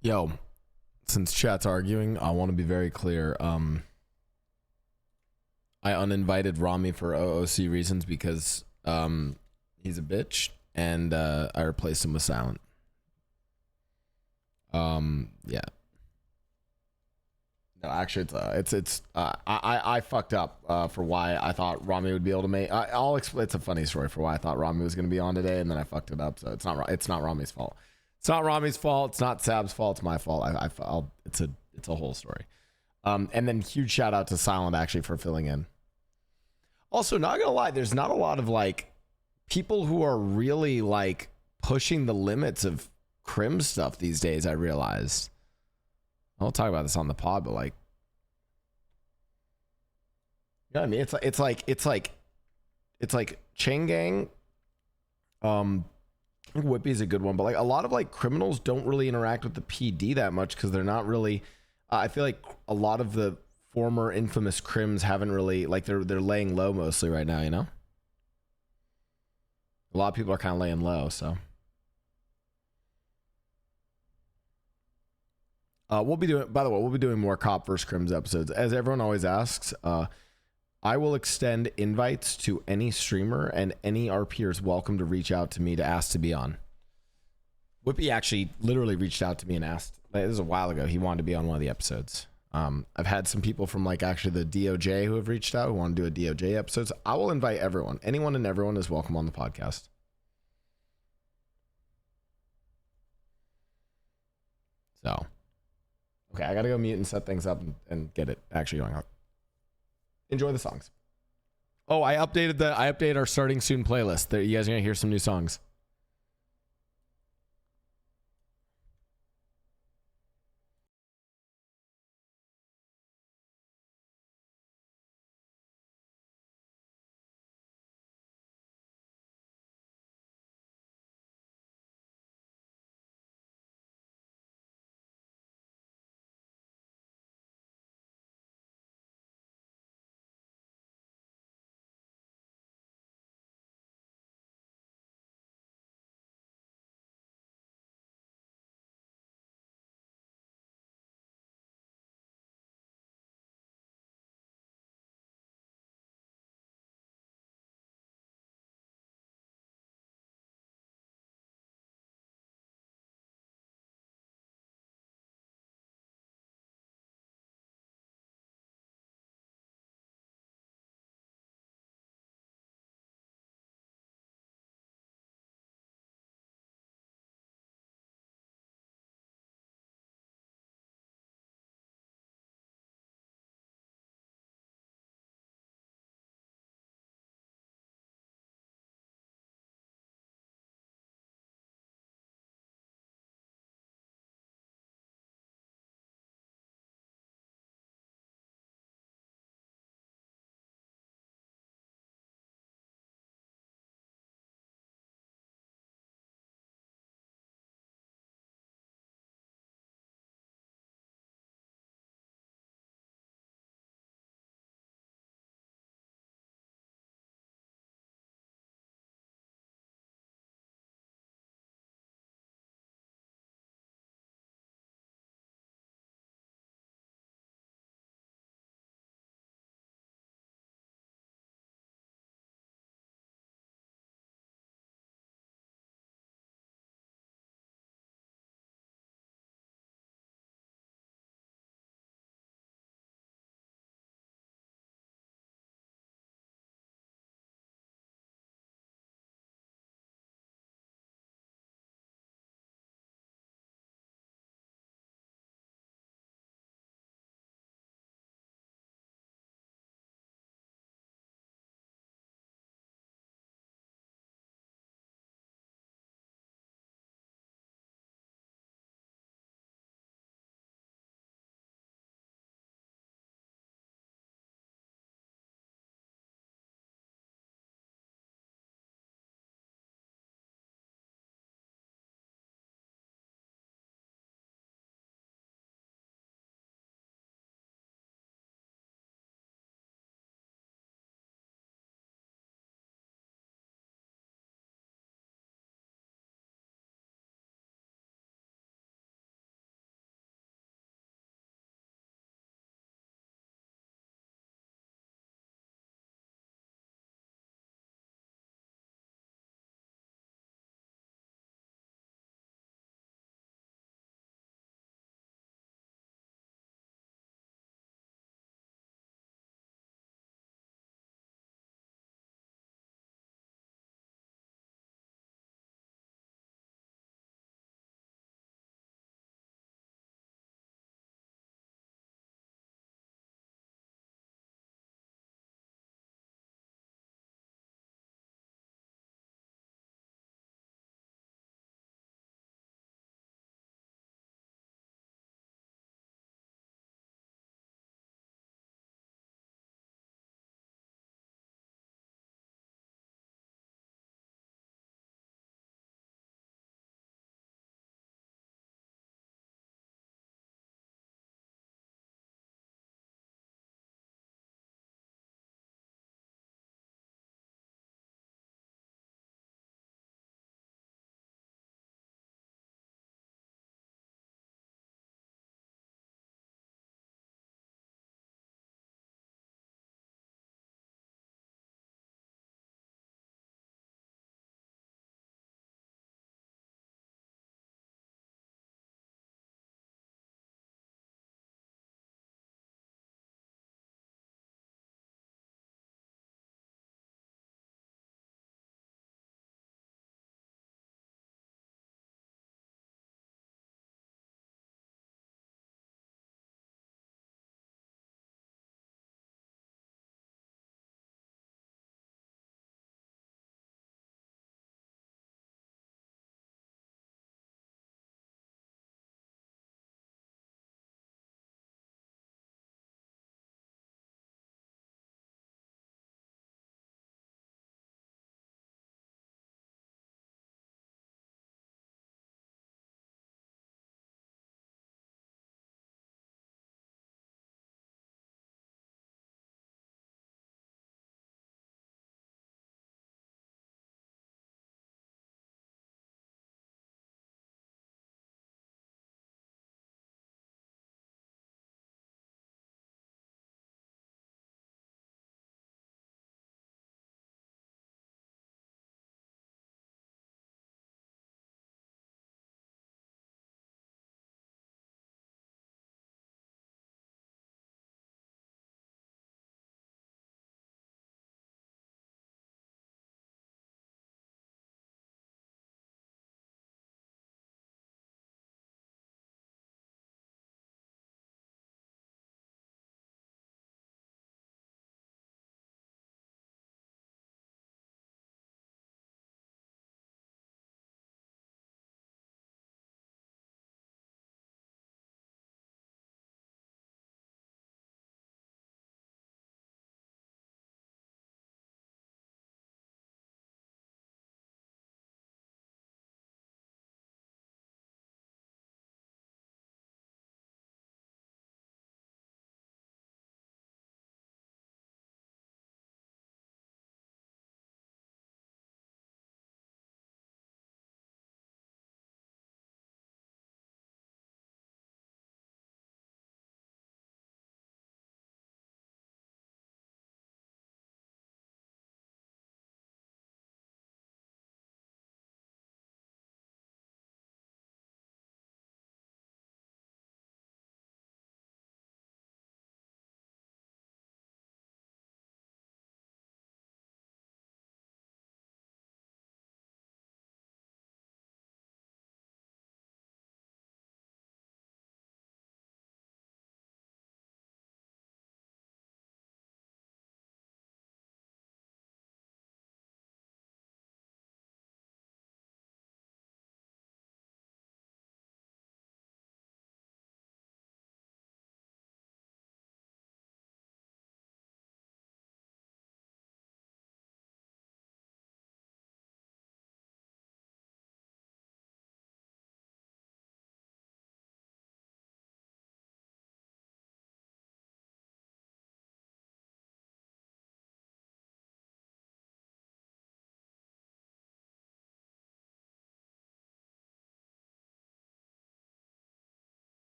Yo, since chat's arguing, I want to be very clear. I uninvited Rami for OOC reasons because he's a bitch, and I replaced him with Silent. Yeah. No, actually, I fucked up for why I thought Rami would be able to make. I'll explain. It's a funny story for why I thought Rami was going to be on today, and then I fucked it up. So it's not Rami's fault. It's not Rami's fault. It's not Sab's fault. It's my fault. It's a whole story. And then huge shout out to Silent actually for filling in. Also, not gonna lie, there's not a lot of like people who are really like pushing the limits of crim stuff these days. I realized. I'll talk about this on the pod, but like, you know what I mean? It's like Chain Gang. I think Whippy is a good one, but like a lot of like criminals don't really interact with the PD that much because they're not really. I feel like a lot of the former infamous crims haven't really like they're laying low mostly right now. You know, a lot of people are kind of laying low, so. We'll be doing. By the way, we'll be doing more cop versus crims episodes, as everyone always asks. I will extend invites to any streamer, and any RPer is welcome to reach out to me to ask to be on. Whippy actually literally reached out to me and asked. Like, this was a while ago. He wanted to be on one of the episodes. I've had some people from like actually the DOJ who have reached out who want to do a DOJ episode. So I will invite everyone. Anyone and everyone is welcome on the podcast. So. Okay, I gotta go mute and set things up and get it actually going on. Enjoy the songs. Oh, I updated our starting soon playlist. There, you guys are gonna hear some new songs.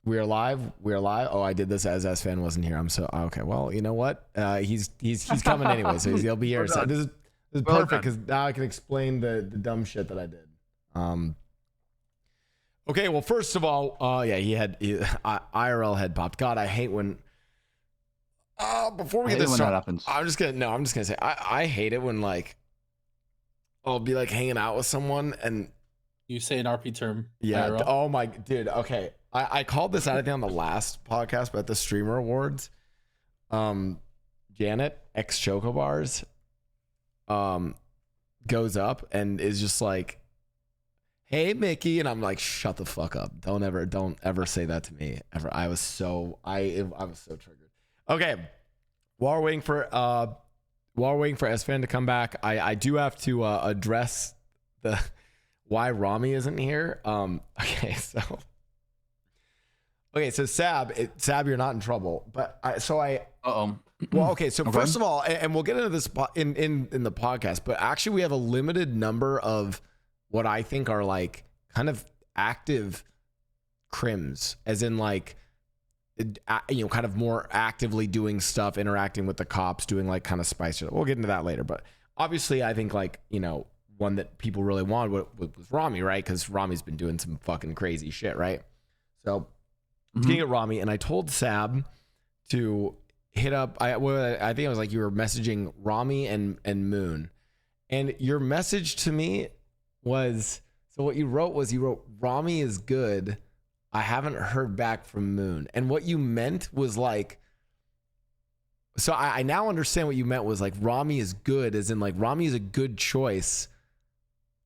We are live. We are live. Oh, I did this as S-Fan wasn't here. I'm so okay. Well, you know what? He's coming anyway, so he'll be here. So this is perfect because now I can explain the dumb shit that I did. Okay. Well, first of all, IRL head popped. God, I hate when. Before we get this started, happens. I'm just gonna say I hate it when like I'll be like hanging out with someone and you say an RP term. Yeah. IRL. Oh my dude. Okay. I called this out, I think, on the last podcast, but at the Streamer Awards, Janet ex Chocobars goes up and is just like, "Hey Mickey," and I'm like, "Shut the fuck up! Don't ever say that to me ever." I was so triggered. Okay, while we're waiting for S-Fan to come back, I do have to address the why Rami isn't here. Okay, so Sab, you're not in trouble, but well, okay, so first of all, and we'll get into this in the podcast, but actually we have a limited number of what I think are like kind of active crims, as in like, you know, kind of more actively doing stuff, interacting with the cops, doing like kind of spice. We'll get into that later, but obviously I think like, you know, one that people really wanted was Rami, right? Because Rami's been doing some fucking crazy shit, right? So getting at Rami, and I told Sab to hit up. I think it was like you were messaging Rami and Moon, and your message to me was, so what you wrote was Rami is good. I haven't heard back from Moon, and what you meant was like. So I now understand what you meant was like Rami is good, as in like Rami is a good choice.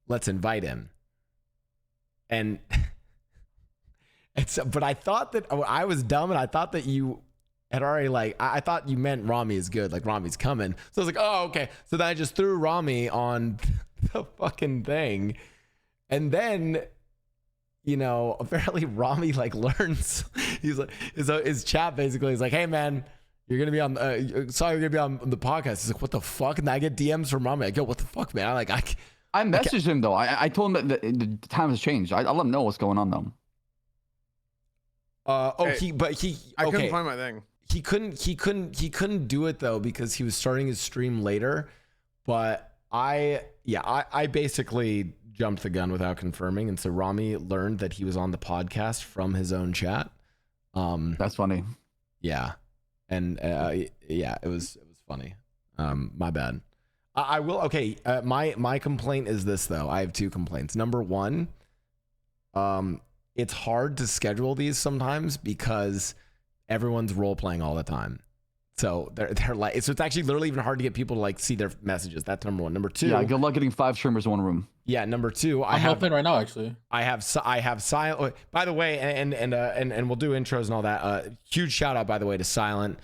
Let's invite him, and. But I thought that I was dumb, and I thought that you had already like I thought you meant Rami is good, like Rami's coming. So I was like, oh, okay. So then I just threw Rami on the fucking thing, and then, you know, apparently Rami like learns. He's like his chat basically is like, hey man, you're gonna be on. Sorry, you're gonna be on the podcast. He's like, what the fuck? And I get DMs from Rami. I go, what the fuck, man? I messaged him though. I told him that the time has changed. I let him know what's going on though. I couldn't find my thing. He couldn't do it though because he was starting his stream later. But I basically jumped the gun without confirming, and so Rami learned that he was on the podcast from his own chat. That's funny. Yeah, and it was funny. My bad. I will. Okay, my complaint is this though. I have two complaints. Number one, it's hard to schedule these sometimes because everyone's role playing all the time. So they're like, so it's actually literally even hard to get people to like see their messages. That's number one. Number two. Yeah, good luck getting 5 streamers in one room. Yeah. Number two, I'm helping right now. Actually, I have Silent. By the way, and we'll do intros and all that. Huge shout out, by the way, to Silent,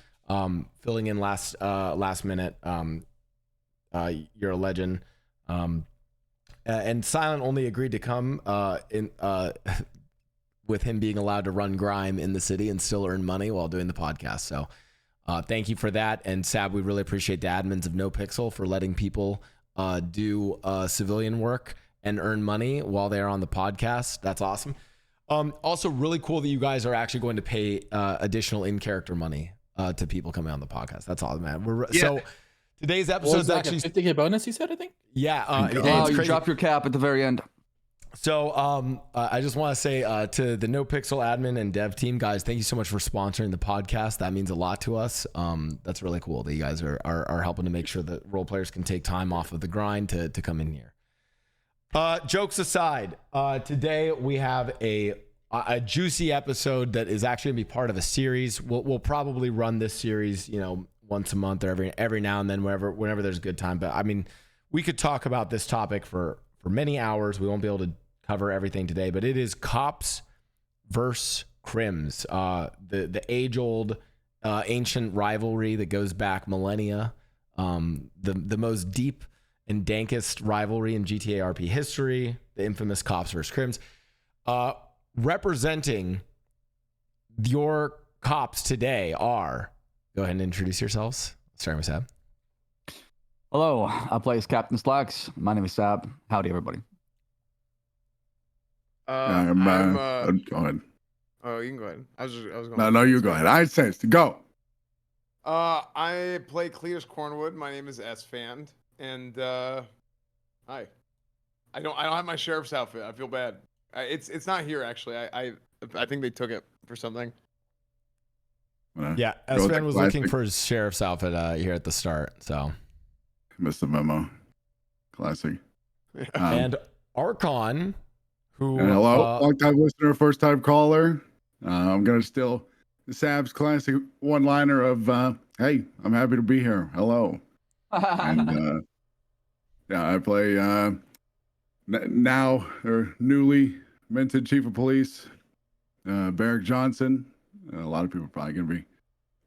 filling in last minute. You're a legend. And Silent only agreed to come with him being allowed to run grime in the city and still earn money while doing the podcast. So thank you for that. And Sab, we really appreciate the admins of NoPixel for letting people do civilian work and earn money while they're on the podcast. That's awesome. Also really cool that you guys are actually going to pay additional in-character money to people coming on the podcast. That's awesome, man. So today's episode is actually like a 50K bonus, you said, I think? Yeah. You dropped your cap at the very end. So I just want to say to the NoPixel admin and dev team, guys, thank you so much for sponsoring the podcast. That means a lot to us. That's really cool that you guys are helping to make sure that role players can take time off of the grind to come in here. Jokes aside, today we have a juicy episode that is actually going to be part of a series. We'll probably run this series, you know, once a month or every now and then, whenever there's a good time. But I mean, we could talk about this topic for many hours. We won't be able to cover everything today, but it is cops versus crims, the age-old ancient rivalry that goes back millennia, the most deep and dankest rivalry in GTA RP history, the infamous cops versus crims. Representing your cops today are, go ahead and introduce yourselves, starting with Sab. Hello, I play as Captain Slacks. My name is Sab. Howdy, everybody. Go ahead. Oh, you can go ahead. I was going. No, you go ahead. I sense to go. I play Clears Cornwood. My name is S Fand, and hi. I don't have my sheriff's outfit. I feel bad. It's not here actually. I think they took it for something. Yeah, Go with S-Man the was looking classic. for his sheriff's outfit here at the start. So, Missed the memo. Classic. and Archon, who And hello, long time listener, first time caller. I'm gonna steal Sab's classic one-liner of "Hey, I'm happy to be here. Hello." And yeah, I play now or newly minted chief of police, Barrick Johnson. A lot of people are probably gonna be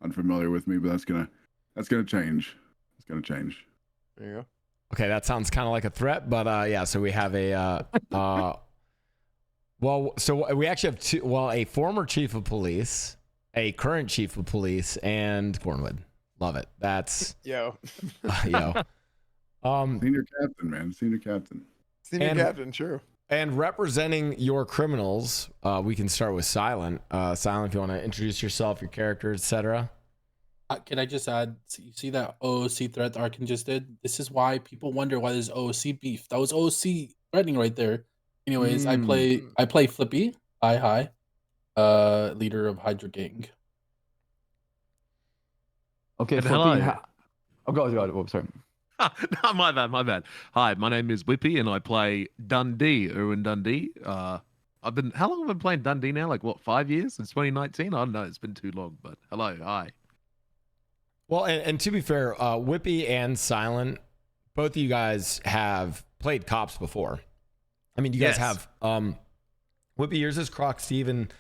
unfamiliar with me, but that's gonna change. It's gonna change. There you go. Okay, that sounds kind of like a threat, but yeah. So we have a well, so we actually have two. Well, a former chief of police, a current chief of police, and Cornwood. Love it. That's Yo. yo. Senior captain, man. Senior captain. Senior And- captain, true. And representing your criminals, we can start with Silent. Silent, if you want to introduce yourself, your character, etc. Can I just add? You see that OOC threat that Arkin just did? This is why people wonder why there's OOC beef. That was OOC threatening right there. Anyways, I play Flippy. Hi. Leader of Hydra Gang. Okay, And Flippy, hello. go ahead. Oh, sorry. No, my bad. Hi, my name is Whippy, and I play Dundee, Irwin Dundee. How long have I been playing Dundee now? Like what, 5 years? Since 2019? I don't know. It's been too long. But hello, hi. Well, and to be fair, Whippy and Silent, both of you guys have played cops before. I mean, you guys Yes. have. Whippy, yours is Croc Steven.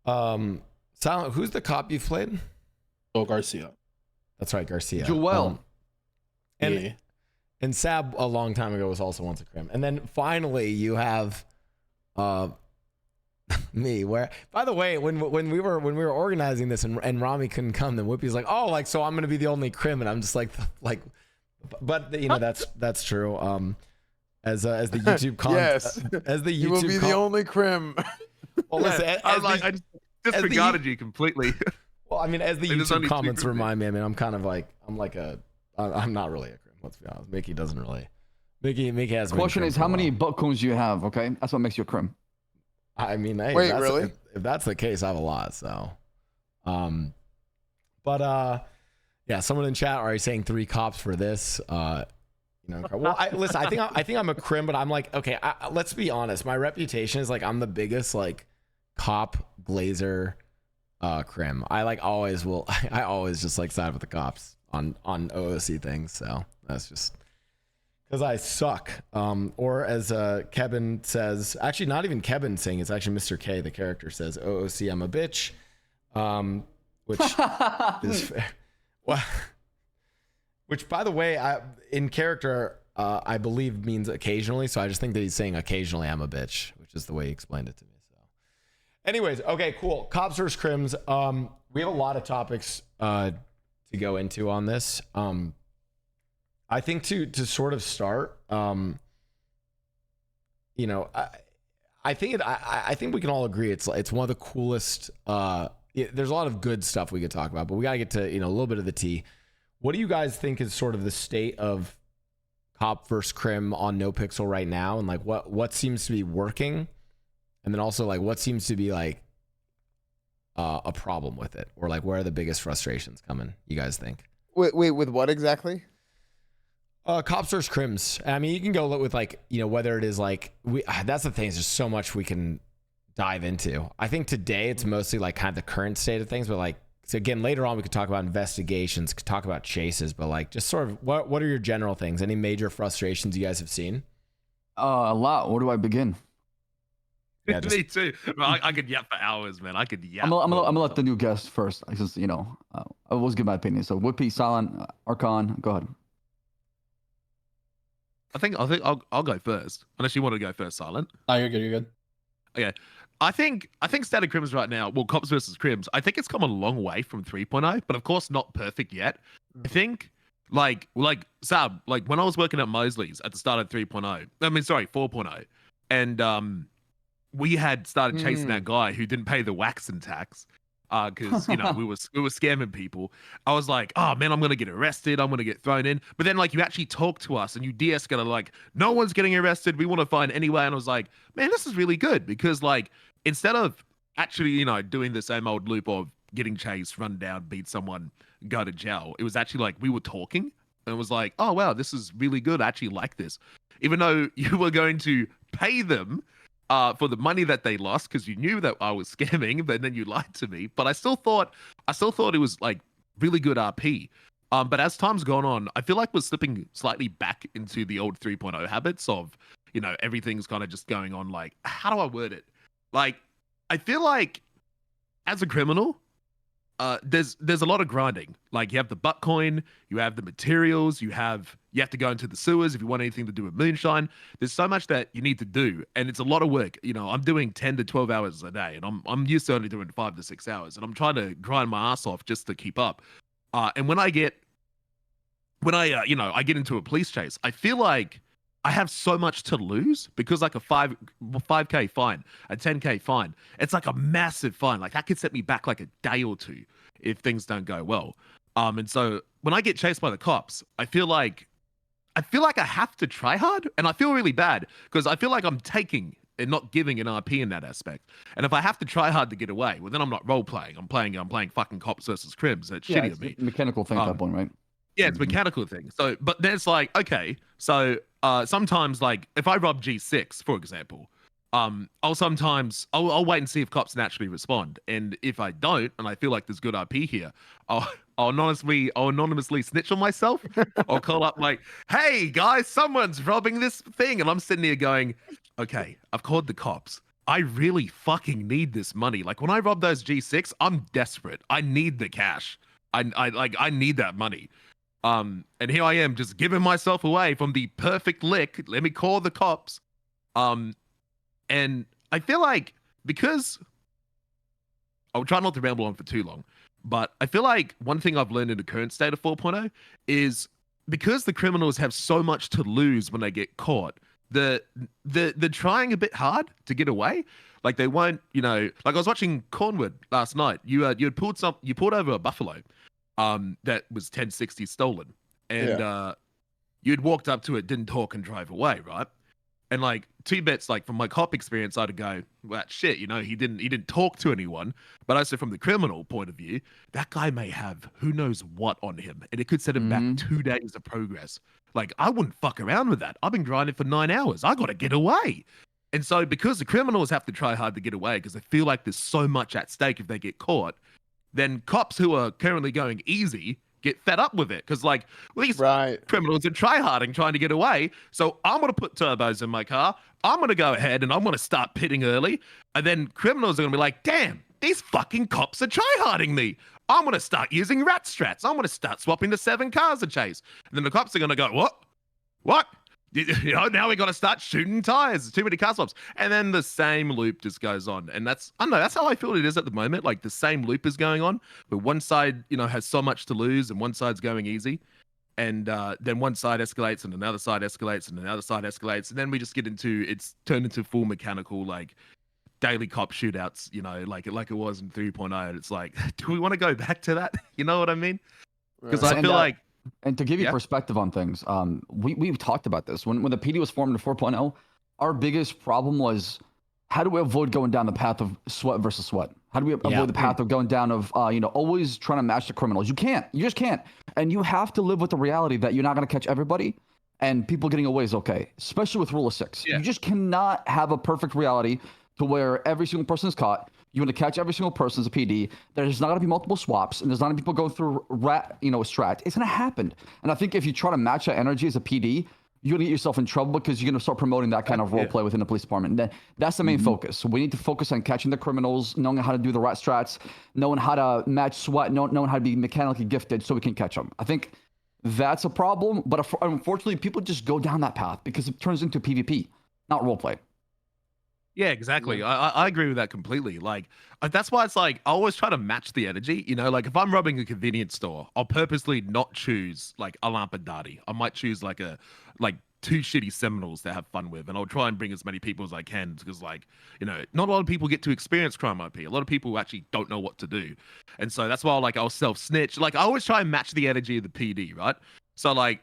Silent, who's the cop you've played? Joel Garcia. That's right, Garcia. Joel. And Yeah. and Sab a long time ago was also once a crim. And then finally you have me. Where, by the way, when we were organizing this and Rami couldn't come, then Whippy's like, oh, like, so I'm gonna be the only crim, and I'm just like, but you know that's true. As the YouTube Yes. as the YouTube You will be the only crim. well, listen, Yeah, as I the, just disregarded you completely. well, I mean, as the Like, there's YouTube only two comments crims. remind me, I mean, I'm kind of like I'm not really a crim. Let's be honest. Mickey doesn't really. Mickey has. been Question crim is, for a how many while. butt coons do you have? Okay, that's what makes you a crim. I mean, hey, Wait, if that's, really? if that's the case, I have a lot. So, but yeah, someone in chat are saying 3 cops for this. You know, well, listen, I think I'm a crim, but I'm like, okay, let's be honest. My reputation is like I'm the biggest like cop glazer crim. I like always will. I always just like side with the cops on OOC things. So that's just because I suck. Or as Kevin says, actually not even Kevin saying, it's actually Mr. K, the character, says, OOC, I'm a bitch. Which is fair. Well, which, by the way, in character, I believe means occasionally. So I just think that he's saying occasionally I'm a bitch, which is the way he explained it to me. So, anyways, okay, cool. Cops versus crims. We have a lot of topics to go into on this. I think to sort of start, you know, I think we can all agree it's one of the coolest. There's a lot of good stuff we could talk about, but we gotta get to, you know, a little bit of the tea. What do you guys think is sort of the state of cop versus crim on NoPixel right now, and like what seems to be working, and then also like what seems to be like a problem with it, or like where are the biggest frustrations coming? You guys think? Wait, with what exactly? Cops versus crims. I mean, you can go with like, you know, whether it is like that's the thing. Is there's so much we can dive into. I think today it's mostly like kind of the current state of things, but like, so again, later on we could talk about investigations, could talk about chases, but like just sort of what are your general things? Any major frustrations you guys have seen? A lot. Where do I begin? Yeah, just- Me too. I could yap for hours, man. I could yap. I'm gonna for- let the new guest first, because you know I always give my opinion. So Whippy, Silent, Archon, go ahead. I think I'll go first. Unless you want to go first, Silent. Oh, you're good. You're good. Okay. I think Static Crims right now, well, Cops versus Crims, I think it's come a long way from 3.0, but of course not perfect yet. I think like Sab, like when I was working at Mosley's at the start of 3.0, I mean sorry, 4.0, and we had started chasing that guy who didn't pay the Waxen tax. Because we were scamming people. I was like, oh man, I'm gonna get arrested. I'm gonna get thrown in. But then like you actually talk to us and you de-escalate like, no one's getting arrested. We want to find any way. And I was like, man, this is really good because like instead of actually doing the same old loop of getting chased, run down, beat someone, go to jail, it was actually like we were talking and it was like, oh wow, this is really good. I actually like this, even though you were going to pay them for the money that they lost because you knew that I was scamming, but then you lied to me. But I still thought it was like really good RP. But as time's gone on, I feel like we're slipping slightly back into the old 3.0 habits of, everything's kind of just going on. Like, how do I word it? Like, I feel like as a criminal, there's a lot of grinding. Like you have the butt coin, you have the materials, you have to go into the sewers if you want anything to do with moonshine. There's so much that you need to do, and it's a lot of work. I'm doing 10 to 12 hours a day, and I'm used to only doing 5 to 6 hours, and I'm trying to grind my ass off just to keep up. And when I get into a police chase, I feel like I have so much to lose because like a 5K fine, a 10K fine, it's like a massive fine. Like that could set me back like a day or two if things don't go well. And so when I get chased by the cops, I feel like I have to try hard, and I feel really bad because I feel like I'm taking and not giving an RP in that aspect. And if I have to try hard to get away, well then I'm not role playing. I'm playing fucking cops versus crims. That's shitty of me. Mechanical thing at that point, right? Yeah, it's mechanical thing. So, but then it's like, okay, so sometimes like if I rob G6, for example, I'll wait and see if cops naturally respond, and if I don't, and I feel like there's good RP here, I'll anonymously snitch on myself. I'll call up like, hey guys, someone's robbing this thing, and I'm sitting here going, okay, I've called the cops. I really fucking need this money. Like when I rob those G6, I'm desperate. I need the cash. I need that money. And here I am just giving myself away from the perfect lick. Let me call the cops. And I feel like because I'll try not to ramble on for too long, but I feel like one thing I've learned in the current state of 4.0 is because the criminals have so much to lose when they get caught, they're trying a bit hard to get away. Like they won't, like I was watching Cornwood last night. You pulled over a buffalo. That was 1060 stolen, and you'd walked up to it, didn't talk, and drive away, right? And like 2 bets, like from my cop experience, I'd go, well, shit, he didn't talk to anyone. But I said from the criminal point of view, that guy may have who knows what on him, and it could set him back 2 days of progress. Like I wouldn't fuck around with that. I've been grinding for 9 hours. I got to get away. And so because the criminals have to try hard to get away because they feel like there's so much at stake if they get caught, then cops who are currently going easy get fed up with it because like these criminals are trying to get away. So I'm going to put turbos in my car. I'm going to go ahead and I'm going to start pitting early. And then criminals are going to be like, damn, these fucking cops are tryharding me. I'm going to start using rat strats. I'm going to start swapping the 7 cars to chase. And then the cops are going to go, what? Now we got to start shooting tires. Too many car swaps. And then the same loop just goes on. And I don't know, that's how I feel it is at the moment. Like the same loop is going on, but one side, has so much to lose and one side's going easy. And then one side escalates and another side escalates and another side escalates. And then we just it's turned into full mechanical, like daily cop shootouts, like it was in 3.0. And it's like, do we want to go back to that? You know what I mean? Because I feel like, and to give you perspective on things, we've talked about this. When the PD was formed in 4.0, our biggest problem was how do we avoid going down the path of sweat versus sweat? How do we avoid the path of going down of, always trying to match the criminals? You can't. You just can't. And you have to live with the reality that you're not going to catch everybody, and people getting away is okay, especially with Rule of 6. Yeah. You just cannot have a perfect reality to where every single person is caught. You want to catch every single person as a PD. There's not going to be multiple swaps, and there's not going to be people going through strat. It's going to happen. And I think if you try to match that energy as a PD, you're going to get yourself in trouble because you're going to start promoting that kind of role play within the police department. And that's the main focus. So we need to focus on catching the criminals, knowing how to do the rat strats, knowing how to match sweat, knowing how to be mechanically gifted so we can catch them. I think that's a problem. But unfortunately, people just go down that path because it turns into PvP, not role play. Yeah, exactly. I agree with that completely. Like, that's why it's like, I always try to match the energy, like if I'm robbing a convenience store, I'll purposely not choose like a lampadati. I might choose like 2 shitty Seminoles to have fun with, and I'll try and bring as many people as I can because, like, you know, not a lot of people get to experience crime IP. A lot of people actually don't know what to do, and so that's why I'll self snitch. Like, I always try and match the energy of the PD, right? So like,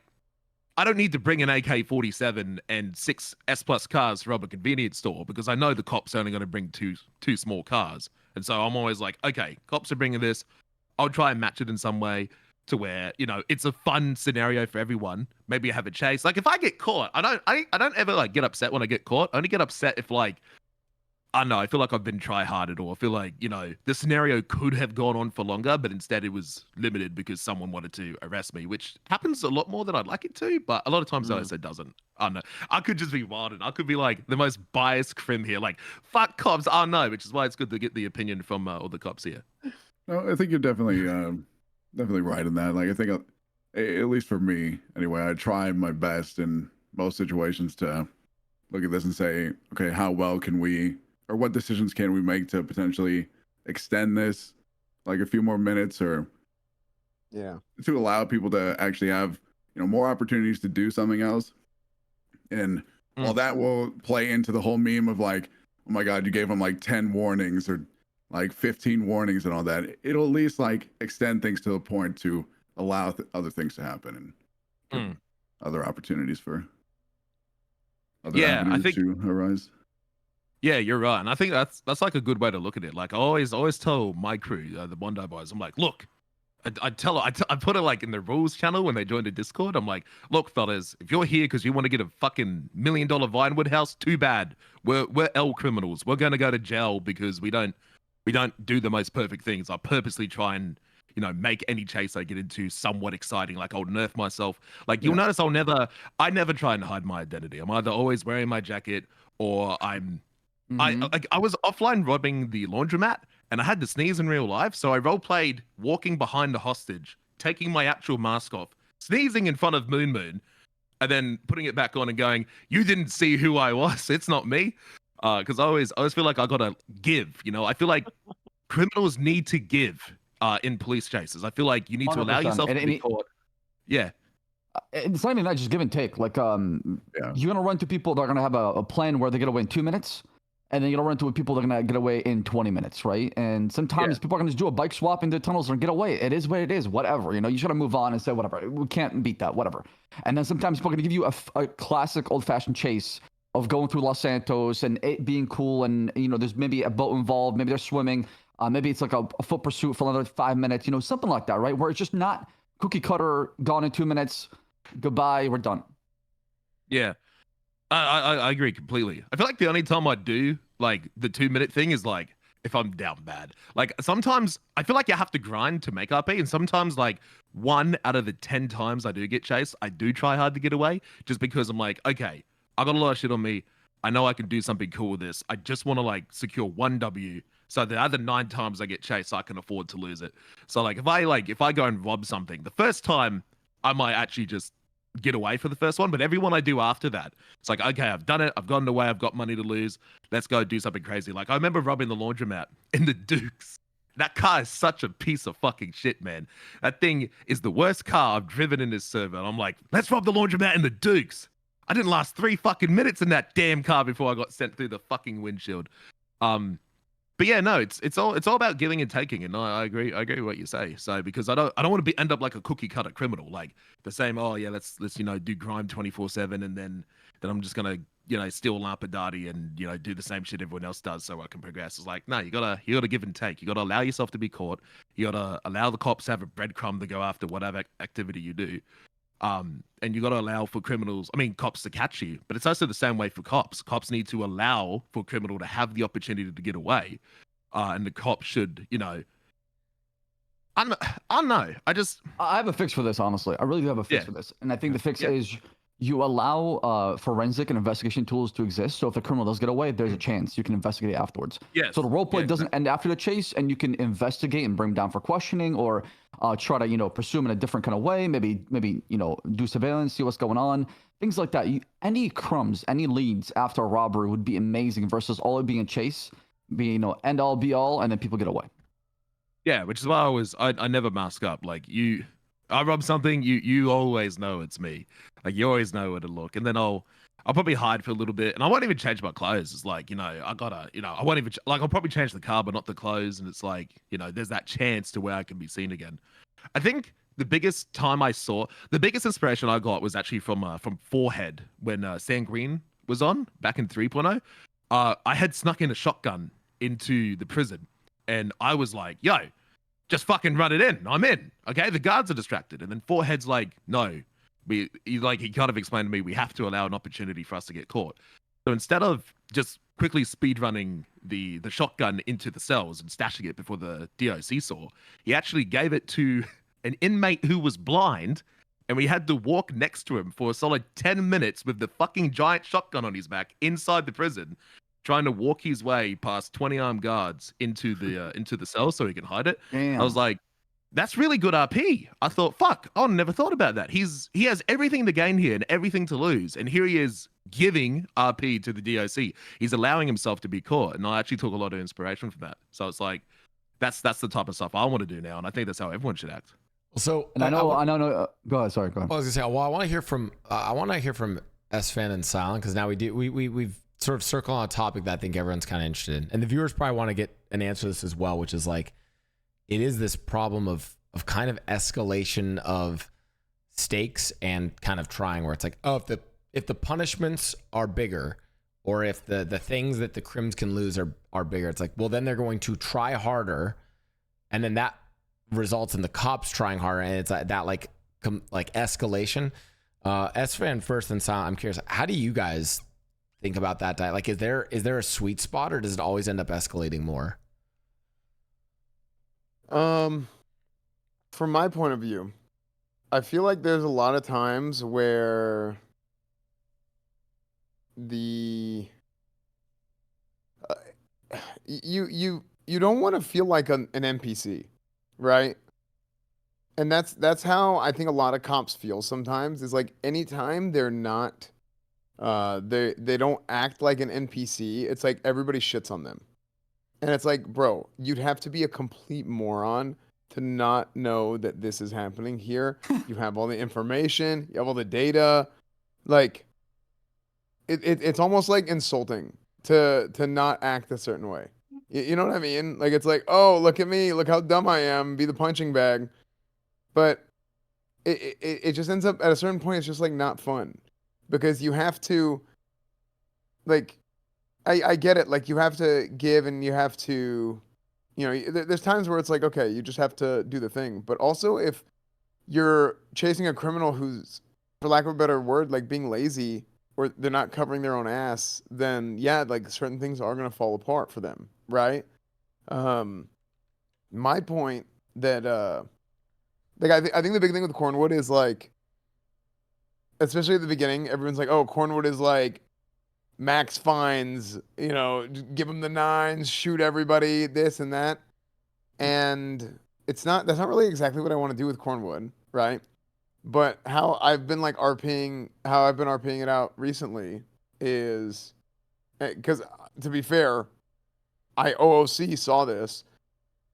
I don't need to bring an AK-47 and 6 S+ cars from a convenience store because I know the cops are only going to bring two small cars, and so I'm always like, okay, cops are bringing this. I'll try and match it in some way to where, you know, it's a fun scenario for everyone. Maybe I have a chase. Like if I get caught, I don't ever like get upset when I get caught. I only get upset if like, I don't know, I feel like I've been try-harded, or I feel like, you know, the scenario could have gone on for longer, but instead it was limited because someone wanted to arrest me, which happens a lot more than I'd like it to, but a lot of times it doesn't. I don't know. I could just be wild, and I could be like the most biased crim here, like, fuck cops, I know, which is why it's good to get the opinion from all the cops here. No, I think you're definitely definitely right in that. Like I think at least for me anyway, I try my best in most situations to look at this and say, okay, how well can we, or what decisions can we make to potentially extend this like a few more minutes, or to allow people to actually have, you know, more opportunities to do something else. And while that will play into the whole meme of like, oh my God, you gave them like 10 warnings or like 15 warnings and all that, it'll at least like extend things to the point to allow other things to happen and other opportunities for other avenues to arise. Yeah, you're right, and I think that's like a good way to look at it. Like I always tell my crew, the Bondi boys, I'm like, look, I put it like in the rules channel when they join the Discord. I'm like, look, fellas, if you're here because you want to get a fucking $1 million Vinewood house, too bad. We're L criminals. We're gonna go to jail because we don't do the most perfect things. I purposely try and, you know, make any chase I get into somewhat exciting. Like I'll nerf myself. Like you'll notice I never try and hide my identity. I'm either always wearing my jacket or I was offline robbing the laundromat and I had to sneeze in real life. So I role-played walking behind the hostage, taking my actual mask off, sneezing in front of Moon Moon, and then putting it back on and going, you didn't see who I was. It's not me. Because I always feel like I gotta give. You know, I feel like criminals need to give in police chases. I feel like you need to allow yourself to be caught. Yeah. It's not even that, just give and take. Like, you're gonna run to people that are gonna have a plan where they get away in 2 minutes, and then you're gonna run to people that are gonna get away in 20 minutes, right? And sometimes people are gonna just do a bike swap into tunnels and get away. It is what it is. Whatever. You know, you just gotta move on and say whatever. We can't beat that. Whatever. And then sometimes people are gonna give you a classic old-fashioned chase of going through Los Santos and it being cool, and you know there's maybe a boat involved, maybe they're swimming, maybe it's like a foot pursuit for another 5 minutes, you know, something like that, right? Where it's just not cookie cutter, gone in 2 minutes, goodbye, we're done. Yeah, I agree completely. I feel like the only time I do like the 2 minute thing is like if I'm down bad. Like sometimes I feel like you have to grind to make RP, and sometimes like 1 out of the 10 times I do get chased, I do try hard to get away just because I'm like, okay, I got a lot of shit on me. I know I can do something cool with this. I just want to like secure 1 W so the other 9 times I get chased, I can afford to lose it. So like if I go and rob something, the first time I might actually just get away for the first one, but every one I do after that, it's like, okay, I've done it. I've gotten away. I've got money to lose. Let's go do something crazy. Like I remember robbing the laundromat in the Dukes. That car is such a piece of fucking shit, man. That thing is the worst car I've driven in this server. And I'm like, let's rob the laundromat in the Dukes. I didn't last 3 fucking minutes in that damn car before I got sent through the fucking windshield. But yeah, no, it's all about giving and taking, and I agree with what you say. So because I don't want to end up like a cookie cutter criminal, like the same. Oh yeah, let's you know do crime 24/7, and then I'm just gonna you know steal Lampadati and you know do the same shit everyone else does so I can progress. It's like no, you gotta give and take. You gotta allow yourself to be caught. You gotta allow the cops to have a breadcrumb to go after whatever activity you do. And you got to allow for cops to catch you, but it's also the same way for cops. Cops need to allow for criminal to have the opportunity to get away, and the cops should, you know. I don't know. I have a fix for this, honestly. I really do have a fix for this, and I think the fix is you allow forensic and investigation tools to exist. So if the criminal does get away, there's a chance you can investigate afterwards. Yes. So the roleplay doesn't end after the chase, and you can investigate and bring him down for questioning, or try to, you know, pursue him in a different kind of way. Maybe, you know, do surveillance, see what's going on, things like that. Any crumbs, any leads after a robbery would be amazing versus all it being a chase, being, you know, end all be all, and then people get away. Yeah, which is why I never mask up. Like I rob something, you always know it's me. Like you always know where to look, and then I'll probably hide for a little bit, and I won't even change my clothes. It's like, I gotta, I won't even like I'll probably change the car, but not the clothes, and it's like, there's that chance to where I can be seen again. I think the biggest inspiration I got was actually from Forehead when Sam Green was on back in 3.0. I had snuck in a shotgun into the prison, and I was like, yo, just fucking run it in. I'm in. Okay, the guards are distracted, and then Forehead's like, no. He kind of explained to me, we have to allow an opportunity for us to get caught. So instead of just quickly speed running the shotgun into the cells and stashing it before the DOC saw, he actually gave it to an inmate who was blind, and we had to walk next to him for a solid 10 minutes with the fucking giant shotgun on his back inside the prison, trying to walk his way past 20 armed guards into the cell so he can hide it. Damn. I was like, that's really good RP. I thought, fuck, I never thought about that. He has everything to gain here and everything to lose. And here he is giving RP to the DOC. He's allowing himself to be caught. And I actually took a lot of inspiration from that. So it's like, that's the type of stuff I want to do now. And I think that's how everyone should act. So, and I know. Go ahead. Sorry, go ahead. I was gonna say, well, I want to hear from S-Fan and Silent, because now we've sort of circled on a topic that I think everyone's kind of interested in, and the viewers probably want to get an answer to this as well, which is like, it is this problem of kind of escalation of stakes and kind of trying, where it's like, oh, if the punishments are bigger, or if the things that the crims can lose are bigger, it's like, well, then they're going to try harder, and then that results in the cops trying harder, and it's that like escalation. S-Fan first and Silent, I'm curious, how do you guys think about that? Like, is there a sweet spot, or does it always end up escalating more? From my point of view, I feel like there's a lot of times where you don't want to feel like an NPC, right? And that's how I think a lot of cops feel sometimes. Is like anytime they're not, they don't act like an NPC. It's like everybody shits on them, and it's like, bro, you'd have to be a complete moron to not know that this is happening here. You have all the information, you have all the data. Like, it's almost like insulting to not act a certain way. You know what I mean? Like, it's like, oh, look at me, look how dumb I am, be the punching bag. But it just ends up at a certain point, it's just like not fun, because you have to, like, I get it. Like, you have to give, and you have to, there's times where it's like, okay, you just have to do the thing. But also, if you're chasing a criminal who's, for lack of a better word, like being lazy, or they're not covering their own ass, then yeah, like certain things are going to fall apart for them, right? My point that, like, I think the big thing with Cornwood is, like, especially at the beginning, everyone's like, oh, Cornwood is like max fines, give them the 9s, shoot everybody, this and that. And that's not really exactly what I want to do with Cornwood, right? But how I've been RPing it out recently is, because to be fair, OOC saw this.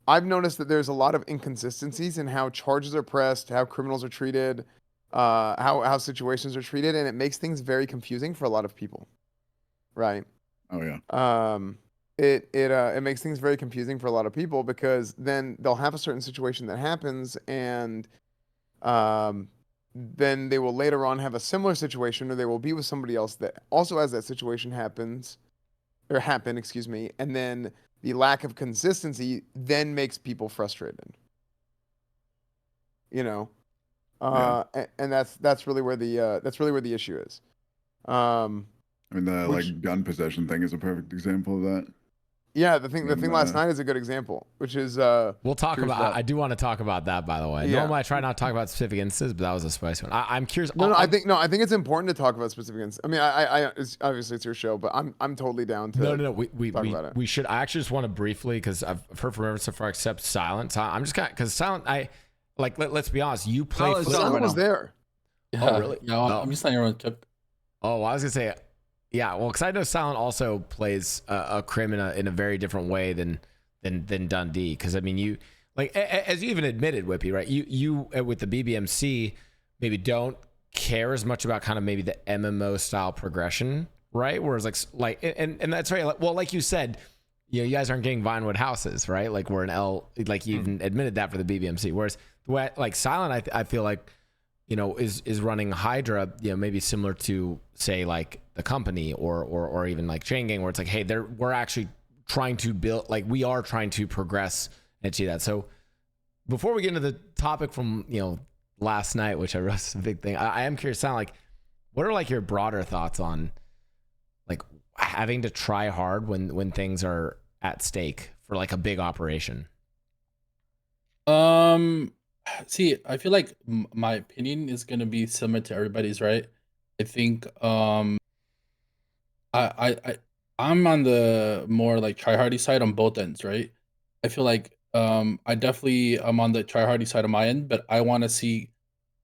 I've noticed that there's a lot of inconsistencies in how charges are pressed, how criminals are treated, how situations are treated, and it makes things very confusing for a lot of people. Right. Oh yeah. It makes things very confusing for a lot of people, because then they'll have a certain situation that happens, and then they will later on have a similar situation, or they will be with somebody else that also has that situation happen, excuse me, and then the lack of consistency then makes people frustrated. And that's really where the issue is. I mean, the gun possession thing is a perfect example of that. Yeah, the thing last night is a good example, which is we'll talk about. I do want to talk about that, by the way. Yeah. Normally, I try not to talk about specific instances, but that was a spicy one. I'm curious. I think it's important to talk about specific instances. I mean, obviously it's your show, but I'm totally down to. No. We talk about it. We should. I actually just want to briefly, because I've heard from everyone so far except Silent. So I'm just kind of, because Silent, let's be honest. You play. Silent was there. Yeah, oh really? No, I'm just letting everyone cook. Oh, I was gonna say. Yeah, well, because I know Silent also plays a crim in a very different way than Dundee. Because I mean, you, like, as you even admitted, Whippy, right? You with the BBMC maybe don't care as much about kind of maybe the MMO style progression, right? Whereas and that's right. Well, like you said, you guys aren't getting Vinewood houses, right? Like we're an L, like you even admitted that for the BBMC. Whereas the way like Silent, I feel like, is running Hydra, maybe similar to say like the company or even like Chain Gang, where it's like, hey, we're actually trying to build, like we are trying to progress and achieve that. So before we get into the topic from, last night, which I wrote a big thing, I am curious, Silent, like, what are like your broader thoughts on like having to try hard when things are at stake for like a big operation? See, I feel like my opinion is gonna be similar to everybody's, right? I think I'm on the more like tryhardy side on both ends, right? I feel like I definitely am on the tryhardy side on my end, but I want to see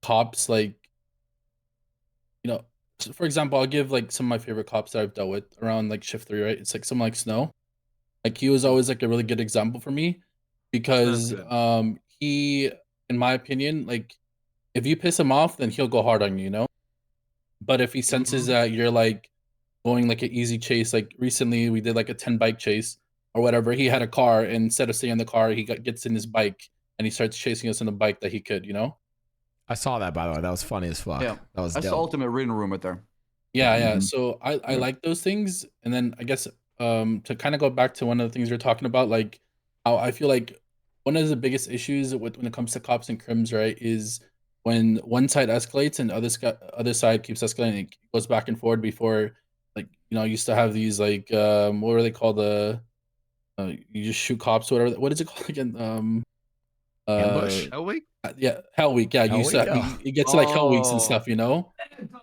cops like, for example, I'll give like some of my favorite cops that I've dealt with around like shift 3, right? It's like someone like Snow. Like he was always like a really good example for me because he, in my opinion, like if you piss him off, then he'll go hard on you, But if he senses that you're like going like an easy chase, like recently we did like a 10 bike chase or whatever, he had a car and instead of staying in the car, he gets in his bike and he starts chasing us in the bike that he could, I saw that, by the way. That was funny as fuck. Yeah, that was that's the dope. ultimate reading room right there. Yeah. So I like those things. And then I guess to kind of go back to one of the things you're talking about, like how I feel like one of the biggest issues when it comes to cops and crims, right, is when one side escalates and other side keeps escalating, it goes back and forward before, like, used to have these like what were they called, you just shoot cops or whatever. What is it called again? Ambush? Hell Week? Yeah, Hell Week. Yeah, Hell you used to, Week, it gets to like Hell Weeks and stuff,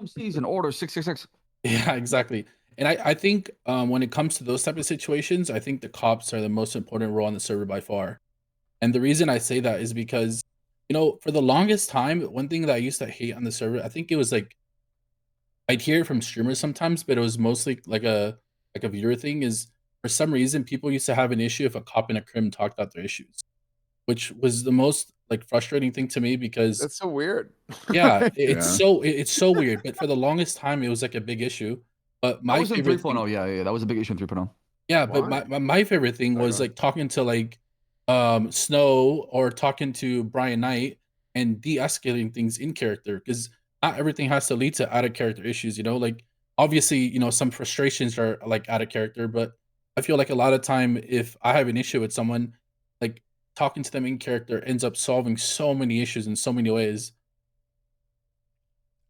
Season order 666. Yeah, exactly. And I think when it comes to those type of situations, I think the cops are the most important role on the server by far. And the reason I say that is because, for the longest time, one thing that I used to hate on the server, I think it was like, I'd hear it from streamers sometimes, but it was mostly like a viewer thing, is for some reason people used to have an issue if a cop and a crim talked out their issues, which was the most like frustrating thing to me because That's so weird. yeah, it's Yeah. so weird. But for the longest time, it was like a big issue. But That my was in favorite 3.0. thing, Yeah, that was a big issue in 3.0. yeah, but Why? my favorite thing was Okay. like talking to like Snow or talking to Brian Knight and de-escalating things in character, because not everything has to lead to out of character issues, like obviously, some frustrations are like out of character, but I feel like a lot of time if I have an issue with someone, like talking to them in character ends up solving so many issues in so many ways.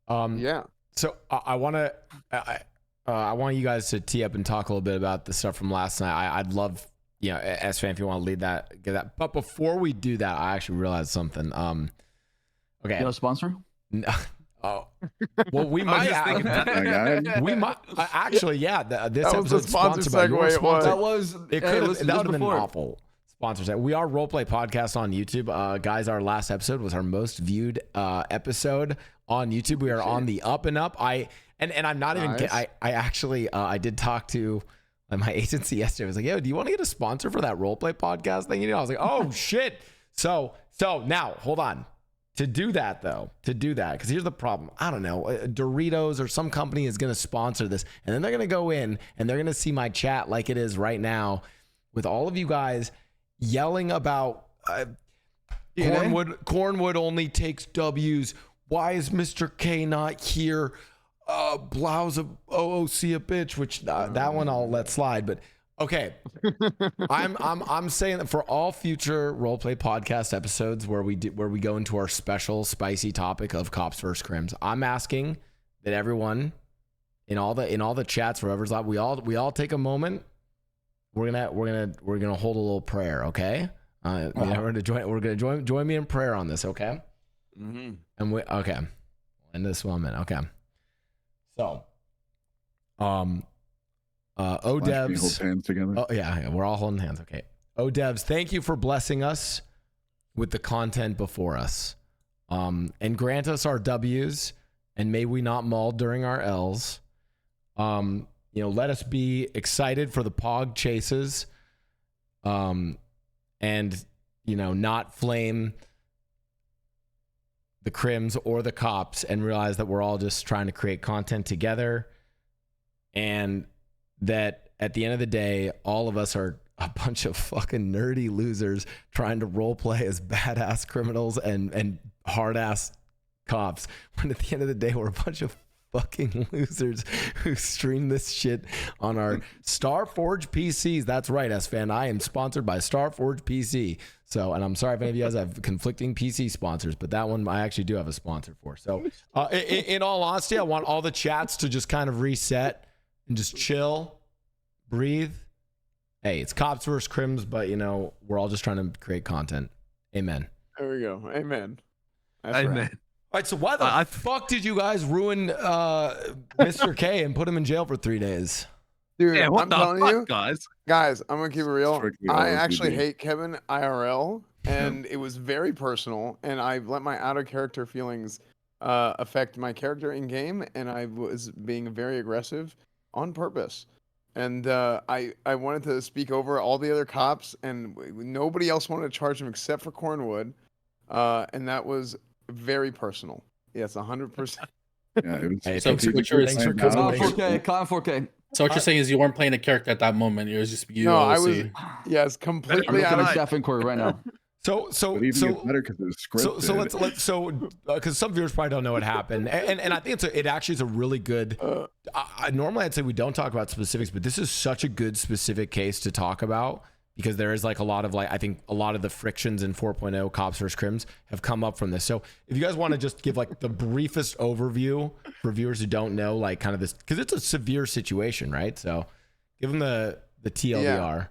Yeah. So I want to, I want you guys to tee up and talk a little bit about the stuff from last night. I'd love, S-Fan, if you want to lead that, get that. But before we do that, I actually realized something. Okay. You know, sponsor? No. Oh, well, we I might. was just thinking that. My God. We might actually, yeah. This That was the episode's sponsored sponsor by your segue, it was. sponsor. That was. It Hey, could have. listen, That just would have been before. awful. Sponsors. We are Roleplay Podcast on YouTube. Guys, our last episode was our most viewed episode on YouTube. We are on the up and up. And I'm not even. Nice. I actually I did talk to my agency yesterday. I was like, yo, do you want to get a sponsor for that Roleplay Podcast thing? I was like, oh shit. So now hold on. To do that, because here's the problem. I don't know. Doritos or some company is going to sponsor this, and then they're going to go in and they're going to see my chat like it is right now with all of you guys yelling about Cornwood only takes W's. Why is Mr. K not here? Blau's a OOC a bitch, which that one I'll let slide. But okay, I'm saying that for all future Roleplay Podcast episodes where we go into our special spicy topic of cops versus crims, I'm asking that everyone in all the chats, wherever's out, we all take a moment. We're gonna hold a little prayer, okay? We're gonna join me in prayer on this, okay? Mm-hmm. And okay, in this moment, okay. So, Watch me hold Odebs. hands together. Oh yeah, we're all holding hands. Okay. Odebs, thank you for blessing us with the content before us, and grant us our W's, and may we not maul during our L's. Let us be excited for the Pog chases, and not flame the Crims or the cops and realize that we're all just trying to create content together, and that at the end of the day, all of us are a bunch of fucking nerdy losers trying to role play as badass criminals and hard ass cops, when at the end of the day we're a bunch of fucking losers who stream this shit on our Starforge PCs. That's right, S-Fan. I am sponsored by Starforge PC. So, and I'm sorry if any of you guys have conflicting PC sponsors, but that one I actually do have a sponsor for. So, in all honesty, I want all the chats to just kind of reset and just chill, breathe. Hey, it's cops versus crims, but we're all just trying to create content. Amen. There we go. Amen. That's Amen. right. All right, so why the fuck did you guys ruin Mr. K and put him in jail for 3 days? Dude, Yeah, what I'm the telling fuck, you, guys? I'm gonna keep it real. Strictly I OCD. actually hate Kevin IRL, and it was very personal, and I let my out of character feelings affect my character in game, and I was being very aggressive on purpose. And I wanted to speak over all the other cops, and nobody else wanted to charge him except for Cornwood, and that was very personal. Yes, 100%. Yeah, it was. Hey, So thanks for Planned coming. out. Thanks. 4K, Con 4K. So what you're saying is you weren't playing a character at that moment. It was just you. No, I OC. was. Yes, I'm completely looking out at of. staff inquiry right now. So But even gets better because it was scripted. so because some viewers probably don't know what happened, and I think it actually is a really good. Normally I'd say we don't talk about specifics, but this is such a good specific case to talk about, because there is like a lot of I think a lot of the frictions in 4.0 cops versus crims have come up from this. So if you guys want to just give like the briefest overview for viewers who don't know, like kind of this, because it's a severe situation, right? So give them the TLDR.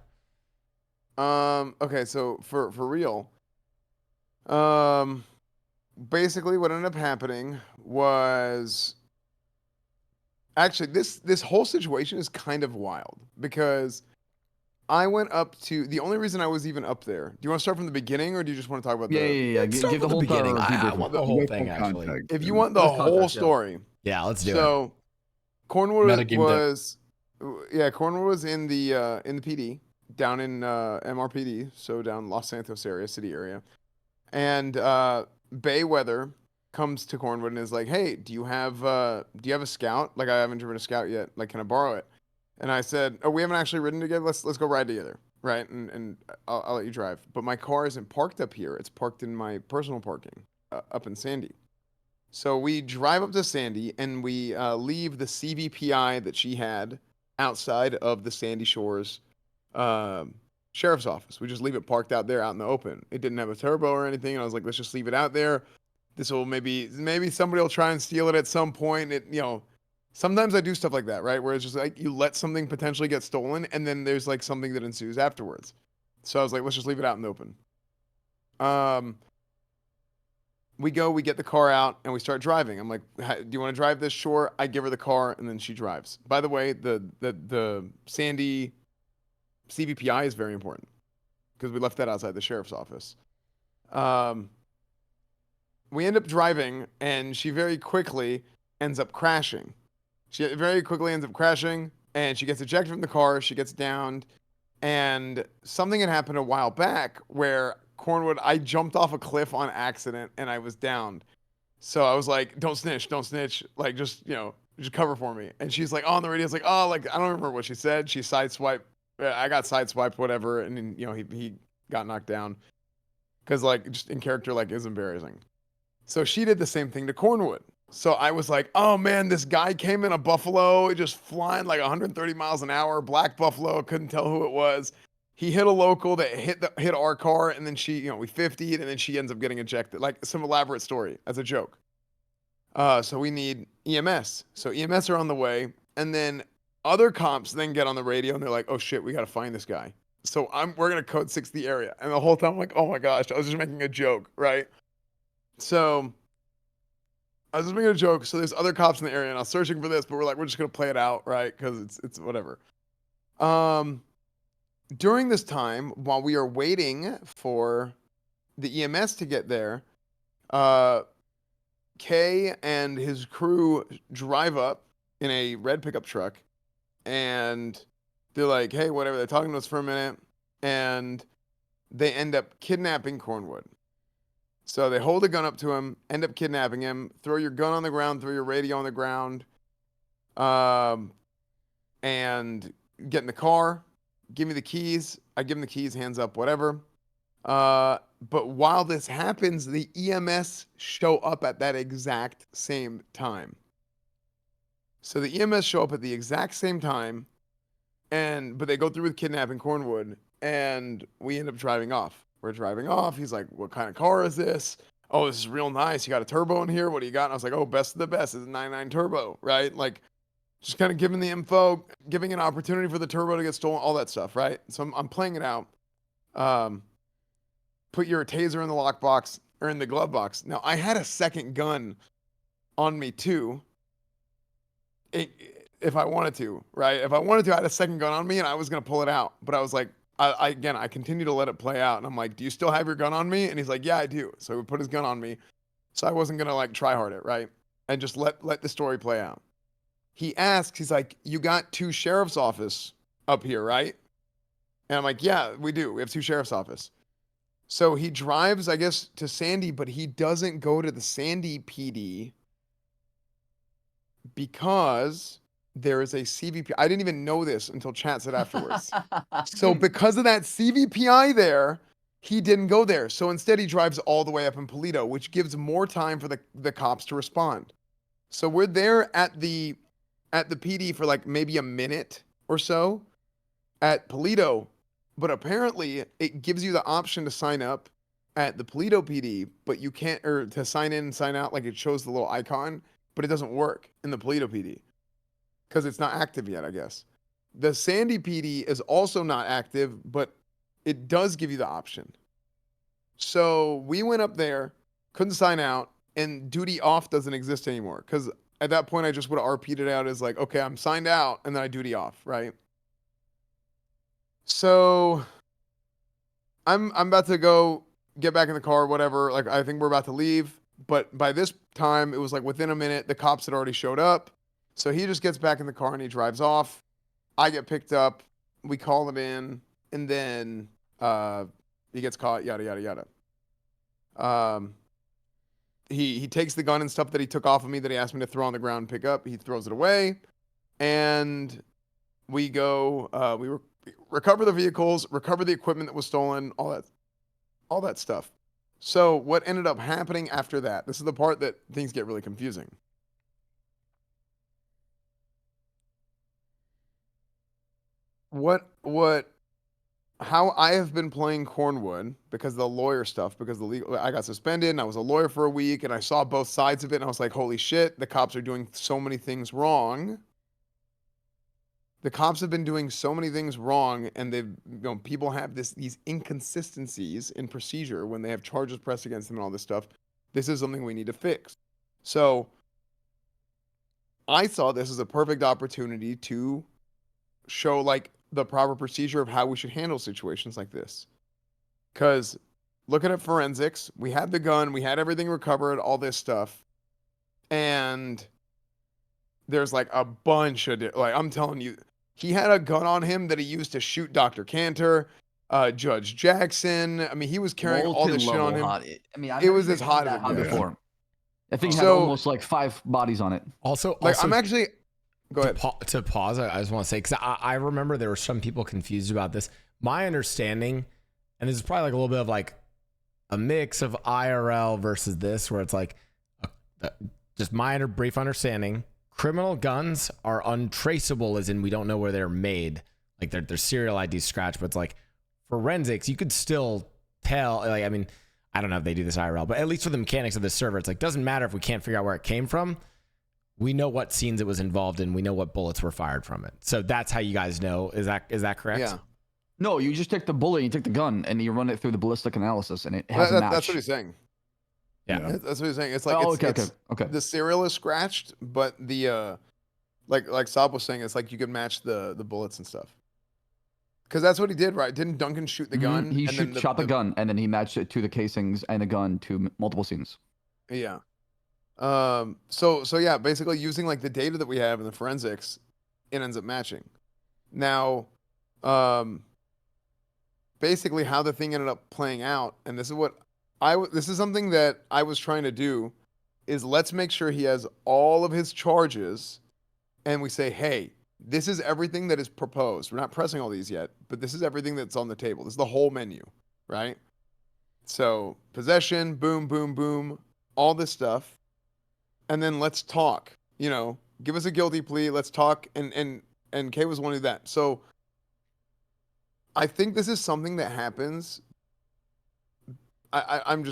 Okay, so for real, basically what ended up happening was, actually this whole situation is kind of wild, because I went up to, the only reason I was even up there. Do you want to start from the beginning, or do you just want to talk about the? Yeah. Start Give the from whole beginning. I debrief. want the whole thing actually. Context. If you want the Let's whole context, yeah. story. Yeah, let's do it. So Cornwood Metagamed was, Cornwood was in the PD down in MRPD, so down Los Santos area, city area, and Bayweather comes to Cornwood and is like, "Hey, do you have a scout? Like, I haven't driven a scout yet. Like, can I borrow it?" And I said, "Oh, we haven't actually ridden together. Let's go ride together, right? And I'll let you drive. But my car isn't parked up here. It's parked in my personal parking up in Sandy." So we drive up to Sandy and we leave the CVPI that she had outside of the Sandy Shores sheriff's office. We just leave it parked out there out in the open. It didn't have a turbo or anything. And I was like, let's just leave it out there. This will maybe somebody will try and steal it at some point. Sometimes I do stuff like that, right? Where it's just like you let something potentially get stolen and then there's like something that ensues afterwards. So I was like, let's just leave it out in the open. We get the car out and we start driving. I'm like, do you want to drive this? Sure. I give her the car and then she drives. By the way, the Sandy CVPI is very important because we left that outside the sheriff's office. We end up driving and she very quickly ends up crashing. And she gets ejected from the car. She gets downed. And something had happened a while back where Cornwood, I jumped off a cliff on accident and I was downed. So I was like, don't snitch. Like, just cover for me. And she's like, on the radio, it's like, oh, like, I don't remember what she said. She sideswiped. I got sideswiped, whatever. And then, he got knocked down. Because, like, just in character, like, is embarrassing. So she did the same thing to Cornwood. So I was like, oh, man, this guy came in a Buffalo, just flying like 130 miles an hour, black Buffalo, couldn't tell who it was. He hit a local that hit our car, and then she, we 50'd, and then she ends up getting ejected. Like, some elaborate story as a joke. So we need EMS. So EMS are on the way, and then other cops then get on the radio, and they're like, oh, shit, we got to find this guy. So we're going to code 6 the area. And the whole time I'm like, oh, my gosh, I was just making a joke, right? So I was just making a joke. So there's other cops in the area, and I was searching for this, but we're just going to play it out, right? Because it's whatever. During this time, while we are waiting for the EMS to get there, Kay and his crew drive up in a red pickup truck, and they're like, hey, whatever. They're talking to us for a minute, and they end up kidnapping Cornwood. So they hold a gun up to him, end up kidnapping him, throw your gun on the ground, throw your radio on the ground, and get in the car, give me the keys. I give him the keys, hands up, whatever. But while this happens, the EMS show up at that exact same time. So the EMS show up at the exact same time, but they go through with kidnapping Cornwood, and we end up driving off. We're driving off. He's like, "What kind of car is this?" "Oh, this is real nice. You got a turbo in here? What do you got?" And I was like, "Oh, best of the best. It's a 99 turbo," right? Like, just kind of giving the info, giving an opportunity for the turbo to get stolen, all that stuff, right? So I'm playing it out. Put your taser in the lockbox or in the glove box. Now, I had a second gun on me too. If I wanted to, right? If I wanted to, I had a second gun on me and I was going to pull it out. But I was like, I continue to let it play out. And I'm like, "Do you still have your gun on me?" And he's like, "Yeah, I do." So he put his gun on me. So I wasn't going to like try hard it, right? And just let the story play out. He asks, he's like, "You got 2 sheriff's office up here, right?" And I'm like, "Yeah, we do. We have 2 sheriff's office." So he drives, I guess, to Sandy, but he doesn't go to the Sandy PD because there is a CVP. I didn't even know this until chat said afterwards. So because of that CVPI there, he didn't go there. So instead he drives all the way up in Polito, which gives more time for the cops to respond. So we're there at the PD for like maybe a minute or so at Polito, but apparently it gives you the option to sign up at the Polito PD, but you can't, or to sign in and sign out, like it shows the little icon, but it doesn't work in the Polito PD because it's not active yet, I guess. The Sandy PD is also not active, but it does give you the option. So we went up there, couldn't sign out, and duty off doesn't exist anymore because at that point I just would have RP'd it out as like, okay, I'm signed out, and then I duty off, right? So I'm about to go get back in the car, whatever. Like, I think we're about to leave. But by this time, it was like within a minute, the cops had already showed up. So he just gets back in the car and he drives off. I get picked up. We call it in. And then he gets caught, yada, yada, yada. He takes the gun and stuff that he took off of me that he asked me to throw on the ground and pick up. He throws it away. And we go, we recover the vehicles, recover the equipment that was stolen, all that stuff. So what ended up happening after that? This is the part that things get really confusing. How I have been playing Cornwood because of the lawyer stuff, because I got suspended and I was a lawyer for a week and I saw both sides of it and I was like, holy shit, the cops are doing so many things wrong. The cops have been doing so many things wrong, and people have these inconsistencies in procedure when they have charges pressed against them and all this stuff. This is something we need to fix. So I saw this as a perfect opportunity to show like the proper procedure of how we should handle situations like this. Because looking at forensics, we had the gun, we had everything recovered, all this stuff, and there's like a bunch of like, I'm telling you, he had a gun on him that he used to shoot Dr. Cantor, Judge Jackson. I mean, he was carrying all this shit on him. Hot. I mean, it was as hot as it hot gets. before. I think he had almost like 5 bodies on it. Also, I'm actually. Go ahead. To pause, I just want to say, because I remember there were some people confused about this. My understanding, and this is probably like a little bit of like a mix of IRL versus this, where it's like just my brief understanding. Criminal guns are untraceable, as in we don't know where they're made. Like their serial ID scratched, but it's like forensics, you could still tell. Like, I mean, I don't know if they do this IRL, but at least for the mechanics of the server, it's like doesn't matter if we can't figure out where it came from. We know what scenes it was involved in. We know what bullets were fired from it. So that's how you guys know. Is that correct? Yeah. No, you just take the bullet, you take the gun, and you run it through the ballistic analysis, and it has a match. That's what he's saying. Yeah. That's what he's saying. It's like okay. The serial is scratched, but the like Saab was saying, it's like you could match the bullets and stuff. Because that's what he did, right? Didn't Duncan shoot the gun? He shot the gun, and then he matched it to the casings and the gun to multiple scenes. Yeah. So yeah, basically using like the data that we have in the forensics, it ends up matching. Now, basically how the thing ended up playing out, and this is what This is something that I was trying to do, is let's make sure he has all of his charges, and we say, hey, this is everything that is proposed. We're not pressing all these yet, but this is everything that's on the table. This is the whole menu, right? So possession, boom, boom, boom, all this stuff, and then let's talk. You know, give us a guilty plea. Let's talk, and Kay was one of that. So I think this is something that happens. I'm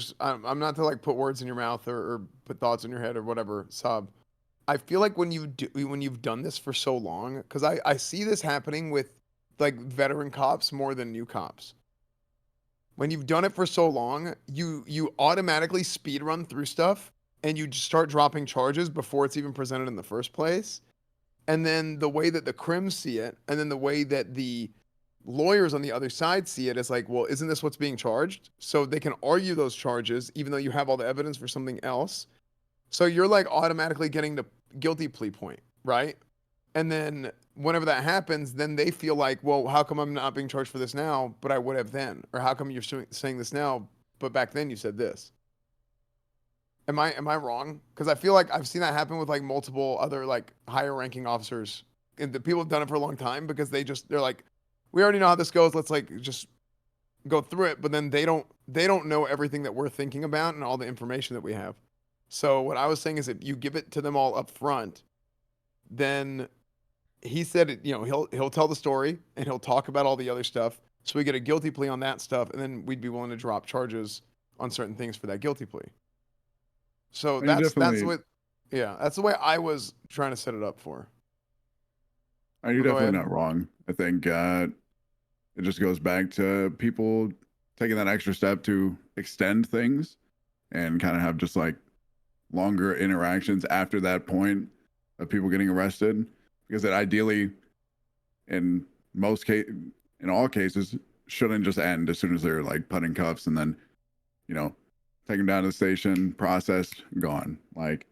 not to like put words in your mouth or put thoughts in your head or whatever, Sab. I feel like when you've done this for so long, because I see this happening with like veteran cops more than new cops. When you've done it for so long, you automatically speed run through stuff and you just start dropping charges before it's even presented in the first place. And then the way that the crims see it, and then the way that the lawyers on the other side see it is like, well, isn't this what's being charged? So they can argue those charges even though you have all the evidence for something else. So you're like automatically getting the guilty plea point, right? And then whenever that happens, then they feel like, well, how come I'm not being charged for this now, but I would have then? Or how come you're saying this now, but back then you said this? Am I wrong? Because I feel like I've seen that happen with like multiple other like higher ranking officers, and the people have done it for a long time because they're like, we already know how this goes. Let's like just go through it. But then they don't know everything that we're thinking about and all the information that we have. So what I was saying is if you give it to them all up front, then he said, you know, he'll tell the story and he'll talk about all the other stuff. So we get a guilty plea on that stuff, and then we'd be willing to drop charges on certain things for that guilty plea. So that's what, yeah, that's the way I was trying to set it up for. You're definitely not wrong. I think it just goes back to people taking that extra step to extend things and kind of have just like longer interactions after that point of people getting arrested, because it ideally, in all cases, shouldn't just end as soon as they're like put in cuffs and then, you know, take them down to the station, processed, gone. Like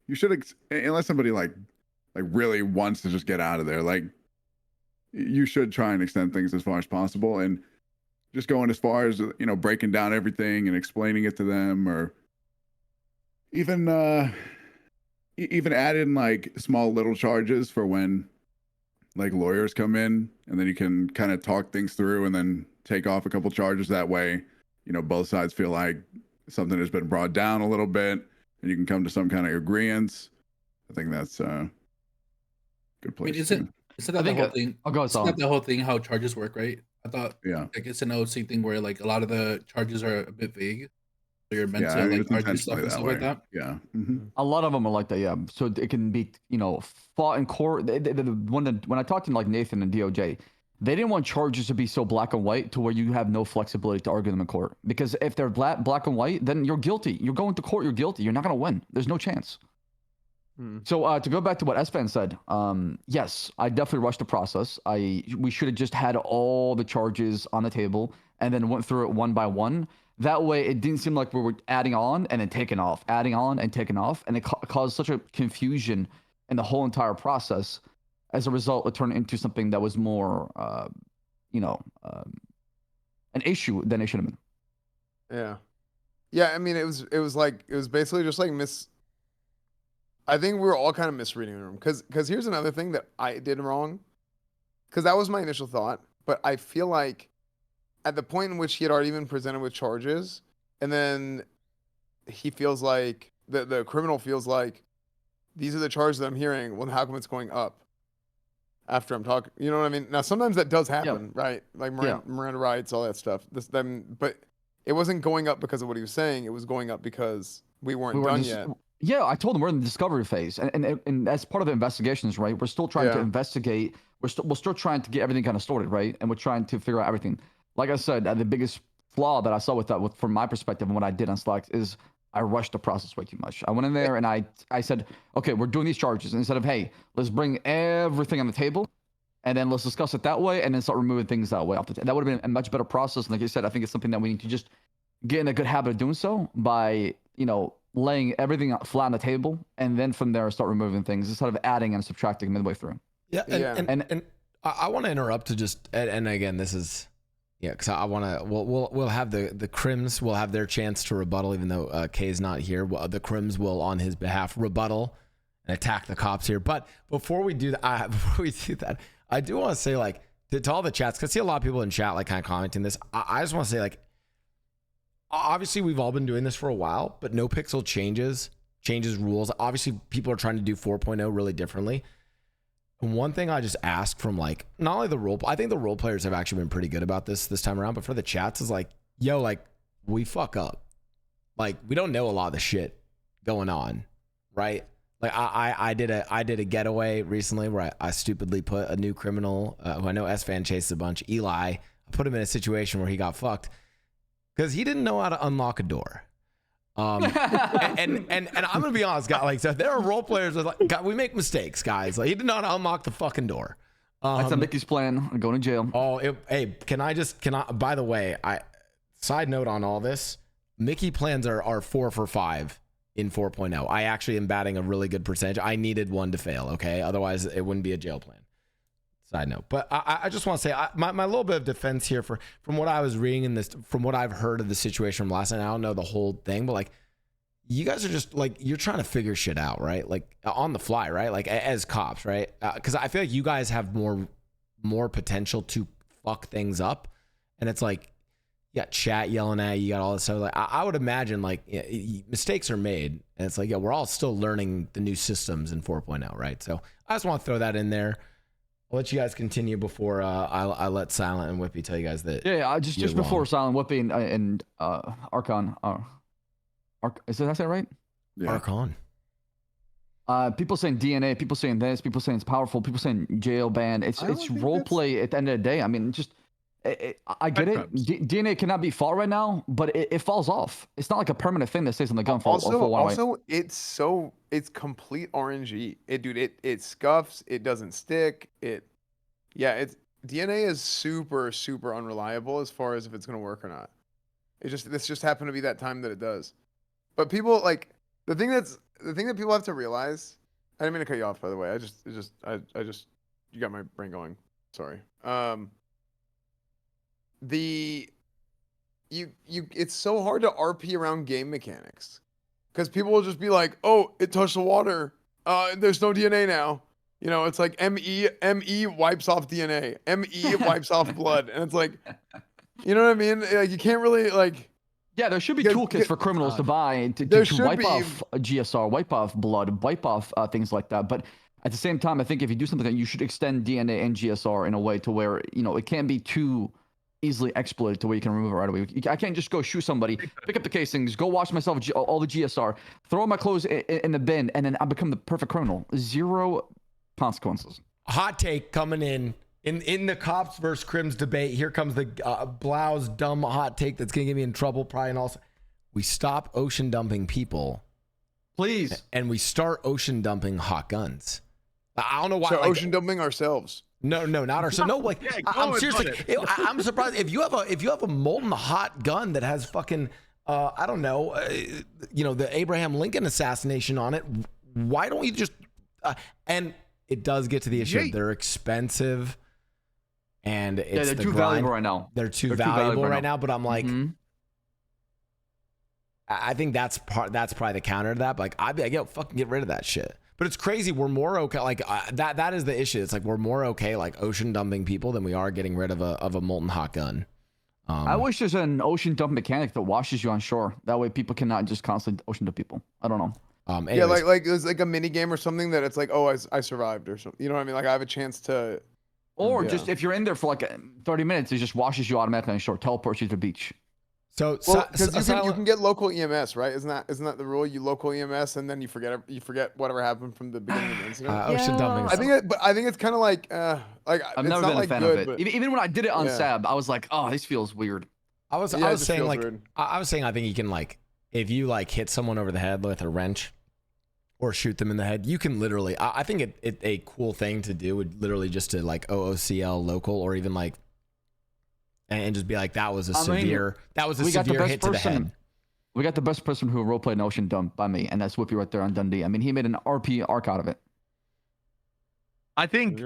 you should, unless somebody like really wants to just get out of there, like you should try and extend things as far as possible, and just going as far as, you know, breaking down everything and explaining it to them, or even add in like small little charges for when like lawyers come in, and then you can kind of talk things through and then take off a couple charges. That way, you know, both sides feel like something has been brought down a little bit and you can come to some kind of agreement. I think that's a good place. I mean, isn't that the whole thing? I'll go. Isn't that the whole thing how charges work, right? I thought, yeah, like it's an OC thing where like a lot of the charges are a bit vague. So you're meant to like argue stuff and stuff like that. Yeah. Mm-hmm. A lot of them are like that, yeah. So it can be, you know, fought in court. When I talked to like Nathan and DOJ, they didn't want charges to be so black and white to where you have no flexibility to argue them in court. Because if they're black and white, then you're guilty. You're going to court, you're guilty. You're not going to win. There's no chance. So to go back to what S-Fan said, yes, I definitely rushed the process. We should have just had all the charges on the table and then went through it one by one. That way, it didn't seem like we were adding on and then taking off, adding on and taking off, and it caused such a confusion in the whole entire process. As a result, it turned into something that was more, an issue than it should have been. Yeah. I mean, it was basically just like I think we were all kind of misreading the room, because here's another thing that I did wrong, because that was my initial thought, but I feel like at the point in which he had already been presented with charges, and then he feels like the criminal feels like these are the charges that I'm hearing. Well, how come it's going up after I'm talking? You know what I mean? Now sometimes that does happen, right? Like Miranda rights, all that stuff. But it wasn't going up because of what he was saying. It was going up because we weren't done yet. Yeah, I told him we're in the discovery phase, and as part of the investigations, right? We're still trying to investigate. We're still trying to get everything kind of sorted, right? And we're trying to figure out everything. Like I said, the biggest flaw that I saw with that, from my perspective and what I did on Slack, is I rushed the process way too much. I went in there and I said, okay, we're doing these charges. And instead of, hey, let's bring everything on the table and then let's discuss it that way and then start removing things that way off the table. That would have been a much better process. And like you said, I think it's something that we need to just get in a good habit of doing so by, you know, laying everything flat on the table and then from there start removing things instead of adding and subtracting midway through. And I want to interrupt to just, and again, this is Yeah, because I want to. We'll have the Crims will have their chance to rebuttal, even though Kay's not here. The Crims will, on his behalf, rebuttal and attack the cops here. But before we do that, I do want to say, like, to all the chats, because I see a lot of people in chat like kind of commenting this. I just want to say, like, obviously we've all been doing this for a while, but No Pixel changes rules. Obviously, people are trying to do 4.0 really differently. And one thing I just ask from, like, not only the role, I think the role players have actually been pretty good about this time around, but for the chats is like, yo, like, we fuck up. Like, we don't know a lot of the shit going on, right? Like, I did a getaway recently where I stupidly put a new criminal who I know S-Fan chases a bunch, Eli. I put him in a situation where he got fucked because he didn't know how to unlock a door. And I'm gonna be honest, guys. Like, so there are role players that, like, God, we make mistakes, guys. Like, he did not unlock the fucking door. That's a Mickey's plan. I'm going to jail. Oh, hey, can I? By the way, side note on all this, Mickey plans are 4 for 5 in 4.0. I actually am batting a really good percentage. I needed one to fail. Okay, otherwise it wouldn't be a jail plan. Side note, but I just want to say my little bit of defense here from what I was reading in this, from what I've heard of the situation from last night. I don't know the whole thing, but like, you guys are just like, you're trying to figure shit out, right? Like on the fly, right? Like as cops, right? Because I feel like you guys have more potential to fuck things up, and it's like, you got chat yelling at you, you got all this stuff. Like I would imagine, like, mistakes are made, and it's like, yeah, we're all still learning the new systems in 4.0, right? So I just want to throw that in there. I'll let you guys continue before I let Silent and Whippy tell you guys that. Yeah, just before Silent, Whippy, and Archon. Is that right? Yeah. Archon. People saying DNA, people saying this, people saying it's powerful, people saying jail ban. It's role play at the end of the day. I mean, just I get it. DNA cannot be fought right now, but it falls off. It's not like a permanent thing that stays on the gun for a while. Also, it's complete RNG. It scuffs. It doesn't stick. DNA is super unreliable as far as if it's gonna work or not. This just happened to be that time that it does. But people, like, the thing that people have to realize. I didn't mean to cut you off, by the way. You got my brain going. Sorry. It's so hard to RP around game mechanics because people will just be like, oh, it touched the water, there's no DNA now, you know. It's like ME wipes off DNA, ME wipes off blood, and it's like, you know what I mean? Like, you can't really, like, yeah, there should be toolkits for criminals to buy to wipe off a GSR, wipe off blood, wipe off things like that. But at the same time, I think if you do something like that, you should extend DNA and GSR in a way to where, you know, it can't be too easily exploited to where you can remove it right away. I can't just go shoot somebody, pick up the casings, go wash myself all the GSR, throw my clothes in the bin, and then I become the perfect criminal. Zero consequences. Hot take coming in the cops versus crims debate. Here comes the Blau's dumb hot take that's gonna get me in trouble probably. And also, we stop ocean dumping people, please, and we start ocean dumping hot guns. I don't know why. So ocean dumping ourselves. No, not ourselves. No, like, yeah, I'm seriously. I'm surprised if you have a molten hot gun that has fucking I don't know, the Abraham Lincoln assassination on it. Why don't you just and it does get to the issue of they're expensive and it's they're too valuable right now. They're too valuable right now. But I'm like, I think that's probably the counter to that. But like, I'd be like, fucking get rid of that shit. But it's crazy. We're more okay. Like that is the issue. It's like we're more okay like ocean dumping people than we are getting rid of a molten hot gun. I wish there's an ocean dump mechanic that washes you on shore. That way people cannot just constantly ocean dump people. I don't know. Yeah, like there's like a mini game or something that it's like, oh, I survived or something. You know what I mean? Like I have a chance to. Or just if you're in there for like 30 minutes, it just washes you automatically on shore, teleports you to the beach. So, because you can get local EMS, right? Isn't that the rule? You local EMS, and then you forget whatever happened from the beginning of the incident. Ocean dumping. I think it's kind of like I've never been a fan of it. Even when I did it on Sab, I was like, oh, this feels weird. I was saying I think you can, like, if you like hit someone over the head with a wrench or shoot them in the head, you can literally. I think it a cool thing to do would literally just to like OOCL local or even like. And just be like, that was a severe hit to the head. We got the best person who roleplayed an ocean dump by me, and that's Whippy right there on Dundee. I mean, he made an RP arc out of it. I think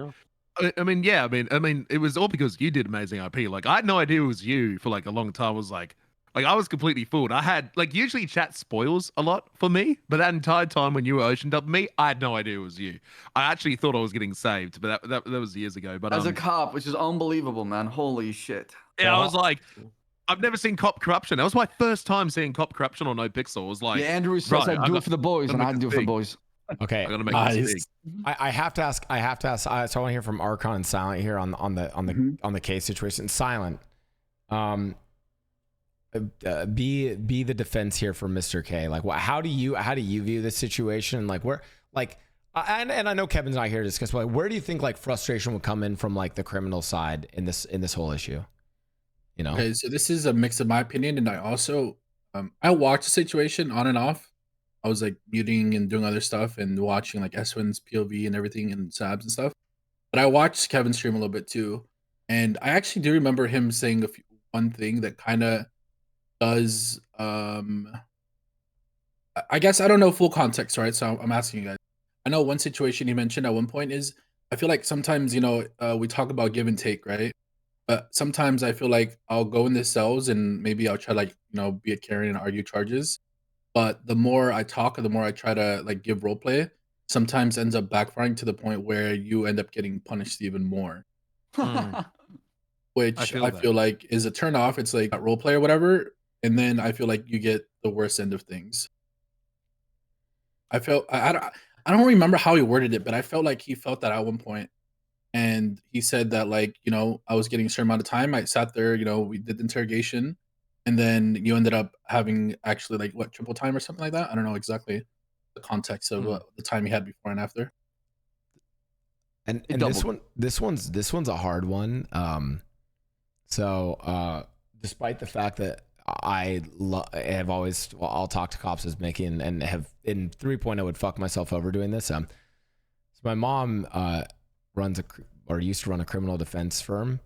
I mean, yeah, I mean, it was all because you did amazing IP. Like, I had no idea it was you for like a long time. I was like, I was completely fooled. I had like usually chat spoils a lot for me, but that entire time when you were oceaned up me, I had no idea it was you. I actually thought I was getting saved, but that was years ago. But As a cop, which is unbelievable, man. Holy shit. yeah, I was like, I've never seen cop corruption. That was my first time seeing cop corruption on No Pixel. I was like, Yeah, Andrew says right, I'd do it for the boys, and I didn't do it for the boys. Okay, I gotta make this big. I have to ask. So I want to hear from Archon and Silent here on the case situation. Silent, be the defense here for Mr. K. Like, how do you view this situation? Like, where, like, and I know Kevin's not here to discuss, but like, where do you think like frustration would come in from like the criminal side in this whole issue? You know. Okay, so this is a mix of my opinion, and I also I watched the situation on and off. I was like muting and doing other stuff and watching like Eswin's POV and everything and Sabs and stuff. But I watched Kevin stream a little bit too, and I actually do remember him saying one thing that kind of does. I guess I don't know full context, right? So I'm asking you guys. I know one situation he mentioned at one point is I feel like sometimes we talk about give and take, right? But sometimes I feel like I'll go in the cells and maybe I'll try like be a carrier and argue charges. But the more I talk, the more I try to like give role play, sometimes ends up backfiring to the point where you end up getting punished even more. Which I feel like is a turn off. It's like role play or whatever, and then I feel like you get the worst end of things. I don't remember how he worded it, but I felt like he felt that at one point, and he said that like I was getting a certain amount of time. I sat there, we did the interrogation. And then you ended up having actually like what triple time or something like that. I don't know exactly the context of the time you had before and after. And this one's a hard one. So despite the fact that I have always I'll talk to cops as Mickey and have in 3.0 would fuck myself over doing this. So my mom used to run a criminal defense firm.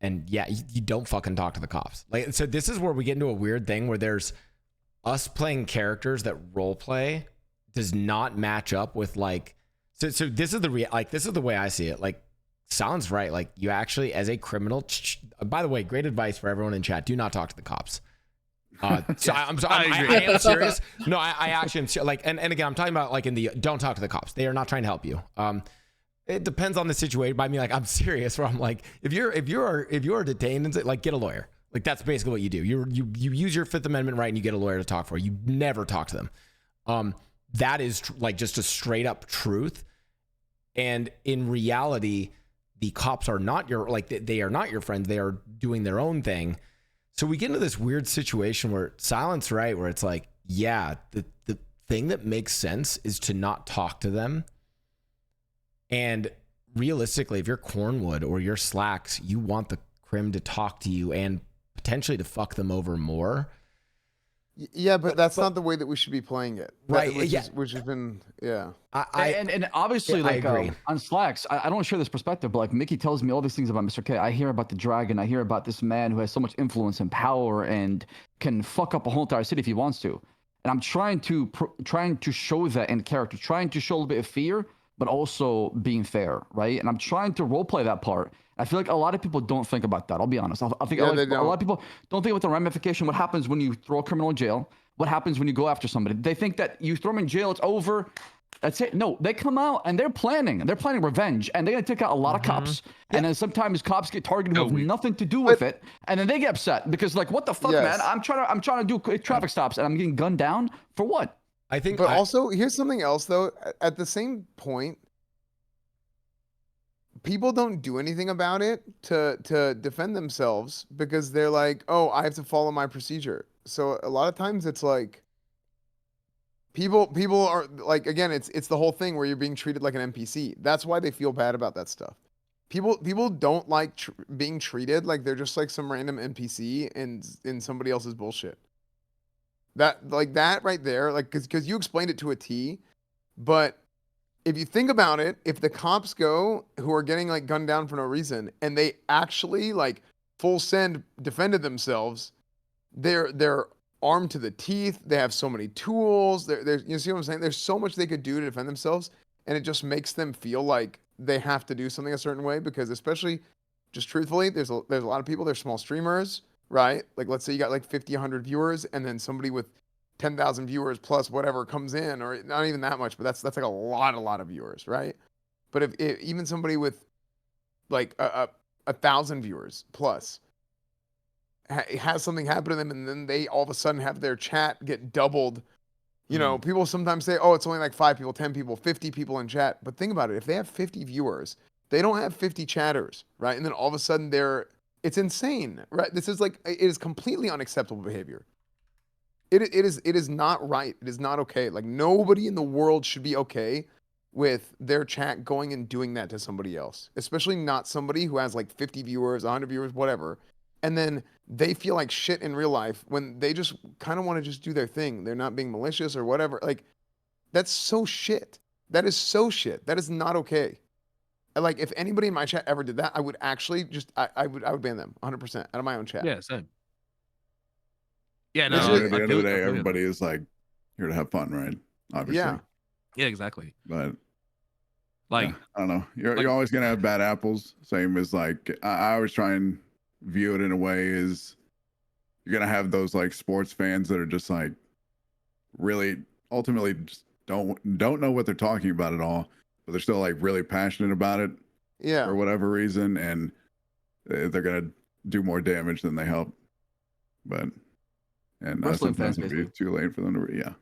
And yeah, you don't fucking talk to the cops. Like, so this is where we get into a weird thing where there's us playing characters that role play does not match up with like, so this is this is the way I see it. Like, sounds right. Like, you actually, as a criminal, by the way, great advice for everyone in chat. Do not talk to the cops. I am serious. No, I actually am like, and again, I'm talking about like don't talk to the cops. They are not trying to help you. It depends on the situation. By me, like, I'm serious. Where I'm like, if you're detained and like, get a lawyer. Like, that's basically what you do. You use your Fifth Amendment right and you get a lawyer to talk for. You never talk to them. That is like just a straight up truth. And in reality, the cops are not they are not your friends. They are doing their own thing. So we get into this weird situation where Silent's right, where it's like, yeah, the thing that makes sense is to not talk to them. And realistically, if you're Cornwood or you're Slacks, you want the crim to talk to you and potentially to fuck them over more. Yeah, but that's not the way that we should be playing it. Right. Which has been, yeah. And obviously, like, on Slacks, I don't share this perspective, but like Mickey tells me all these things about Mr. K. I hear about the dragon. I hear about this man who has so much influence and power and can fuck up a whole entire city if he wants to. And I'm trying to show that in character, trying to show a little bit of fear, but also being fair, right? And I'm trying to role play that part. I feel like a lot of people don't think about that. I'll be honest. I think a lot of people don't think about the ramification. What happens when you throw a criminal in jail? What happens when you go after somebody? They think that you throw them in jail, it's over. That's it. No, they come out and they're planning. They're planning revenge, and they're gonna take out a lot of cops. And then sometimes cops get targeted who have nothing to do with it, and then they get upset because like, what the fuck, man? I'm trying to do traffic stops, and I'm getting gunned down for what? I think. But also, here's something else though. At the same point, people don't do anything about it to defend themselves because they're like, oh, I have to follow my procedure. So a lot of times it's like people are like, again, it's the whole thing where you're being treated like an NPC. That's why they feel bad about that stuff. People don't like being treated like they're just like some random NPC in somebody else's bullshit. That right there, like, because you explained it to a T, but if you think about it, if the cops go who are getting like gunned down for no reason and they actually like full send defended themselves, they're armed to the teeth. They have so many tools. You see what I'm saying? There's so much they could do to defend themselves, and it just makes them feel like they have to do something a certain way, because especially just truthfully, there's a lot of people, they're small streamers, right? Like let's say you got like 50, 100 viewers, and then somebody with 10,000 viewers plus whatever comes in, or not even that much, but that's like a lot of viewers, right? But if even somebody with like a 1,000 viewers plus has something happen to them, and then they all of a sudden have their chat get doubled. You know, people sometimes say, oh, it's only like 5 people, 10 people, 50 people in chat. But think about it. If they have 50 viewers, they don't have 50 chatters, right? And then all of a sudden it's insane, right? This is like, it is completely unacceptable behavior. It is not right. It is not okay. Like nobody in the world should be okay with their chat going and doing that to somebody else, especially not somebody who has like 50 viewers, 100 viewers, whatever. And then they feel like shit in real life when they just kind of want to just do their thing. They're not being malicious or whatever. Like, that's so shit. That is so shit. That is not okay. Like, if anybody in my chat ever did that, I would actually just, I would ban them 100% out of my own chat. Yeah, same. Yeah, no. At I the end of feel the day, it. everybody is like here to have fun, right? Obviously. Yeah. Yeah, exactly. But Like, yeah, I don't know. You're like- always gonna have bad apples. Same as like I always try and view it in a way is you're gonna have those like sports fans that are just like really ultimately just don't know what they're talking about at all, but they're still like really passionate about it Yeah. for whatever reason, and they're gonna do more damage than they help. But Wrestling sometimes fans, it'll be too late for them to. Yeah.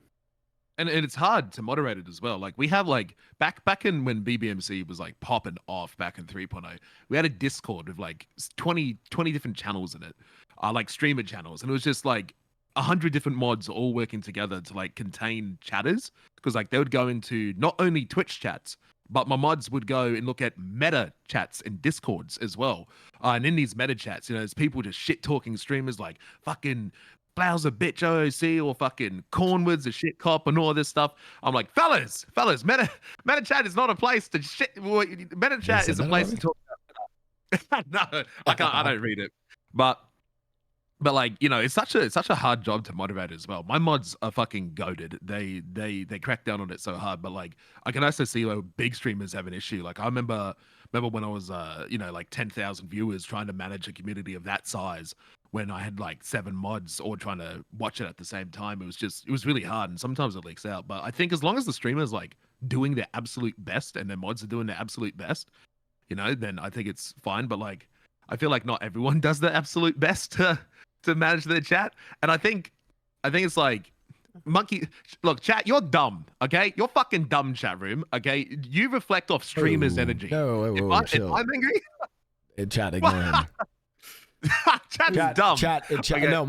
and it's hard to moderate it as well. Like we have like back in when BBMC was like popping off back in 3.0, we had a Discord with like 20 different channels in it, like streamer channels, and it was just like 100 different mods all working together to like contain chatters, because like they would go into not only Twitch chats, but my mods would go and look at meta chats and Discords as well. And in these meta chats, you know, there's people just shit talking streamers like fucking Blau's a bitch OOC, or fucking Cornwood's a shit cop, and all this stuff. I'm like, fellas, meta chat is not a place to shit. Meta chat is a place to talk about. No, I don't read it. But like, you know, it's such a hard job to moderate as well. My mods are fucking goated. They crack down on it so hard. But like, I can also see like big streamers have an issue. Like I remember when I was you know, like 10,000 viewers trying to manage a community of that size, when I had like 7 mods all trying to watch it at the same time. It was really hard, and sometimes it leaks out. But I think as long as the streamer's like doing their absolute best and their mods are doing their absolute best, you know, then I think it's fine. But like, I feel like not everyone does their absolute best to manage their chat. And I think it's like, monkey, look, chat, you're dumb, okay? You're fucking dumb, chat room, okay? You reflect off streamers' energy. No, If I'm angry, chat, ignore him. chat's dumb. Chat, Okay. no,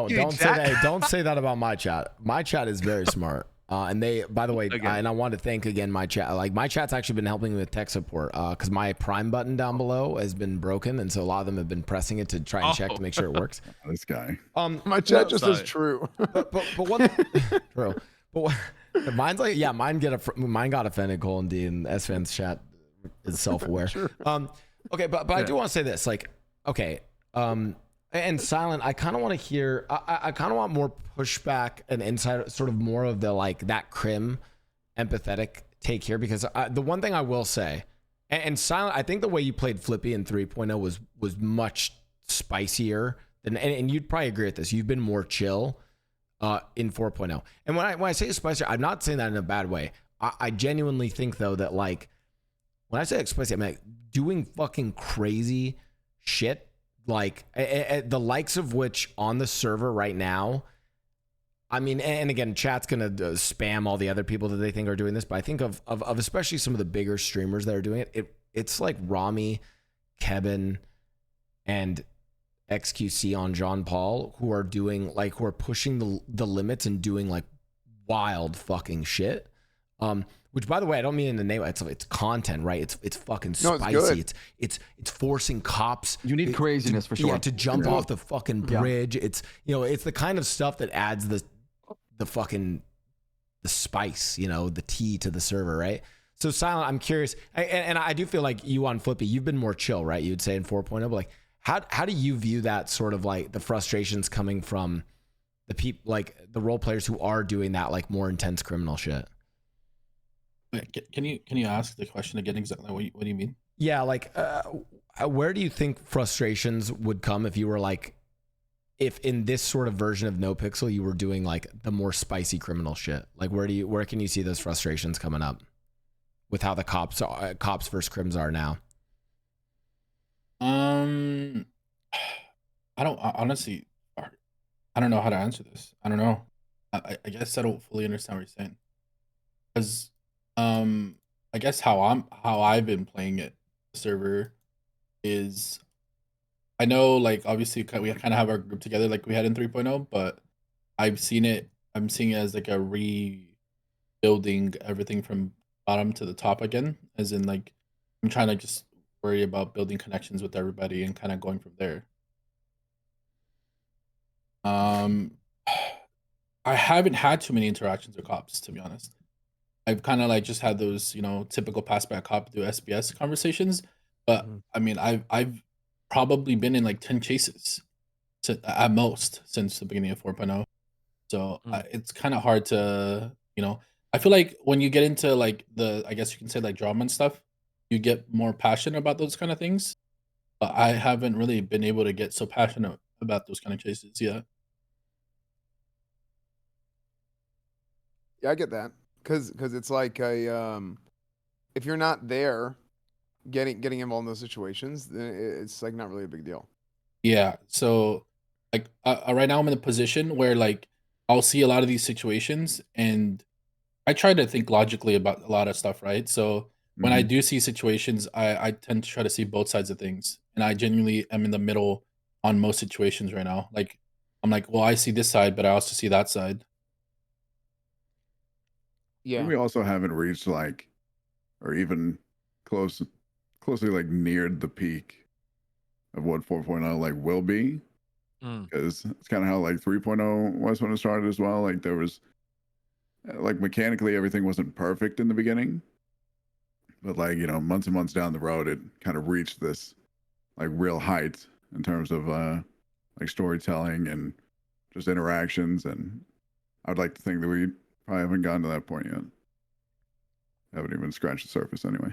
you, don't say chat. that. Hey, don't say that about my chat. My chat is very smart. And they, by the way, Okay. and I want to thank again my chat. Like my chat's actually been helping me with tech support, because my Prime button down below has been broken, and so a lot of them have been pressing it to try and check to make sure it works. This guy. My chat just Sorry. says true. But one, true. But what, mine's like, yeah, mine got offended. Colin D and S fans chat is self-aware. Sure. Okay, but I do want to say this, like, okay, and Silent, I kind of want to hear, I kind of want more pushback and insight, sort of more of the like that Crim empathetic take here, because the one thing I will say, and Silent, I think the way you played Flippy in 3.0 was much spicier than, and you'd probably agree with this. You've been more chill in 4.0. And when I say spicier, I'm not saying that in a bad way. I genuinely think though that like when I say explicit, I mean like doing fucking crazy shit, like the likes of which on the server right now. I mean, and again, chat's gonna spam all the other people that they think are doing this, but I think of especially some of the bigger streamers that are doing it. It's like Rami, Kevin, and XQC on John Paul, who are pushing the limits and doing like wild fucking shit. Which, by the way, I don't mean in the name. It's content, right? It's fucking spicy. It's forcing cops. You need craziness for sure. Yeah, to jump off the fucking bridge. Yeah. It's, you know, it's the kind of stuff that adds the spice, you know, the tea to the server, right? So Silent, I'm curious, and I do feel like you on Flippy, you've been more chill, right? You'd say in 4.0, but like, how do you view that sort of like the frustrations coming from the people, like the role players who are doing that like more intense criminal shit? Can you ask the question again? Exactly what do you mean? Yeah, like where do you think frustrations would come if you were like, if in this sort of version of No Pixel you were doing like the more spicy criminal shit? Like where can you see those frustrations coming up with how the cops versus crims are now? Honestly, I don't know how to answer this. I don't know. I guess I don't fully understand what you're saying. Because I guess how I've been playing it, the server, is I know like obviously we kind of have our group together like we had in 3.0, but I'm seeing it as like a rebuilding everything from bottom to the top again, as in like I'm trying to just worry about building connections with everybody and kind of going from there. I haven't had too many interactions with cops, to be honest. I've kind of like just had those, typical passback cop do SBS conversations. But I mean, I've probably been in like 10 chases at most since the beginning of 4.0. So it's kind of hard to, I feel like when you get into like I guess you can say like drama and stuff, you get more passionate about those kind of things. But I haven't really been able to get so passionate about those kind of chases yet. Yeah, I get that. Cause it's like if you're not there getting involved in those situations, then it's like not really a big deal. Yeah. So like right now I'm in a position where like I'll see a lot of these situations and I try to think logically about a lot of stuff, right? So when I do see situations, I tend to try to see both sides of things. And I genuinely am in the middle on most situations right now. Like I'm like, well, I see this side, but I also see that side. Yeah. We also haven't reached like, or even closely like neared the peak of what 4.0 like will be. Because it's kind of how like 3.0 was when it started as well. Like there was like mechanically everything wasn't perfect in the beginning, but like months and months down the road it kind of reached this like real height in terms of like storytelling and just interactions. And I'd like to think that we probably haven't gotten to that point yet. Haven't even scratched the surface anyway.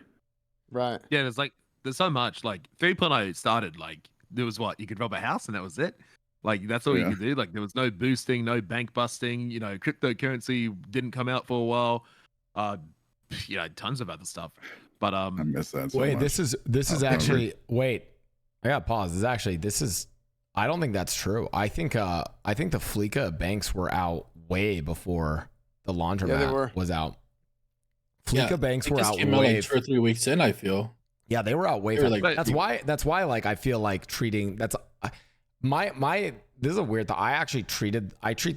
Right. Yeah, there's so much. Like 3.0 started, like there was what you could rob a house and that was it. Like that's all you could do. Like there was no boosting, no bank busting. Cryptocurrency didn't come out for a while. Tons of other stuff. But I miss that so wait, much. this is actually wait. I got pause. This is I don't think that's true. I think the Fleeca banks were out way before the laundromat was out. Fleeca banks were out came out like 2 or 3 weeks in, I feel. Yeah, they were out way fast. Like, that's why like I feel like treating that's my this is a weird thing. I treat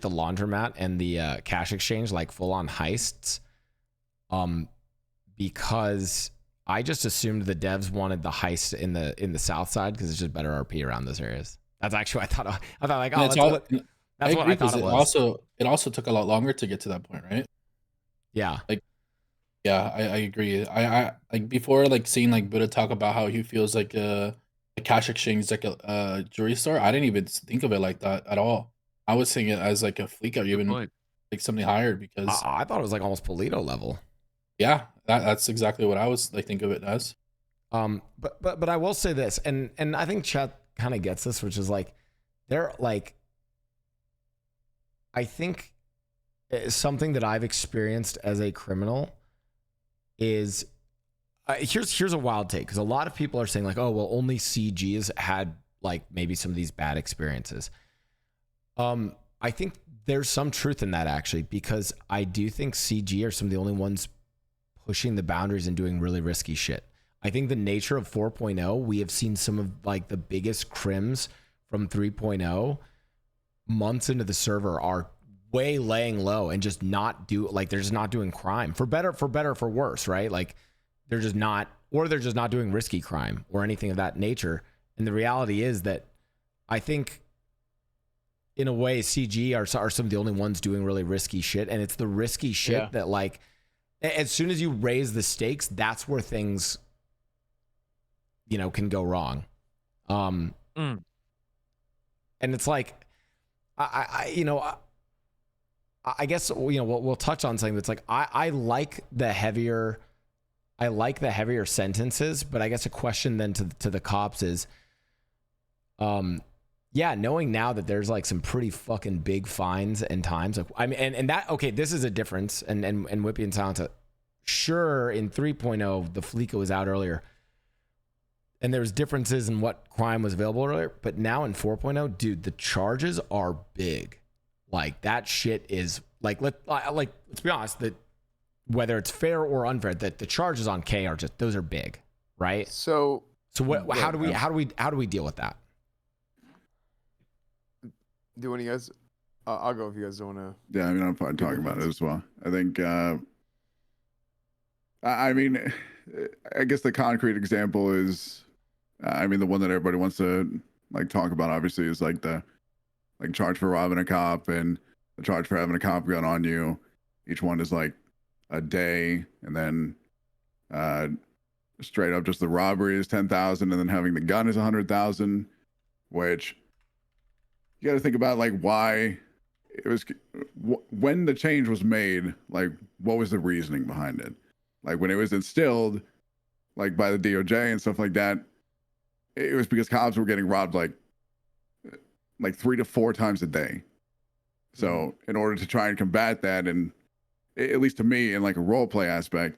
the laundromat and the cash exchange like full on heists. Because I just assumed the devs wanted the heist in the south side because it's just better RP around those areas. That's actually what I thought. I thought like, that's what I thought it was. It also took a lot longer to get to that point, right? Yeah. Like, yeah, I agree. I like before like seeing like Buddha talk about how he feels like a cash exchange is like a jewelry store. I didn't even think of it like that at all. I was seeing it as like a Fleek or even like something higher because I thought it was like almost Polito level. Yeah, that's exactly what I was like think of it as. But I will say this, and I think chat kind of gets this, which is like they're like, I think something that I've experienced as a criminal is here's a wild take, because a lot of people are saying like, oh well, only CGs had like maybe some of these bad experiences. I think there's some truth in that actually, because I do think CG are some of the only ones pushing the boundaries and doing really risky shit. I think the nature of 4.0, we have seen some of like the biggest crims from 3.0 months into the server are way laying low and just not they're just not doing crime for better, for worse, right? Like they're just not doing risky crime or anything of that nature. And the reality is that I think in a way CG are some of the only ones doing really risky shit. And it's the risky shit that like, as soon as you raise the stakes, that's where things, can go wrong. And it's like, I I guess we'll touch on something that's like I like the heavier sentences, but I guess a question then to the cops is, yeah, knowing now that there's like some pretty fucking big fines and times, like, I mean, and that, okay, this is a difference, and Whippy and Silence, sure, in 3.0 the Fleeca was out earlier, and there's differences in what crime was available earlier, but now in 4.0, dude, the charges are big. Like that shit is like let's be honest, that whether it's fair or unfair, that the charges on K are just, those are big, right? So what? How do we deal with that? do one of you guys? I'll go if you guys don't want to. Yeah, I mean, I'm fine talking about it as well. I think, I mean, I guess the concrete example is, I mean, the one that everybody wants to like talk about, obviously, is like the charge for robbing a cop and the charge for having a cop gun on you. Each one is like a day, and then straight up just the robbery is 10,000, and then having the gun is 100,000, which you got to think about like why it was, when the change was made, like what was the reasoning behind it? Like when it was instilled like by the DOJ and stuff like that, it was because cops were getting robbed like 3 to 4 times a day. So in order to try and combat that, and at least to me in like a role play aspect,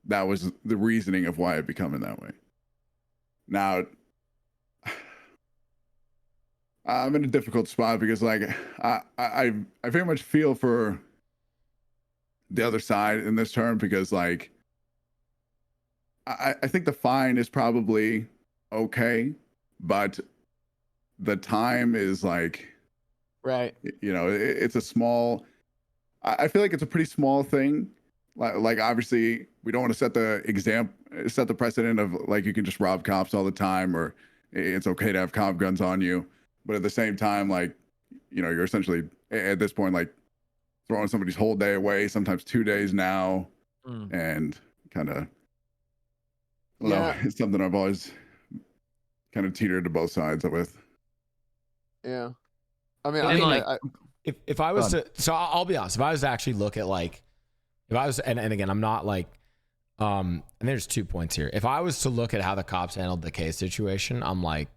that was the reasoning of why it becoming that way. Now I'm in a difficult spot because like I very much feel for the other side in this term, because like I think the fine is probably okay, but the time is like, Right. it's a small, I feel like it's a pretty small thing. Like obviously we don't want to set the precedent of like you can just rob cops all the time, or it's okay to have cop guns on you. But at the same time, like, you're essentially at this point like throwing somebody's whole day away, sometimes 2 days now, and kind of, it's something I've always kind of teetered to both sides with. Yeah. I mean, if I was to, so I'll be honest, if I was to actually look at like, if I was, and again, I'm not like, and there's 2 points here. If I was to look at how the cops handled the case situation, I'm like,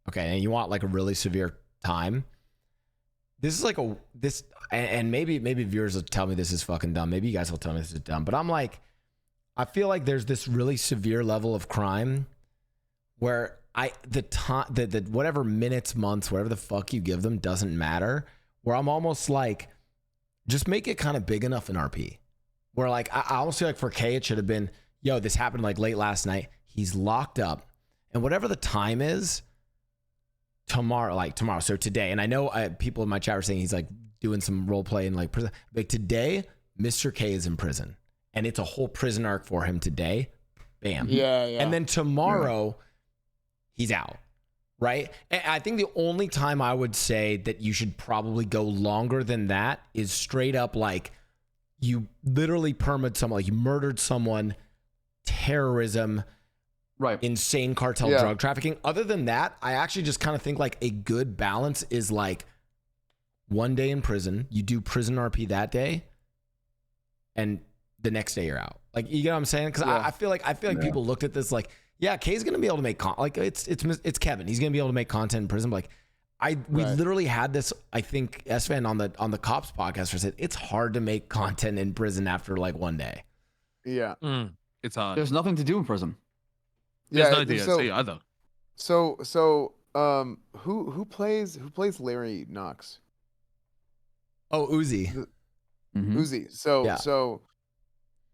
okay, and you want like a really severe time. This is like and maybe viewers will tell me this is fucking dumb. Maybe you guys will tell me this is dumb, but I'm like, I feel like there's this really severe level of crime where the whatever minutes, months, whatever the fuck you give them doesn't matter. Where I'm almost like, just make it kind of big enough in RP. Where like, I almost feel like for K, it should have been, yo, this happened like late last night. He's locked up. And whatever the time is, tomorrow. So today, and I know people in my chat were saying he's like doing some role play in like prison. Like today, Mr. K is in prison. And it's a whole prison arc for him today. Bam. Yeah. And then tomorrow, he's out. Right? And I think the only time I would say that you should probably go longer than that is straight up like you literally permitted someone, like you murdered someone, terrorism, right, insane cartel drug trafficking. Other than that, I actually just kind of think like a good balance is like 1 day in prison, you do prison RP that day, and the next day you're out. Like, you get what I'm saying? Because I feel like people looked at this like, yeah, Kay's gonna be able to make like it's Kevin. He's gonna be able to make content in prison. But like, we literally had this. I think Sven on the Cops podcast said it's hard to make content in prison after like 1 day. Yeah, it's hard. There's nothing to do in prison. There's no DLC either. So who plays Larry Knox? Oh, Uzi. Uzi. So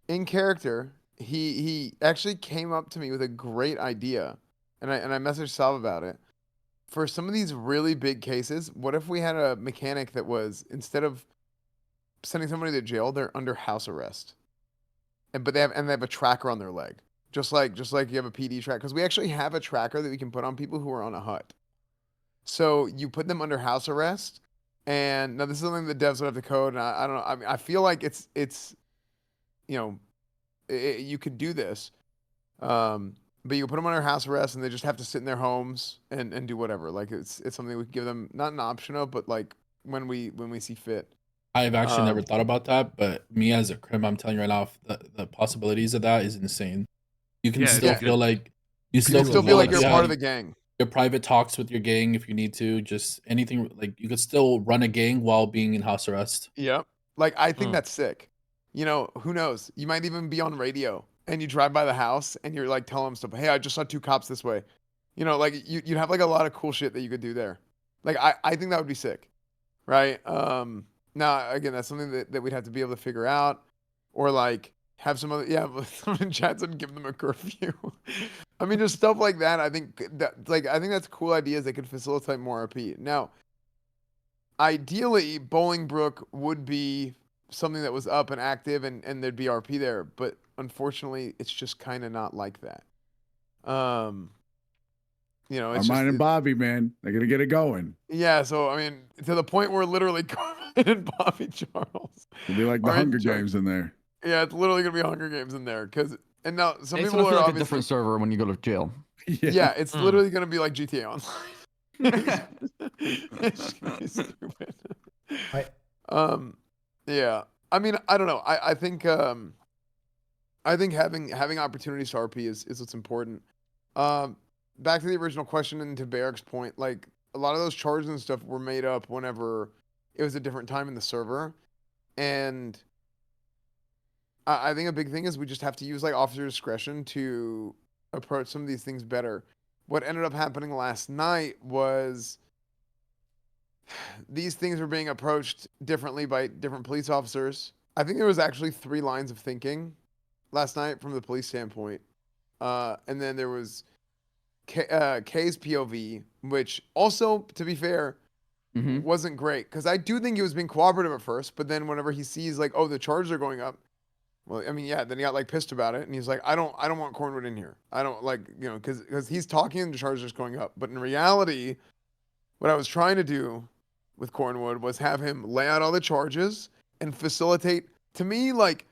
in character, he actually came up to me with a great idea, and I messaged Sal about it. For some of these really big cases, what if we had a mechanic that was, instead of sending somebody to jail, they're under house arrest, but they have a tracker on their leg, just like you have a PD track, because we actually have a tracker that we can put on people who are on a hut. So you put them under house arrest, and now this is something the devs would have to code, and I don't know. I mean, I feel like it's you could do this, but you can put them under house arrest, and they just have to sit in their homes and do whatever. Like it's something we can give them, not an option of, but like when we see fit. I've actually never thought about that, but me as a crim, I'm telling you right now, the possibilities of that is insane. You can Yeah, it's still good. feel like You still can still can feel like you you're part have of the gang. your private talks with your gang if you need to. Just anything like you could still run a gang while being in house arrest. Yep. Like I think Hmm. that's sick. You know, who knows? You might even be on radio and you drive by the house and you're like telling them stuff. Hey, I just saw 2 cops this way. You know, like you'd have like a lot of cool shit that you could do there. Like I think that would be sick. Right? Now again, that's something that we'd have to be able to figure out. Or like have some other someone in chat said give them a curfew. I mean just stuff like that. I think that's cool ideas that could facilitate more RP. Now, ideally, Bolingbrook would be something that was up and active and there'd be RP there, but unfortunately, it's just kind of not like that. You know, it's Armand and Bobby, man, they're gonna get it going. yeah. So I mean, to the point where literally Carmen and Bobby Charles It'll be like the are in Hunger charge. Games in there. Yeah, it's literally gonna be Hunger Games in there because and now some It's people gonna are feel like a obviously different server when you go to jail. yeah, it's Mm. literally gonna be like GTA Online. It's gonna be stupid. Yeah. I mean, I don't know. I think having opportunities to RP is what's important. Back to the original question and to Barrick's point, like a lot of those charges and stuff were made up whenever it was a different time in the server, and I think a big thing is we just have to use like officer discretion to approach some of these things better. What ended up happening last night was these things were being approached differently by different police officers. I think there was actually 3 lines of thinking last night from the police standpoint. And then there was K's POV, which also, to be fair, wasn't great. Because I do think he was being cooperative at first, but then whenever he sees like, oh, the charges are going up, well, I mean, yeah, then he got like pissed about it, and he's like, I don't want Cornwood in here. I don't like, you know, because he's talking and the charges are going up. But in reality, what I was trying to do with Cornwood was have him lay out all the charges and facilitate. To me, like,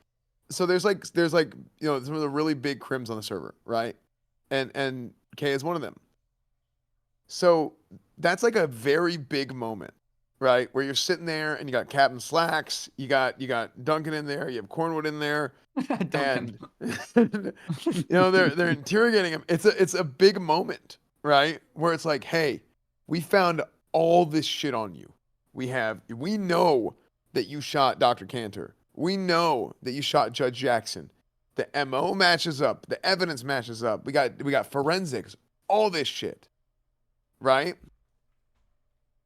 so there's like you know some of the really big crims on the server, right? And K is one of them. So that's like a very big moment, right? Where you're sitting there and you got Captain Slacks, you got Duncan in there, you have Cornwood in there, and you know they're interrogating him. It's a big moment, right? Where it's like, hey, we found all this shit on you. We know that you shot Dr. Cantor. We know that you shot Judge Jackson. The MO matches up. The evidence matches up. We got forensics. All this shit. Right?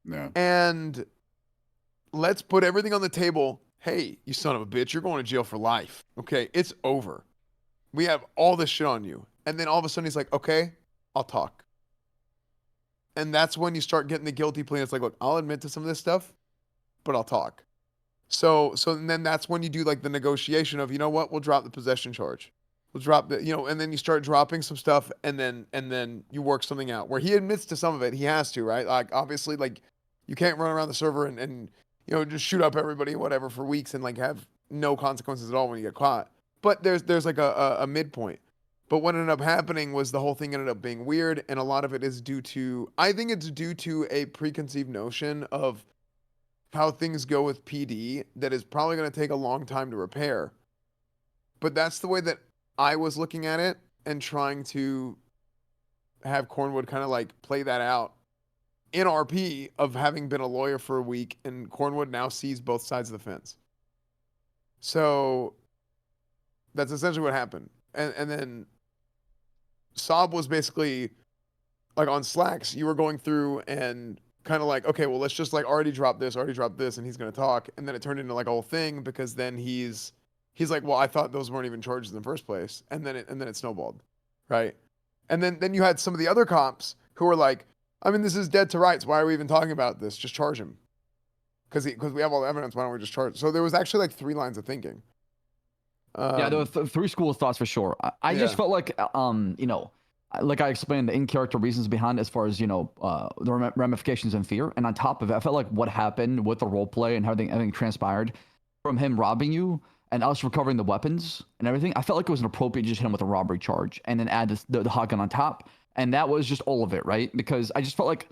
No. And let's put everything on the table. Hey, you son of a bitch, you're going to jail for life. Okay, it's over. We have all this shit on you. And then all of a sudden he's like, okay, I'll talk. And that's when you start getting the guilty plea. It's like, look, I'll admit to some of this stuff, but I'll talk. So and then that's when you do like the negotiation of, you know what, we'll drop the possession charge. We'll drop the, you know, and then you start dropping some stuff and then you work something out where he admits to some of it. He has to, right? Like obviously like you can't run around the server and you know, just shoot up everybody, whatever, for weeks and like have no consequences at all when you get caught. But there's like a midpoint. But what ended up happening was the whole thing ended up being weird, and a lot of it is due to, I think it's due to a preconceived notion of how things go with PD that is probably going to take a long time to repair. But that's the way that I was looking at it and trying to have Cornwood kind of like play that out in RP of having been a lawyer for a week, and Cornwood now sees both sides of the fence. So that's essentially what happened. And then Saab was basically like on Slacks, you were going through and kind of like, okay, well, let's just like already drop this, and he's going to talk. And then it turned into like a whole thing because then he's like, well, I thought those weren't even charges in the first place. And then it snowballed. Right. And then you had some of the other cops who were like, I mean, this is dead to rights. Why are we even talking about this? Just charge him. Because we have all the evidence. Why don't we just charge? So there was actually like 3 lines of thinking. Yeah, there were 3 schools of thoughts for sure. I just felt like, you know, like I explained the in-character reasons behind it as far as, you know, the ramifications and fear. And on top of it, I felt like what happened with the role play and how everything transpired from him robbing you and us recovering the weapons and everything, I felt like it was an appropriate to just hit him with a robbery charge and then add the hot gun on top. And that was just all of it, right? Because I just felt like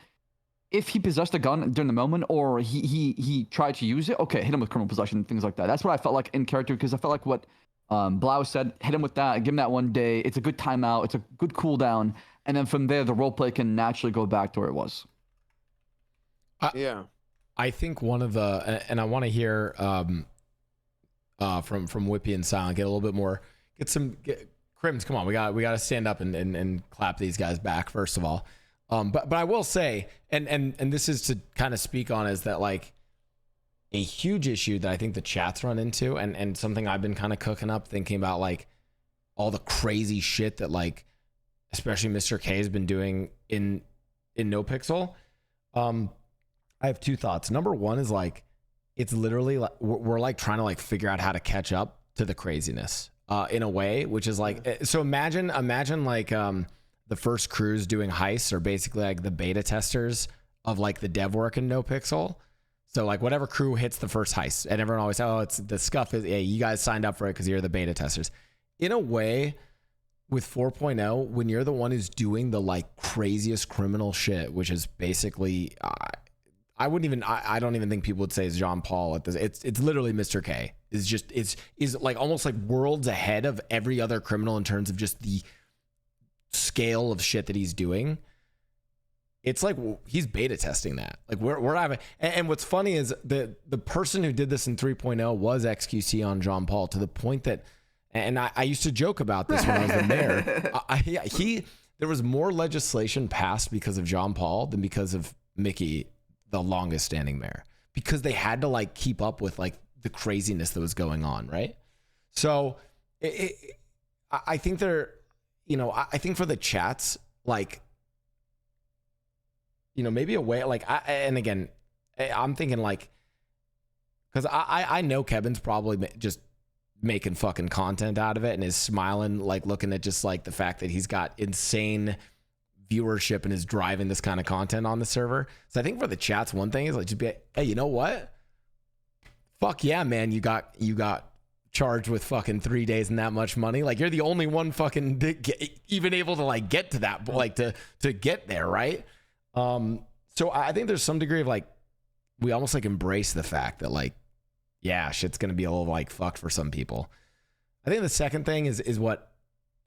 if he possessed a gun during the moment or he tried to use it, okay, hit him with criminal possession, things like that. That's what I felt like in character, because I felt like what Blau said, hit him with that, give him that 1 day. It's a good timeout. It's a good cooldown. And then from there, the roleplay can naturally go back to where it was. Yeah. I think one of the, and I want to hear from Whippy and Silent, get a little bit more, Crims, come on, we got to stand up and clap these guys back first of all. But I will say, and this is to kind of speak on, is that like a huge issue that I think the chat's run into, and something I've been kind of cooking up, thinking about like all the crazy shit that like, especially Mr. K has been doing in No Pixel. I have two thoughts. Number one is like, it's literally like we're like trying to like figure out how to catch up to the craziness in a way, which is like, so imagine like the first crews doing heists are basically like the beta testers of like the dev work in No Pixel. So like whatever crew hits the first heist, and everyone always, oh, it's the scuff is, yeah, you guys signed up for it because you're the beta testers. In a way, with 4.0, when you're the one who's doing the like craziest criminal shit, which is basically, I don't even think people would say it's Jean Paul at this. It's literally Mr. K. Is like almost like worlds ahead of every other criminal in terms of just the scale of shit that he's doing. It's like he's beta testing that. Like we're having, and what's funny is the person who did this in 3.0 was XQC on Jean Paul, to the point that, and I used to joke about this when I was the mayor. There was more legislation passed because of Jean Paul than because of Mickey, the longest standing mayor, because they had to like keep up with like the craziness that was going on, right? So I think they're, I think for the chats, like, maybe a way, like, and again, I'm thinking like, because I know Kevin's probably just making fucking content out of it and is smiling, like looking at just like the fact that he's got insane viewership and is driving this kind of content on the server. So I think for the chats, one thing is like, just be like, hey, you know what? Fuck yeah, man, you got charged with fucking 3 days and that much money. Like you're the only one fucking even able to like get to that, like to get there, right? So I think there's some degree of like, we almost like embrace the fact that like, yeah, shit's gonna be a little like fucked for some people. I think the second thing is what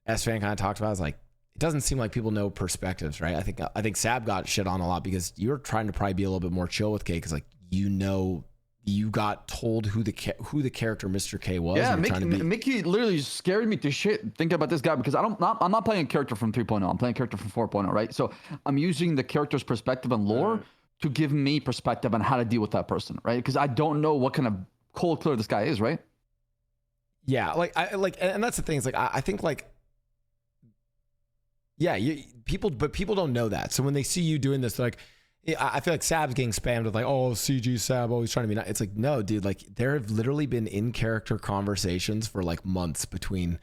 S-Fan kind of talked about, is like, it doesn't seem like people know perspectives, right? I think Sab got shit on a lot because you were trying to probably be a little bit more chill with K, because like, you got told who the character Mr. K was. Yeah, Mickey literally scared me to shit thinking about this guy, because I'm not playing a character from 3.0. I'm playing a character from 4.0, right? So I'm using the character's perspective and lore to give me perspective on how to deal with that person, right? Because I don't know what kind of cold killer this guy is, right? Yeah, and that's the thing. Is like I think like, yeah, people don't know that. So when they see you doing this, they're like, I feel like Sab's getting spammed with like, oh, CG Sab always trying to be nice. It's like, no, dude, like there have literally been in-character conversations for like months between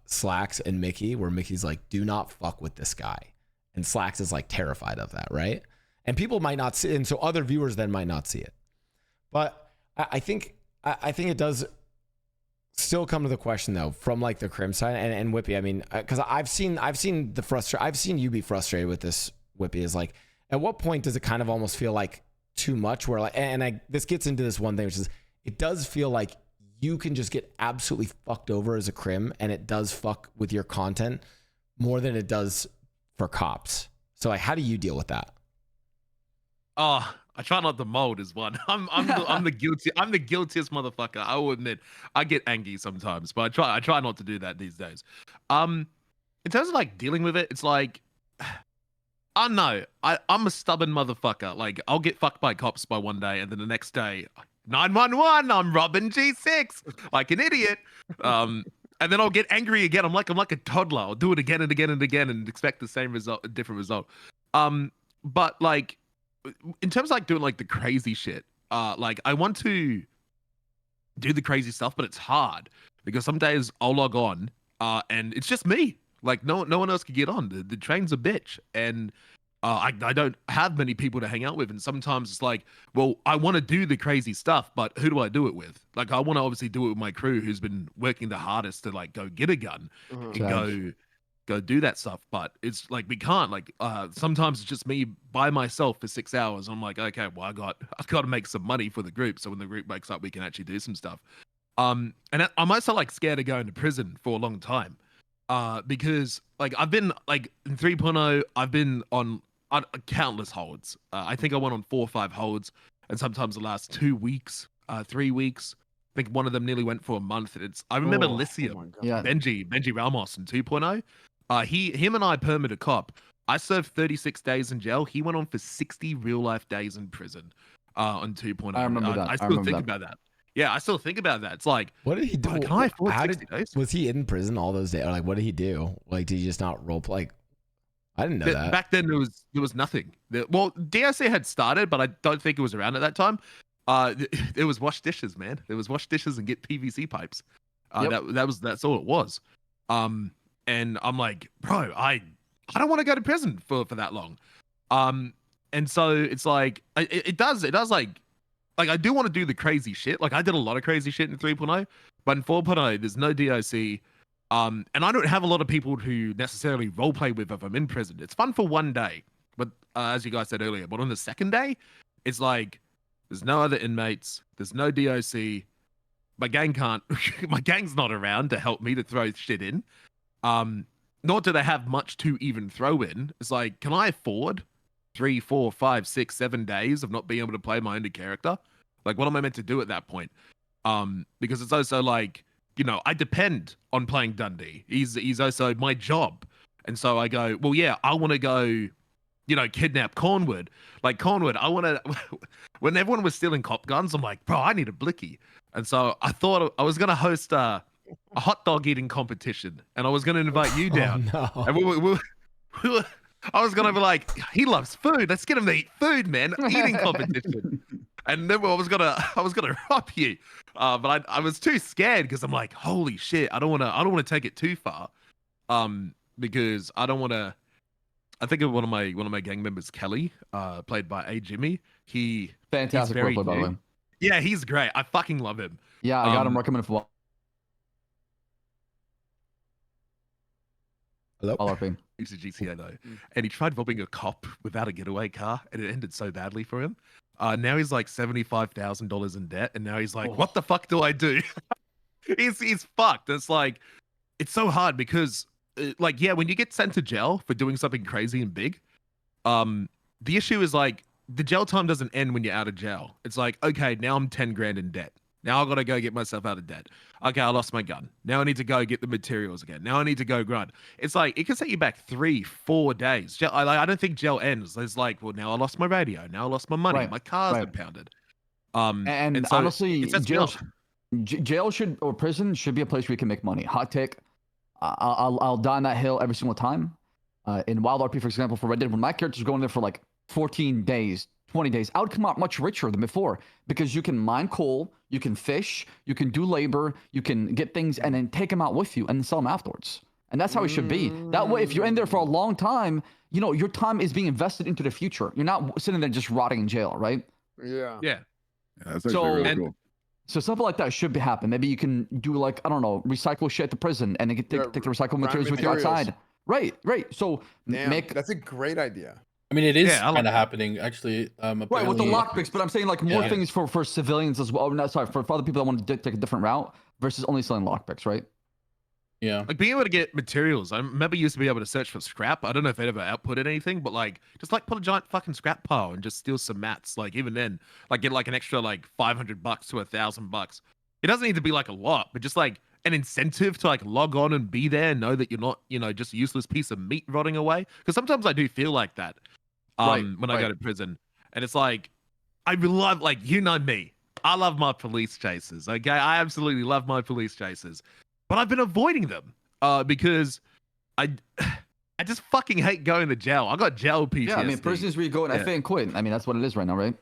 Slacks and Mickey, where Mickey's like, do not fuck with this guy, and Slacks is like terrified of that, right? And people might not see it, and so other viewers then might not see it. But I think it does still come to the question though, from like the Crim side and Whippy. I mean, because I've seen you be frustrated with this, Whippy, is like, at what point does it kind of almost feel like too much, where like, this gets into this one thing, which is, it does feel like you can just get absolutely fucked over as a Crim, and it does fuck with your content more than it does for cops. So like, how do you deal with that? Oh, I try not to mold as one. I'm the guiltiest motherfucker. I will admit, I get angry sometimes, but I try not to do that these days. In terms of like dealing with it, it's like, I know I'm a stubborn motherfucker. Like I'll get fucked by cops by one day, and then the next day, 911, I'm robbing G6 like an idiot. And then I'll get angry again. I'm like a toddler. I'll do it again and again and again and expect the same result, a different result. But like, in terms of like doing like the crazy shit, like I want to do the crazy stuff, but it's hard because some days I'll log on and it's just me. Like no one else can get on. The train's a bitch, and I don't have many people to hang out with. And sometimes it's like, well, I want to do the crazy stuff, but who do I do it with? Like I want to obviously do it with my crew, who's been working the hardest to like go get a gun and go go do that stuff. But it's like we can't. Like sometimes it's just me by myself for 6 hours. I'm like, okay, well I've got to make some money for the group. So when the group wakes up, we can actually do some stuff. And I'm also like scared of going to prison for a long time. Because like I've been like in 3.0, I've been on countless holds. I think I went on 4 or 5 holds, and sometimes the last 2 weeks, 3 weeks. I think one of them nearly went for a month. I remember Lycium, Benji Ramos in 2.0. Him and I permitted a cop. I served 36 days in jail. He went on for 60 real life days in prison on 2.0. I remember that. I still think about that. Yeah, I still think about that. It's like, what did he do? Can I afford 60 days? Was he in prison all those days? Or like, what did he do? Like, did he just not role play? Like, I didn't know that. Back then, there was nothing. Well, DOC had started, but I don't think it was around at that time. There was wash dishes, man. There was wash dishes and get PVC pipes. That's all it was. And I'm like, bro, I don't want to go to prison for that long. And so it's like it does like I do want to do the crazy shit. Like I did a lot of crazy shit in 3.0, but in 4.0 there's no DOC. And I don't have a lot of people who necessarily roleplay with if I'm in prison. It's fun for one day, but as you guys said earlier, but on the second day, it's like there's no other inmates, there's no DOC. My gang's not around to help me to throw shit in. Nor do they have much to even throw in. It's like, can I afford 3, 4, 5, 6, 7 days of not being able to play my own character? Like, what am I meant to do at that point? Because it's also like, you know, I depend on playing Dundee. He's also my job. And so I go, well, yeah, I want to go, you know, kidnap Cornwood. Like Cornwood, I want to, when everyone was stealing cop guns, I'm like, bro, I need a blicky. And so I thought I was going to host a hot dog eating competition, and I was going to invite you down. Oh, no. And we were, I was going to be like, he loves food. Let's get him to eat food, man. Eating competition. And then I was gonna rob you, but I was too scared because I'm like, holy shit, I don't want to take it too far, because I don't want to. I think of one of my gang members, Kelly, played by A Jimmy. Fantastic he's very roleplay, by the way. Yeah, he's great. I fucking love him. Yeah, I got him recommended for Hello? He's a GTA though, and he tried robbing a cop without a getaway car, and it ended so badly for him. Now he's like $75,000 in debt, and now he's like, what the fuck do I do? he's fucked. It's like, it's so hard because, like, yeah, when you get sent to jail for doing something crazy and big, the issue is like the jail time doesn't end when you're out of jail. It's like, okay, now I'm 10 grand in debt. Now I gotta go get myself out of debt. Okay, I lost my gun. Now I need to go get the materials again. Now I need to go grind. It's like, it can set you back 3-4 days. I don't think jail ends. It's like, well, now I lost my radio. Now I lost my money. Right. My car's Right. impounded. And so honestly, it sets me off. jail should, or prison should be a place where you can make money. Hot take. I'll die on that hill every single time. In Wild RP, for example, for Red Dead, when my character's going there for like 14 days, 20 days, I would come out much richer than before because you can mine coal, you can fish, you can do labor, you can get things and then take them out with you and then sell them afterwards. And that's how it should be. That way, if you're in there for a long time, you know, your time is being invested into the future. You're not sitting there just rotting in jail, right? Yeah. Yeah. That's actually really cool. So something like that should happen. Maybe you can do like, I don't know, recycle shit at the prison and then take the recycled materials with you outside. Right. So Damn, that's a great idea. I mean, it is kind of happening actually. Right, with the lockpicks, but I'm saying like more things for civilians as well. Oh, no, sorry, for other people that want to take a different route versus only selling lockpicks, right? Yeah. Like being able to get materials. I remember you used to be able to search for scrap. I don't know if it ever outputted anything, but like just like put a giant fucking scrap pile and just steal some mats. Like even then, like get like an extra like $500 to $1,000. It doesn't need to be like a lot, but just like an incentive to like log on and be there and know that you're not, you know, just a useless piece of meat rotting away. Because sometimes I do feel like that. When I go to prison, and it's like, I love, like, you know me, I love my police chases. Okay, I absolutely love my police chases, but I've been avoiding them because I just fucking hate going to jail. I got jail PTSD. Yeah, I mean, prisons where you go and FA and quit. I mean, that's what it is right now, right?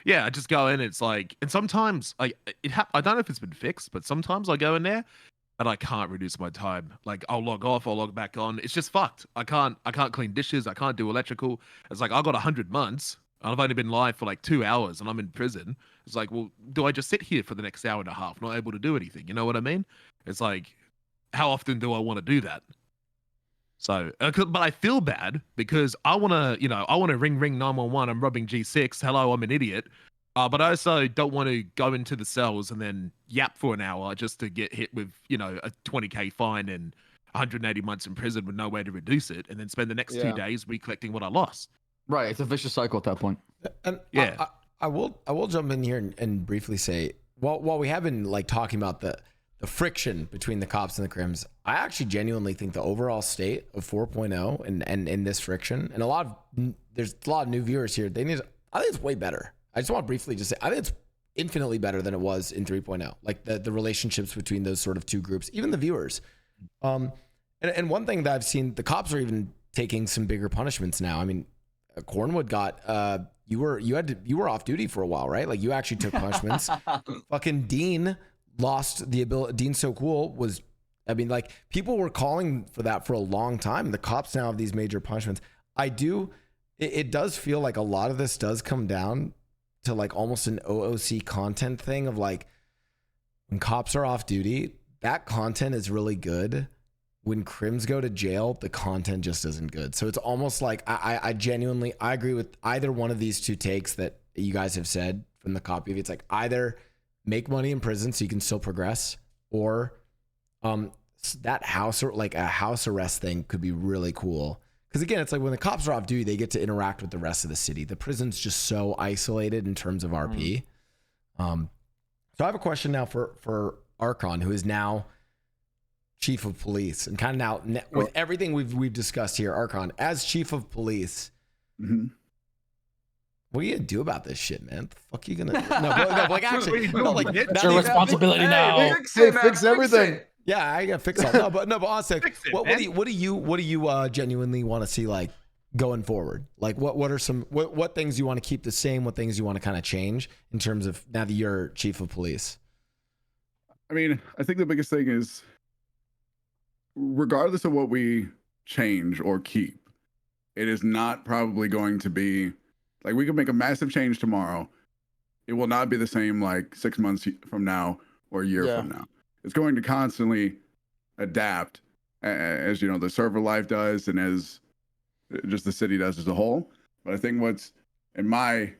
Yeah, I just go in. It's like, and sometimes I don't know if it's been fixed, but sometimes I go in there and I can't reduce my time. Like I'll log off, I'll log back on. It's just fucked. I can't clean dishes. I can't do electrical. It's like I got 100 months. And I've only been live for like 2 hours and I'm in prison. It's like, well, do I just sit here for the next hour and a half, not able to do anything? You know what I mean? It's like, how often do I want to do that? So, but I feel bad because I want to ring 911. I'm robbing G6. Hello, I'm an idiot. But I also don't want to go into the cells and then yap for an hour just to get hit with, a 20K fine and 180 months in prison with no way to reduce it, and then spend the next 2 days recollecting what I lost. Right, it's a vicious cycle at that point. And yeah, I will jump in here and briefly say, while we have been like talking about the friction between the cops and the crims, I actually genuinely think the overall state of 4.0 and in this friction, and there's a lot of new viewers here. I think it's way better. I just want to briefly just say, I think it's infinitely better than it was in 3.0. Like the relationships between those sort of two groups, even the viewers. And one thing that I've seen, the cops are even taking some bigger punishments now. I mean, Cornwood got you were off duty for a while, right? Like you actually took punishments. Fucking Dean lost the ability. Dean So Cool was, I mean, like people were calling for that for a long time. The cops now have these major punishments. It does feel like a lot of this does come down to like almost an OOC content thing of like when cops are off duty, that content is really good. When crims go to jail, the content just isn't good. So it's almost like I genuinely agree with either one of these two takes that you guys have said from the copy. It's like either make money in prison so you can still progress, or that house or like a house arrest thing could be really cool. Because again, it's like when the cops are off duty, they get to interact with the rest of the city. The prison's just so isolated in terms of RP. So I have a question now for Archon, who is now chief of police, and kind of now with everything we've discussed here, Archon, as chief of police, what are you gonna do about this shit, man? What the fuck are you gonna? No, like actually, it's your responsibility now. Fix everything. Yeah, I gotta fix all. No, but honestly, what do you genuinely want to see like going forward? Like what are some what things you want to keep the same? What things you want to kind of change in terms of now that you're chief of police? I mean, I think the biggest thing is, regardless of what we change or keep, it is not probably going to be like we could make a massive change tomorrow. It will not be the same like 6 months from now or a year from now. It's going to constantly adapt as the server life does and as just the city does as a whole. But I think what's, in my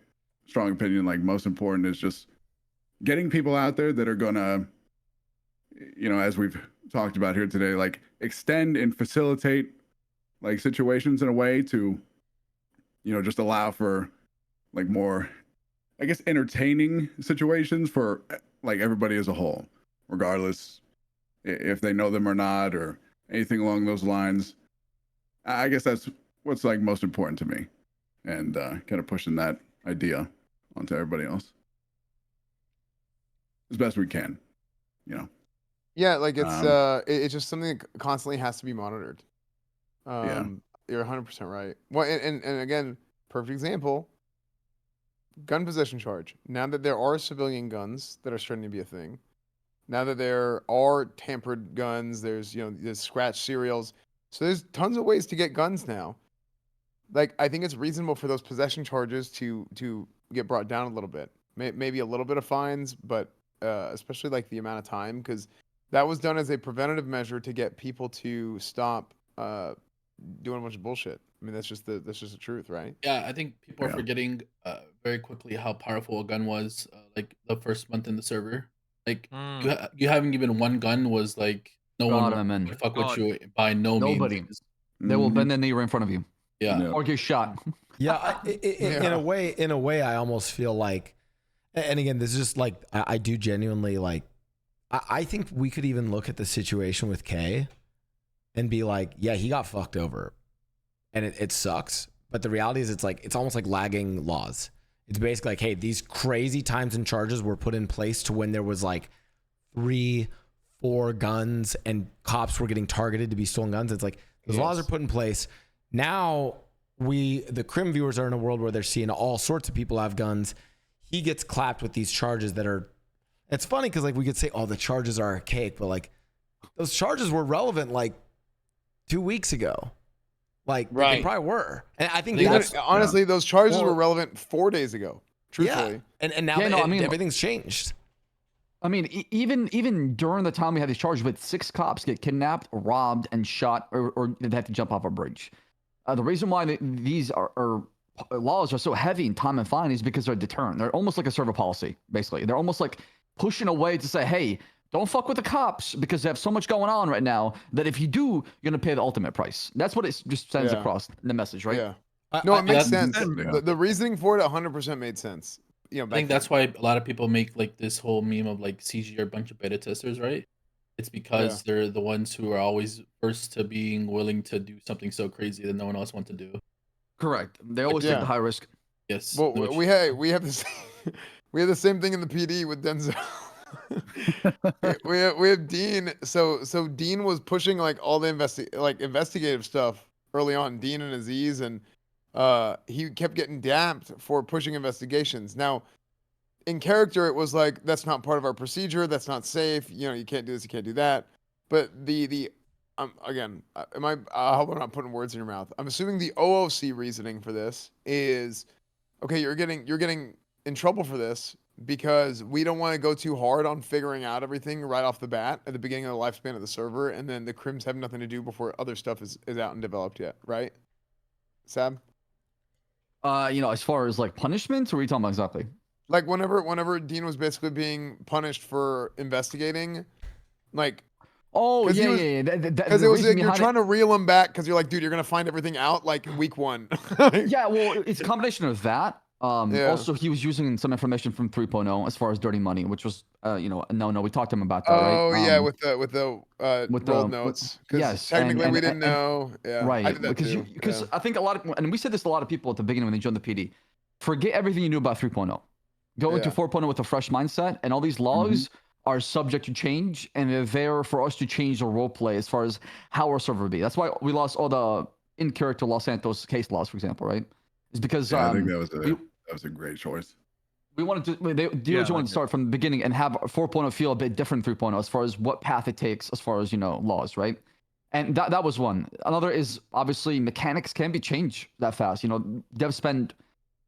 strong opinion, like most important is just getting people out there that are gonna, as we've talked about here today, like extend and facilitate like situations in a way to, just allow for like more, I guess, entertaining situations for like everybody as a whole, regardless if they know them or not or anything along those lines. I guess that's what's like most important to me, and kind of pushing that idea onto everybody else as best we can, Yeah, like it's just something that constantly has to be monitored. You're 100% right. Well, and again, perfect example, gun possession charge. Now that there are civilian guns that are starting to be a thing, now that there are tampered guns, there's scratch serials. So there's tons of ways to get guns now. Like I think it's reasonable for those possession charges to get brought down a little bit. Maybe a little bit of fines, but especially like the amount of time, because that was done as a preventative measure to get people to stop doing a bunch of bullshit. I mean, that's just the truth, right? Yeah, I think people are forgetting very quickly how powerful a gun was. Like the first month in the server, like you having even one gun was like no one would fuck with you by no means. They will bend the knee right in front of you. Yeah, or get shot. Yeah, in a way, I almost feel like, and again, this is just like I do genuinely like. I think we could even look at the situation with Kay and be like, yeah, he got fucked over and it sucks. But the reality is it's almost like lagging laws. It's basically like, hey, these crazy times and charges were put in place to when there was like 3-4 guns and cops were getting targeted to be stolen guns. It's like those laws are put in place. Now the crim viewers are in a world where they're seeing all sorts of people have guns. He gets clapped with these charges that are, it's funny because like we could say, oh, the charges are archaic, but like those charges were relevant like 2 weeks ago. Like they probably were. And I think honestly, those charges were relevant 4 days ago. Truthfully. Yeah. And now everything's changed. I mean, even during the time we had these charges, with 6 cops get kidnapped, robbed, and shot, or they have to jump off a bridge. The reason why these laws are so heavy in time and fine is because they're a deterrent. They're almost like a server policy, basically. They're almost like pushing away to say, hey, don't fuck with the cops because they have so much going on right now that if you do, you're going to pay the ultimate price. That's what it just sends across the message, right? Yeah. No, it makes sense. Yeah. The reasoning for it 100% made sense. I think that's why a lot of people make like this whole meme of like CG are a bunch of beta testers, right? It's because they're the ones who are always first to being willing to do something so crazy that no one else wants to do. Correct. They always take the high risk. Yes. Well, we have this we have the same thing in the PD with Denzel. we have Dean. So Dean was pushing like all the investigative stuff early on. Dean and Aziz, and he kept getting damped for pushing investigations. Now, in character, it was like that's not part of our procedure. That's not safe. You know, you can't do this. You can't do that. But again, I hope I'm not putting words in your mouth. I'm assuming the OOC reasoning for this is, okay, you're getting in trouble for this because we don't want to go too hard on figuring out everything right off the bat at the beginning of the lifespan of the server, and then the crims have nothing to do before other stuff is out and developed yet, right? Sab? As far as like punishments, or what are you talking about exactly? Like whenever Dean was basically being punished for investigating, like. Oh, yeah. Because it was like you're trying to reel him back because you're like, dude, you're gonna find everything out like week 1. Yeah, well, it's a combination of that. Also, he was using some information from 3.0 as far as dirty money, which was, no, we talked to him about that, right? Oh yeah, with the rolled notes. Yes, technically we didn't know. Yeah, right. I did that because I think and we said this to a lot of people at the beginning when they joined the PD. Forget everything you knew about 3.0. Go into 4.0 with a fresh mindset, and all these laws are subject to change, and they're there for us to change the role play as far as how our server would be. That's why we lost all the in-character Los Santos case laws, for example, right? It's because I think that was a great choice. We wanted to DOJ wanted to start from the beginning and have 4.0 feel a bit different than 3.0 as far as what path it takes as far as laws, right? And that was one. Another is obviously mechanics can be changed that fast. Devs spend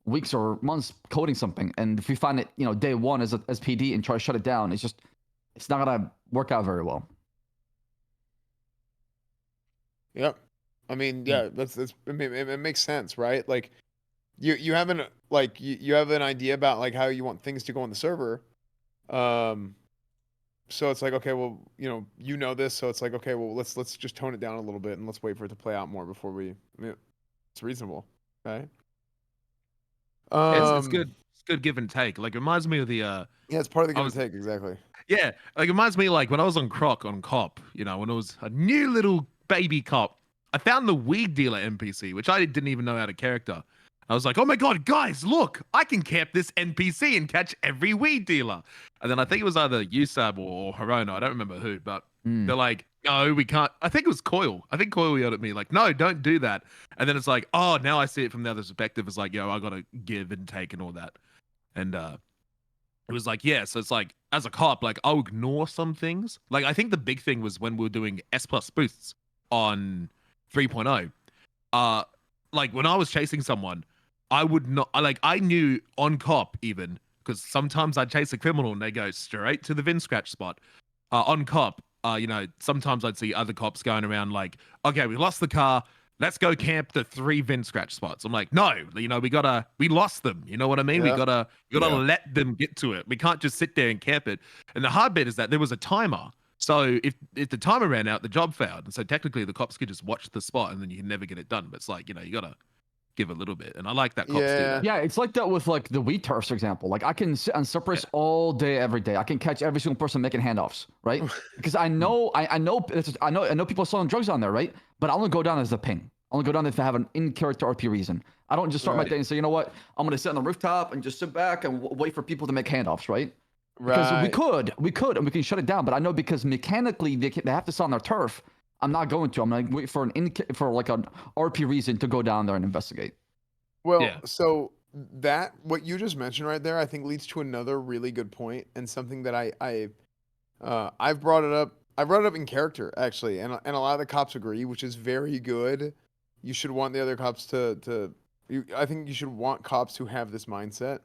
weeks or months coding something, and if we find it day one as PD and try to shut it down, it's not gonna work out very well. Yep. I mean, yeah, it makes sense, right? Like you have an idea about like how you want things to go on the server. So it's like, okay, well, this, so it's like, okay, well, let's just tone it down a little bit and let's wait for it to play out more before it's reasonable, okay? It's good. It's good give and take. Like, it reminds me of the yeah, it's part of the give and take, exactly. Yeah, like it reminds me like when I was on COP, when I was a new little baby cop, I found the weed dealer NPC, which I didn't even know how to character. I was like, oh my god, guys, look, I can camp this NPC and catch every weed dealer. And then I think it was either USAB or Hirona, I don't remember who, but they're like, no, we can't. I think it was Coil. I think Coil yelled at me like, no, don't do that. And then it's like, oh, now I see it from the other perspective. It's like, yo, I gotta give and take and all that. And it was like, yeah, so it's like, as a cop, like, I'll ignore some things. Like, I think the big thing was when we were doing S+ boosts on 3.0. Like, when I was chasing someone, I would not, I knew on cop even, because sometimes I'd chase a criminal and they go straight to the VIN scratch spot. On cop, sometimes I'd see other cops going around like, okay, we lost the car. Let's go camp the 3 VIN scratch spots. I'm like, no, we lost them. You know what I mean? Yeah. We gotta let them get to it. We can't just sit there and camp it. And the hard bit is that there was a timer. So if the timer ran out, the job failed. And so technically the cops could just watch the spot and then you can never get it done. But it's like, you gotta give a little bit. And I like that cops do that. Yeah, it's like that with like the wheat turfs, for example. Like I can sit on Cypress all day, every day. I can catch every single person making handoffs, right? Because I know people are selling drugs on there, right? But I only go down as a ping. I only go down if I have an in-character RP reason. I don't just start my day and say, you know what? I'm gonna sit on the rooftop and just sit back and wait for people to make handoffs, right? Because we could, and we can shut it down. But I know because mechanically they have to sell on their turf. I'm not going to. I'm gonna wait for an RP reason to go down there and investigate. Well, so what you just mentioned right there, I think leads to another really good point and something that I've brought it up. I brought it up in character actually, and a lot of the cops agree, which is very good. You should want the other cops I think you should want cops who have this mindset.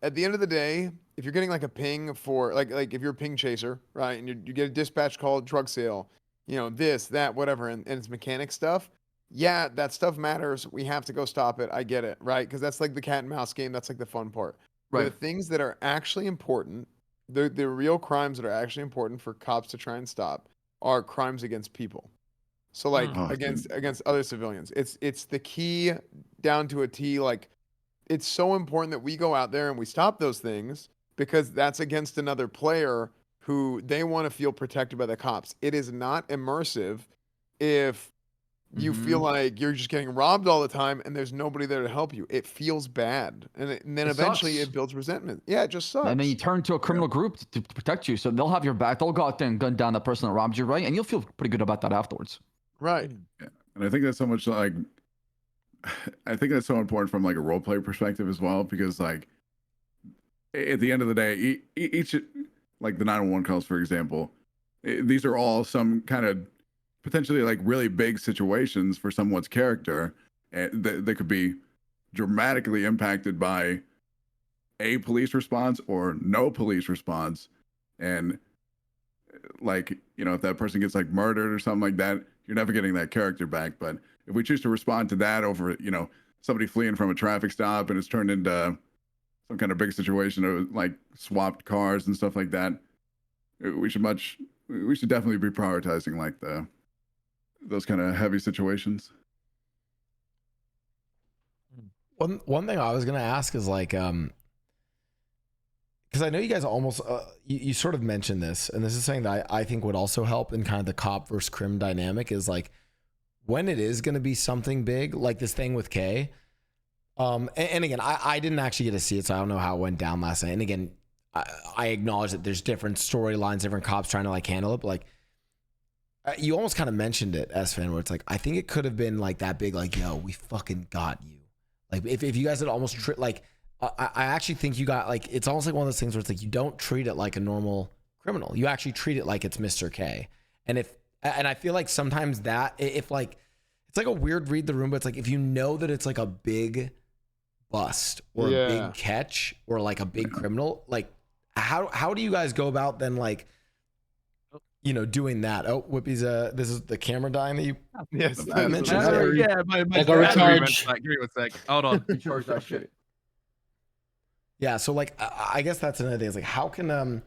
at the end of the day, if you're getting like a ping for like if you're a ping chaser, right, and you get a dispatch call, drug sale, you know, this, that, whatever, and it's mechanic stuff. Yeah, that stuff matters. We have to go stop it. I get it, right? Because that's like the cat and mouse game. That's like the fun part. But Right. the things that are actually important, the real crimes that are actually important for cops to try and stop are crimes against people. So like Oh, against dude. against other civilians. It's the key down to a T. Like it's so important that we go out there and we stop those things because that's against another player who they want to feel protected by the cops. It is not immersive if you feel like you're just getting robbed all the time and there's nobody there to help you. It feels bad. And then It eventually sucks. it builds resentment. Yeah, it just sucks. And then you turn to a criminal group to protect you. So they'll have your back. They'll go out there and gun down the person that robbed you, right? And you'll feel pretty good about that afterwards. Right. Yeah. And I think that's so much like, I think that's so important from like a role play perspective as well, because like at the end of the day, each like the 911 calls, for example, these are all some kind of potentially like really big situations for someone's character, and they could be dramatically impacted by a police response or no police response. And like, you know, if that person gets like murdered or something like that, you're never getting that character back. But if we choose to respond to that over, you know, somebody fleeing from a traffic stop and it's turned into some kind of big situation of like swapped cars and stuff like that, we should definitely be prioritizing like those kind of heavy situations. One thing I was gonna ask is like, because I know you guys almost you sort of mentioned this, and this is something that I think would also help in kind of the cop versus crim dynamic, is like when it is gonna be something big, like this thing with Kay. And again, I didn't actually get to see it, so I don't know how it went down last night. And again, I acknowledge that there's different storylines, different cops trying to like handle it, but like you almost kind of mentioned it, S-Fan, where it's like, I think it could have been like that big, like, yo, we fucking got you. Like if you guys had almost like, I actually think you got like, it's almost like one of those things where it's like, you don't treat it like a normal criminal. You actually treat it like it's Mr. K. And I feel like sometimes that if like, it's like a weird read the room, but it's like, if you know that it's like a big bust or a big catch or like a big criminal, like how do you guys go about then like, you know, doing that? Oh, Whippy's this is the camera dying that you mentioned. Yeah, my go recharge. Give me 1 sec. Hold on. Recharge that shit. Yeah, so like I guess that's another thing. Is like how can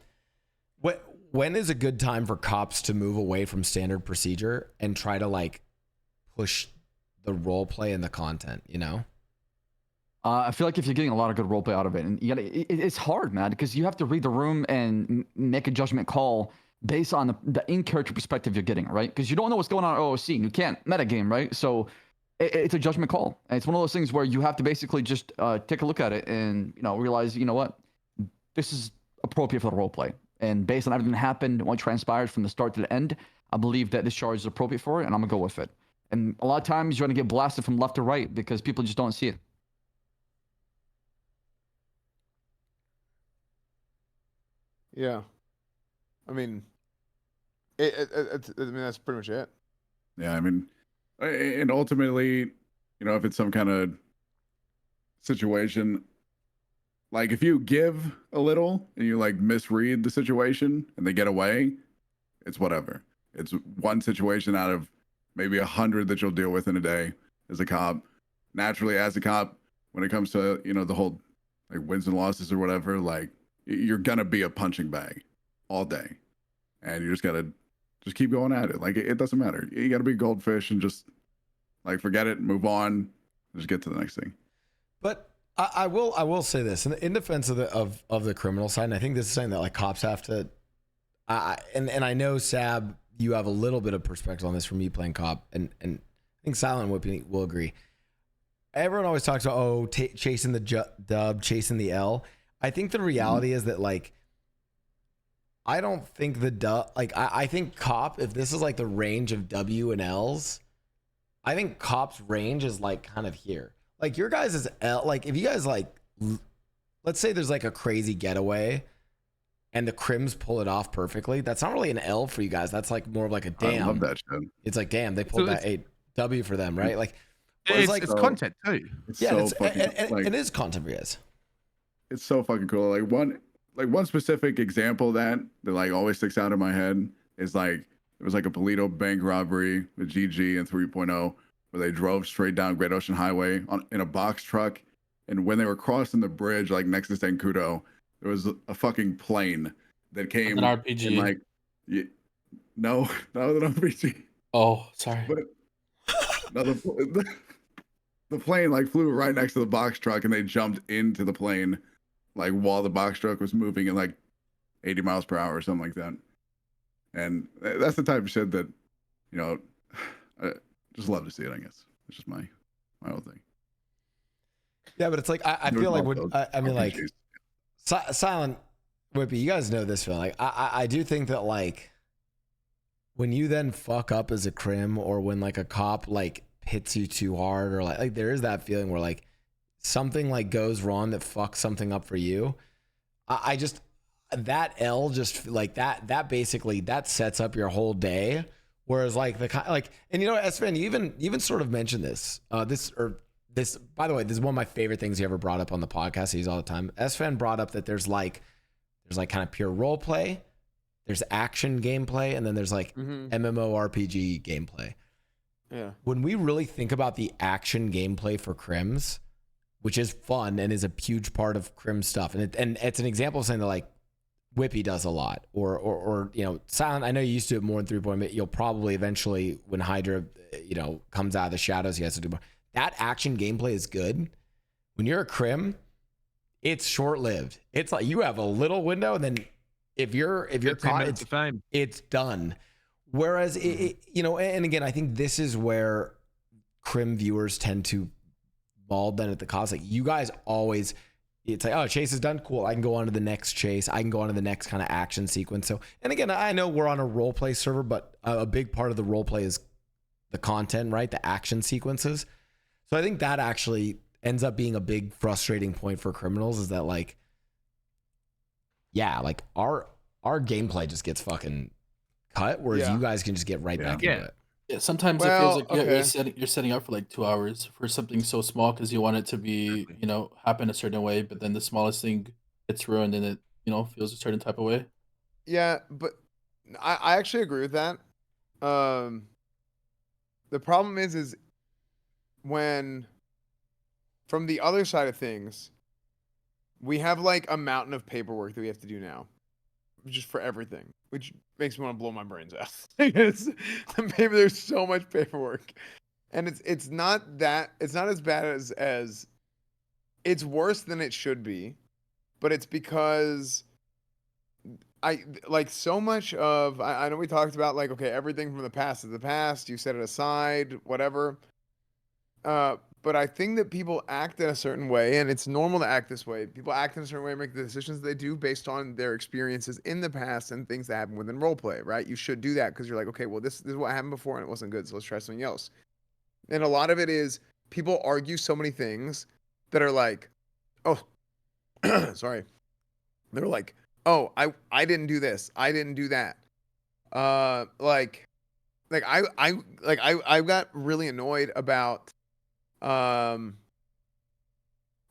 when is a good time for cops to move away from standard procedure and try to like push the role play and the content, you know? I feel like if you're getting a lot of good roleplay out of it, and it's hard, man, because you have to read the room and make a judgment call based on the in-character perspective you're getting, right? Because you don't know what's going on at OOC. You can't metagame, right? So it's a judgment call. And it's one of those things where you have to basically just take a look at it and, you know, realize, you know what, this is appropriate for the roleplay. And based on everything that happened, what transpired from the start to the end, I believe that this charge is appropriate for it, and I'm going to go with it. And a lot of times you're going to get blasted from left to right because people just don't see it. Yeah. I mean, I mean, that's pretty much it. Yeah, I mean, and ultimately, you know, if it's some kind of situation, like if you give a little and you like misread the situation and they get away, it's whatever. It's one situation out of maybe 100 that you'll deal with in a day as a cop. Naturally, as a cop, when it comes to, you know, the whole like wins and losses or whatever, like you're gonna be a punching bag all day, and you just gotta keep going at it. Like it doesn't matter. You gotta be a goldfish and just like forget it, move on, just get to the next thing. But I will say this in defense of the criminal side, and I think this is something that like cops have to. And I know Sab, you have a little bit of perspective on this from me playing cop, and I think Silent Whippy will agree. Everyone always talks about chasing the dub, chasing the L. I think the reality is that like I don't think the dub, like I think cop, if this is like the range of W and L's, I think cop's range is like kind of here. Like your guys is L, like if you guys like, let's say there's like a crazy getaway and the crims pull it off perfectly, that's not really an L for you guys. That's like more of like a damn. I love that shit. It's like, damn, they pulled that a W for them, right? Like It's like content too. It's yeah, so it's, fucking, and like, it is content for you guys. it's so fucking cool. One specific example of that like always sticks out in my head is like it was like a Polito bank robbery with GG and 3.0 where they drove straight down Great Ocean Highway in a box truck, and when they were crossing the bridge like next to Sankudo, there was a fucking plane that came An and RPG. like no, not with an RPG. Oh, sorry. But no, the plane like flew right next to the box truck, and they jumped into the plane like while the box truck was moving at like 80 miles per hour or something like that. And that's the type of shit that, you know, I just love to see it. I guess it's just my whole thing. Yeah, but it's like I feel like when I mean like Silent Whippy, you guys know this feeling. Like I do think that like when you then fuck up as a crim, or when like a cop like hits you too hard, or like there is that feeling where like something like goes wrong that fucks something up for you. I just that L just like that basically that sets up your whole day. Whereas like and you know, Esfan, you even sort of mentioned this this, by the way, this is one of my favorite things he ever brought up on the podcast. He's all the time. Esfan brought up that there's like kind of pure role play, there's action gameplay, and then there's like MMORPG gameplay. Yeah. When we really think about the action gameplay for crims, which is fun and is a huge part of crim stuff, and it's an example of something that like Whippy does a lot, or you know, Silent. I know you used to do it more in 3.0, but you'll probably eventually, when Hydra, you know, comes out of the shadows, he has to do more. That action gameplay is good. When you're a crim, it's short-lived. It's like you have a little window, and then if you're caught, it's done. Whereas you know, and again, I think this is where crim viewers tend to bald then at the cause. Like you guys always, it's like, oh, chase is done, cool, I can go on to the next chase, I can go on to the next kind of action sequence. So, and again, I know we're on a role play server, but a big part of the role play is the content, right? The action sequences. So I think that actually ends up being a big frustrating point for criminals, is that like, yeah, like our gameplay just gets fucking cut, whereas you guys can just get right back into it. Yeah, sometimes it feels like you're setting up for like 2 hours for something so small because you want it to be, you know, happen a certain way, but then the smallest thing gets ruined and it, you know, feels a certain type of way. Yeah, but I actually agree with that. The problem is when, from the other side of things, we have like a mountain of paperwork that we have to do now, just for everything, which makes me want to blow my brains out. Because there's so much paperwork, and it's not as bad as it's worse than it should be, but it's because I like so much of I know we talked about like, okay, everything from the past is the past, you set it aside, whatever. But I think that people act in a certain way, and it's normal to act this way. People act in a certain way, make the decisions they do based on their experiences in the past and things that happen within roleplay, right? You should do that because you're like, okay, well, this is what happened before and it wasn't good, so let's try something else. And a lot of it is people argue so many things that are like, oh, sorry. They're like, oh, I didn't do this, I didn't do that. I got really annoyed about a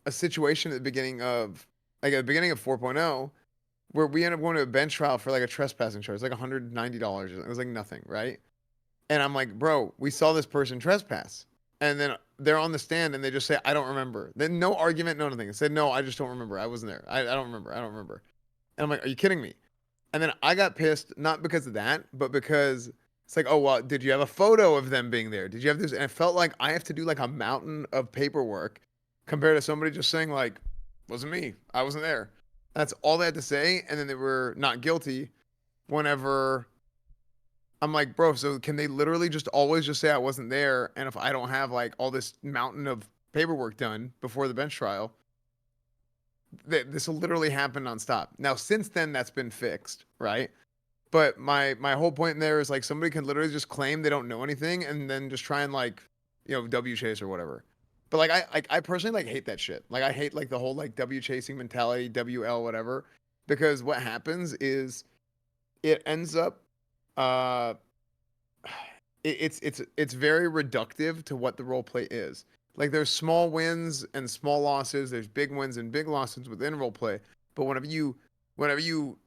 situation at the beginning of 4.0 where we ended up going to a bench trial for like a trespassing charge, like $190. It was like nothing, right? And I'm like, bro, we saw this person trespass. And then they're on the stand and they just say, I don't remember. Then no argument, no nothing. I said, no, I just don't remember. I wasn't there. I don't remember. I don't remember. And I'm like, are you kidding me? And then I got pissed, not because of that, but because it's like, oh, well, did you have a photo of them being there? Did you have this? And it felt like I have to do like a mountain of paperwork compared to somebody just saying like, wasn't me, I wasn't there. That's all they had to say. And then they were not guilty whenever I'm like, bro, so can they literally just always just say I wasn't there? And if I don't have like all this mountain of paperwork done before the bench trial, this will literally happen nonstop. Now, since then, that's been fixed, right? But my whole point there is like somebody can literally just claim they don't know anything and then just try and like, you know, W chase or whatever. But like I personally like hate that shit. Like I hate like the whole like W chasing mentality, WL whatever, because what happens is it ends up it's very reductive to what the role play is. Like there's small wins and small losses. There's big wins and big losses within roleplay. But whenever you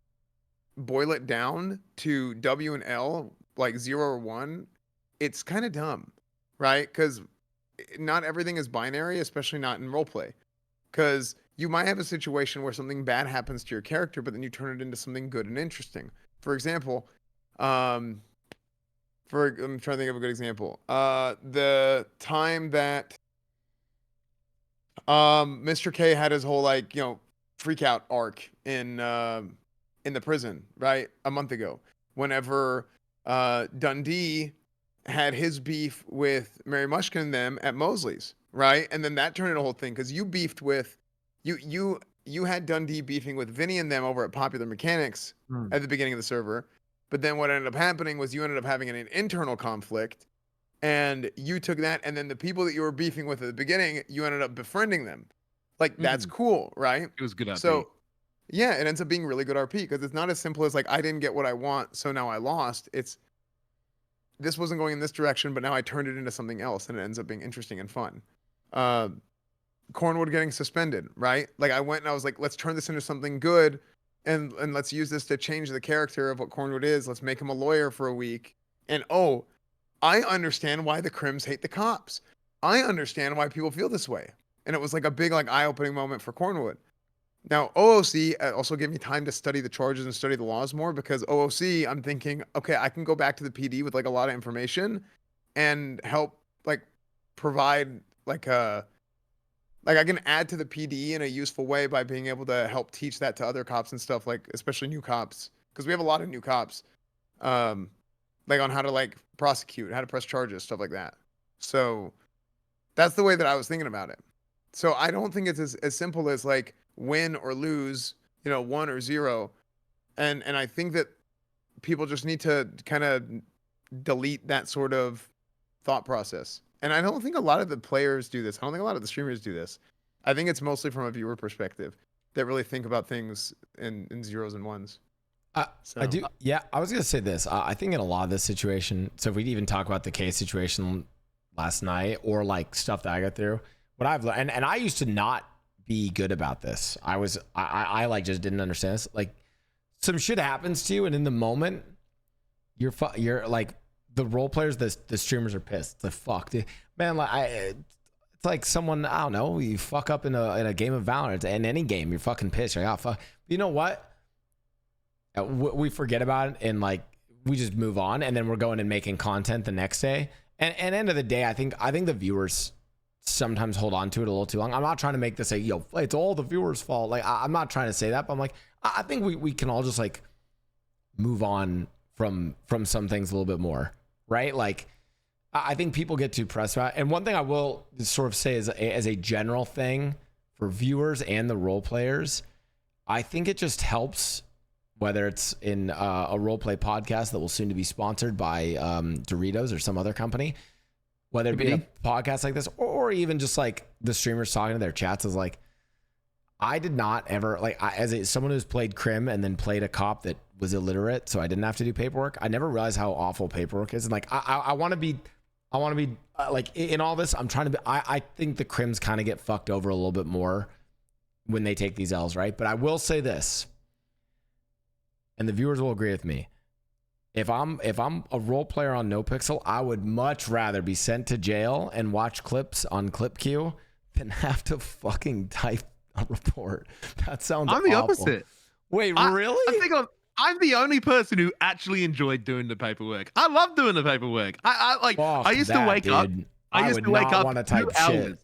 boil it down to W and L, like 0 or 1, it's kind of dumb, right? Because not everything is binary, especially not in roleplay. Because you might have a situation where something bad happens to your character, but then you turn it into something good and interesting. For example, I'm trying to think of a good example. The time that Mr. K had his whole like, freak out arc in the prison, right? A month ago. Whenever Dundee had his beef with Mary Mushkin and them at Mosley's, right? And then that turned into a whole thing because you beefed with you had Dundee beefing with Vinny and them over at Popular Mechanics at the beginning of the server. But then what ended up happening was you ended up having an internal conflict, and you took that, and then the people that you were beefing with at the beginning, you ended up befriending them. Like that's cool, right? It was good RP. So yeah, it ends up being really good RP because it's not as simple as like I didn't get what I want, so now I lost. It's this wasn't going in this direction, but now I turned it into something else, and it ends up being interesting and fun. Cornwood getting suspended, right? Like I went and I was like, let's turn this into something good, and let's use this to change the character of what Cornwood is. Let's make him a lawyer for a week. And oh, I understand why the Crims hate the cops. I understand why people feel this way. And it was like a big like eye-opening moment for Cornwood. Now, OOC also gave me time to study the charges and study the laws more because OOC, I'm thinking, okay, I can go back to the PD with like a lot of information and help like provide like I can add to the PD in a useful way by being able to help teach that to other cops and stuff, like especially new cops, because we have a lot of new cops, like on how to like prosecute, how to press charges, stuff like that. So that's the way that I was thinking about it. So I don't think it's as simple as like win or lose, 1 or 0. And I think that people just need to kind of delete that sort of thought process. And I don't think a lot of the players do this. I don't think a lot of the streamers do this. I think it's mostly from a viewer perspective that really think about things in 0s and 1s. I do. Yeah, I was going to say this. I think in a lot of this situation, so if we even talk about the case situation last night or like stuff that I got through, what I've learned, and I used to not be good about this. I like just didn't understand this. Like some shit happens to you, and in the moment, you're like the role players, the streamers are pissed. The fuck, dude. Man, like it's like someone, I don't know, you fuck up in a game of Valorant, in any game, you're fucking pissed. You're like, oh fuck. You know what? We forget about it and like we just move on, and then we're going and making content the next day. And end of the day, I think the viewers sometimes hold on to it a little too long. I'm not trying to make this say, it's all the viewers' fault. Like I'm not trying to say that, but I'm like, I think we can all just like move on from some things a little bit more, right? Like I think people get too pressed about it. And one thing I will sort of say as a general thing for viewers and the role players, I think it just helps, whether it's in a roleplay podcast that will soon to be sponsored by Doritos or some other company, whether it be a podcast like this or even just like the streamers talking to their chats, is like, I did not ever, like as someone who's played Crim and then played a cop that was illiterate, so I didn't have to do paperwork. I never realized how awful paperwork is. And like, I want to be like in all this, I'm trying to be, I think the Crims kind of get fucked over a little bit more when they take these L's, right? But I will say this, and the viewers will agree with me. If I'm a role player on NoPixel, I would much rather be sent to jail and watch clips on ClipQ than have to fucking type a report. That sounds I'm the awful. opposite. Wait, really? I think I'm the only person who actually enjoyed doing the paperwork. I love doing the paperwork. I used to wake up. I used to wake up want to type 2 hours. shit.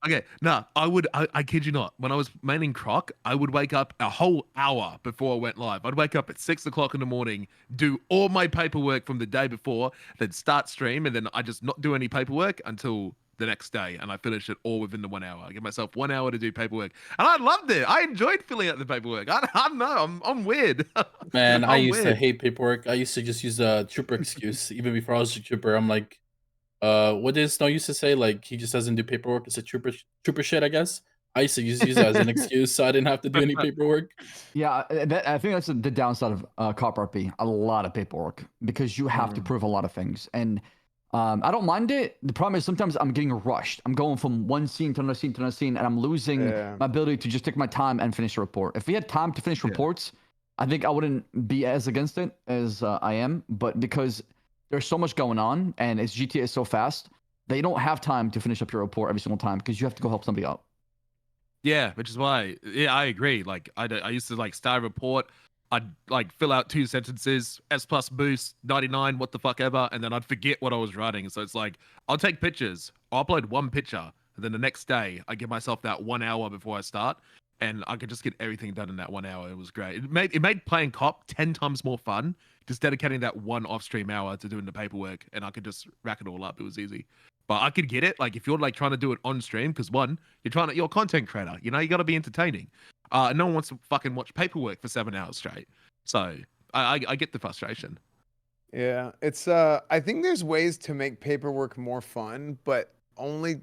Okay, no, I kid you not. When I was maining Croc, I would wake up a whole hour before I went live. I'd wake up at 6 o'clock in the morning, do all my paperwork from the day before, then start stream, and then I just not do any paperwork until the next day, and I finish it all within the 1 hour. I give myself 1 hour to do paperwork, and I loved it. I enjoyed filling out the paperwork. I don't know. I'm weird. Man, I used to hate paperwork. I used to just use a trooper excuse. Even before I was a trooper, I'm like, what did Snow used to say? Like, he just doesn't do paperwork. It's a trooper shit, I guess. I used to use it as an excuse, so I didn't have to do any paperwork. Yeah, I think that's the downside of cop RP. A lot of paperwork, because you have to prove a lot of things. And I don't mind it. The problem is sometimes I'm getting rushed. I'm going from one scene to another scene to another scene, and I'm losing my ability to just take my time and finish a report. If we had time to finish reports, I think I wouldn't be as against it as I am. But because there's so much going on, and it's GTA is so fast, they don't have time to finish up your report every single time because you have to go help somebody out. Yeah, which is why, I agree. Like, I used to like start a report. I'd like fill out 2 sentences, S plus boost, 99, what the fuck ever, and then I'd forget what I was writing. So it's like, I'll take pictures, I'll upload 1 picture, and then the next day I give myself that 1 hour before I start, and I could just get everything done in that 1 hour. It was great. It made playing cop 10 times more fun, just dedicating that 1 off-stream hour to doing the paperwork, and I could just rack it all up. It was easy. But I could get it, like if you're like trying to do it on stream, because one, you're a content creator, you got to be entertaining. No one wants to fucking watch paperwork for 7 hours straight. So I get the frustration. Yeah, it's I think there's ways to make paperwork more fun, but only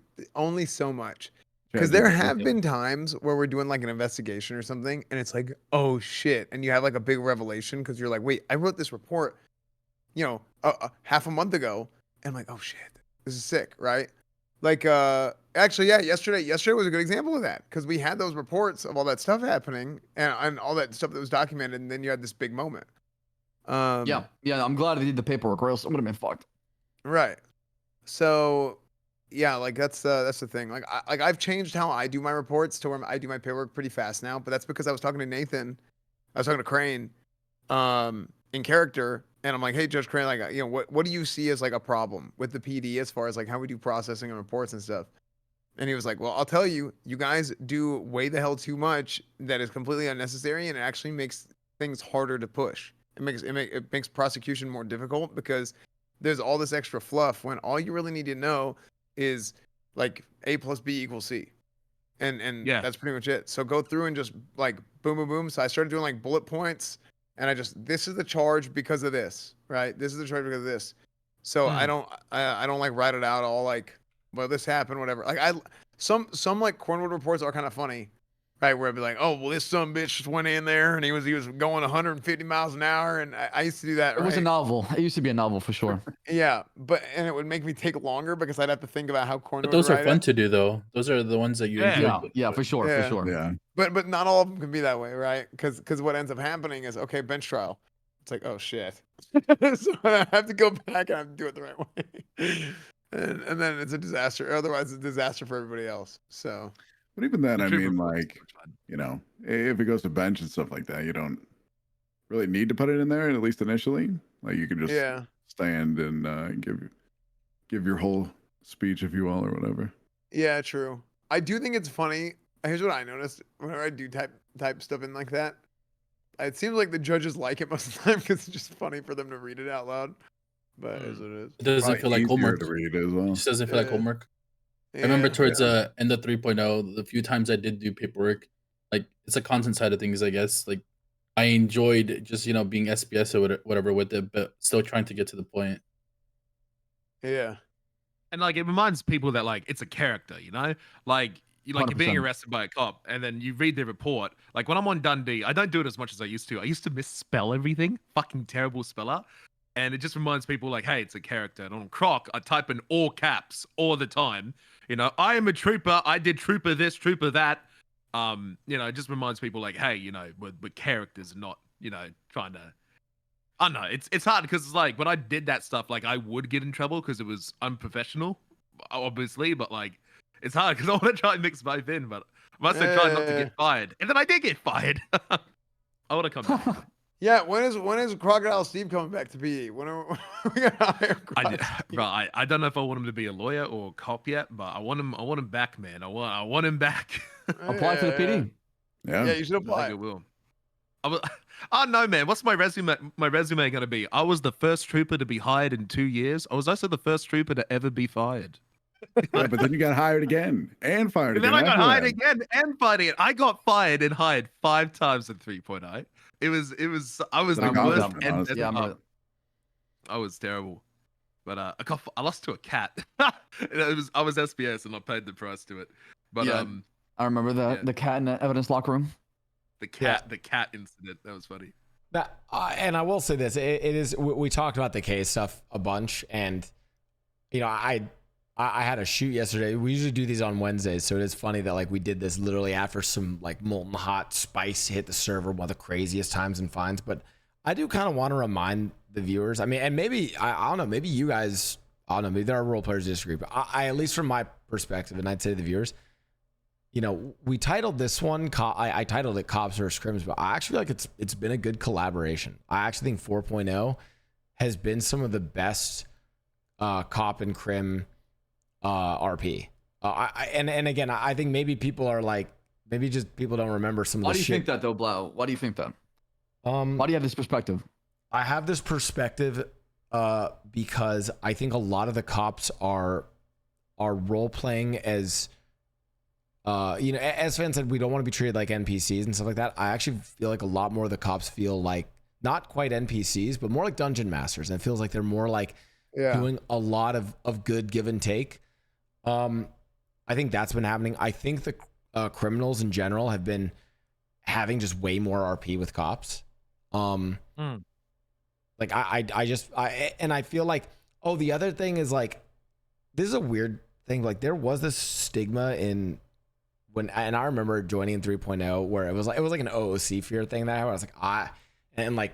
so much. Because there have been times where we're doing like an investigation or something, and it's like, oh shit, and you have like a big revelation because you're like, wait, I wrote this report, half a month ago, and I'm like, oh shit, this is sick, right? Like, actually, yeah, yesterday was a good example of that because we had those reports of all that stuff happening and all that stuff that was documented, and then you had this big moment. Yeah, I'm glad I did the paperwork, or else I would have been fucked. Right. So, yeah, like that's the thing. Like, I've changed how I do my reports to where I do my paperwork pretty fast now, but that's because I was talking to Nathan, I was talking to Crane, in character. And I'm like, hey, Judge Crane, like, what do you see as like a problem with the PD as far as like how we do processing and reports and stuff? And he was like, well, I'll tell you, you guys do way the hell too much that is completely unnecessary, and it actually makes things harder to push. It makes prosecution more difficult because there's all this extra fluff when all you really need to know is like A plus B equals C. And yeah, that's pretty much it. So go through and just like boom, boom, boom. So I started doing like bullet points. And this is the charge because of this, right? This is the charge because of this. So I don't like write it out all like, well, this happened, whatever. Like some like Cornwood reports are kind of funny, right? Where I'd be like, oh, well, this son of a bitch just went in there and he was going 150 miles an hour, and I used to do that. It was a novel. It used to be a novel for sure. Yeah, and it would make me take longer because I'd have to think about how Cornwood. But those are fun to do, though. Those are the ones that you enjoy. Yeah, for sure, for sure. Yeah. But not all of them can be that way, right? Because what ends up happening is, okay, bench trial. It's like, oh shit. So I have to go back and I have to do it the right way. And then it's a disaster. Otherwise, it's a disaster for everybody else. So. But even then, I mean, like, if it goes to bench and stuff like that, you don't really need to put it in there, at least initially. Like, you can just stand and give your whole speech, if you will, or whatever. Yeah, true. I do think it's funny. Here's what I noticed whenever I do type stuff in like that. It seems like the judges like it most of the time because it's just funny for them to read it out loud. But it is what it is. It doesn't feel like homework. To read as well. It just doesn't feel like homework. I remember towards end of 3.0, the few times I did do paperwork, like it's a content side of things, I guess. Like I enjoyed just being SPS or whatever with it, but still trying to get to the point. Yeah. And like it reminds people that like it's a character, like you're being arrested by a cop, and then you read the report. Like when I'm on Dundee, I don't do it as much as I used to. I used to misspell everything, fucking terrible speller. And it just reminds people like, hey, it's a character. And on Croc, I type in all caps all the time. I am a trooper. I did trooper this, trooper that. It just reminds people like, hey, we're characters, not, trying to. I don't know. It's hard because it's like when I did that stuff, like I would get in trouble because it was unprofessional, obviously. But like, it's hard because I want to try and mix both in, but I must have tried not to get fired. And then I did get fired. I want to come back. Yeah, when is Crocodile Steve coming back to PE? When are we gonna hire I don't know if I want him to be a lawyer or a cop yet, but I want him back, man. I want him back. Apply for the PD. Yeah, you should apply. I think I will. Oh no, man. What's my resume gonna be? I was the first trooper to be hired in 2 years. I was also the first trooper to ever be fired. Yeah, but then you got hired again and fired again. And then I got hired again and fired again. I got fired and hired 5 times in 3.0. I was the worst end. I was terrible. But I lost to a cat. I was SPS and I paid the price to it. But I remember that the cat in the evidence locker room. The cat incident. That was funny. And I will say this: it is. We talked about the case stuff a bunch, and you know, I had a shoot yesterday. We usually do these on Wednesdays, so it is funny that like we did this literally after some like molten hot spice hit the server, one of the craziest times in finds. But I do kind of want to remind the viewers. I mean, and maybe I don't know, maybe you guys, I don't know, maybe there are role players who disagree, but I at least from my perspective, and I'd say to the viewers, you know, we titled this one, I titled it Cops vs. Crims, but I actually feel like it's been a good collaboration. I actually think 4.0 has been some of the best cop and crim RP. And again, I think maybe people are like, maybe just people don't remember some of the Why do you shit. think that though, Blau? Why do you think that? Why do you have this perspective? I have this perspective because I think a lot of the cops are role playing as you know, as fans said, we don't want to be treated like NPCs and stuff like that. I actually feel like a lot more of the cops feel like not quite NPCs, but more like dungeon masters. And it feels like they're more like doing a lot of good give and take. I think that's been happening. I think the criminals in general have been having just way more RP with cops. Like I feel like, oh, the other thing is like, this is a weird thing. Like there was this stigma in and I remember joining in 3.0 where it was like an OOC fear thing that I was like, and like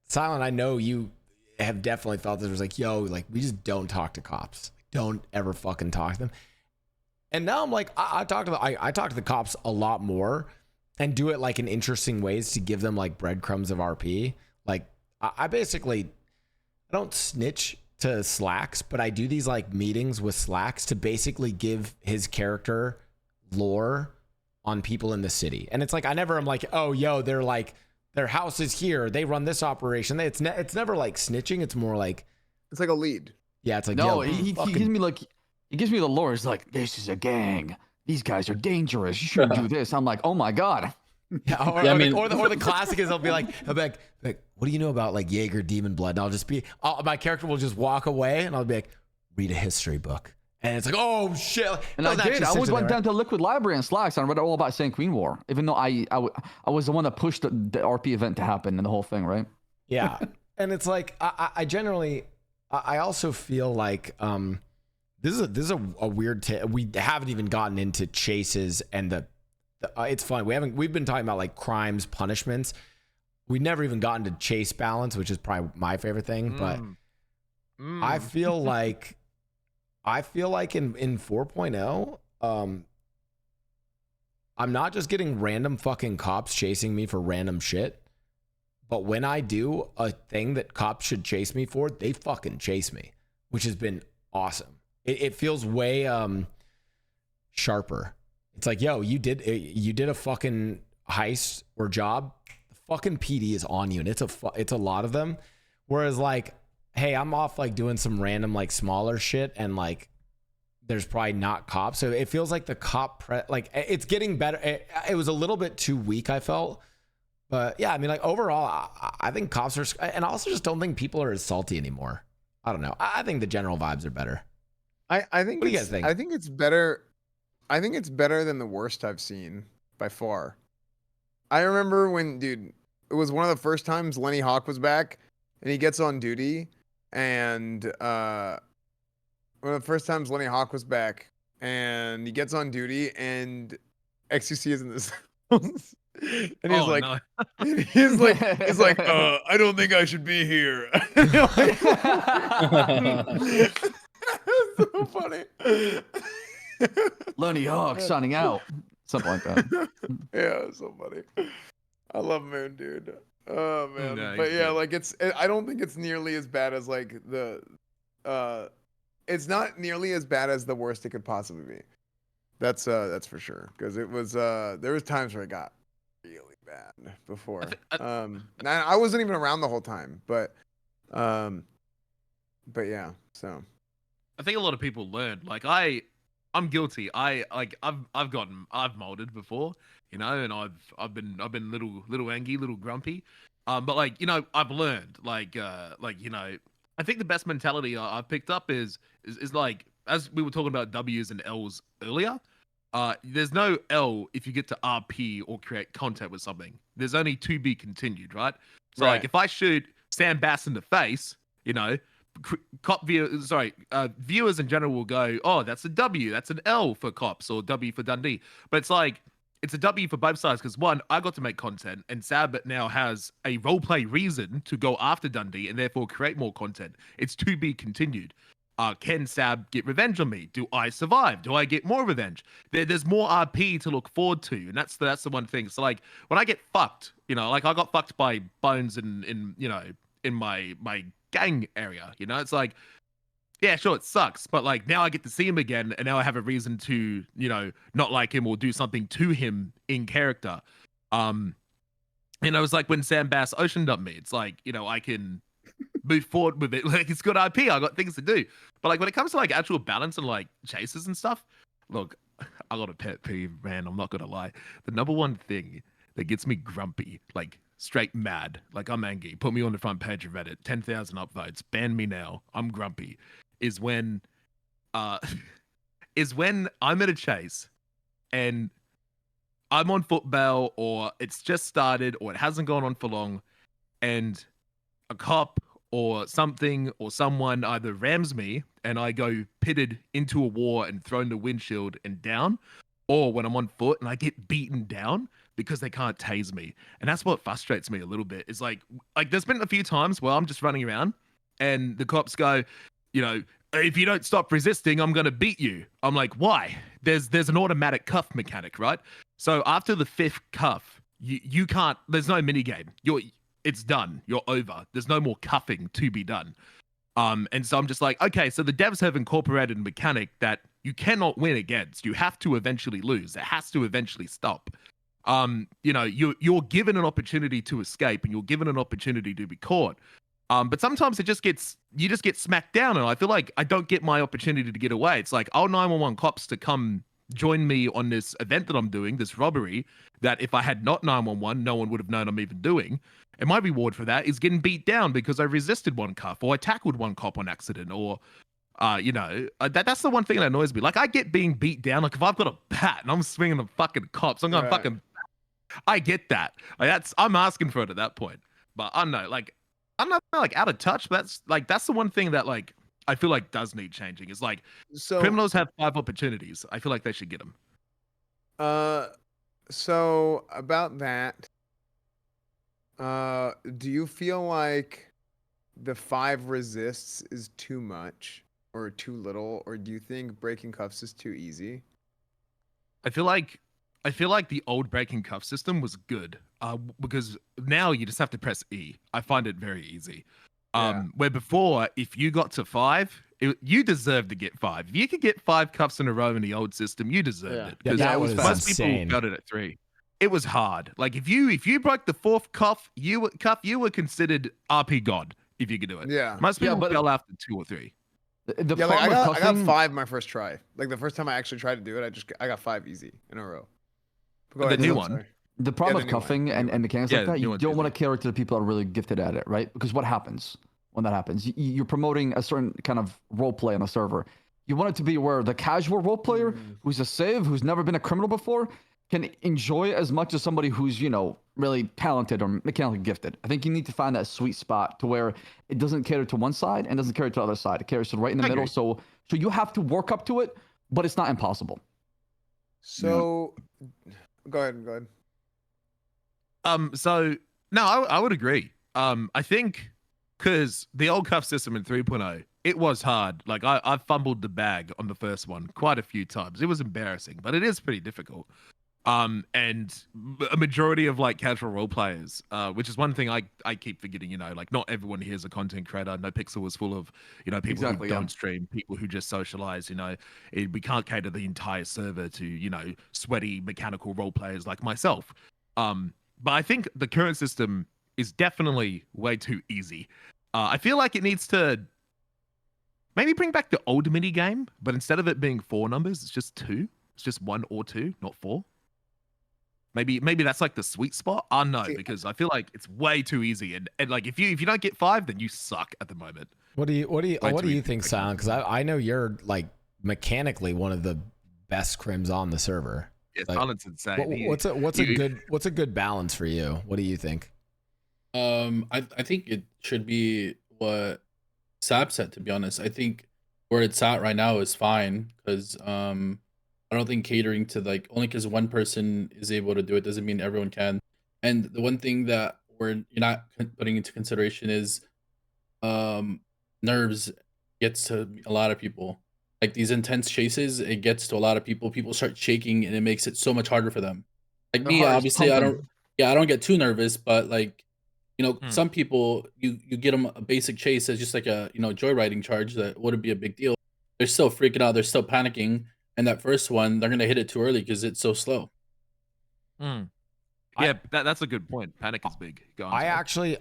Silent, I know you have definitely felt this was like, yo, like we just don't talk to cops. Don't ever fucking talk to them. And now I'm like, I talk to the cops a lot more and do it like in interesting ways to give them like breadcrumbs of RP. Like I don't snitch to Slacks, but I do these like meetings with Slacks to basically give his character lore on people in the city. And it's like, I'm like, oh, yo, they're like, their house is here. They run this operation. It's never like snitching. It's more like, it's like a lead. Yeah, it's like, no, yo, he gives me the lore. It's like, this is a gang. These guys are dangerous. You shouldn't do this. I'm like, oh my God. Yeah, or the classic is I'll be like, what do you know about like Jaeger demon blood? And I'll just be, my character will just walk away and I'll be like, read a history book. And it's like, oh shit. And I did. I always went down to Liquid Library and Slacks and I read all about St. Queen War, even though I was the one that pushed the RP event to happen and the whole thing, right? Yeah. And it's like, I generally, I also feel like this is a weird we haven't even gotten into chases and it's fun. We've been talking about like crimes, punishments. We never even gotten to chase balance, which is probably my favorite thing. But I feel like in 4.0, I'm not just getting random fucking cops chasing me for random shit. But when I do a thing that cops should chase me for, they fucking chase me, which has been awesome. It feels way sharper. It's like, yo, you did a fucking heist or job. The fucking PD is on you, and it's a lot of them. Whereas like, hey, I'm off like doing some random like smaller shit, and like there's probably not cops. So it feels like the cop like it's getting better. It was a little bit too weak, I felt. But yeah, I mean, like overall, I think cops are, and I also just don't think people are as salty anymore. I don't know. I think the general vibes are better. I think. What do you guys think? I think it's better. I think it's better than the worst I've seen by far. I remember when, dude, it was one of the first times Lenny Hawk was back, and he gets on duty, and one of the first times Lenny Hawk was back, and he gets on duty, and XUC is in this. And he's like, no. he's like, I don't think I should be here. It's so funny. Lenny Hawk signing out. Something like that. Yeah, it's so funny. I love Moon, dude. Oh man. No, But he's yeah, good. like I don't think it's nearly as bad as like it's not nearly as bad as the worst it could possibly be. That's for sure. Because it was there was times where it got really bad before. And I wasn't even around the whole time, but yeah, so I think a lot of people learned. Like I'm guilty. I've molded before, you know, and I've been little angry, little grumpy. But like, you know, I've learned like, you know, I think the best mentality I've picked up is like, as we were talking about W's and L's earlier, there's no L if you get to RP or create content with something. There's only to be continued, right? So like if I shoot Sam Bass in the face, you know, viewers in general will go, oh, that's a W, that's an L for cops, or W for Dundee. But it's like, it's a W for both sides because one, I got to make content, and Sab now has a roleplay reason to go after Dundee and therefore create more content. It's to be continued. Can Sab get revenge on me? Do I survive? Do I get more revenge? There's more RP to look forward to, and that's the one thing. So like when I get fucked, you know, like I got fucked by Bones in you know, in my gang area, you know, it's like, yeah, sure, it sucks, but like now I get to see him again, and now I have a reason to, you know, not like him or do something to him in character. And it was like when Sam Bass ocean dumped me. It's like, you know, I can move forward with it. Like it's good RP. I got things to do. But like when it comes to like actual balance and like chases and stuff, look, I got a pet peeve, man. I'm not gonna lie. The number one thing that gets me grumpy, like straight mad, like I'm angry, put me on the front page of Reddit, 10,000 upvotes, ban me now, I'm grumpy, is when I'm at a chase and I'm on foot bail, or it's just started, or it hasn't gone on for long, and a cop or something or someone either rams me and I go pitted into a war and thrown the windshield and down, or when I'm on foot and I get beaten down because they can't tase me. And that's what frustrates me a little bit. Is like there's been a few times where I'm just running around and the cops go, you know, if you don't stop resisting, I'm going to beat you. I'm like, why? There's an automatic cuff mechanic, right? So after the 5th cuff, you can't, there's no mini game. It's done. You're over. There's no more cuffing to be done. And so I'm just like, okay, so the devs have incorporated a mechanic that you cannot win against. You have to eventually lose. It has to eventually stop. You know, you're given an opportunity to escape, and you're given an opportunity to be caught. But sometimes you just get smacked down, and I feel like I don't get my opportunity to get away. It's like, I'll 911 cops to come join me on this event that I'm doing, this robbery, that if I had not 911, no one would have known I'm even doing. And my reward for that is getting beat down because I resisted one cuff, or I tackled one cop on accident, or, you know, that's the one thing that annoys me. Like, I get being beat down. Like, if I've got a bat and I'm swinging the fucking cops, I'm going fucking. I get that. Like, I'm asking for it at that point. But I don't know, like, I'm not like out of touch. But that's the one thing that like I feel like does need changing. Is like, so criminals have 5 opportunities. I feel like they should get them. So about that. Do you feel like the 5 resists is too much or too little, or do you think breaking cuffs is too easy? I feel like the old breaking cuff system was good, because now you just have to press E. I find it very easy. Where before, if you got to 5, you deserved to get 5. If you could get 5 cuffs in a row in the old system, you deserved it. Because that was most insane. people got it at 3. It was hard. Like if you broke the 4th cuff, you were considered RP god if you could do it. Yeah. Most people fell after 2 or 3. I got 5 my first try. Like the first time I actually tried to do it, I got 5 easy in a row. The new one. The problem with cuffing and mechanics like that, you don't want to cater to the people that are really gifted at it, right? Because what happens when that happens? You're promoting a certain kind of role play on a server. You want it to be where the casual role player who's a civ, who's never been a criminal before, can enjoy as much as somebody who's, you know, really talented or mechanically gifted. I think you need to find that sweet spot to where it doesn't cater to one side and doesn't cater to the other side. It caters to right in the middle. So you have to work up to it, but it's not impossible. So, go ahead. So no, I would agree. I think because the old cuff system in 3.0, it was hard. Like I fumbled the bag on the first one quite a few times. It was embarrassing, but it is pretty difficult. And a majority of like casual role players, which is one thing I keep forgetting, you know, like not everyone here is a content creator. No Pixel is full of, you know, people who don't stream, people who just socialize, you know. We can't cater the entire server to, you know, sweaty mechanical role players like myself. But I think the current system is definitely way too easy. I feel like it needs to maybe bring back the old mini game, but instead of it being 4 numbers, it's just 2. It's just 1 or 2, not 4. Maybe that's like the sweet spot. I don't know, because I feel like it's way too easy. And like if you don't get 5, then you suck at the moment. What do you think, Silent? Because I know you're like mechanically one of the best crims on the server. Yeah, like, Silent's insane. What's a good balance for you? What do you think? I think it should be what Sab said, to be honest. I think where it's at right now is fine because I don't think catering to like only because one person is able to do it doesn't mean everyone can. And the one thing that you're not putting into consideration is um nerves gets to a lot of people. Like these intense chases, it gets to a lot of people. People start shaking and it makes it so much harder for them. Like Their me, heart is obviously, I don't pumping. yeah, I don't get too nervous, but like some people you get them a basic chase as just like a joyriding charge that wouldn't be a big deal. They're still freaking out, they're still panicking, and that first one they're gonna hit it too early because it's so slow. Mm. I- Yeah, that's a good point. Panic is big. Go on, sorry.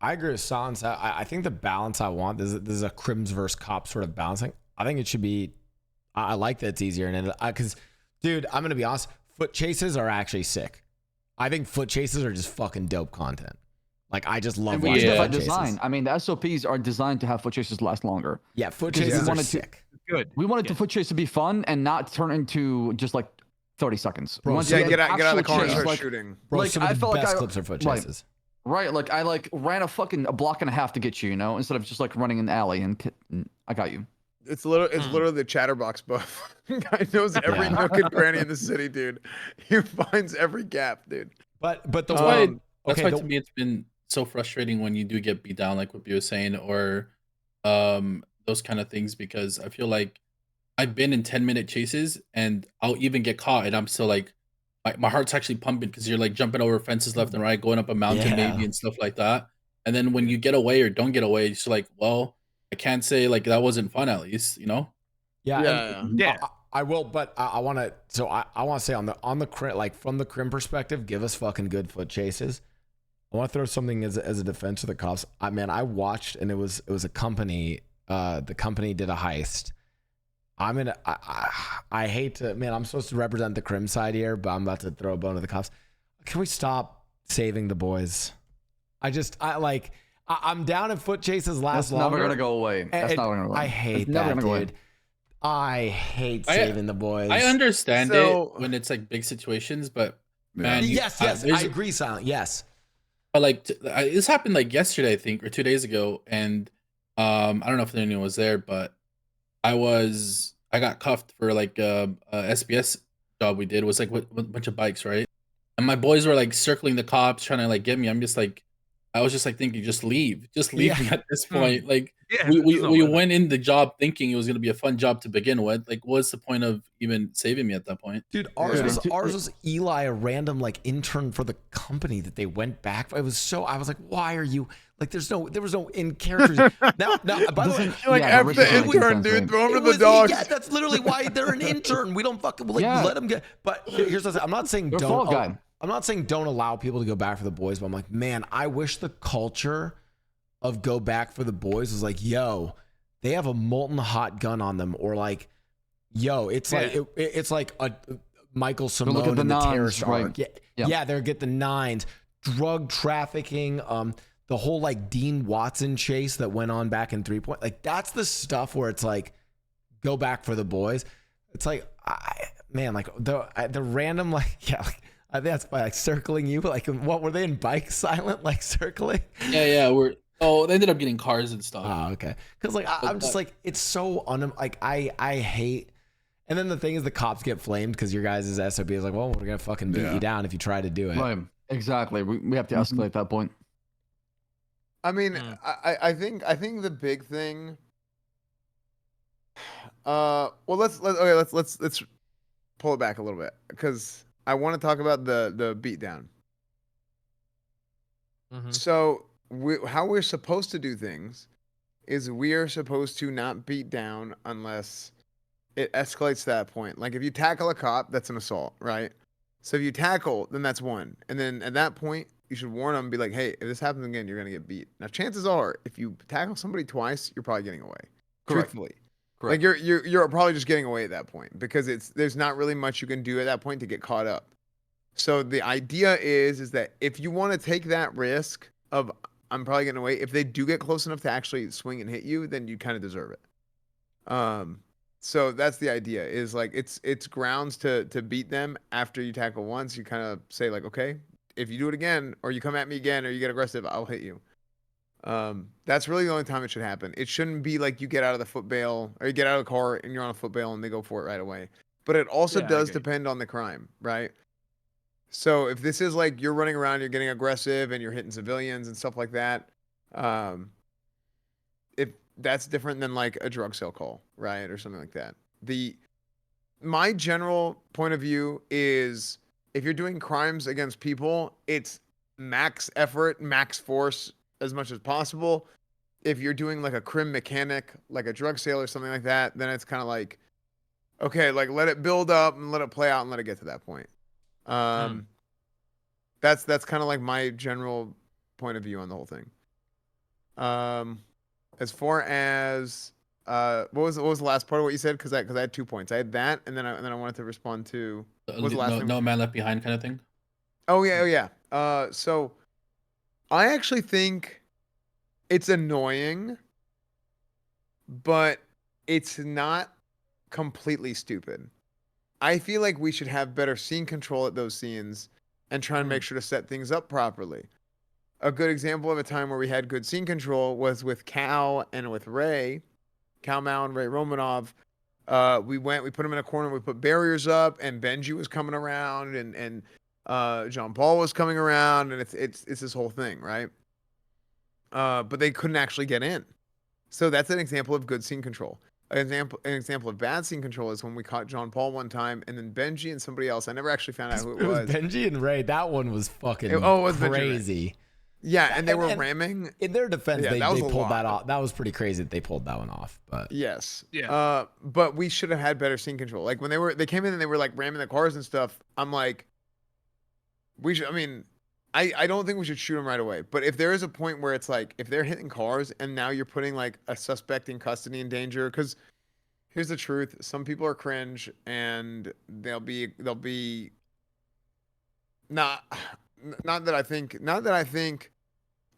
I agree with Sans. I think the balance I want, this is a Crims versus Cop sort of balancing. I think it should be, I like that it's easier. And because, dude, I'm going to be honest, foot chases are actually sick. I think foot chases are just fucking dope content. Like, I just love And we watching did that by foot chases. design. I mean, the SOPs are designed to have foot chases last longer. Yeah, foot Because we chases are wanted to- sick. Good. We wanted the foot chase to be fun and not turn into just like 30 seconds. We Bro, wanted yeah, to Get out of the actual car and chase, start like- shooting. Bro, like, some of I the felt like best I- clips are foot right. chases. Right, like I ran a block and a half to get you, instead of just like running in the alley and I got you. It's literally the chatterbox buff. Guy knows every Yeah. nook and cranny in the city, dude. He finds every gap, dude. But the That's why one, that's okay, why to me it's been so frustrating when you do get beat down, like what you were saying, or those kind of things, because I feel like I've been in 10-minute chases and I'll even get caught and I'm still like my heart's actually pumping because you're like jumping over fences left and right, going up a mountain Yeah. maybe and stuff like that. And then when you get away or don't get away, it's like, well, I can't say like that wasn't fun at least, yeah, Yeah, and yeah. I will, but I want to. So I want to say on the crim, like from the crim perspective, give us fucking good foot chases. I want to throw something as a defense to the cops. I watched, and it was a company. The company did a heist. I hate to, man. I'm supposed to represent the crim side here, but I'm about to throw a bone to the cops. Can we stop saving the boys? I'm down if foot chases last That's longer. never gonna go away. That's not gonna go away. I hate It's never that, gonna go away. dude. I hate saving the boys. I understand So- it when it's like big situations, but Yeah. man, Yes, I I agree, Silent. Yes. but like this happened like yesterday, I think, or 2 days ago, and I don't know if anyone was there, but I got cuffed for like a SBS job we did. It was like with a bunch of bikes, right? And my boys were like circling the cops, trying to like get me. I was just like thinking, just leave Yeah. me at this point. Like Yeah, we it's not we worth it. went in the job thinking it was gonna be a fun job to begin with. Like, what's the point of even saving me at that point? Dude, ours Yeah. was Eli, a random like intern for the company that they went back for. It was so, I was like, why are you like, there was no in characters. Now, by the way, You're like, Yeah, F Richard the doesn't make intern, sense, dude. right? Throw him it to the was- dogs. yeah, that's literally why they're an intern. We don't fucking like Yeah. let them get, but here's the thing. I'm not saying They're don't, fall guy. I'm not saying don't allow people to go back for the boys, but I'm like, man, I wish the culture of go back for the boys was like, yo, they have a molten hot gun on them, or like, yo, it's like it's like a Michael Simone look at the in the nines, terrorist right. arc. Yeah. Yeah, they're get the nines, drug trafficking, the whole like Dean Watson chase that went on back in 3 Point. Like that's the stuff where it's like, go back for the boys. It's like, man, like the random like, yeah, like I think that's by like circling you. Like, what were they in bike silent, like circling? Yeah, they ended up getting cars and stuff. Oh, okay. Because like I'm just like, it's so like I hate. And then the thing is, the cops get flamed because your guys' SOP is like, well, we're gonna fucking beat Yeah. you down if you try to do it. Right. Exactly. We have to escalate that point. I mean, Mm. I think the big thing. Well, let's pull it back a little bit because I want to talk about the beatdown. Mhm. So how we're supposed to do things is we are supposed to not beat down unless it escalates to that point. Like if you tackle a cop, that's an assault, right? So if you tackle, then that's one. And then at that point, you should warn them and be like, hey, if this happens again, you're going to get beat. Now, chances are, if you tackle somebody twice, you're probably getting away. Correct. Truthfully. Correct. Like you're probably just getting away at that point because there's not really much you can do at that point to get caught up. So the idea is that if you want to take that risk of I'm probably getting away, if they do get close enough to actually swing and hit you, then you kind of deserve it. So that's the idea is like it's grounds to beat them after you tackle once. You kind of say like, okay, if you do it again or you come at me again or you get aggressive, I'll hit you. That's really the only time it should happen. It shouldn't be like you get out of the foot bail or you get out of the car and you're on a foot bail and they go for it right away. But it also Yeah, I does agree. depend on the crime, right? So if this is like you're running around, you're getting aggressive and you're hitting civilians and stuff like that, if that's different than like a drug sale call, right? Or something like that. My general point of view is if you're doing crimes against people, it's max effort, max force as much as possible. If you're doing like a crim mechanic, like a drug sale or something like that, then it's kind of like, okay, like let it build up and let it play out and let it get to that point. That's kind of like my general point of view on the whole thing. As far as what was the last part of what you said? Because I had 2 points. I had that, and then I wanted to respond to what was the last thing? No man left behind kind of thing. Oh yeah. So I actually think it's annoying, but it's not completely stupid. I feel like we should have better scene control at those scenes and try and make sure to set things up properly. A good example of a time where we had good scene control was with Cal and with Ray. Cal Mao and Ray Romanov. We put them in a corner, we put barriers up, and Benji was coming around, and John Paul was coming around, and it's this whole thing, right? But they couldn't actually get in. So that's an example of good scene control. An example of bad scene control is when we caught John Paul one time, and then Benji and somebody else. I never actually found out who it was. Benji and Ray. That one was fucking it was crazy. Yeah, and they were ramming. In their defense, Yeah, they that was a pulled lot. that off. That was pretty crazy that they pulled that one off. But Yes. Yeah. But we should have had better scene control. Like when they came in and they were like ramming the cars and stuff. I'm like, we should. I mean, I don't think we should shoot them right away. But if there is a point where it's like if they're hitting cars and now you're putting like a suspect in custody in danger, because here's the truth: some people are cringe and they'll be not that I think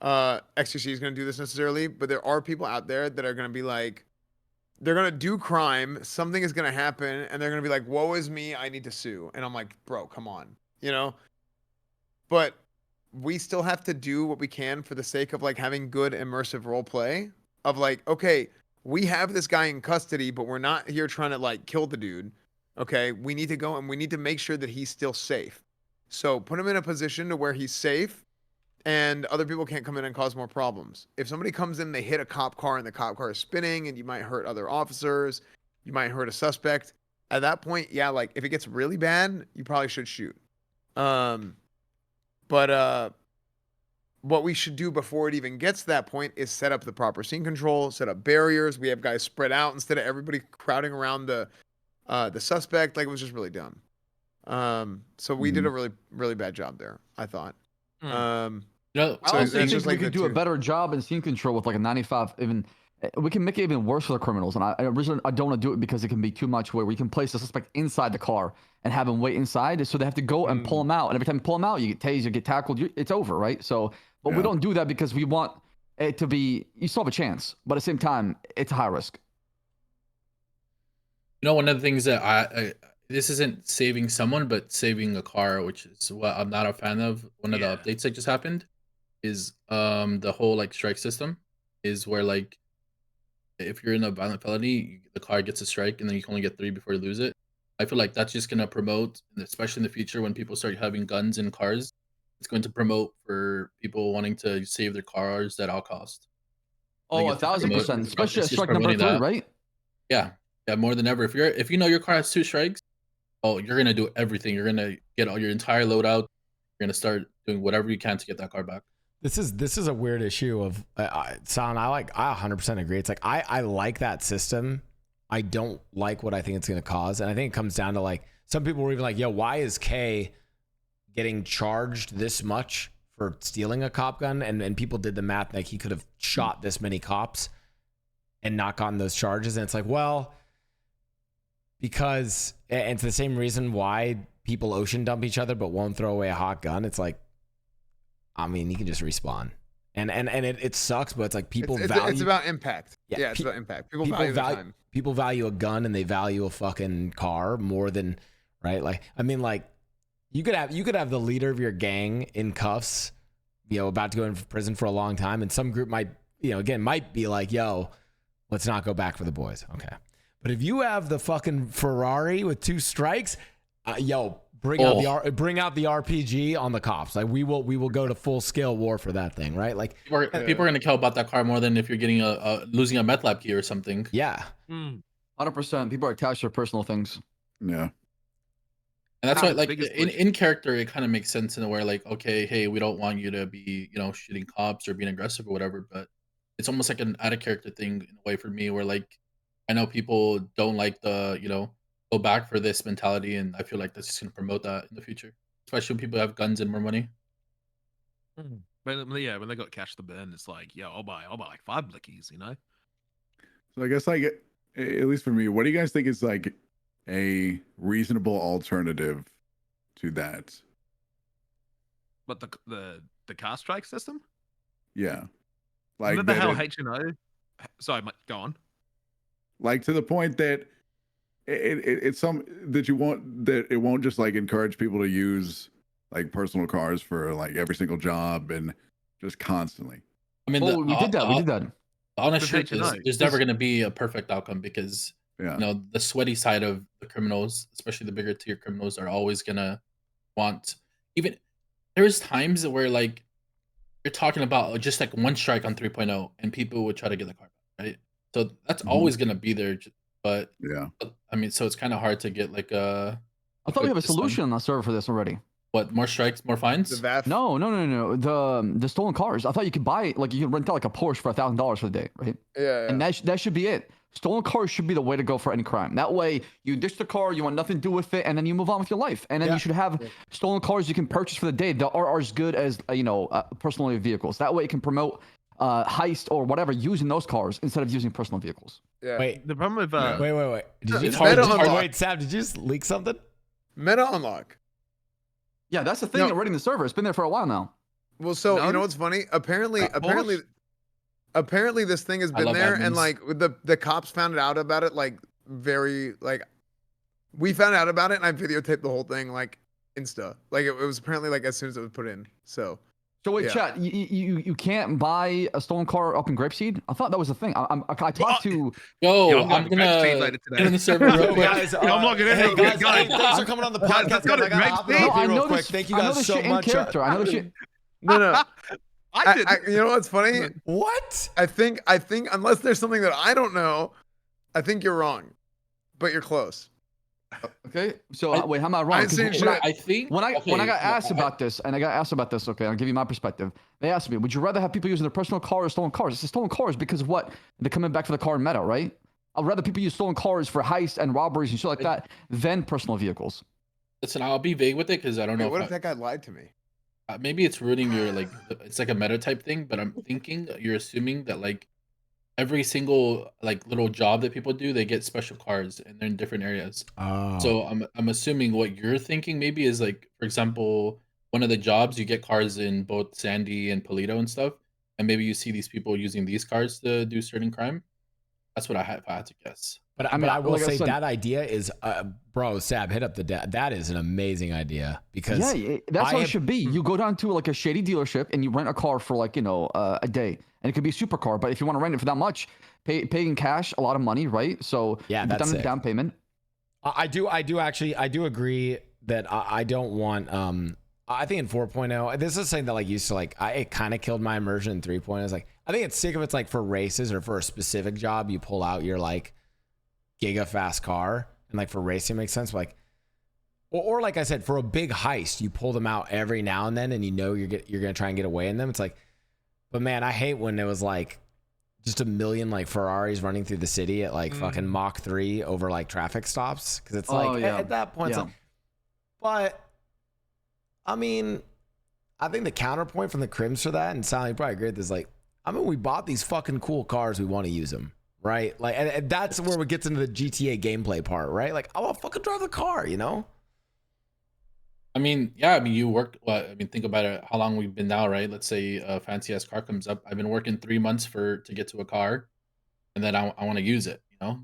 XQC is going to do this necessarily, but there are people out there that are going to be like, they're going to do crime, something is going to happen, and they're going to be like, woe is me, I need to sue. And I'm like, bro, come on, you know? But we still have to do what we can for the sake of like having good immersive role play of like, okay, we have this guy in custody, but we're not here trying to like kill the dude. Okay, we need to go and we need to make sure that he's still safe. So put him in a position to where he's safe and other people can't come in and cause more problems. If somebody comes in, they hit a cop car and the cop car is spinning and you might hurt other officers, you might hurt a suspect. At that point, yeah, like if it gets really bad, you probably should shoot. But what we should do before it even gets to that point is set up the proper scene control, set up barriers. We have guys spread out instead of everybody crowding around the suspect. Like it was just really dumb. So we did a really, really bad job there, I thought. No, I So also that's think just we like could the do a two. better job in scene control with like a 95. Even we can make it even worse for the criminals. And I originally I don't want to do it because it can be too much. Where we can place the suspect inside the car and have him wait inside, so they have to go and pull him out. And every time you pull him out, you get tased, you get tackled, it's over, right? So, but we don't do that because we want it to be. You still have a chance, but at the same time, it's a high risk. You know, one of the things that I this isn't saving someone, but saving a car, which is what I'm not a fan of. One of the updates that just happened is the whole like strike system is where like if you're in a violent felony, the car gets a strike and then you can only get 3 before you lose it. I feel like that's just gonna promote, especially in the future when people start having guns in cars, it's going to promote for people wanting to save their cars at all cost. Oh, Like, it's just 1,000%, it's especially at just strike number promoting 3, that. right? Yeah, more than ever. If you know your car has 2 strikes, oh, you're gonna do everything. You're gonna get all your entire load out. You're gonna start doing whatever you can to get that car back. this is a weird issue of sound. I 100% agree. It's like I like that system. I don't like what I think it's going to cause, and I think it comes down to like some people were even like, "Yo, why is K getting charged this much for stealing a cop gun?" And people did the math like he could have shot this many cops and not gotten those charges. And it's like, well, because and it's the same reason why people ocean dump each other but won't throw away a hot gun. It's like, I mean, you can just respawn. And it sucks, but it's like people value. It's about impact. Yeah, Yeah, it's about impact. People value the time. People value a gun and they value a fucking car more than, right? Like, I mean, like you could have the leader of your gang in cuffs about to go in prison for a long time, and some group might, might be like, yo, let's not go back for the boys. Okay. But if you have the fucking Ferrari with 2 strikes, bring out the RPG on the cops. Like we will go to full scale war for that thing, right? Like people are gonna care about that car more than if you're getting losing a meth lab key or something. Yeah. 100%. People are attached to their personal things. Yeah. And that's why, like, in character, it kind of makes sense in a way, like, okay, hey, we don't want you to be, shooting cops or being aggressive or whatever, but it's almost like an out of character thing in a way for me, where like, I know people don't like the, go back for this mentality, and I feel like that's just gonna promote that in the future, especially when people have guns and more money. When they got cash to burn, it's like, I'll buy like 5 blickies, So I guess like at least for me, what do you guys think is like a reasonable alternative to that? But the car strike system? Yeah. Like remember how HNO? Sorry, go on. Like to the point that it's it won't just like encourage people to use like personal cars for like every single job and just constantly. I mean, we did that. The honest truth is, there's never going to be a perfect outcome because the sweaty side of the criminals, especially the bigger tier criminals, are always going to want. Even there's times where like you're talking about just like 1 strike on 3.0 and people would try to get the car back, right? So that's always going to be there. But I mean, so it's kind of hard to get like a. I thought we have a solution on the server for this already. What, more strikes, more fines? The VAF? No. The stolen cars. I thought you could buy like you can rent out like a Porsche for $1,000 for the day, right? Yeah. And that should be it. Stolen cars should be the way to go for any crime. That way, you ditch the car, you want nothing to do with it, and then you move on with your life. And then you should have stolen cars you can purchase for the day that are as good as personal vehicles. That way, it can promote heist or whatever using those cars instead of using personal vehicles. Yeah. Wait, the problem with wait. Wait, Sam, did you just leak something? Meta unlock. Yeah, that's the thing already in the server. It's been there for a while now. Well, so you know what's funny? Apparently this thing has been there, and like the cops found out about it like we found out about it, and I videotaped the whole thing like Insta. Like it was apparently like as soon as it was put in. So wait, chat. You can't buy a stolen car up in Grapeseed? I thought that was a thing. I talked to. I'm gonna get in the server real quick. Guys, I'm logging in. Hey guys, thanks for coming on the podcast. Guys, I gotta hop in I real know quick. this. Thank you I know guys this so shit in much. character. I know this shit. No. I didn't. You know what's funny? What? I think unless there's something that I don't know, I think you're wrong, but you're close. Okay, so wait, how am I wrong? I think when I got asked about this, okay, I'll give you my perspective. They asked me, would you rather have people using their personal car or stolen cars? I said stolen cars because of what? They're coming back for the car meta, right? I'd rather people use stolen cars for heists and robberies and shit like that than personal vehicles. Listen, I'll be vague with it because I don't know. What if that guy lied to me? Maybe it's ruining your it's like a meta type thing, but I'm thinking you're assuming that like every single like little job that people do, they get special cars and they're in different areas. Oh. So I'm assuming what you're thinking maybe is like, for example, one of the jobs you get cars in both Sandy and Polito and stuff, and maybe you see these people using these cars to do certain crime. That's what I had to guess. But I will say that idea is, bro, Sab, hit up that is an amazing idia because that's how it should be. You go down to like a shady dealership and you rent a car for like a day, and it could be a supercar. But if you want to rent it for that much, pay in cash a lot of money, right? So that's a down payment. I do agree that I don't want. I think in 4.0, this is something that like used to like it kind of killed my immersion in 3.0. It's like I think it's sick if it's like for races or for a specific job, you pull out your like giga fast car, and like for racing makes sense. But like, or like I said, for a big heist, you pull them out every now and then, and you're gonna try and get away in them. It's like, but man, I hate when it was like just a million like Ferraris running through the city at like fucking Mach 3 over like traffic stops, because it's like at that point, it's like, but I mean, I think the counterpoint from the Crims for that, and Sally probably agree with this, like, I mean, we bought these fucking cool cars, we want to use them, right? Like, and that's where it gets into the GTA gameplay part, right? Like, I want to fucking drive the car, you know? I mean, yeah, I mean, you work, think about it, how long we've been now, right? Let's say a fancy ass car comes up. I've been working 3 months to get to a car, and then I want to use it, you know?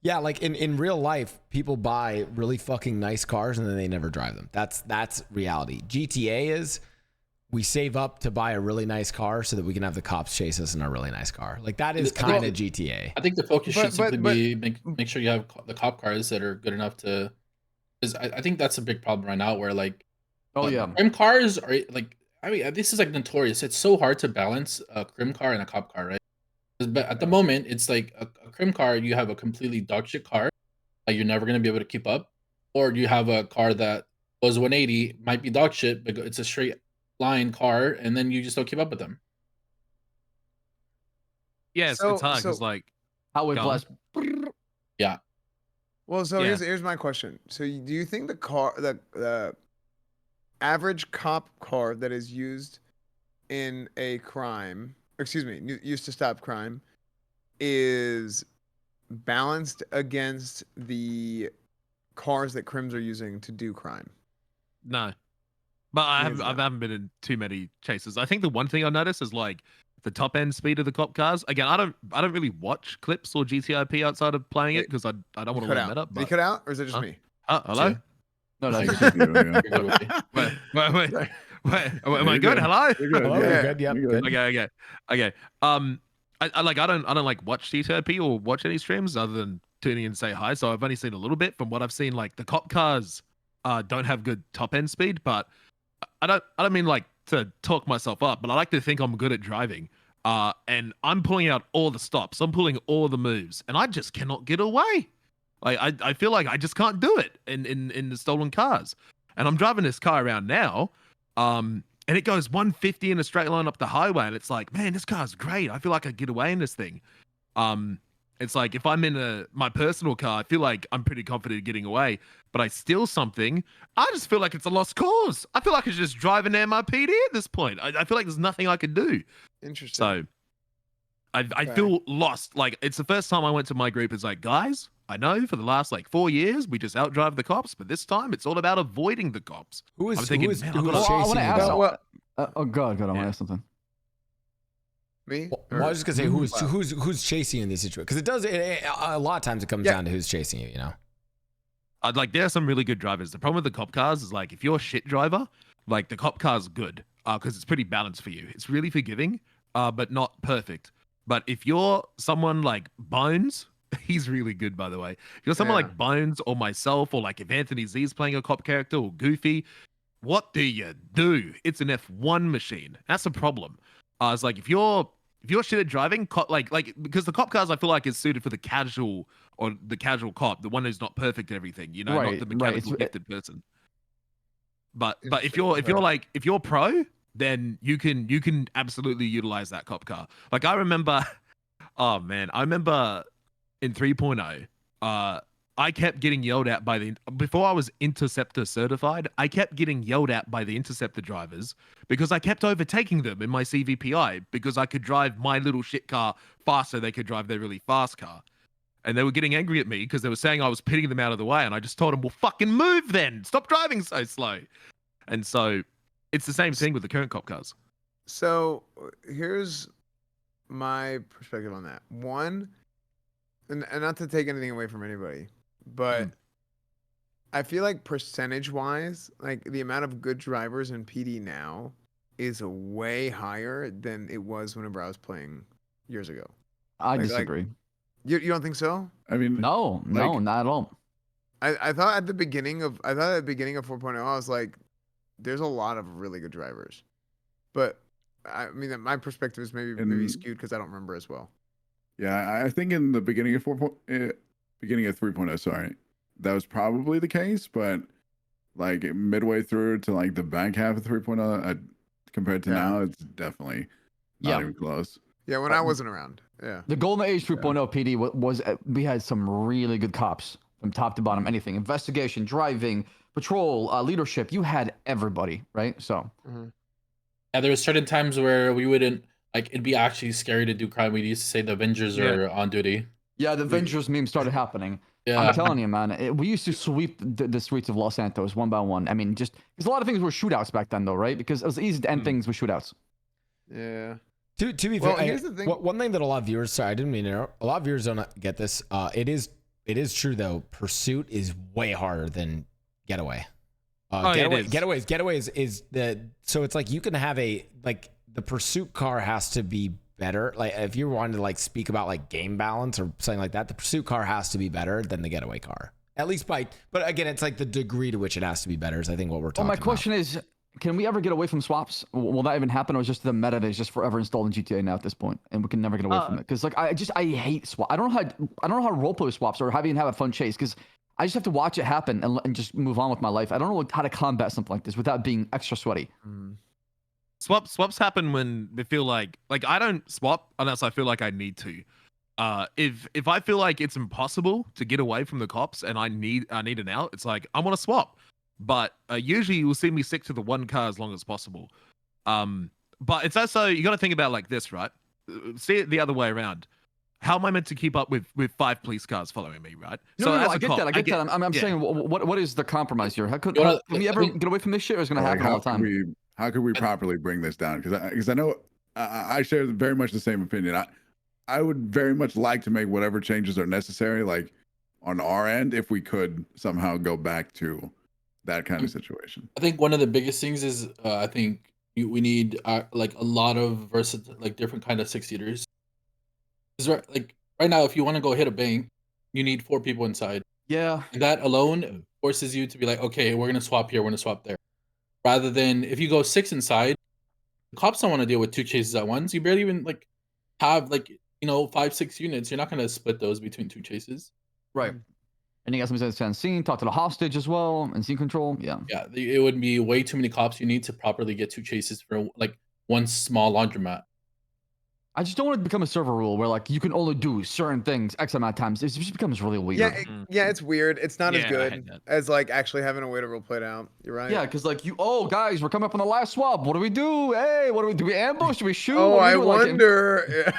Yeah, like in real life, people buy really fucking nice cars and then they never drive them. That's reality. GTA is we save up to buy a really nice car so that we can have the cops chase us in a really nice car. Like that is kind of GTA. I think the focus should simply be make sure you have the cop cars that are good enough to. Because I think that's a big problem right now, where like, crim cars are like. I mean, this is like notorious. It's so hard to balance a crim car and a cop car, right? But at the moment, it's like a crim car. You have a completely dog shit car, like you're never gonna be able to keep up, or you have a car that goes 180, might be dog shit, but it's a straight line car, and then you just don't keep up with them. Yes, it's hard because like how we blast. Yeah. Well, so here's my question. So do you think the average cop car that is used in a crime, used to stop crime, is balanced against the cars that crims are using to do crime? No, but I haven't been in too many chases. I think the one thing I noticed is like the top end speed of the cop cars. Again, I don't really watch clips or GTIP outside of playing it because I don't want to limit up. Did he cut out, or is it just me? Hello? No, Wait. Am I good? Hello? You're good. Hello, Yeah. good. Yep, You're good. Okay. I don't like watch GTIP or watch any streams other than tuning in and say hi. So I've only seen a little bit. From what I've seen, like the cop cars don't have good top end speed, but I don't mean like to talk myself up, but I like to think I'm good at driving. And I'm pulling out all the stops. I'm pulling all the moves, and I just cannot get away. Like I feel like I just can't do it in the stolen cars. And I'm driving this car around now, and it goes 150 in a straight line up the highway, and it's like, man, this car's great. I feel like I get away in this thing. It's like if I'm in my personal car, I feel like I'm pretty confident getting away. But I steal something, I just feel like it's a lost cause. I feel like I should just drive an MRPD at this point. I feel like there's nothing I can do. Interesting. So I feel lost. Like it's the first time I went to my group. It's like, guys, I know for the last like 4 years we just outdrive the cops, but this time it's all about avoiding the cops. Who is chasing chasing I want to you? ask. though? Oh God, I want to ask something. Me? Well, I was just gonna say who's chasing you in this situation, because it does a lot of times it comes down to who's chasing you. You know. I'd like there are some really good drivers. The problem with the cop cars is like if you're a shit driver, like the cop car's good because it's pretty balanced for you. It's really forgiving, but not perfect. But if you're someone like Bones, he's really good, by the way. If you're someone like Bones or myself, or like if Anthony Z's playing a cop character or Goofy, what do you do? It's an F1 machine. That's a problem. It's like if you're shit at driving, like because the cop cars I feel like is suited for the casual cop, the one who's not perfect at everything, you know, not the mechanical gifted person. But if you're pro, then you can absolutely utilize that cop car. Like I remember, I remember in 3.0, I kept getting yelled at before I was Interceptor certified, I kept getting yelled at by the Interceptor drivers because I kept overtaking them in my CVPI because I could drive my little shit car faster than they could drive their really fast car. And they were getting angry at me because they were saying I was pitting them out of the way. And I just told them, well, fucking move then. Stop driving so slow. And so it's the same thing with the current cop cars. So here's my perspective on that. One, and not to take anything away from anybody, but I feel like percentage-wise, like the amount of good drivers in PD now is way higher than it was whenever I was playing years ago. I disagree. You don't think so? I mean, no, not at all. I thought at the beginning of 4.0, I was like, there's a lot of really good drivers, but I mean, my perspective is maybe skewed because I don't remember as well. Yeah, I think in the beginning of 3.0, sorry, that was probably the case, but like midway through to like the back half of 3.0, compared to now, it's definitely not even close. Yeah, when I wasn't around. Yeah. The Golden Age 3.0 PD was we had some really good cops from top to bottom. Anything, investigation, driving, patrol, leadership. You had everybody, right? So. Yeah, there was certain times where we wouldn't like. It'd be actually scary to do crime. We used to say the Avengers are on duty. Yeah, the Avengers meme started happening. Yeah. I'm telling you, man. We used to sweep the streets of Los Santos one by one. I mean, just because a lot of things were shootouts back then, though, right? Because it was easy to end things with shootouts. Yeah. To be fair, here's the thing. One thing that a lot of viewers, sorry, I didn't mean to interrupt. A lot of viewers don't get this. It is true though. Pursuit is way harder than Getaway. Getaways is the so it's like you can have a like the pursuit car has to be better. Like if you wanted to like speak about like game balance or something like that, the pursuit car has to be better than the getaway car. At least but again, it's like the degree to which it has to be better is I think what we're talking about. My question is, can we ever get away from swaps? Will that even happen, or is just the meta that is just forever installed in GTA now at this point, and we can never get away from it? Because like I hate swap. I don't know how roleplay swaps or how you have a fun chase, because I just have to watch it happen and just move on with my life. I don't know how to combat something like this without being extra sweaty. Swaps happen when they feel like I don't swap unless I feel like I need to. If I feel like it's impossible to get away from the cops and I need an out, it's like I want to swap. But usually you'll see me stick to the one car as long as possible. But it's also, you got to think about like this, right? See it the other way around. How am I meant to keep up with 5 police cars following me, right? No, I get that. I get that. I'm saying, what is the compromise here? Can we ever get away from this shit, or is it going to happen all the time? How can we properly bring this down? Because I know I share very much the same opinion. I would very much like to make whatever changes are necessary, like on our end, if we could somehow go back to that kind of situation. I think one of the biggest things is I think we need like a lot of different kind of 6-seaters. Because right now, if you want to go hit a bank, you need 4 people inside. Yeah. And that alone forces you to be like, okay, we're gonna swap here, we're gonna swap there. Rather than if you go 6 inside, the cops don't want to deal with 2 chases at once. You barely even have 5-6 units. You're not gonna split those between 2 chases. Right. And you got somebody that's on scene, talk to the hostage as well, and scene control. Yeah. Yeah, it would be way too many cops you need to properly get 2 chases for one small laundromat. I just don't want it to become a server rule where you can only do certain things X amount of times. It just becomes really weird. Yeah, it's weird. It's not as good as actually having a way to role play it out. You're right. Yeah, because guys, we're coming up on the last swap. What do we do? Hey, do we ambush? Do we shoot? Oh, I wonder.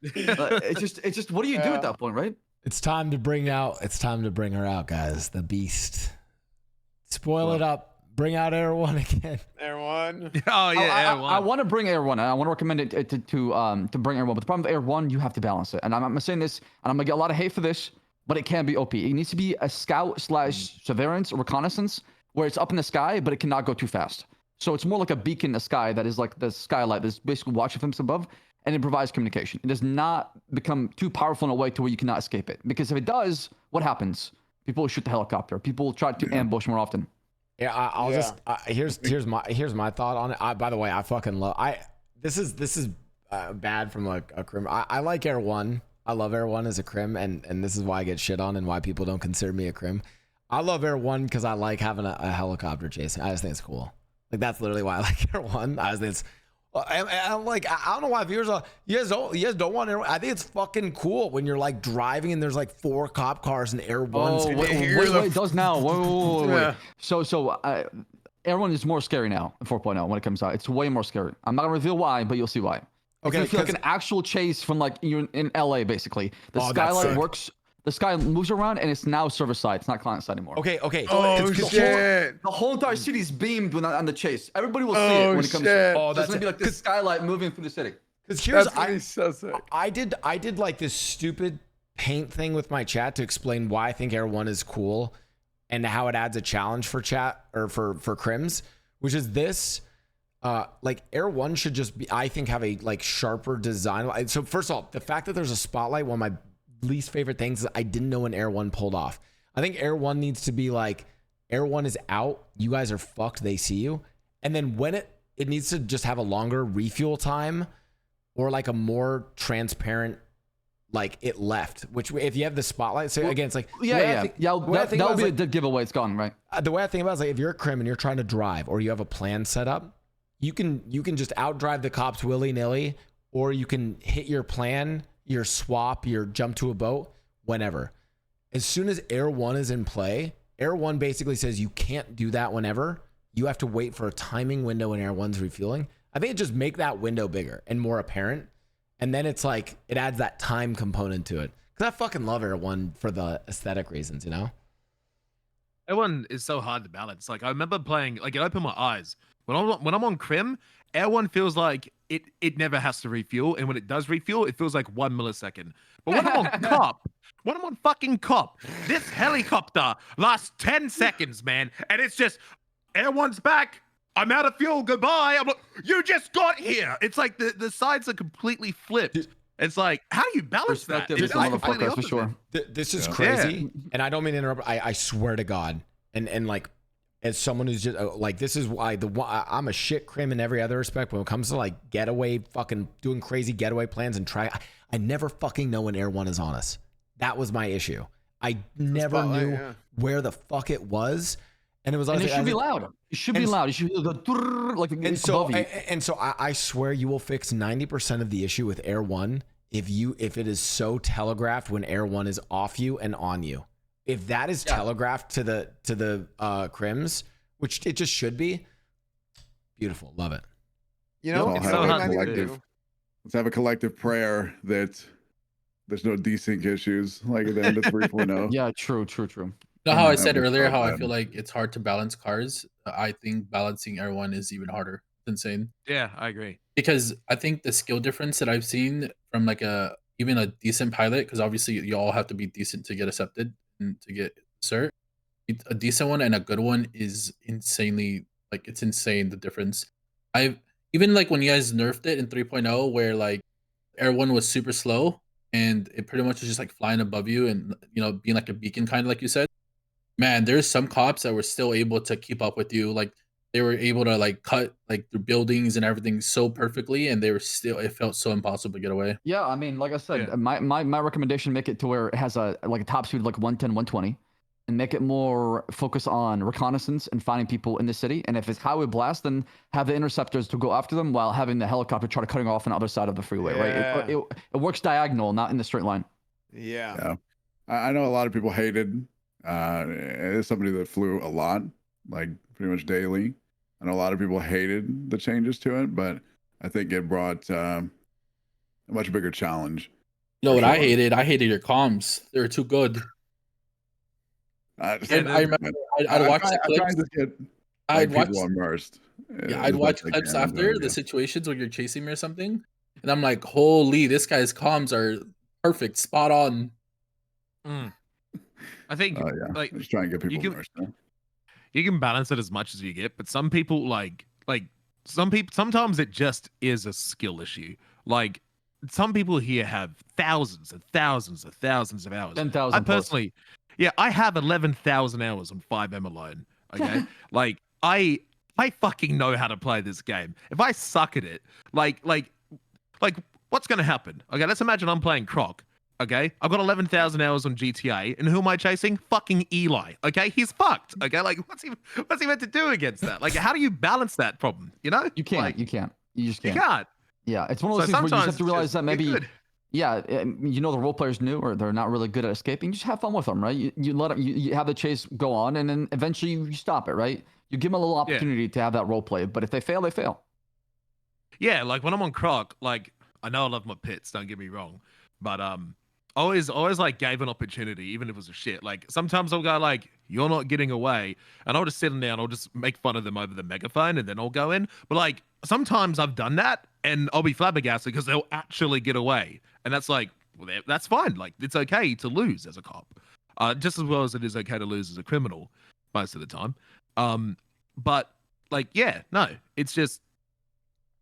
It's just what do you do at that point, right? It's time to bring her out, guys. The beast. Spoil it up. Bring out Air 1 again. Air 1. Oh yeah, Air 1. I want to bring Air 1. I want to recommend it to bring Air 1. But the problem with Air 1, you have to balance it. And I'm saying this, and I'm gonna get a lot of hate for this, but it can be OP. It needs to be a scout / surveillance or reconnaissance where it's up in the sky, but it cannot go too fast. So it's more like a beacon in the sky that is like the skylight that's basically watching from above, and it provides communication. It does not become too powerful in a way to where you cannot escape it. Because if it does, what happens? People will shoot the helicopter. People will try to ambush more often. Yeah, here's my thought on it. By the way, I fucking love. This is bad from a crim. I like Air 1. I love Air 1 as a crim, and this is why I get shit on and why people don't consider me a crim. I love Air 1 because I like having a helicopter chasing. I just think it's cool. That's literally why I like Air 1. I just think it's. I'm like, I don't know why viewers are. You guys don't want Air 1. I think it's fucking cool when you're driving and there's 4 cop cars and Air 1's. Oh, wait, it does now. Wait. So Air 1 is more scary now in 4.0 when it comes out. It's way more scary. I'm not gonna reveal why, but you'll see why. Okay, it's like an actual chase from you're in LA basically. The skylight works. The sky moves around and it's now server side. It's not client side anymore. Okay. Oh, shit. The whole entire city is beamed on the chase. Everybody will see it when it comes. Oh, that's gonna be like this skylight moving through the city. Because here's so sick. I did this stupid paint thing with my chat to explain why I think Air 1 is cool and how it adds a challenge for chat or for crims, which is this. Air 1 should just be, I think, have a sharper design. So first of all, the fact that there's a spotlight, one of my least favorite things is I didn't know when Air 1 pulled off. I think Air 1 needs to be Air 1 is out, you guys are fucked, they see you. And then when it needs to just have a longer refuel time or a more transparent it left, which if you have the spotlight, so again, it's that'll be a dead giveaway. It's gone, right? The way I think about it is if you're a crim and you're trying to drive or you have a plan set up, you can just outdrive the cops willy-nilly, or you can hit your plan, your swap, your jump to a boat, whenever. As soon as Air 1 is in play, Air 1 basically says you can't do that whenever. You have to wait for a timing window when Air 1's refueling. I think it just make that window bigger and more apparent. And then it's it adds that time component to it. Because I fucking love Air 1 for the aesthetic reasons, you know? Air 1 is so hard to balance. Like I remember playing, like it opened my eyes. When I'm on Crim, Air 1 feels like it never has to refuel, and when it does refuel, it feels like 1 millisecond. But when I'm on Cop, when I'm on fucking Cop, this helicopter lasts 10 seconds, man, and it's just Air 1's back. I'm out of fuel. Goodbye. I'm like, you just got here. It's like the sides are completely flipped. It's like, how do you balance that? Perspective It's is like motherfuckers completely for opposite. sure. This is Yeah. crazy, and I don't mean to interrupt. I swear to God, and like, as someone who's just like, this is why I'm a shit Crim in every other respect. But when it comes to like getaway, fucking doing crazy getaway plans and I never fucking know when Air 1 is on us. That was my issue. I never spotlight, knew yeah. where the fuck it was, and it was. And always it should be loud. It should be loud. It should be like And so, above you. and so I swear you will fix 90% of the issue with Air 1 if it is so telegraphed when Air 1 is off you and on you. If that is telegraphed to the Crims, which it just should be, beautiful, love it. You know, Let's it's all something have I a think I collective. do. Let's have a collective prayer that there's no desync issues like at the end of 3.0. Yeah, true. You know how I said That was earlier so how I bad. feel like it's hard to balance cars? I think balancing Air 1 is even harder. It's insane. Yeah, I agree. Because I think the skill difference that I've seen from like even a decent pilot, because obviously you all have to be decent to get accepted and to get cert. A decent one and a good one is insanely, like, it's insane the difference. I've even like when you guys nerfed it in 3.0 where like Air 1 was super slow and it pretty much was just like flying above you and being like a beacon kind of like you said. Man, there's some cops that were still able to keep up with you. Like they were able to like cut like through buildings and everything so perfectly, and they were still. It felt so impossible to get away. Yeah, I mean, like I said, Yeah. my recommendation, make it to where it has a top speed of like 110, 120, and make it more focus on reconnaissance and finding people in the city. And if it's highway blast, then have the interceptors to go after them while having the helicopter try to cutting off on the other side of the freeway, right? Yeah. It works diagonal, not in the straight line. Yeah. Yeah. I know a lot of people hated. As somebody that flew a lot, like pretty much daily, I know a lot of people hated the changes to it, but I think it brought a much bigger challenge. You know what I Sure. hated? I hated your comms. They were too good. I I remember I'd watch the I'm trying clips. to get I'd watch. people immersed. Yeah, as I'd much watch as I clips can, after but, the yeah. situations when you're chasing me or something, and I'm like, holy, this guy's comms are perfect, spot on. I think Oh yeah, like just trying to get you people can- immersed. Huh? you can balance it as much as you get, but some people some people sometimes it just is a skill issue. Like some people here have thousands and thousands and thousands of hours. 10,000 I plus. personally, yeah, I have 11,000 hours on 5M alone. Okay, like I fucking know how to play this game. If I suck at it, like what's gonna happen? Okay, let's imagine I'm playing Croc. Okay, I've got 11,000 hours on GTA, and who am I chasing? Fucking Eli. Okay, he's fucked. Okay, like what's he meant to do against that? Like, how do you balance that problem? You know, You can't. Like, You can't. You just you can't. can't. Yeah, it's one of So those things where you just have sometimes to it's realize just that get maybe, good. yeah, the role player's new or they're not really good at escaping. Just have fun with them, right? You let them, you have the chase go on, and then eventually you stop it, right? You give them a little opportunity to have that role play, but if they fail, they fail. Yeah, like when I'm on Croc, like I know I love my pits, don't get me wrong, but always like gave an opportunity, even if it was a shit. Like sometimes I'll go like, "You're not getting away," and I'll just sit them down, I'll just make fun of them over the megaphone, and then I'll go in. But like sometimes I've done that, and I'll be flabbergasted because they'll actually get away, and that's like, well, that's fine. Like it's okay to lose as a cop, just as well as it is okay to lose as a criminal most of the time. But like, yeah, no, it's just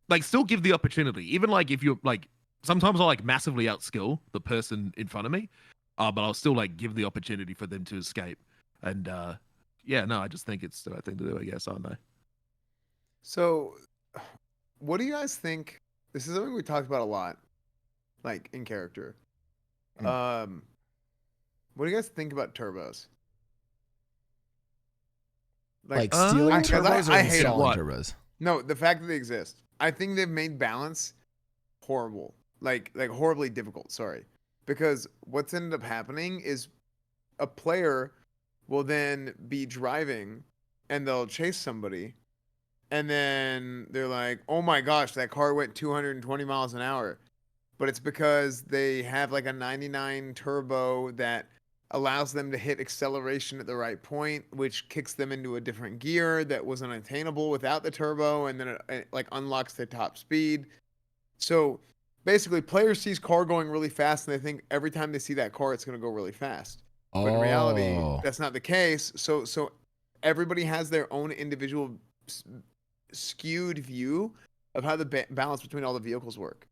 like still give the opportunity. Even like if you're like sometimes I'll like massively outskill the person in front of me, but I'll still like give the opportunity for them to escape. And yeah, no, I just think it's the right thing to do, I guess, I don't know. So, what do you guys think? This is something we talked about a lot, like in character. What do you guys think about turbos? Like stealing I- 'cause turbos or I hate installing what? turbos? No, the fact that they exist. I think they've made balance horrible. Like horribly difficult, sorry. Because what's ended up happening is a player will then be driving and they'll chase somebody and then they're like, "Oh my gosh, that car went 220 miles an hour." But it's because they have like a 99 turbo that allows them to hit acceleration at the right point, which kicks them into a different gear that was unattainable without the turbo, and then it like unlocks their top speed. So basically, players sees car going really fast, and they think every time they see that car, it's going to go really fast. But in reality, that's not the case. So everybody has their own individual skewed view of how the balance between all the vehicles work.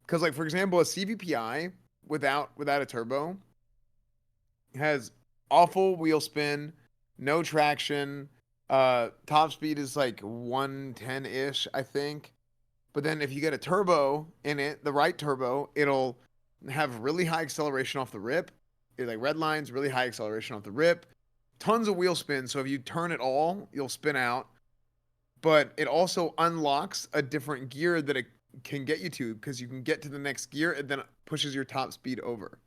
Because, like, for example, a CVPI without a turbo has awful wheel spin, no traction. Top speed is like 110-ish, I think. But then if you get a turbo in it, the right turbo, it'll have really high acceleration off the rip. Like red lines, really high acceleration off the rip. Tons of wheel spin. So if you turn it all, you'll spin out. But it also unlocks a different gear that it can get you to, because you can get to the next gear and then it pushes your top speed over.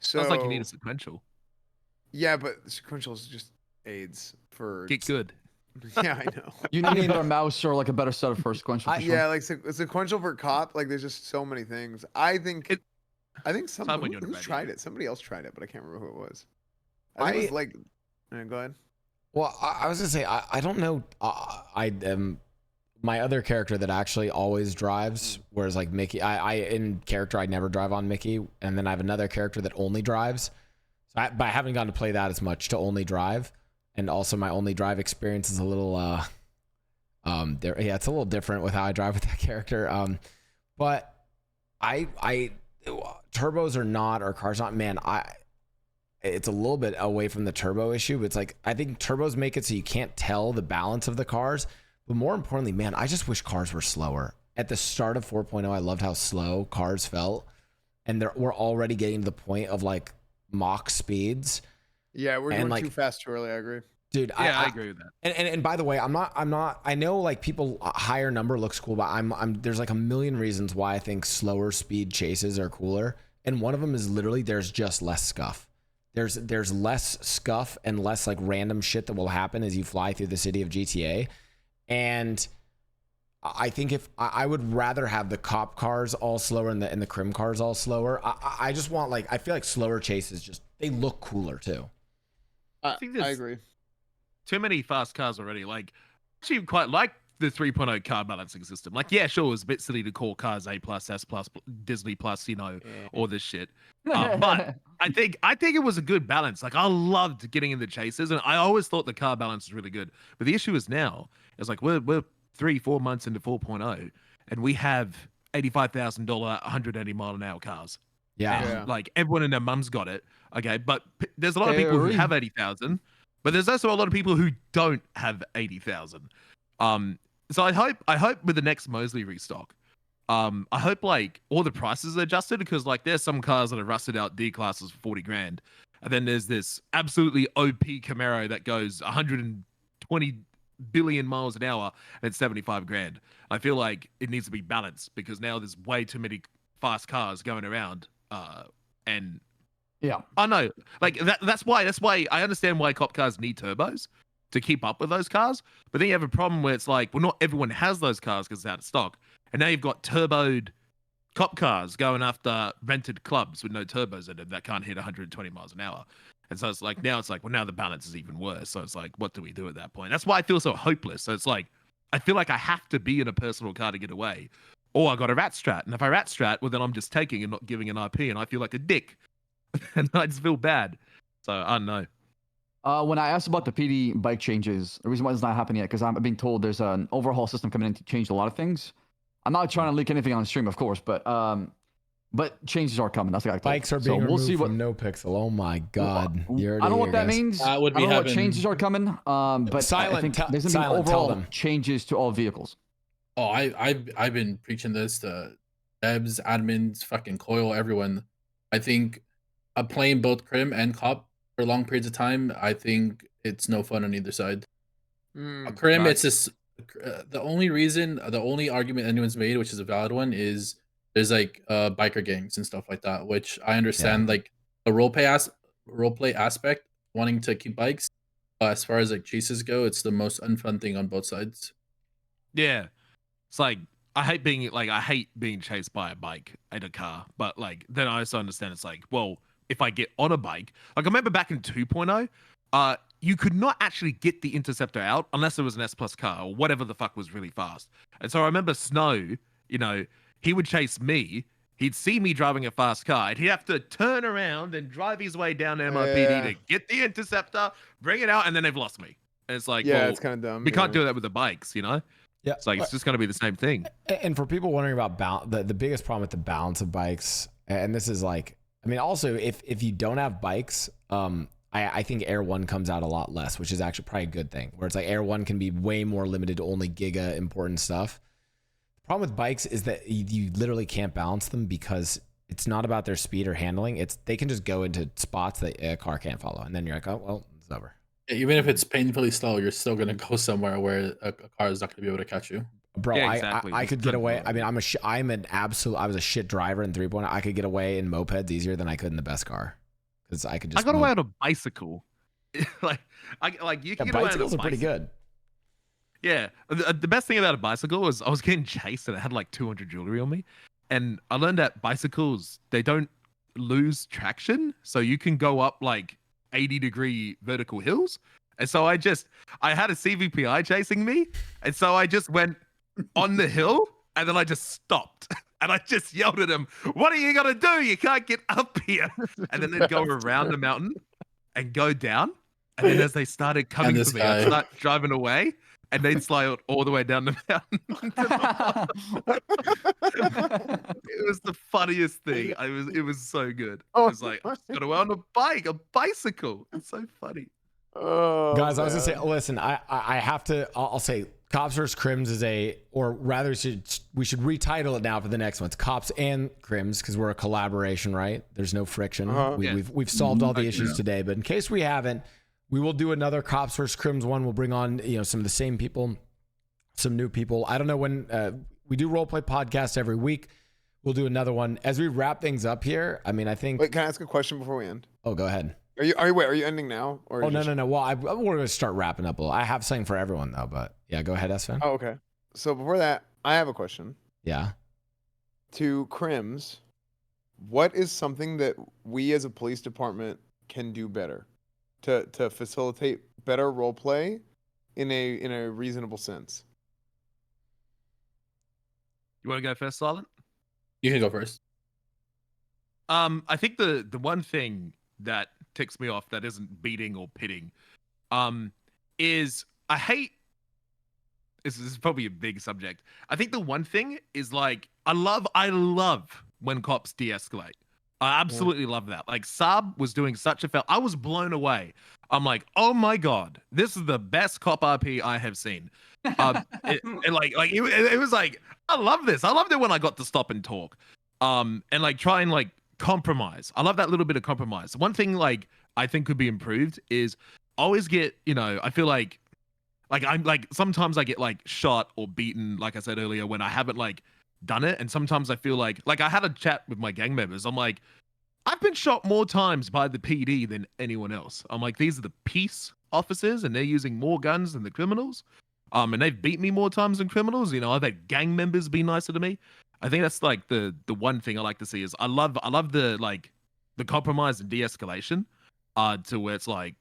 So Sounds like you need a sequential. Yeah, but the sequential is just aids for Get good. Yeah, I know. You need a better mouse or like a better setup for sequential. For sure. Yeah, like sequential for cop. Like, there's just so many things. I think someone who's tried it. Somebody else tried it, but I can't remember who it was. I think it was like. Go ahead. Well, I was gonna say I don't know. I am my other character that actually always drives, whereas like Mickey, I in character I never drive on Mickey, and then I have another character that only drives. So but I haven't gotten to play that as much to only drive, and also my only drive experience is a little it's a little different with how I drive with that character. But I turbos or not, or cars not, man, it's a little bit away from the turbo issue, but it's like, I think turbos make it so you can't tell the balance of the cars. But more importantly, man, I just wish cars were slower. At the start of 4.0, I loved how slow cars felt. And we're already getting to the point of like Mach speeds. Yeah, we're doing too fast too early, I agree. Dude, I agree with that. And by the way, I'm not, I know like people, a higher number looks cool, but there's like a million reasons why I think slower speed chases are cooler. And one of them is literally there's just less scuff. There's less scuff and less like random shit that will happen as you fly through the city of GTA. And I think if I would rather have the cop cars all slower and the crim cars all slower. I just want I feel like slower chases just, they look cooler too. I think I agree. Too many fast cars already. Like, actually quite like the 3.0 car balancing system. Like, yeah, sure, it was a bit silly to call cars A+, S+, Disney+, all this shit. But I think it was a good balance. Like, I loved getting in the chases, and I always thought the car balance was really good. But the issue is now, it's like we're 3-4 months into 4.0, and we have $85,000, 180 mile an hour cars. Yeah. And, like, everyone and their mum's got it. Okay, but there's a lot of people who have 80,000, but there's also a lot of people who don't have 80,000. So I hope with the next Mosley restock, I hope like all the prices are adjusted, because like there's some cars that are rusted out D classes for 40 grand, and then there's this absolutely OP Camaro that goes 120 billion miles an hour and it's 75 grand. I feel like it needs to be balanced, because now there's way too many fast cars going around, and yeah, I know, like that's why I understand why cop cars need turbos to keep up with those cars. But then you have a problem where it's like, well, not everyone has those cars because it's out of stock. And now you've got turboed cop cars going after rented clubs with no turbos in them that can't hit 120 miles an hour. And so it's like, now the balance is even worse. So it's like, what do we do at that point? That's why I feel so hopeless. So it's like, I feel like I have to be in a personal car to get away. Or I got a rat strat. And if I rat strat, well, then I'm just taking and not giving an IP. And I feel like a dick. And I just feel bad. So I don't know. When I asked about the PD bike changes, the reason why it's not happening yet, because I'm being told there's an overhaul system coming in to change a lot of things. I'm not trying to leak anything on stream, of course, but changes are coming. That's what I told. Bikes are being removed from No Pixel. Oh my god! I don't know what that means. I don't know what changes are coming. But Silent, I think there's gonna be overall changes to all vehicles. Oh, I've been preaching this to devs, admins, fucking Coil, everyone. I think playing both Crim and Cop for long periods of time, I think it's no fun on either side. Crim, it's just the only argument anyone's made, which is a valid one, is there's like biker gangs and stuff like that, which I understand, like the roleplay aspect, wanting to keep bikes. As far as like chases go, it's the most unfun thing on both sides. Yeah, it's like I hate being chased by a bike in a car, but like then I also understand it's like, well, if I get on a bike. Like I remember back in 2.0, you could not actually get the interceptor out unless it was an S plus car or whatever the fuck was really fast. And so I remember Snow, you know, he would chase me. He'd see me driving a fast car, and he'd have to turn around and drive his way down to MIPD to get the interceptor, bring it out, and then they've lost me. And it's like, well, it's kind of dumb. we can't do that with the bikes, you know? Yeah, it's like it's just going to be the same thing. And for people wondering about the biggest problem with the balance of bikes, and this is like, I mean, also if you don't have bikes, I think Air 1 comes out a lot less, which is actually probably a good thing. Where it's like Air 1 can be way more limited to only giga important stuff. The problem with bikes is that you literally can't balance them because it's not about their speed or handling. They can just go into spots that a car can't follow, and then you're like, oh well, it's over. Even if it's painfully slow, you're still gonna go somewhere where a car is not gonna be able to catch you. Bro, Yeah, exactly. I could get away. I mean, I was a shit driver in 3.0. I could get away in mopeds easier than I could in the best car because I could just. I got away on a bicycle. You can get away on a bicycles are pretty bicycle. good. Yeah, the best thing about a bicycle was I was getting chased and I had like 200 jewelry on me, and I learned that bicycles, they don't lose traction, so you can go up like 80-degree vertical hills. And so I had a CVPI chasing me, and so I just went on the hill, and then I just stopped, and I just yelled at him, "What are you gonna do? You can't get up here!" And then they'd go around the mountain and go down, and then as they started coming to me, I'd start driving away, and they'd slide all the way down the mountain. It was the funniest thing. It was so good. I was like, I just got away on a bicycle. It's so funny. Oh, Guys, I was gonna say, listen, I have to. I'll say, Cops vs. Crims is or rather, we should retitle it now for the next one. It's Cops and Crims because we're a collaboration, right? There's no friction. We've solved all the issues today, but in case we haven't, we will do another Cops vs. Crims one. We'll bring on some of the same people, some new people. I don't know when we do roleplay podcast every week. We'll do another one as we wrap things up here. I mean, I think. Wait, can I ask a question before we end? Oh, go ahead. Are you ending now? Or no. Well, we're going to start wrapping up a little. I have something for everyone though, but yeah, go ahead, Sven. Oh, okay. So before that, I have a question. Yeah. To Crims, what is something that we as a police department can do better to facilitate better role play in a reasonable sense? You want to go first, Silent? You can go first. I think the one thing that ticks me off that isn't beating or pitting is I hate, this is probably a big subject. I think the one thing is like I love when cops de-escalate. I absolutely love that. Like Saab was doing such a I was blown away. I'm like, oh my god, this is the best cop RP I have seen. It was like, I love this. I loved it when I got to stop and talk, and like try and like compromise. I love that little bit of compromise. One thing like I think could be improved is always get, I feel like I'm like sometimes I get like shot or beaten, like I said earlier, when I haven't like done it. And sometimes I feel like I had a chat with my gang members. I'm like, I've been shot more times by the PD than anyone else. I'm like, these are the peace officers and they're using more guns than the criminals. And they've beat me more times than criminals. I've had gang members be nicer to me. I think that's like the one thing I like to see is I love the compromise and de-escalation to where it's like,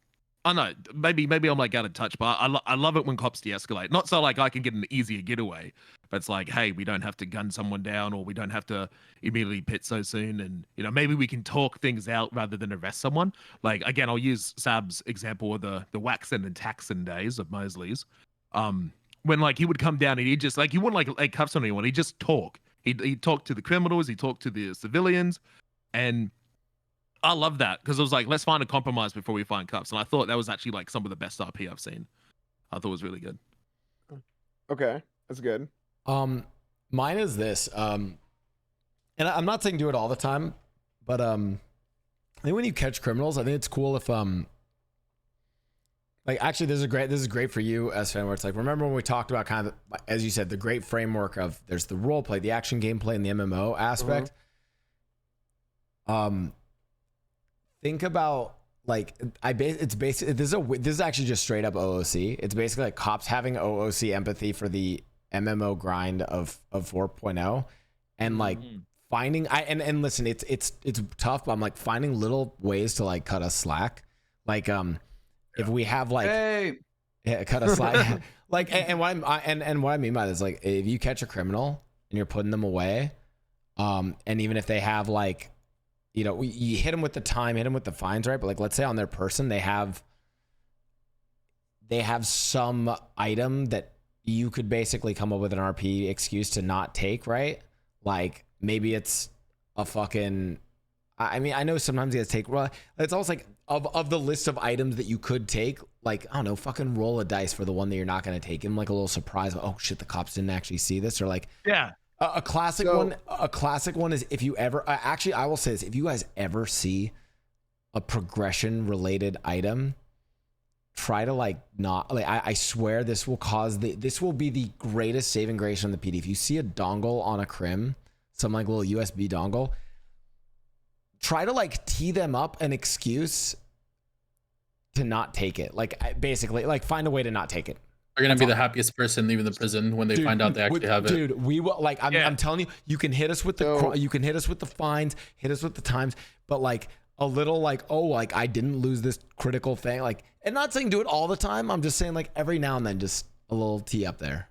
I know maybe I'm like out of touch, but I love it when cops de-escalate. Not so like I can get an easier getaway, but it's like, hey, we don't have to gun someone down or we don't have to immediately pit so soon, and maybe we can talk things out rather than arrest someone. Like again, I'll use Sab's example of the Waxen and Taxon days of Mosley's. When like he would come down and he just like he wouldn't like lay cuffs on anyone. He'd just talk. He'd talk to the criminals. He talked to the civilians, and I love that because it was like, let's find a compromise before we find cuffs. And I thought that was actually like some of the best RP I've seen. I thought it was really good. Okay, that's good. Mine is this. And I'm not saying do it all the time, but I think when you catch criminals, I think it's cool if like actually this is great for you, Sven, where it's like, remember when we talked about kind of, as you said, the great framework of there's the role play, the action gameplay, and the MMO aspect. Think about like it's basically this is actually just straight up OOC. It's basically like cops having OOC empathy for the MMO grind of 4.0 and like finding and listen, it's tough, but I'm like finding little ways to like cut us slack. Like if we have like cut us slack, like and what what I mean by this, like if you catch a criminal and you're putting them away, and even if they have like, you know, you hit them with the time, hit them with the fines, right? But like let's say on their person they have some item that you could basically come up with an RP excuse to not take, right? Like maybe it's a fucking, I mean, I know sometimes you guys take, well, it's almost like of the list of items that you could take, like, I don't know, fucking roll a dice for the one that you're not going to take. Give them like a little surprise. Oh shit, the cops didn't actually see this. Or like, yeah. A classic one is if you ever, actually, I will say this, if you guys ever see a progression related item, try to like not, like, I swear this will be the greatest saving grace on the PD. If you see a dongle on a crim, some like little USB dongle, try to like tee them up an excuse to not take it. Like basically like find a way to not take it. They're gonna be the happiest person leaving the prison when they find out they actually have it. Dude, we will like. I'm telling you, you can hit us with you can hit us with the fines, hit us with the times, but like a little like, oh, like I didn't lose this critical thing. Like, and not saying do it all the time. I'm just saying like every now and then, just a little tee up there.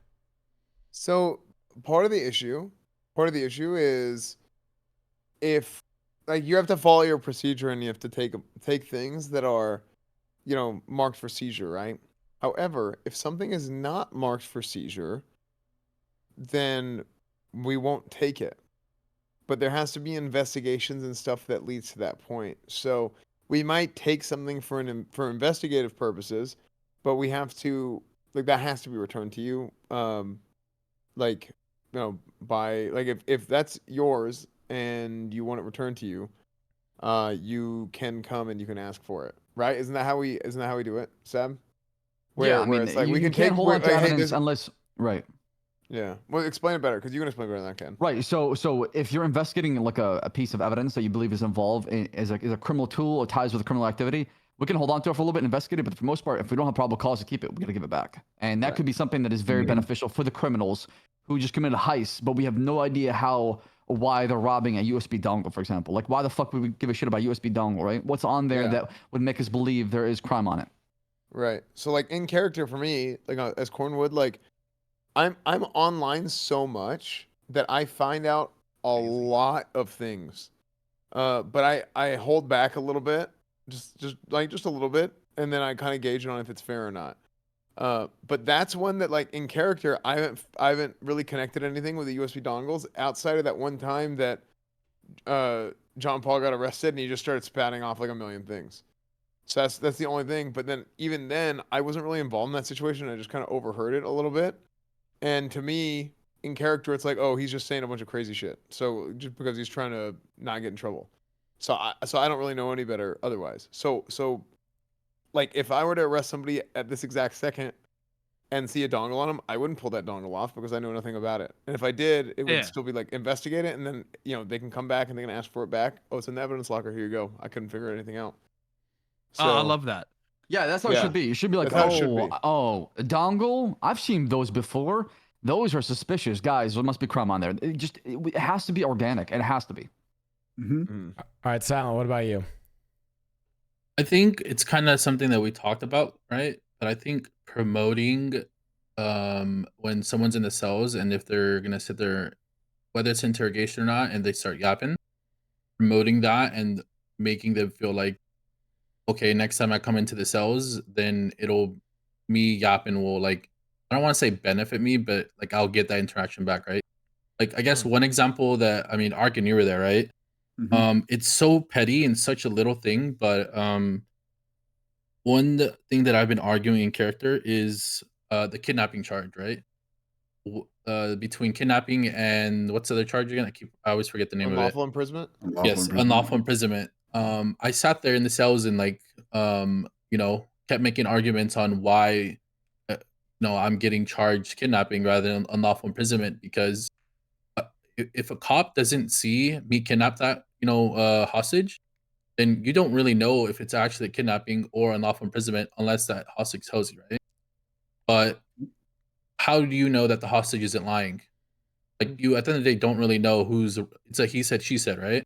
So part of the issue is if like you have to follow your procedure and you have to take things that are, you know, marked for seizure, right? However, if something is not marked for seizure, then we won't take it. But there has to be investigations and stuff that leads to that point. So we might take something for investigative purposes, but we have to, like, that has to be returned to you. Like, you know, by like if that's yours and you want it returned to you, you can come and you can ask for it, right? Isn't that how we do it, Seb? I mean, it's like you, we can can't take, hold on to like, hey, evidence unless, right. Yeah. Well, explain it better because you can explain better than I can. Right. So if you're investigating like a piece of evidence that you believe is involved is a criminal tool or ties with a criminal activity, we can hold on to it for a little bit and investigate it. But for the most part, if we don't have probable cause to keep it, we got to give it back. And that could be something that is very beneficial for the criminals who just committed a heist, but we have no idea how or why they're robbing a USB dongle, for example. Like, why the fuck would we give a shit about USB dongle, right? What's on there that would make us believe there is crime on it? Right. So like in character for me, like as Cornwood, like I'm online so much that I find out a lot of things. But I hold back a little bit, just a little bit, and then I kind of gauge on if it's fair or not. But that's one that like in character I haven't really connected anything with the USB dongles outside of that one time that John Paul got arrested and he just started spouting off like a million things. So that's the only thing. But then even then, I wasn't really involved in that situation. I just kind of overheard it a little bit. And to me, in character, it's like, oh, he's just saying a bunch of crazy shit. So just because he's trying to not get in trouble. So I don't really know any better otherwise. So like if I were to arrest somebody at this exact second and see a dongle on them, I wouldn't pull that dongle off because I know nothing about it. And if I did, it would still be like investigate it, and then you know they can come back and they can ask for it back. Oh, it's in the evidence locker. Here you go. I couldn't figure anything out. So, I love that. Yeah, that's how it should be. It should be like, oh, a dongle. I've seen those before. Those are suspicious, guys. There must be crime on there. It has to be organic. It has to be. All right, Silent, what about you? I think it's kind of something that we talked about, right? But I think promoting when someone's in the cells and if they're gonna sit there, whether it's interrogation or not, and they start yapping, promoting that and making them feel like, okay, next time I come into the cells, then me yapping will like, I don't want to say benefit me, but like I'll get that interaction back, right? Like I guess one example that, I mean, Ark and you were there, right? It's so petty and such a little thing, but one thing that I've been arguing in character is the kidnapping charge, right? Between kidnapping and what's the other charge again? I always forget the name of it. Unlawful imprisonment? Unlawful imprisonment. I sat there in the cells and like you know, kept making arguments on why I'm getting charged kidnapping rather than unlawful imprisonment, because if a cop doesn't see me kidnap that hostage, then you don't really know if it's actually kidnapping or unlawful imprisonment unless that hostage tells you, right? But how do you know that the hostage isn't lying? Like you, at the end of the day, don't really know who's. It's a he said, she said, right?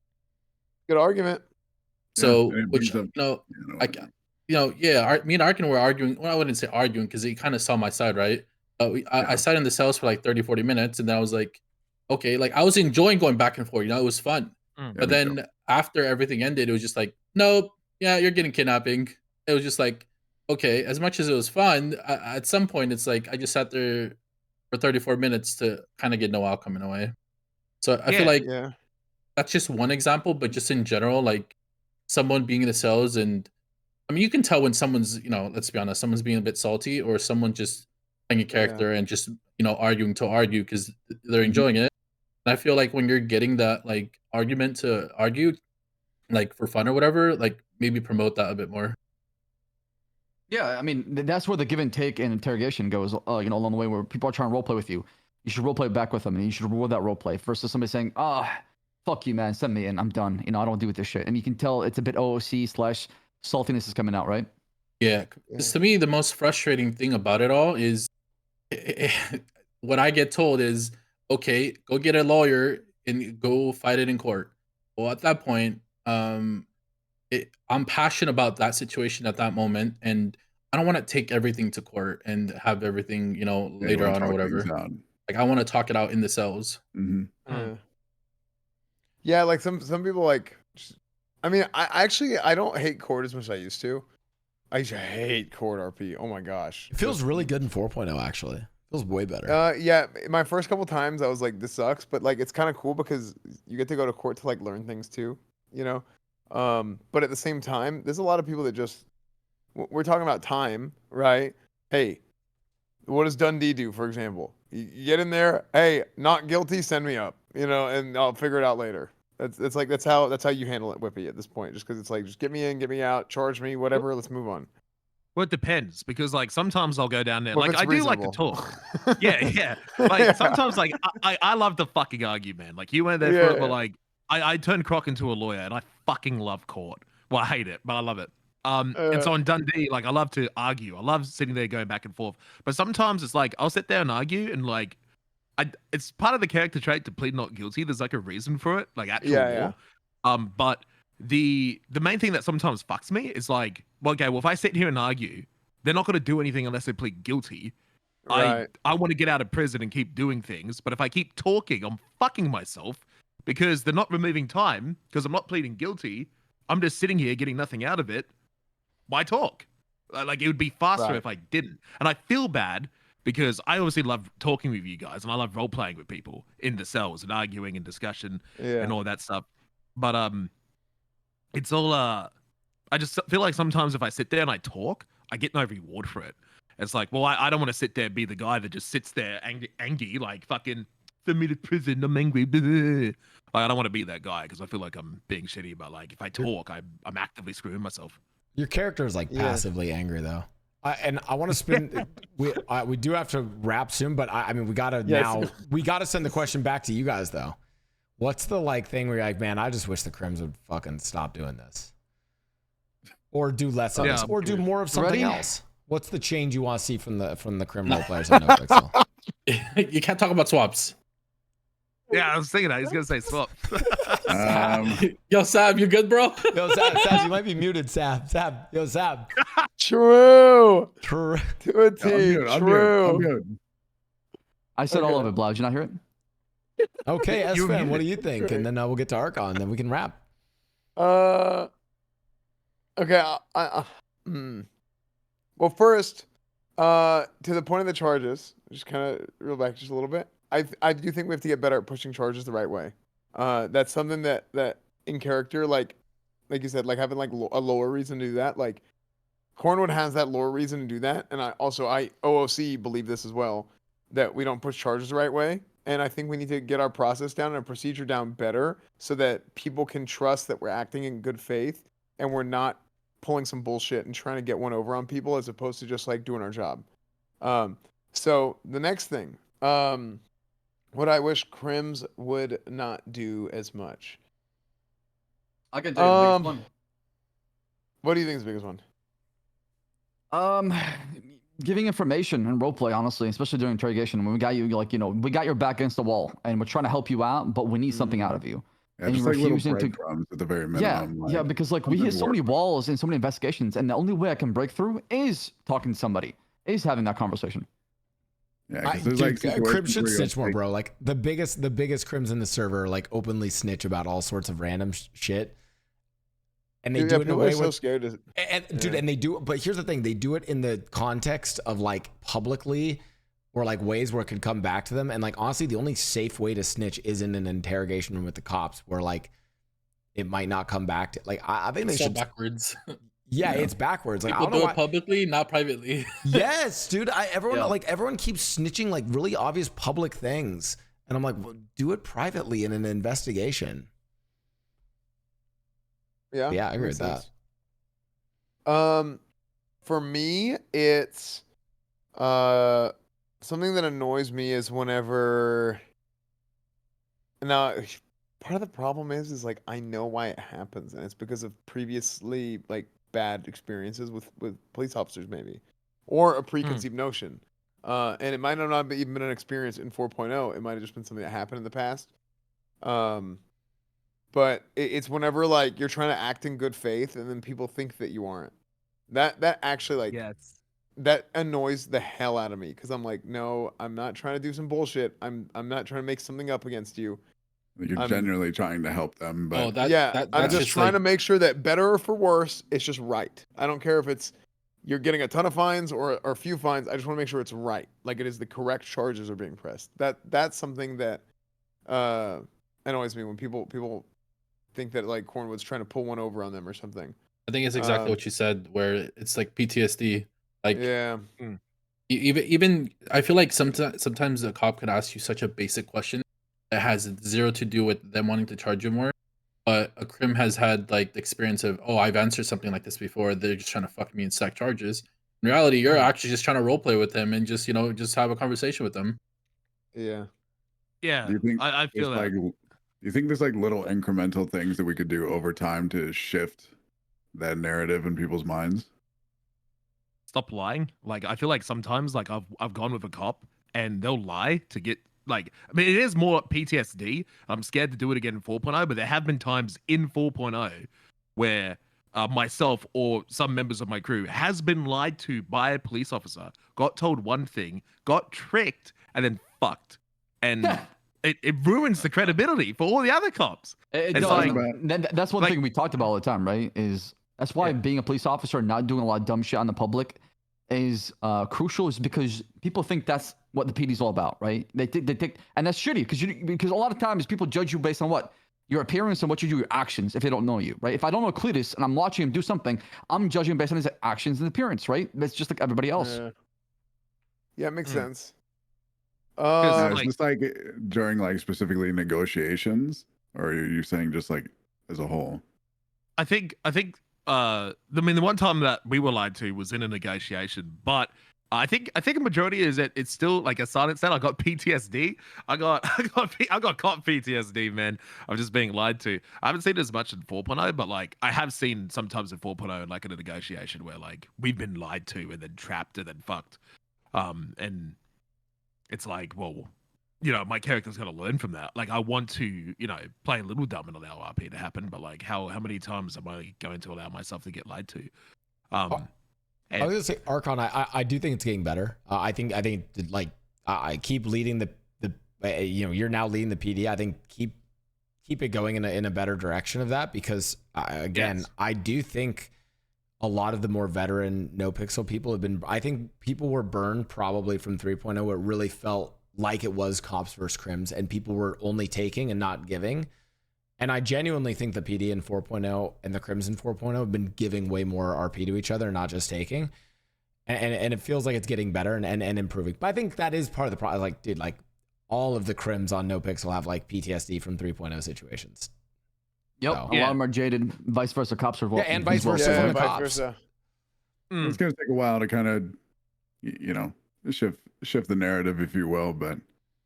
Good argument. So, and it which brings up, I, yeah, me and Arkin were arguing. Well, I wouldn't say arguing because he kind of saw my side, right? I sat in the cells for like 30, 40 minutes, and then I was like, okay, like I was enjoying going back and forth. It was fun. Mm. But then after everything ended, it was just like, nope, yeah, you're getting kidnapping. It was just like, okay, as much as it was fun, at some point, it's like I just sat there for 34 minutes to kind of get no outcome in a way. So I feel like Yeah. that's just one example, but just in general, like someone being in the cells and I mean, you can tell when someone's, let's be honest, someone's being a bit salty or someone just playing a character and just, arguing to argue because they're enjoying it. And I feel like when you're getting that like argument to argue, like for fun or whatever, like maybe promote that a bit more. Yeah, I mean that's where the give and take and interrogation goes. Along the way where people are trying to role play with you, you should role play back with them, and you should reward that role play versus somebody saying, fuck you, man, send me in, I'm done. I don't want to do with this shit." And you can tell it's a bit OOC / saltiness is coming out, right? Yeah, because to me the most frustrating thing about it all is what I get told is, okay, go get a lawyer and go fight it in court. Well, at that point, I'm passionate about that situation at that moment, and I don't want to take everything to court and have everything, later on or whatever. Like I want to talk it out in the cells. Yeah, like some people like. I mean, I don't hate court as much as I used to. I used to hate court RP. Oh my gosh, It feels really good in 4.0 actually. It feels way better. Yeah, my first couple times I was like, this sucks, but like it's kind of cool because you get to go to court to like learn things too, But at the same time, there's a lot of people that just we're talking about time, right? Hey, what does Dundee do, for example? You get in there, hey, not guilty, send me up, and I'll figure it out later. That's how you handle it, Whippy, at this point. Just because it's like, just get me in, get me out, charge me, whatever. Let's move on. Well, it depends because like sometimes I'll go down there. Well, Like I do like to talk. Yeah. Like sometimes like I love to fucking argue, man. Like you went there for it, but like I turned Croc into a lawyer and I fucking love court. Well, I hate it, but I love it. And so in Dundee, like I love to argue. I love sitting there going back and forth. But sometimes it's like I'll sit there and argue and like it's part of the character trait to plead not guilty. There's like a reason for it, like actual law. But the main thing that sometimes fucks me is like, well, okay, well if I sit here and argue, they're not going to do anything unless they plead guilty. Right. I want to get out of prison and keep doing things, but if I keep talking, I'm fucking myself because they're not removing time because I'm not pleading guilty. I'm just sitting here getting nothing out of it. Why talk? Like it would be faster if I didn't. And I feel bad because I obviously love talking with you guys and I love role playing with people in the cells and arguing and discussion and all that stuff. But it's all I just feel like sometimes if I sit there and I talk, I get no reward for it. It's like, well, I don't want to sit there and be the guy that just sits there angry like fucking send me to prison, I'm angry. Like, I don't want to be that guy because I feel like I'm being shitty about like if I talk, I'm actively screwing myself. Your character is like passively angry though. And I want to spin. We do have to wrap soon, but I mean we gotta we gotta send the question back to you guys though. What's the like thing where you're like, man, I just wish the Crims would fucking stop doing this, or do less of this, or do more of something else? What's the change you want to see from the Crim role players on NoPixel? You can't talk about swaps. Yeah, I was thinking that. He's gonna say swap. Yo, Sab, you good, bro? Yo, Sab, you might be muted, Sab. Yo, Sab. True. To a T. I'm good. I said all of it, Blau. Did you not hear it? Okay, S-Fan, what do you think? And then we'll get to Archon, then we can wrap. Okay. Well, first, to the point of the charges, just kind of reel back just a little bit. I do think we have to get better at pushing charges the right way. That's something that in character, like you said, like having like a lower reason to do that. Like Cornwood has that lower reason to do that, and I OOC believe this as well, that we don't push charges the right way. And I think we need to get our process down and our procedure down better so that people can trust that we're acting in good faith and we're not pulling some bullshit and trying to get one over on people as opposed to just like doing our job. So the next thing, what I wish Crims would not do as much. I can tell you the biggest one. What do you think is the biggest one? giving information and roleplay, honestly, especially during interrogation, when we got you, like, we got your back against the wall, and we're trying to help you out, but we need something out of you. Yeah, and just you're like little refusing to. breadcrumbs at the very Yeah, minimum. yeah, because like we hit so many walls in so many investigations, and the only way I can break through is talking to somebody, is having that conversation. Yeah, Dude, Crims should snitch more, like, bro. Like the biggest Crims in the server like openly snitch about all sorts of random shit, and they Dude, do yeah, it in a people are way so where, scared to. dude, and they do. But here's the thing: they do it in the context of like publicly, or like ways where it could come back to them. And like honestly, the only safe way to snitch is in an interrogation room with the cops, where like it might not come back to. Like I think they should backwards. Yeah, it's backwards. Like People I don't know do why. it publicly, not privately. Yes, dude. Everyone keeps snitching like really obvious public things, and I'm like, well, do it privately in an investigation. Yeah, Yeah, I agree with sense. that. For me, it's something that annoys me is whenever. Now, part of the problem is like I know why it happens, and it's because of previously like bad experiences with police officers, maybe, or a preconceived notion. And it might not have even been an experience in 4.0. It might have just been something that happened in the past. But it's whenever like you're trying to act in good faith, and then people think that you aren't. That actually like that annoys the hell out of me, because I'm like, no, I'm not trying to do some bullshit. I'm not trying to make something up against you. You're genuinely trying to help them, but I'm just trying to make sure that better or for worse, it's just right. I don't care if it's you're getting a ton of fines or a few fines. I just want to make sure it's right, like it is the correct charges are being pressed. That's something that annoys me when people think that like Cornwood's trying to pull one over on them or something. I think it's exactly what you said, where it's like PTSD. Like, even I feel like sometimes a cop could ask you such a basic question that has zero to do with them wanting to charge you more, but a crim has had like the experience of, oh, I've answered something like this before. They're just trying to fuck me and stack charges. In reality, you're actually just trying to role play with them and just just have a conversation with them. Yeah. Yeah. Do you think I feel that. do you think there's like little incremental things that we could do over time to shift that narrative in people's minds? Stop lying. Like I feel like sometimes like I've gone with a cop and they'll lie to get like, I mean, it is more PTSD. I'm scared to do it again in 4.0, but there have been times in 4.0 where myself or some members of my crew has been lied to by a police officer, got told one thing, got tricked, and then fucked. And it ruins the credibility for all the other cops. That's one thing we talked about all the time, right? That's why being a police officer and not doing a lot of dumb shit on the public is crucial, is because people think that's what the PD is all about, right? They think, and that's shitty because a lot of times people judge you based on what? Your appearance and what you do, your actions, if they don't know you, right? If I don't know Cletus and I'm watching him do something, I'm judging him based on his actions and appearance, right? That's just like everybody else. Yeah, it makes sense. Is this like during like specifically negotiations, or are you saying just like as a whole? I think I mean, the one time that we were lied to was in a negotiation, but I think a majority is that it's still like a silent set. I got PTSD. I got cop PTSD, man. I'm just being lied to. I haven't seen it as much in 4.0, but like I have seen sometimes in 4.0, like in a negotiation where like we've been lied to and then trapped and then fucked. And it's like, well, my character's got to learn from that. Like, I want to, play a little dumb and allow RP to happen, but like, how many times am I going to allow myself to get lied to? I was gonna say, Archon, I do think it's getting better. I think like I keep leading the you're now leading the PD. I think keep it going in a better direction of that, because again, I do think a lot of the more veteran no pixel people have been. I think people were burned probably from 3.0, where it really felt like it was cops versus crims, and people were only taking and not giving. And I genuinely think the PD in 4.0 and the crims in 4.0 have been giving way more RP to each other, not just taking. And it feels like it's getting better and improving. But I think that is part of the problem. Like, dude, like all of the crims on no pixel have like PTSD from 3.0 situations. Yep, So, a lot of them are jaded. Vice versa, cops are and vice versa from the cops. It's gonna take a while to kind of, shift the narrative, if you will. But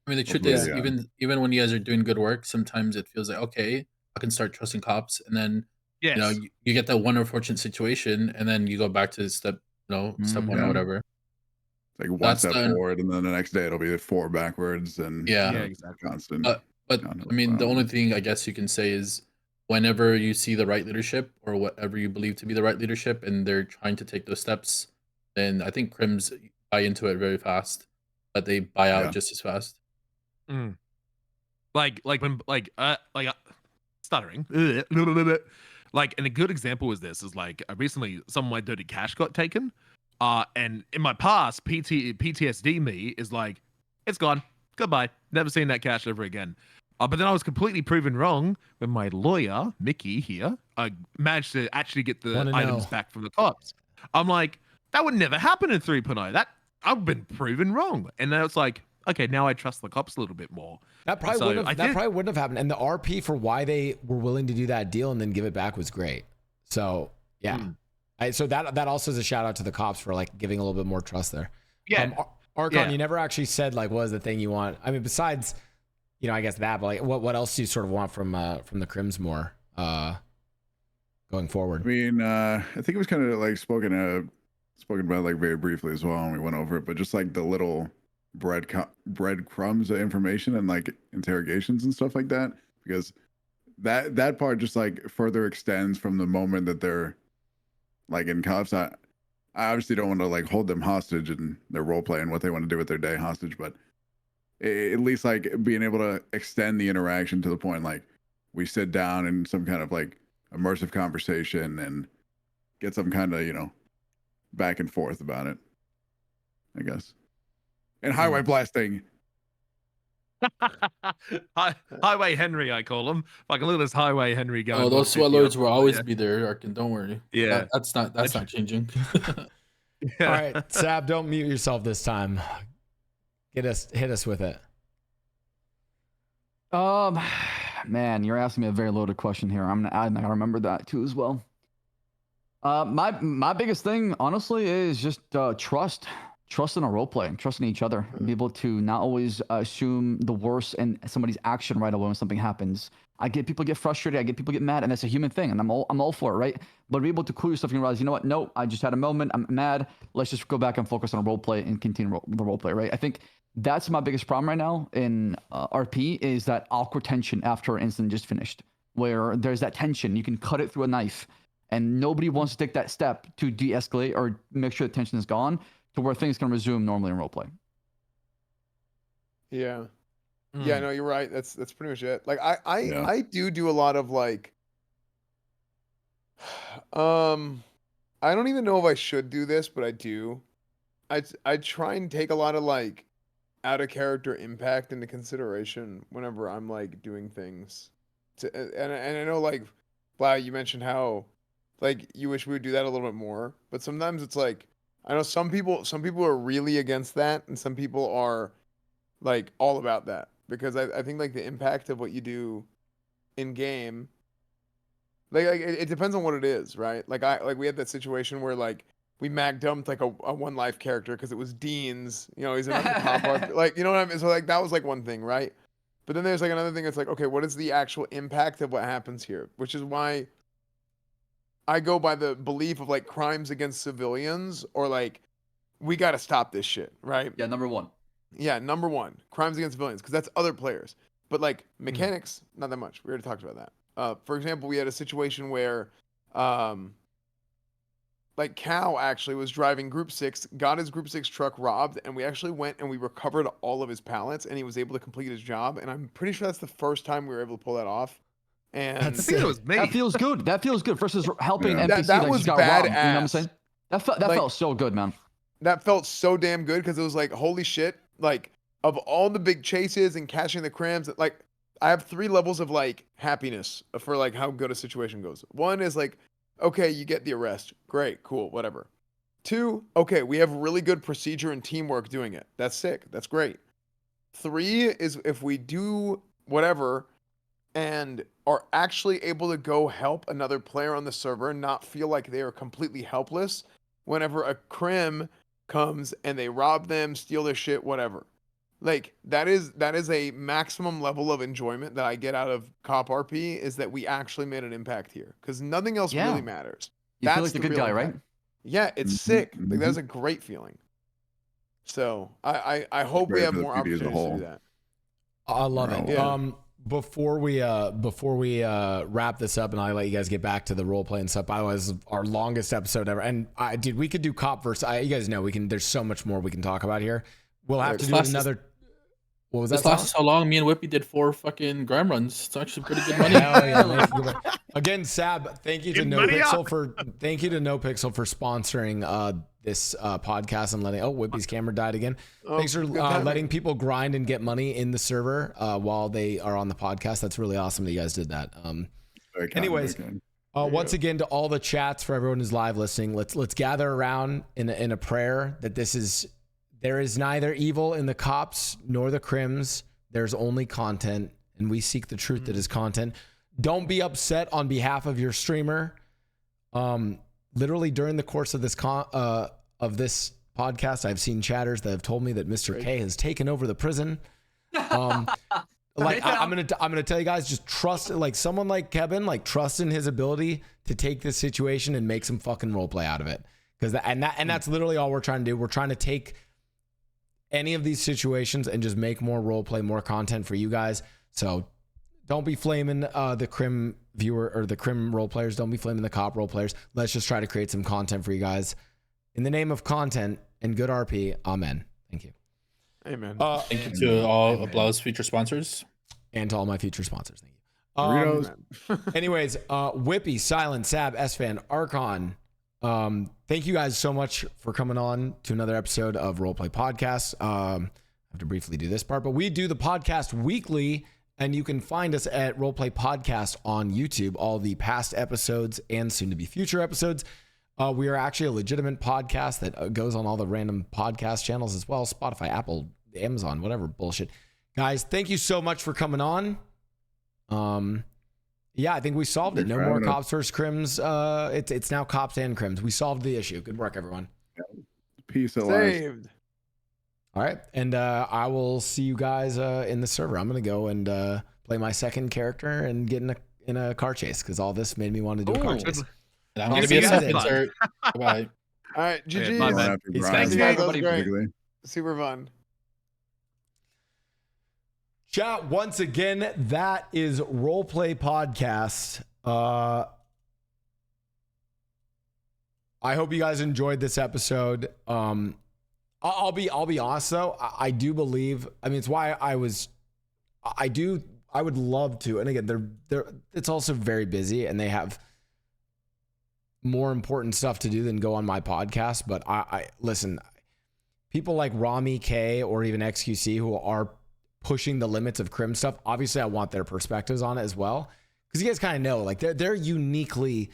I mean, the truth is, even when you guys are doing good work, sometimes it feels like, okay, I can start trusting cops, and then you get that one unfortunate situation, and then you go back to step one or whatever. It's like one That's step done. forward, and then the next day it'll be 4 backwards, and Yeah. Yeah, exactly. constant. But downhill I mean, the spiral. only thing I guess you can say is whenever you see the right leadership or whatever you believe to be the right leadership, and they're trying to take those steps, then I think Crims buy into it very fast, but they buy out Yeah. just as fast. Mm. Like when stuttering. Like, and a good example is this is like recently some of my dirty cash got taken. And in my past, PTSD me is like, it's gone. Goodbye. Never seen that cash ever again. But then I was completely proven wrong when my lawyer, Mickey here, managed to actually get the items back from the cops. I'm like, that would never happen in 3.0. That I've been proven wrong. And then it's like, okay, now I trust the cops a little bit more. That probably wouldn't have happened. And the RP for why they were willing to do that deal and then give it back was great. So yeah. So that also is a shout out to the cops for like giving a little bit more trust there. Yeah. Archon, you never actually said like what was the thing you want. I mean, besides, you know, I guess that, but like what else do you sort of want from the Crims more going forward? I mean, I think it was kind of like spoken about like very briefly as well, and we went over it, but just like the little breadcrumbs of information and like interrogations and stuff like that, because that part just like further extends from the moment that they're like in cuffs. I obviously don't want to like hold them hostage in their role play and what they want to do with their day hostage, but at least like being able to extend the interaction to the point like we sit down in some kind of like immersive conversation and get some kind of, you know, back and forth about it, I guess. And highway blasting. Highway Henry, I call him. Like a little Highway Henry going. Oh, those sweat lords will always be there, Arkin. Don't worry. Yeah. That's not changing. All right, Sab, don't mute yourself this time. Hit us with it. Man, you're asking me a very loaded question here. I gotta remember that too as well. My biggest thing, honestly, is just trust in a role play, trust in each other, and be able to not always assume the worst in somebody's action right away when something happens. I get people get frustrated, I get people get mad, and that's a human thing, and I'm all for it, right? But be able to cool yourself and realize, you know what? No, I just had a moment. I'm mad. Let's just go back and focus on a role play and continue the role play, right? I think that's my biggest problem right now in RP is that awkward tension after an incident just finished, where there's that tension. You can cut it through a knife, and nobody wants to take that step to de-escalate or make sure the tension is gone to where things can resume normally in roleplay. Yeah. Yeah, no, you're right. That's pretty much it. Like I do a lot of like I don't even know if I should do this, but I do. I try and take a lot of like out of character impact into consideration whenever I'm like doing things. And I know like Blau, you mentioned how like you wish we would do that a little bit more, but sometimes it's like I know some people are really against that, and some people are like all about that because I think like the impact of what you do in game, like it depends on what it is, right? Like we had that situation where like we mag dumped like a one life character because it was Dean's, you know, he's another cop arc, like you know what I mean. So like that was like one thing, right? But then there's like another thing that's like, okay, what is the actual impact of what happens here? Which is why I go by the belief of like crimes against civilians or like we got to stop this shit, right? Yeah, number one. Yeah, number one, crimes against civilians, because that's other players. But like mechanics, not that much. We already talked about that. For example, we had a situation where, like Cal actually was driving Group 6, got his Group 6 truck robbed, and we actually went and we recovered all of his pallets, and he was able to complete his job. And I'm pretty sure that's the first time we were able to pull that off. And I think it was me. That feels good. That feels good versus helping an NPC that was just got robbed. You know what I'm badass. saying? That felt so good, man. That felt so damn good because it was like, holy shit, like of all the big chases and catching the crams, like I have 3 levels of like happiness for like how good a situation goes. One is like, okay, you get the arrest. Great, cool, whatever. 2, okay, we have really good procedure and teamwork doing it. That's sick. That's great. 3 is if we do whatever and are actually able to go help another player on the server and not feel like they are completely helpless whenever a crim comes and they rob them, steal their shit, whatever. Like that is a maximum level of enjoyment that I get out of cop RP is that we actually made an impact here because nothing else really matters. You feel like the good real guy, impact. right? Yeah, it's sick. Like that's a great feeling. So I hope we Great have for the more PD as a opportunities to whole. do that. I love it. Yeah. Before we wrap this up and I let you guys get back to the role play and stuff. By the way, this is our longest episode ever. And dude, we could do cop versus. You guys know we can. There's so much more we can talk about here. We'll have to do another. What was that? This lasted so long. Me and Whippy did 4 fucking grime runs. It's actually pretty good money. Hell yeah, man. Again, Sab, thank you to Get money NoPixel for sponsoring this podcast and letting. Oh, Whippy's camera died again. Thanks for letting people grind and get money in the server while they are on the podcast. That's really awesome that you guys did that. Anyways, once again to all the chats, for everyone who's live listening, let's gather around in a prayer that there is neither evil in the cops nor the crims. There's only content, and we seek the truth that is content. Don't be upset on behalf of your streamer. Literally during the course of this podcast, I've seen chatters that have told me that Mr. K has taken over the prison. I'm gonna tell you guys, just trust, like someone like Kevin, like trust in his ability to take this situation and make some fucking role play out of it. Because that's literally all we're trying to do. We're trying to take any of these situations and just make more role play, more content for you guys. So don't be flaming the crim viewer or the crim role players. Don't be flaming the cop role players. Let's just try to create some content for you guys. In the name of content and good RP, amen. Thank you. Amen. Thank you to all of Blau's future sponsors. And to all my future sponsors. Thank you. Doritos. Anyways, Whippy, Silent, Sab, S-Fan, Archon. Thank you guys so much for coming on to another episode of Roleplay Podcast. I have to briefly do this part, but we do the podcast weekly, and you can find us at Roleplay Podcast on YouTube, all the past episodes and soon to be future episodes. We are actually a legitimate podcast that goes on all the random podcast channels as well. Spotify, Apple, Amazon, whatever bullshit. Guys, thank you so much for coming on. Yeah, I think we solved it. No more cops versus crims. It's now cops and crims. We solved the issue. Good work, everyone. Peace at last. Saved. All right, and I will see you guys in the server. I'm gonna go and play my second character and get in a car chase because all this made me want to do a car chase. And I'm gonna be a sub-insert. Bye. All right, GG. my bad. Thanks, guys. guys. That was great. Super fun. Chat, once again, that is Roleplay Podcast. I hope you guys enjoyed this episode. I'll be honest though. I do believe. I mean, it's why I would love to. And again, they're. It's also very busy, and they have more important stuff to do than go on my podcast. But I listen. People like Rami K or even XQC who are pushing the limits of crim stuff. Obviously, I want their perspectives on it as well, because you guys kind of know, like they're uniquely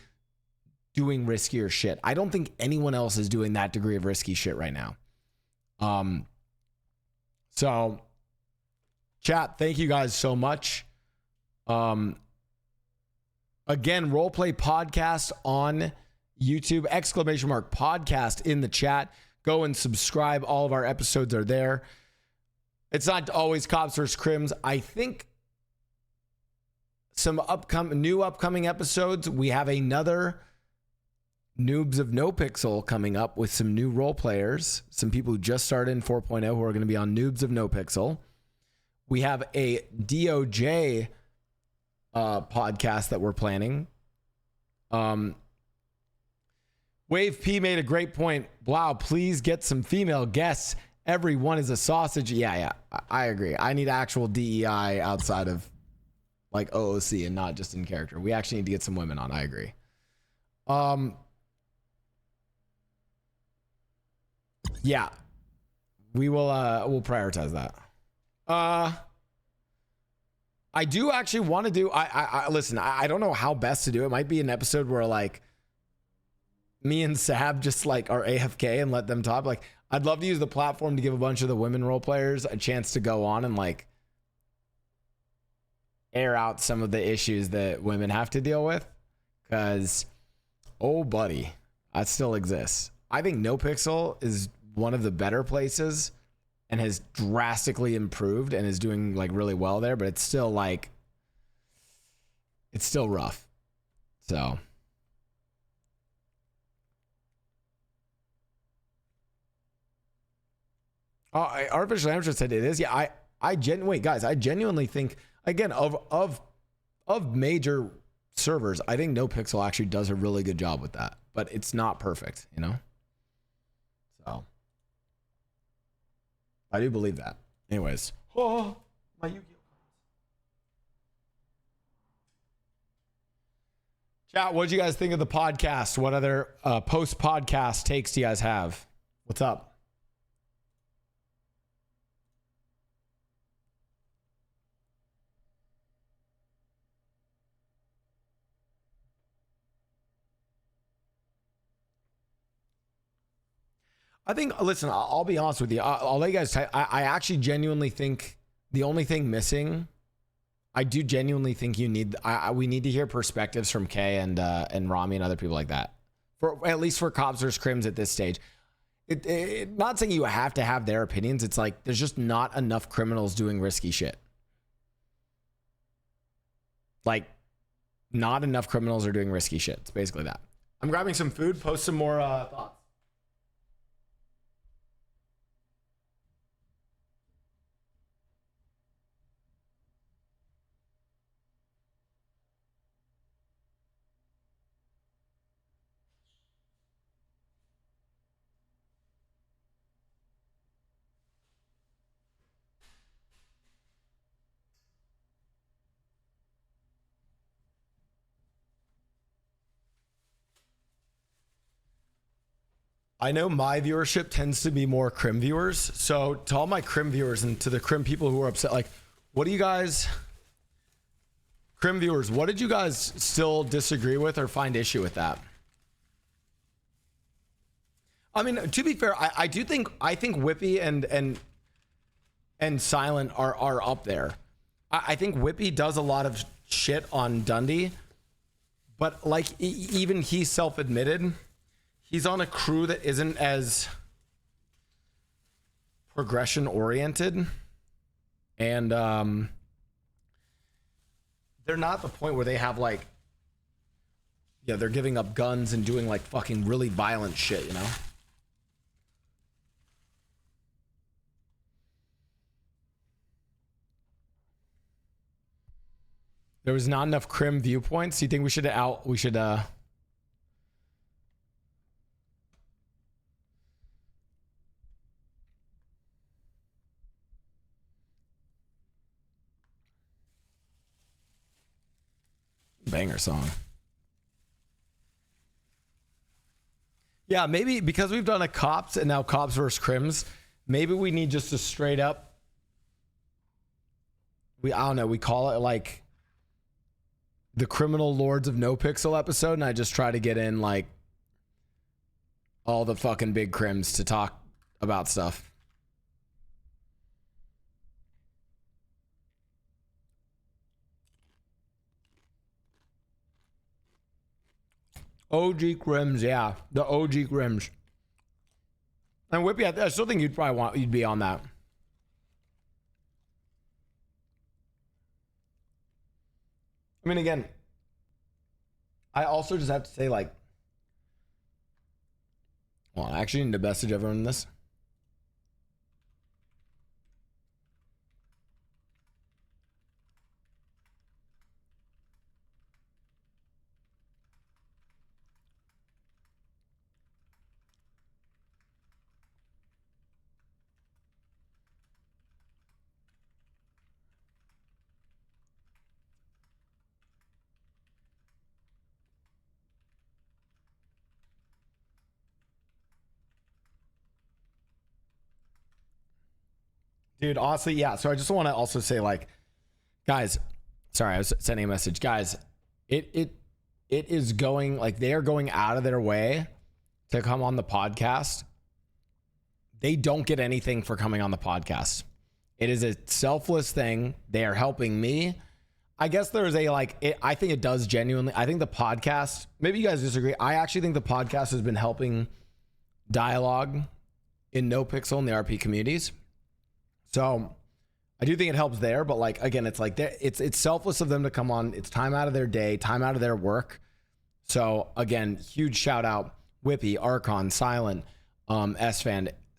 doing riskier shit. I don't think anyone else is doing that degree of risky shit right now. So chat, thank you guys so much. Again, Roleplay Podcast on YouTube, !podcast in the chat. Go and subscribe. All of our episodes are there. It's not always cops versus crims. I think some new upcoming episodes. We have another Noobs of No Pixel coming up with some new role players, some people who just started in 4.0 who are going to be on Noobs of No Pixel. We have a DOJ podcast that we're planning. Wave P made a great point. Blau, please get some female guests. Everyone is a sausage. Yeah, I agree. I need actual DEI outside of like OOC and not just in character. We actually need to get some women on. I agree. Yeah, we'll prioritize that. I do actually want to do. I listen. I don't know how best to do it. It might be an episode where like me and Sab just like are AFK and let them talk. Like, I'd love to use the platform to give a bunch of the women role players a chance to go on and like air out some of the issues that women have to deal with. Cause, oh buddy, that still exists. I think No Pixel is one of the better places and has drastically improved and is doing like really well there, but it's still like, it's still rough. So. Artificial Amateur said it is. Yeah, I genuinely think, again, of major servers, I think NoPixel actually does a really good job with that, but it's not perfect, you know? So I do believe that. Anyways. Oh, my Yu-Gi-Oh! Chat, what did you guys think of the podcast? What other post-podcast takes do you guys have? What's up? I think, listen, I'll be honest with you. I'll let you guys I actually genuinely think the only thing missing, I do genuinely think you need, we need to hear perspectives from Kay and Rami and other people like that. For at least for Cops vs. Crims at this stage. Not saying you have to have their opinions. It's like there's just not enough criminals doing risky shit. Like, not enough criminals are doing risky shit. It's basically that. I'm grabbing some food. Post some more thoughts. I know my viewership tends to be more Crim viewers. So to all my Crim viewers and to the Crim people who are upset, like, what do you guys, Crim viewers, what did you guys still disagree with or find issue with that? I mean, to be fair, I think Whippy and Silent are up there. I think Whippy does a lot of shit on Dundee, but like even he self-admitted, he's on a crew that isn't as progression oriented, and they're not at the point where they have like, yeah, they're giving up guns and doing like fucking really violent shit, you know? There was not enough Crim viewpoints. Do you think we should banger song. Yeah, maybe because we've done a Cops and now Cops versus Crims, maybe we need just a straight up, I don't know, we call it like the Criminal Lords of No Pixel episode, and I just try to get in like all the fucking big Crims to talk about stuff. OG Crims, yeah, the OG Crims. And Whippy, I still think you'd be on that. I mean, again, I also just have to say, like, well, I actually need to message everyone in this. Dude, honestly, yeah. So I just want to also say, like, guys, sorry, I was sending a message. Guys, it is going, like, they are going out of their way to come on the podcast. They don't get anything for coming on the podcast. It is a selfless thing. They are helping me. I guess there's a, like, I think it does genuinely. I think the podcast, maybe you guys disagree. I actually think the podcast has been helping dialogue in No Pixel and the RP communities. So I do think it helps there, but like, again, it's like it's selfless of them to come on. It's time out of their day, time out of their work. So again, huge shout out Whippy, Archon, Silent, S-Fan,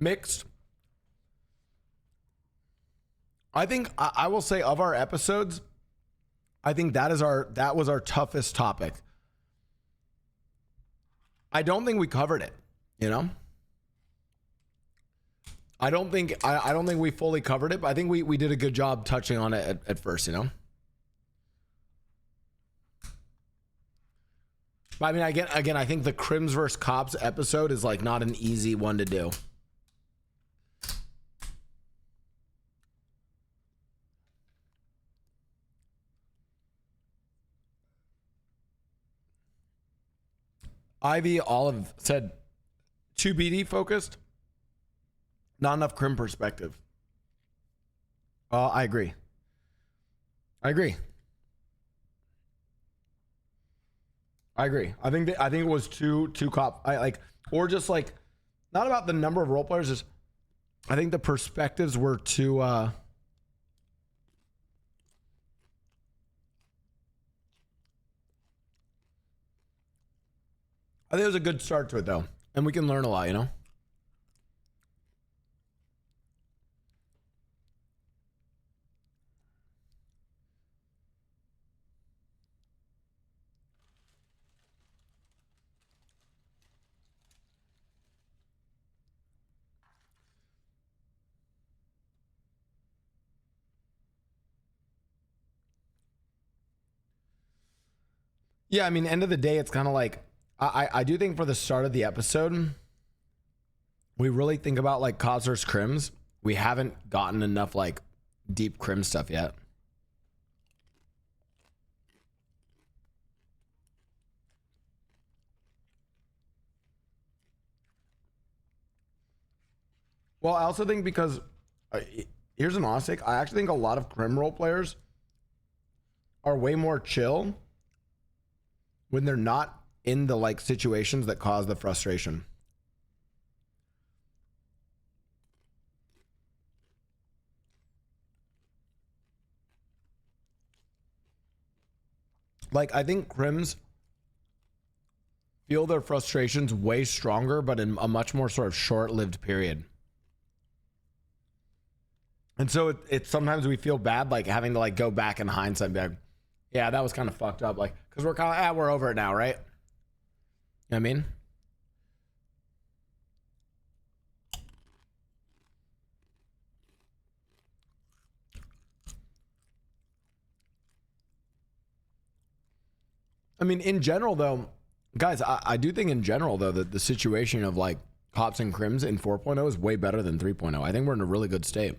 Mixed. I think I will say of our episodes, I think that was our toughest topic. I don't think we covered it, you know? I don't think we fully covered it, but I think we did a good job touching on it at first, you know? But I mean, again, I think the Crims versus Cops episode is like not an easy one to do. Ivy Olive said, too BD focused, not enough Crim perspective. I agree. I think it was too cop. Or just like, not about the number of role players. Just I think the perspectives were too. I think it was a good start to it though, and we can learn a lot, you know. Yeah, I mean, end of the day, it's kind of like I do think for the start of the episode, we really think about like Cops versus Crims. We haven't gotten enough like deep Crim stuff yet. Well, I also think because here's an honest take. I actually think a lot of Crim role players are way more chill when they're not in the like situations that cause the frustration. Like, I think Crims feel their frustrations way stronger, but in a much more sort of short-lived period. And so it's sometimes we feel bad, like having to like go back in hindsight and be like, yeah, that was kind of fucked up. Like, cause we're kind of, we're over it now, right? You know what I mean? I mean, in general, though, guys, I do think in general, though, that the situation of like Cops and Crims in 4.0 is way better than 3.0. I think we're in a really good state.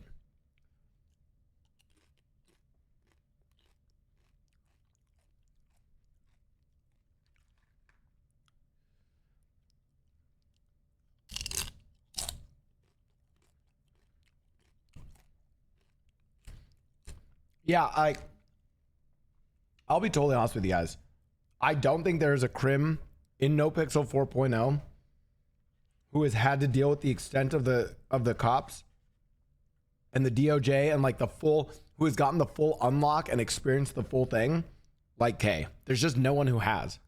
Yeah, I'll be totally honest with you guys. I don't think there's a Crim in NoPixel 4.0 who has had to deal with the extent of the Cops and the DOJ and like the full, who has gotten the full unlock and experienced the full thing like K. There's just no one who has.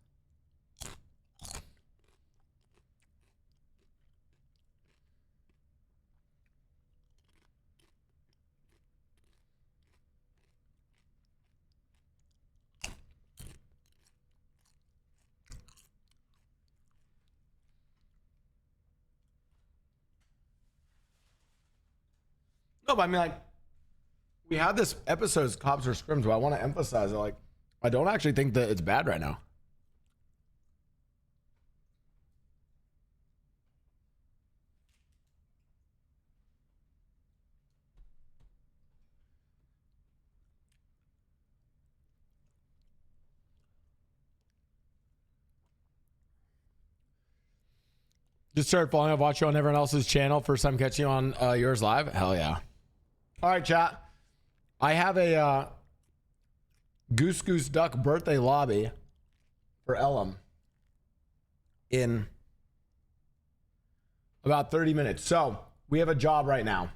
No, but I mean, like, we had this episode's Cops or Scrims, but I want to emphasize that, like, I don't actually think that it's bad right now. Just started following up, watch you on everyone else's channel. First time catching you on yours live. Hell yeah. All right, chat. I have a Goose Goose Duck birthday lobby for Ellum in about 30 minutes. So we have a job right now.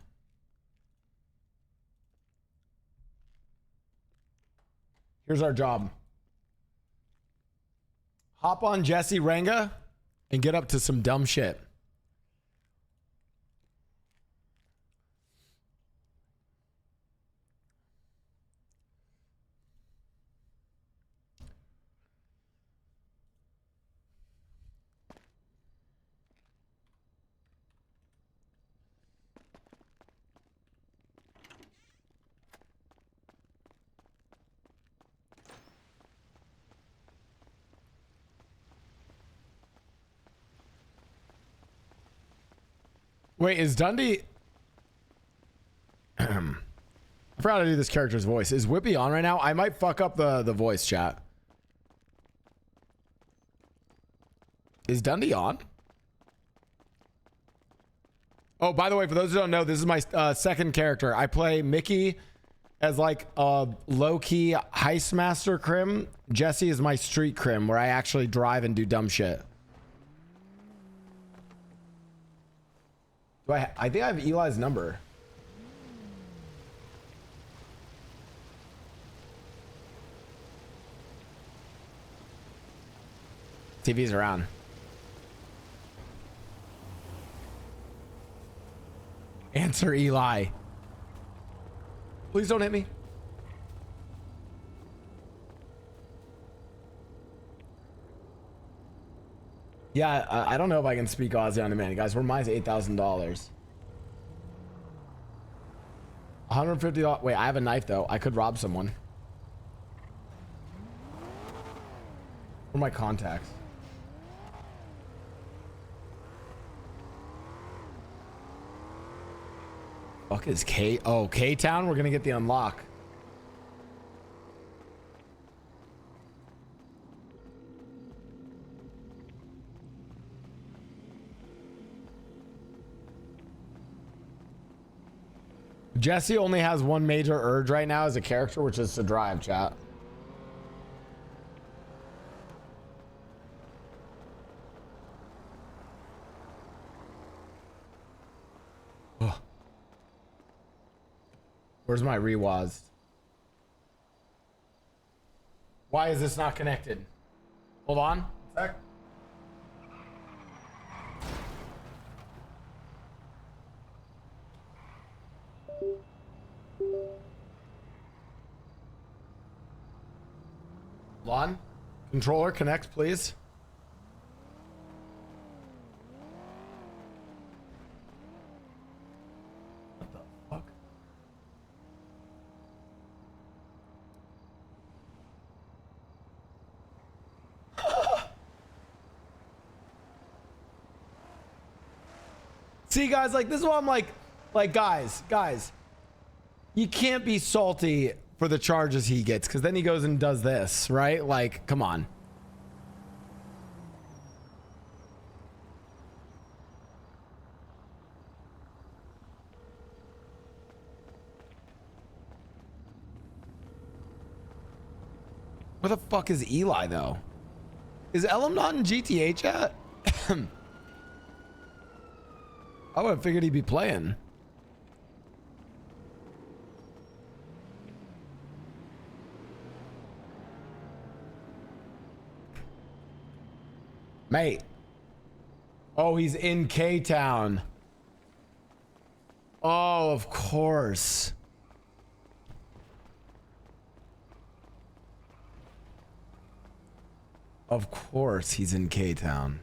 Here's our job. Hop on Jesse Ranga and get up to some dumb shit. Wait, is Dundee? I forgot to do this character's voice. Is Whippy on right now? I might fuck up the voice chat. Is Dundee on? Oh, by the way, for those who don't know, this is my second character. I play Mickey as like a low-key heist master crim. Jesse is my street crim, where I actually drive and do dumb shit. I think I have Eli's number. TV's around. Answer Eli. Please don't hit me. Yeah, I don't know if I can speak Aussie on demand. Guys, we're minus $8,000. $150. Wait, I have a knife though. I could rob someone. Where are my contacts? Fuck is K? Oh, K-Town? We're gonna get the unlock. Jesse only has one major urge right now as a character, which is to drive, chat. Ugh. Where's my rewaz? Why is this not connected? Hold on. Sec. Hold on. Controller, connect, please. What the fuck? See, guys, like, this is why I'm like, guys, you can't be salty for the charges he gets, because then he goes and does this, right? Like, come on. Where the fuck is Eli, though? Is Ellum not in GTA chat? I would have figured he'd be playing. Mate. Oh, he's in K-Town. Oh, of course. Of course he's in K-Town.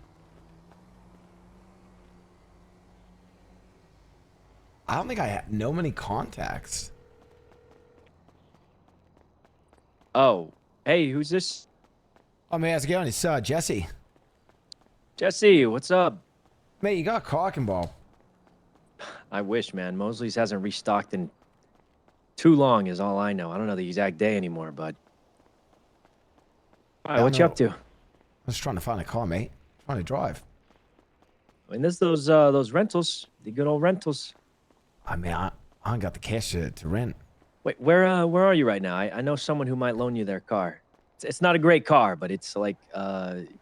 I don't think I know many contacts. Oh, hey, who's this? Oh, man, how's it going? It's Jesse. Jesse, what's up? Mate, you got a cocking ball. I wish, man. Mosley's hasn't restocked in too long, is all I know. I don't know the exact day anymore, but. All right, what you up to? I'm just trying to find a car, mate. Trying to drive. I mean, there's those rentals, the good old rentals. I mean, I ain't got the cash to rent. Wait, where are you right now? I know someone who might loan you their car. It's not a great car, but it's like,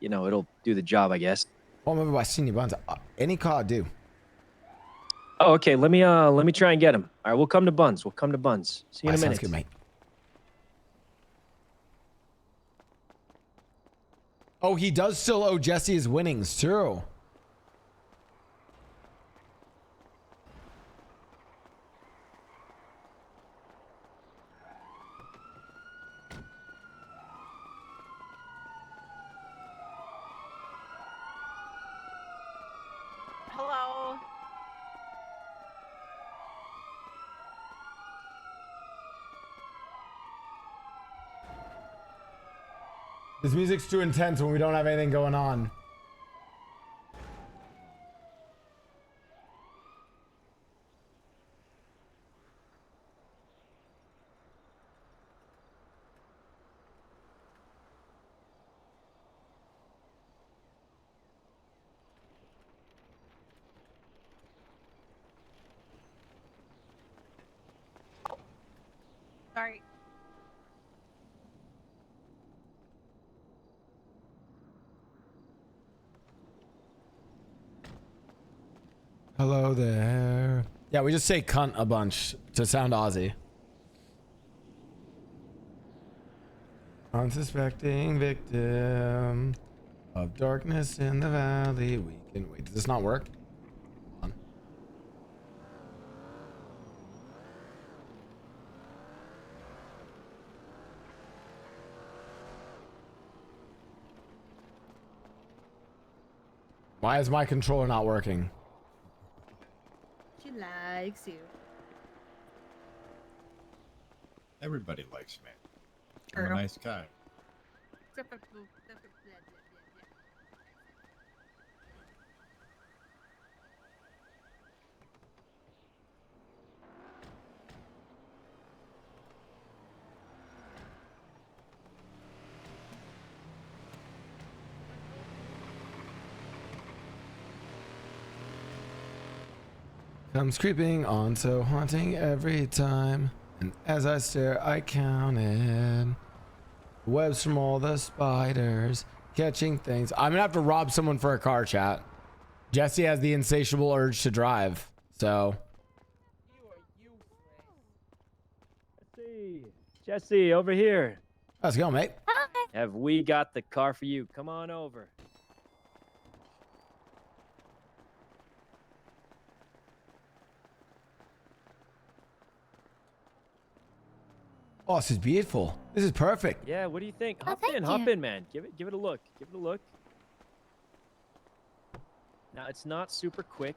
you know, it'll do the job, I guess. Oh, I'm over by Senior Buns. Any car I do. Oh, okay. Let me try and get him. All right, we'll come to Buns. We'll come to Buns. See you in a minute. Sounds good, mate. Oh, he does still owe Jesse his winnings, too. Hello. This music's too intense when we don't have anything going on. Sorry. Hello there. Yeah, we just say cunt a bunch to sound Aussie. Unsuspecting victim of darkness in the valley. We can wait. Does this not work? Hold on. Why is my controller not working? She likes you. Everybody likes me. I'm a True. nice guy. Except for Blue. Except for blah, blah, blah, Comes creeping on, so haunting every time. And as I stare, I counted webs from all the spiders, catching things. I'm gonna have to rob someone for a car, chat. Jesse has the insatiable urge to drive, so. Jesse, over here. Let's go, mate. Hi. Have we got the car for you? Come on over. Oh, this is beautiful. This is perfect. Yeah, what do you think? Oh, Hop thank in, hop you. in, man. Give it a look. Give it a look. Now it's not super quick.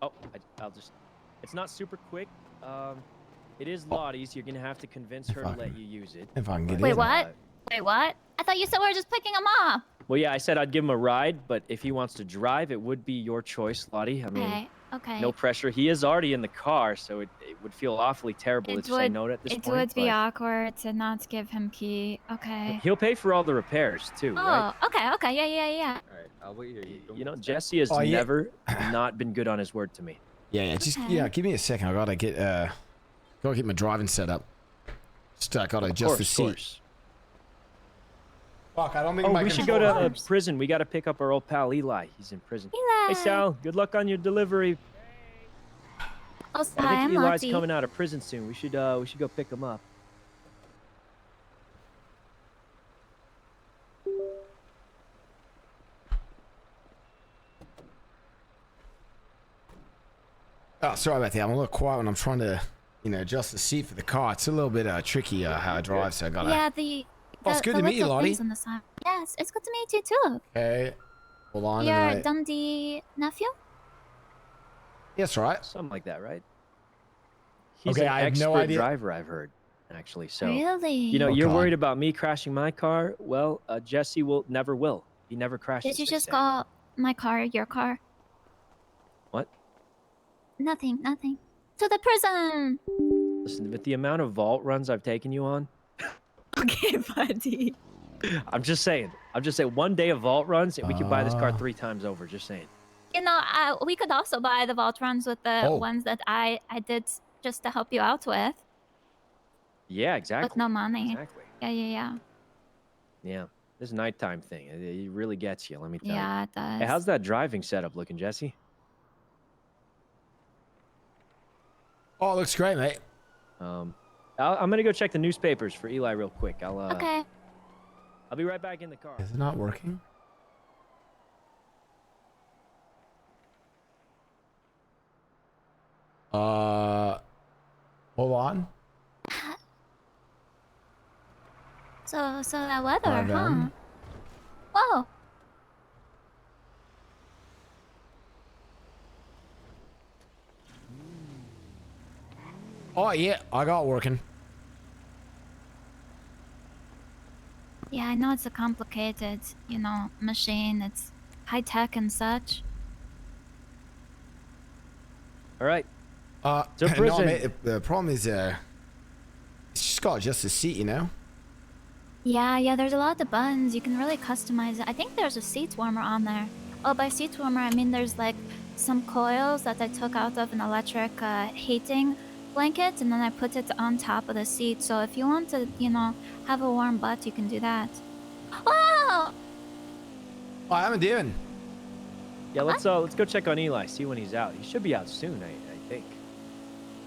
Oh, I'll just. It's not super quick. It is Lottie's. You're gonna have to convince her to let you use it. If I can get Wait, in. what? Wait, what? I thought you said we were just picking him up. Well, yeah, I said I'd give him a ride, but if he wants to drive, it would be your choice, Lottie. I mean, Okay. Okay. no pressure. He is already in the car, so it would feel awfully terrible It to say no at this It point. would be but awkward to not give him key. Okay. He'll pay for all the repairs too, right? Oh, okay, okay, yeah. All right, I'll wait here. You know, Jesse has Oh, yeah. never not been good on his word to me. Yeah, just Okay. give me a second. I gotta get my driving set up. Just gotta Of adjust the course, seat. of course. Fuck, I don't think Oh, my we should go controller- to prison. We got to pick up our old pal Eli. He's in prison. Eli. Hey, Sal. Good luck on your delivery. Oh, I hi, think I'm Eli's Lottie. coming out of prison soon. We should go pick him up. Oh, sorry about that. I'm a little quiet when I'm trying to, adjust the seat for the car. It's a little bit tricky how I drive, so I gotta. Yeah, Oh, it's good to meet you, little Lottie. things on the side. Yes, it's good to meet you too. Okay, hold on. Your and I- Dundee nephew? Yes, right. Something like that, right? He's Okay, an I have expert no idea. driver, I've heard, actually. So, Really? you know, Oh, you're God. worried about me crashing my car. Well, Jesse never will. He never crashes. Did you they just say. call my car your car? What? Nothing. To the prison. Listen, with the amount of vault runs I've taken you on, Okay, buddy. I'm just saying. One day of vault runs, and we can buy this car Ah. 3 times over. Just saying. You know, we could also buy the vault runs with the Oh. ones that I did just to help you out with. Yeah, exactly. With no money. Exactly. Yeah. Yeah. This nighttime thing, it really gets you. Let me tell you. Yeah, it does. Hey, how's that driving setup looking, Jesse? Oh, it looks great, mate. I'm gonna go check the newspapers for Eli real quick. Okay. I'll be right back in the car. Is it not working? Hold on. So that weather, Hi, huh? Ben. Whoa. Oh yeah, I got it working. Yeah, I know it's a complicated, machine. It's high tech and such. All right. No, prison. mate, the problem is, it's just got just a seat, Yeah, there's a lot of buttons. You can really customize it. I think there's a seat warmer on there. Oh, by seat warmer, I mean there's like some coils that I took out of an electric heating blanket and then I put it on top of the seat. So if you want to, you know, have a warm butt, you can do that. Wow! What am I doing? Yeah, let's go check on Eli. See when he's out. He should be out soon, I think.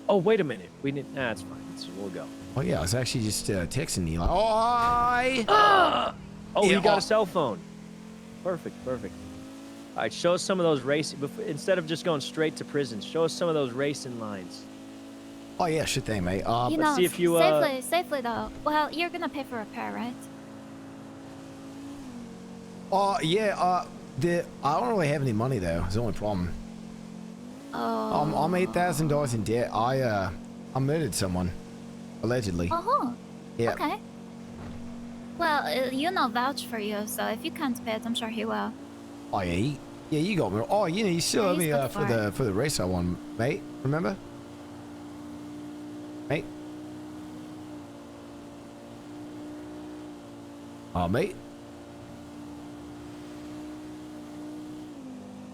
Oh, wait a minute. We need. Nah, it's fine. We'll go. Oh yeah, I was actually just texting Eli. Oh, Oh, yeah, he got a cell phone. Perfect. All right, show us some of those racing. Instead of just going straight to prison, show us some of those racing lines. Oh yeah, sure thing, mate. You know, see if you, safely though. Well, you're gonna pay for repair, right? Oh yeah. I don't really have any money though. It's the only problem. Oh. I'm $8,000 in debt. I murdered someone, allegedly. Oh. Yeah. Okay. Well, you know, vouch for you. So if you can't pay it, I'm sure he will. Oh yeah, you got me. Oh, you know, you still owe me he's good for the race I won, mate. Remember, mate? Oh, mate.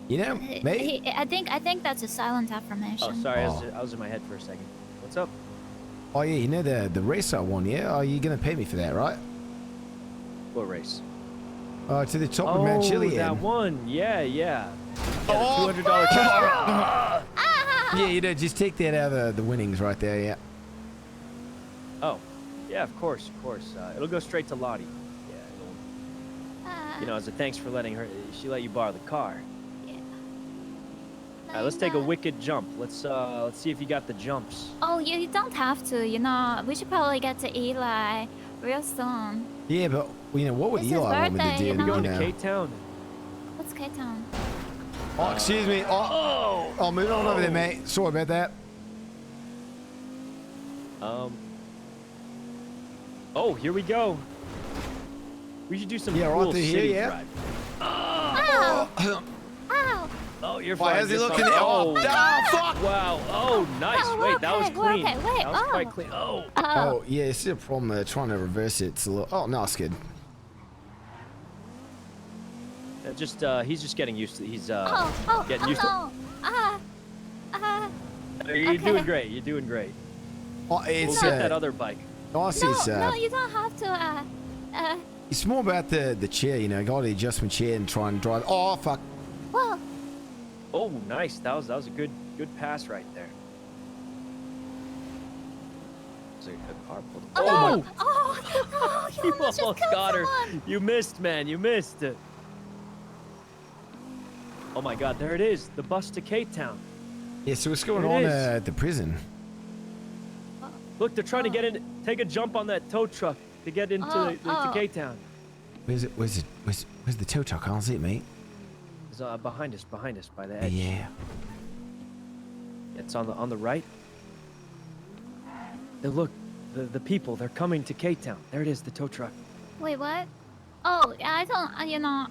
You know, mate. I think that's a silent affirmation. Oh, sorry, I was in my head for a second. What's up? Oh yeah, you know the race I won, yeah? Oh, you're gonna pay me for that, right? What race? To the top of Mount Chiliad. That one. Yeah. Oh, $200 cash. Yeah, you know, just take that out of the winnings right there, yeah. Oh, yeah, of course. It'll go straight to Lottie. Yeah, you know, as a thanks for letting her. She let you borrow the car. Yeah. All right, let's take a wicked jump. Let's see if you got the jumps. Oh, you don't have to. You know, we should probably get to Eli real soon. Yeah, but you know, what would It's Eli his want me to birthday, do? you know? Going to know? K-Town. What's K-Town? Oh, excuse me. Oh, moving on over there, mate. Sorry about that. Oh, here we go. We should do some Yeah, right cool through here, city yeah. drive. Ow! Ow! Oh, you're Why fine. is he just looking on- at? Oh, fuck! wow. Oh, nice. Oh, Wait, that was okay, we're clean. okay. Wait, That was oh. quite clean. Oh. Oh, yeah, it's a problem trying to reverse it. It's a little. Oh, no, it's good. He's just getting used to. He's getting used to. no. You're okay. doing great. You're doing great. Oh, We'll it's get that other bike. no, No, you don't have to. it's more about the chair, you know. Got the adjustment chair and try and drive. Oh, fuck. Well, Oh, nice. That was a good pass right there. There's a car pulled. oh, my! oh, You almost almost just got her. killed someone. You missed, man. You missed. Oh my God! There it is. The bus to K-Town. Yeah, so what's going There on it is. at the prison? Look, they're trying to get in. Take a jump on that tow truck to get into to K-Town. Where's the tow truck? I don't see it, mate. It's behind us, by the edge. Yeah. It's on the right. Hey, look, the people, they're coming to K-Town. There it is, the tow truck. Wait, what? Oh, I don't. You know,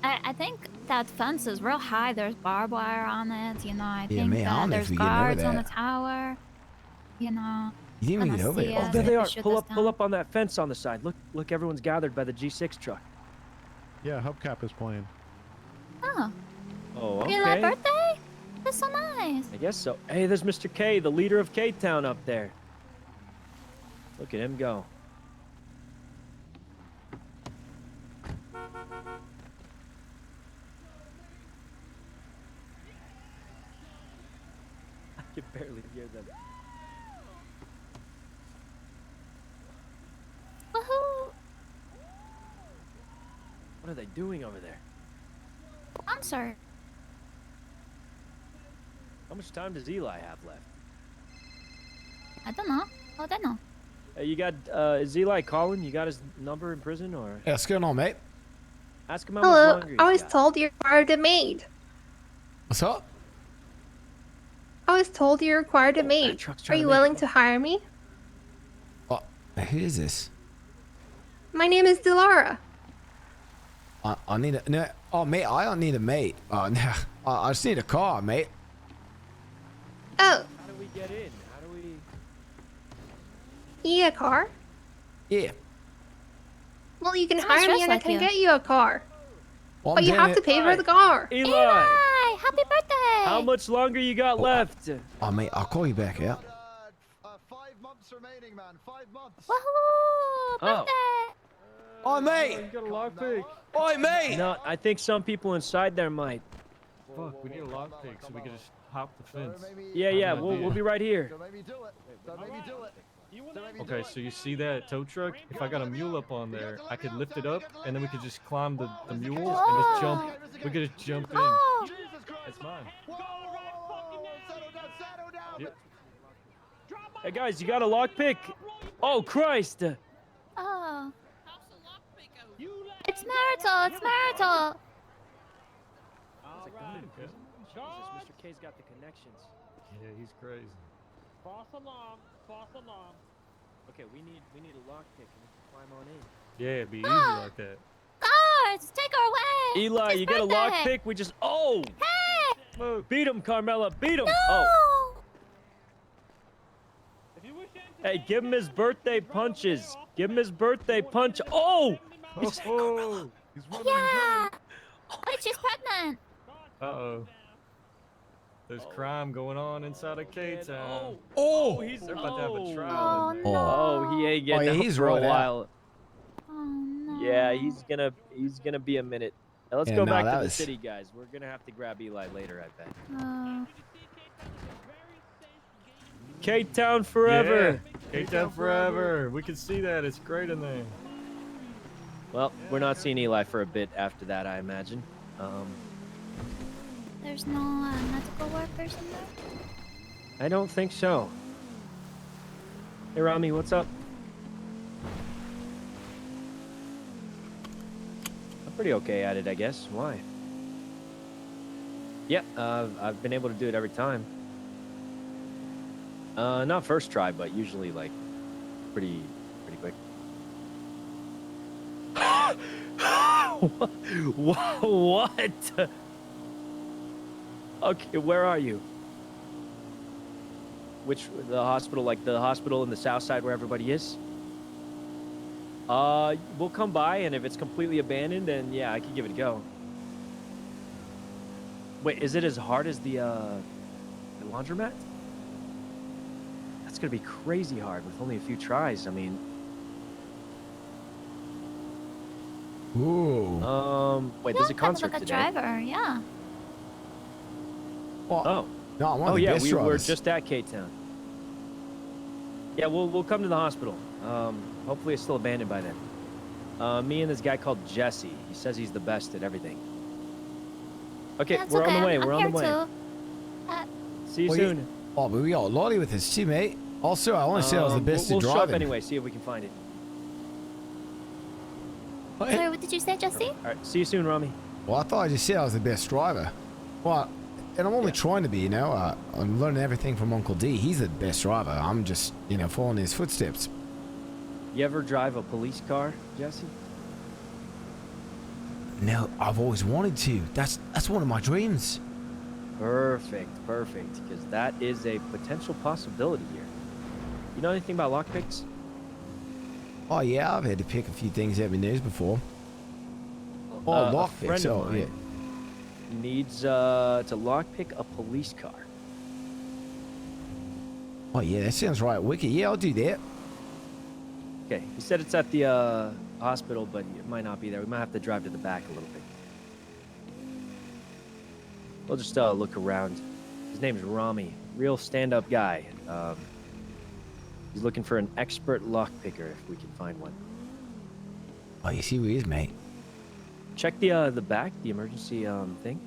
I think that fence is real high. There's barbed wire on it. You know, I Yeah, think man, I don't know if there's we get over guards on the that. tower. You know. You didn't even Gonna get over see it. us. Oh, there they are. Shoot Pull us up down. on that fence on the side. Look, everyone's gathered by the G6 truck. Yeah, Hubcap is playing. Oh, Oh, Eli okay. birthday? That's so nice. I guess so. Hey, there's Mr. K, the leader of K-Town up there. Look at him go. I can barely hear them. Woohoo! What are they doing over there? Concert. How much time does Eli have left? I don't know. Oh, I don't know. You got, is Eli calling? You got his number in prison, or? Yeah, what's going on, mate? Ask him how much Hello, longer he's I was got. told you required a maid. What's up? I was told you required a that maid. truck's Are trying to you make willing it. to hire me? Oh, who is this? My name is Dilara. I need a no. Oh, mate, I don't need a mate. No, I just need a car, mate. Oh, How do we get in? How do we? you need a car? Yeah. Well, you can Sounds hire me just and I like can you. get you a car. Well, But I'm you doing have to it- pay for the car. Eli! Eli, happy birthday! How much longer you got left? Oh, mate, I'll call you back out. 5 months remaining, man. 5 months. Woohoo! Birthday! Oh, mate! You got a lockpick. Oi, mate! No, I think some people inside there might. Fuck, we need a lockpick so we can just hop the fence. Yeah, we'll be right here. Don't make me do it. Don't make me do it. Okay, so you see that tow truck? If I got a mule up on there, I could lift it up, and then we could just climb the mules and just jump. We could just jump in. Oh! That's mine. Yep. Hey guys, you got a lockpick? Oh Christ! Oh. It's marital. It's marital. Jesus, Mr. K's got the connections. Yeah, he's crazy. False alarm. Okay, we need a lockpick and we can climb on in. Yeah, it'd be easy like that. Guards, take her away. Eli, It's you got a birthday. lockpick? We just Hey! beat him, Carmela. Beat him. No! Oh. Hey, give him his birthday punches. Give him his birthday punch. Oh! He's running. Yeah. Wait, she's pregnant. Uh-oh. There's crime going on inside of K-Town. Oh! They're about to have a Oh trial in there. no. Oh, he ain't getting yeah, out he's for a right out. while. Oh no. Yeah, he's gonna be a minute. Now, let's Yeah, go no, back that to the was- city, guys. We're gonna have to grab Eli later, I bet. Oh. K-Town forever. Yeah, K-Town forever. We can see that. It's great in there. Well, we're not seeing Eli for a bit after that, I imagine. There's no medical workers in there. I don't think so. Hey, Rami, what's up? I'm pretty okay at it, I guess. Why? Yeah, I've been able to do it every time. Not first try, but usually like pretty quick. What? Okay, where are you? The hospital, like the hospital in the south side where everybody is? We'll come by, and if it's completely abandoned, then yeah, I can give it a go. Wait, is it as hard as the laundromat? That's gonna be crazy hard with only a few tries. I mean, Ooh. wait, You there's a look concert like a today. driver, yeah. Well, Oh, no, I'm one of oh the yeah, best we were drivers. just at K-Town. Yeah, we'll come to the hospital. Hopefully it's still abandoned by then. Me and this guy called Jesse. He says he's the best at everything. Okay, Yeah, it's we're okay. on the way. I'm We're on the here way. too. See you Well, you- soon. Oh, but we got Lottie with us too, mate. Also, I want to say I was the best we'll at show up driving. anyway. See if we can find it. What? Sorry, what did you say, Jesse? All right. See you soon, Rami. Well, I thought I just said I was the best driver. Well, and I'm only trying to be, you know. I'm learning everything from Uncle D. He's the best driver. I'm just, you know, following his footsteps. You ever drive a police car, Jesse? No, I've always wanted to. That's one of my dreams. Perfect. Because that is a potential possibility here. You know anything about lockpicks? Oh yeah, I've had to pick a few things out of my nose before. Oh, A lockpicks. friend of Oh mine yeah. needs to lockpick a police car. Oh yeah, that sounds right. Wicked. Yeah, I'll do that. Okay, he said it's at the hospital, but it might not be there. We might have to drive to the back a little bit. We'll just look around. His name's Rami, real stand-up guy. He's looking for an expert lockpicker if we can find one. Oh, you see who he is, mate. Check the back, the emergency thing.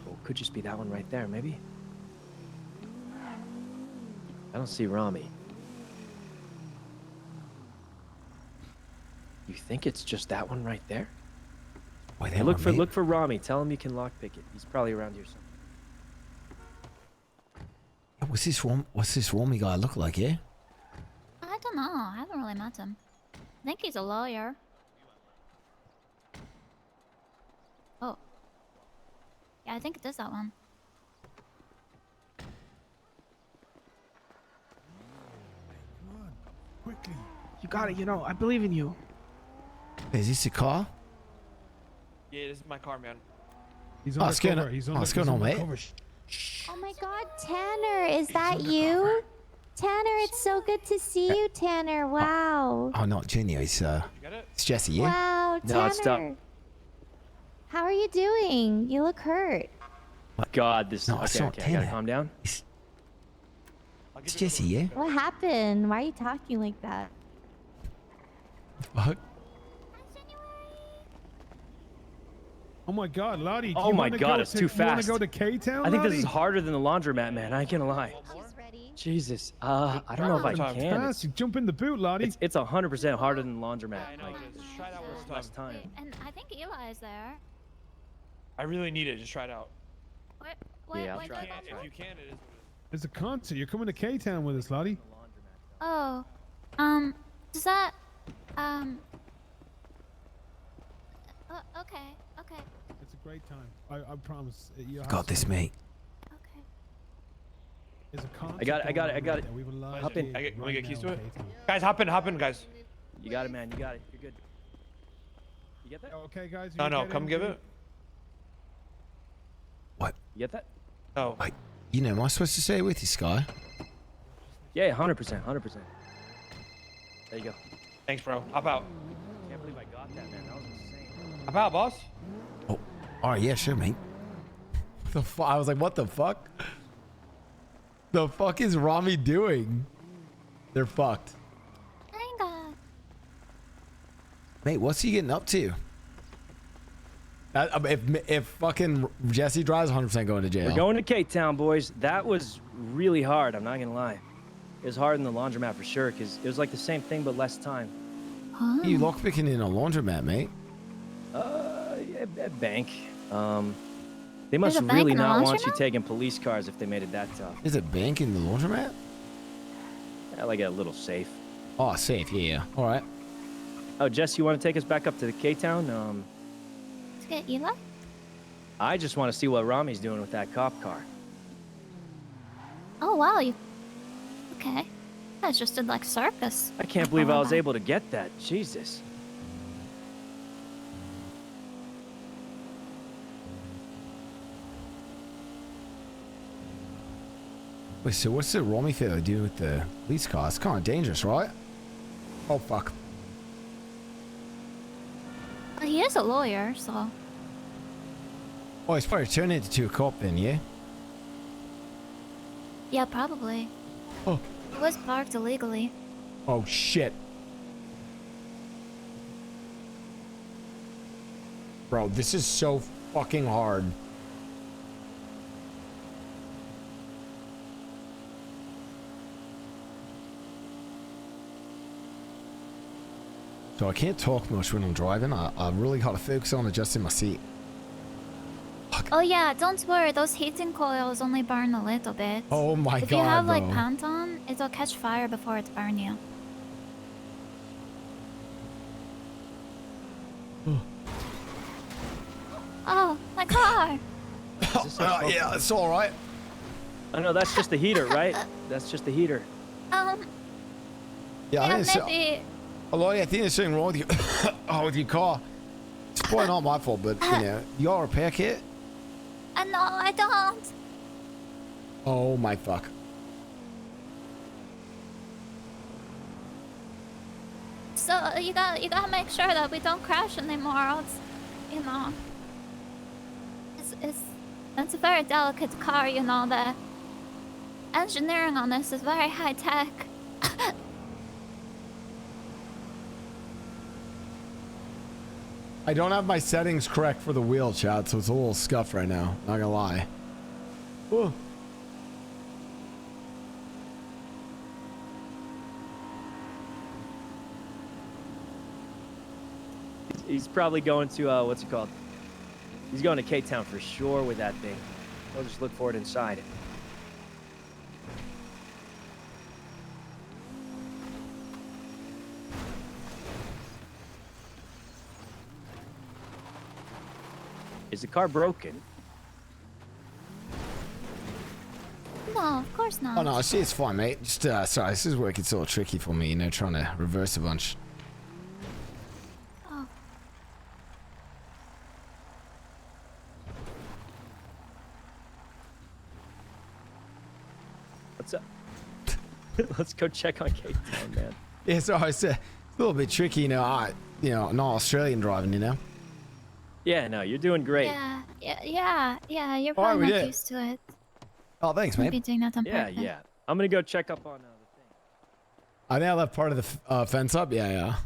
Oh, could just be that one right there, maybe. I don't see Rami. You think it's just that one right there? Wait, Hey, look for Rami. Tell him you can lockpick it. He's probably around here somewhere. What's this Romy guy look like? Yeah. I don't know. I haven't really met him. I think he's a lawyer. Oh. Yeah, I think it is that one. Quickly. You got it, I believe in you. Is this a car? Yeah, this is my car, man. He's Oh, what's going on? He's What's going on, mate? Oh my God, Tanner, is that you? Tanner, it's so good to see you, Tanner. Wow. Oh, not Junior. It's Jesse. Yeah. Wow, Tanner. No, it's tough. How are you doing? You look hurt. God, this. No, it's Okay, not okay, I gotta Tanner. calm down. It's Jesse. Yeah. What happened? Why are you talking like that? Fuck. Oh my God, Lottie. Oh my God, it's too You want fast. to go to K-Town, I think this is Lottie? harder than the laundromat, man. I ain't gonna lie. Jesus, I don't know if I can. Fast. You jump in the boot, Lottie. It's 100% harder than the laundromat. Like, Try that it's less time. And I think Eli is there. I really need it. Just try it out. Yeah, I'll what try do it. I go for? If you can, it is. It's a concert. You're coming to K-Town with us, Lottie. Oh, does that, okay. It's a great time. I promise. Got this, mate. It's a concert. I got it. We have a live Hop in. gig Can we get keys now to in it? K-Town. Guys, hop in, guys. You got it, man. You got it. You're good. You get that? Okay, guys. No, you no, get come in, give too? it. What? You get that? Oh. You know, am I supposed to say it with you, Sky? Yeah, 100%. There you go. Thanks, bro. Hop out. Can't believe I got that, man. That was insane. Hop out, boss. Oh, all right, yeah, sure, mate. I was like, what the fuck? The fuck is Rami doing? They're fucked. Thank God. Mate, what's he getting up to? If fucking Jesse drives, 100% going to jail. We're going to K-Town, boys. That was really hard. I'm not gonna lie. It was harder than the laundromat for sure, because it was like the same thing but less time. Huh? You lockpicking in a laundromat, mate? Yeah, a bank. They must There's a bank really in the not want you laundromat? taking police cars if they made it that tough. Is it bank in the laundromat? Yeah, like a little safe. Oh, safe, yeah. All right. Oh, Jess, you want to take us back up to the K-Town? To get Eli? I just want to see what Rami's doing with that cop car. Oh, wow, you... Okay. I just did like circus. I can't believe I was able to get that. Jesus. Wait, so what's the Rami fella doing with the police car? It's kind of dangerous, right? Oh, fuck. Well, he is a lawyer, so... Oh, he's probably turning into a cop then, yeah? Yeah, probably. Oh. He was parked illegally. Oh, shit. Bro, this is so fucking hard. So I can't talk much when I'm driving. I really got to focus on adjusting my seat. Oh yeah, don't worry, those heating coils only burn a little bit. Oh my if god, you have like bro. pants on, it'll catch fire before it burn you. Oh, my car! Yeah, it's all right. I know that's just the heater, right? That's just the heater. Yeah, I think maybe. I think there's something wrong with you. Oh, with your car. It's probably not my fault, but you know, you got a repair kit? No, I don't. Oh my fuck. So you gotta make sure that we don't crash anymore, else, you know. It's a very delicate car, you know. The engineering on this is very high tech. I don't have my settings correct for the wheel, Chad, so it's a little scuffed right now. Not gonna lie. Ooh. He's probably going to, what's it called? He's going to K-Town for sure with that thing. I'll just look for it inside. Is the car broken? No, of course not. Oh no, see, it's fine, mate. Just sorry, this is where it gets a little tricky for me, you know, trying to reverse a bunch. Oh. What's up? Let's go check on Cape Town, man. Yeah, so it's a little bit tricky, not Australian driving, Yeah, no, you're doing great. Yeah. You're All right, probably we not did. used to it. Oh, thanks, You'll be man. doing that on Yeah, purpose. yeah. I'm gonna go check up on the thing. I think I left part of the fence up. Yeah.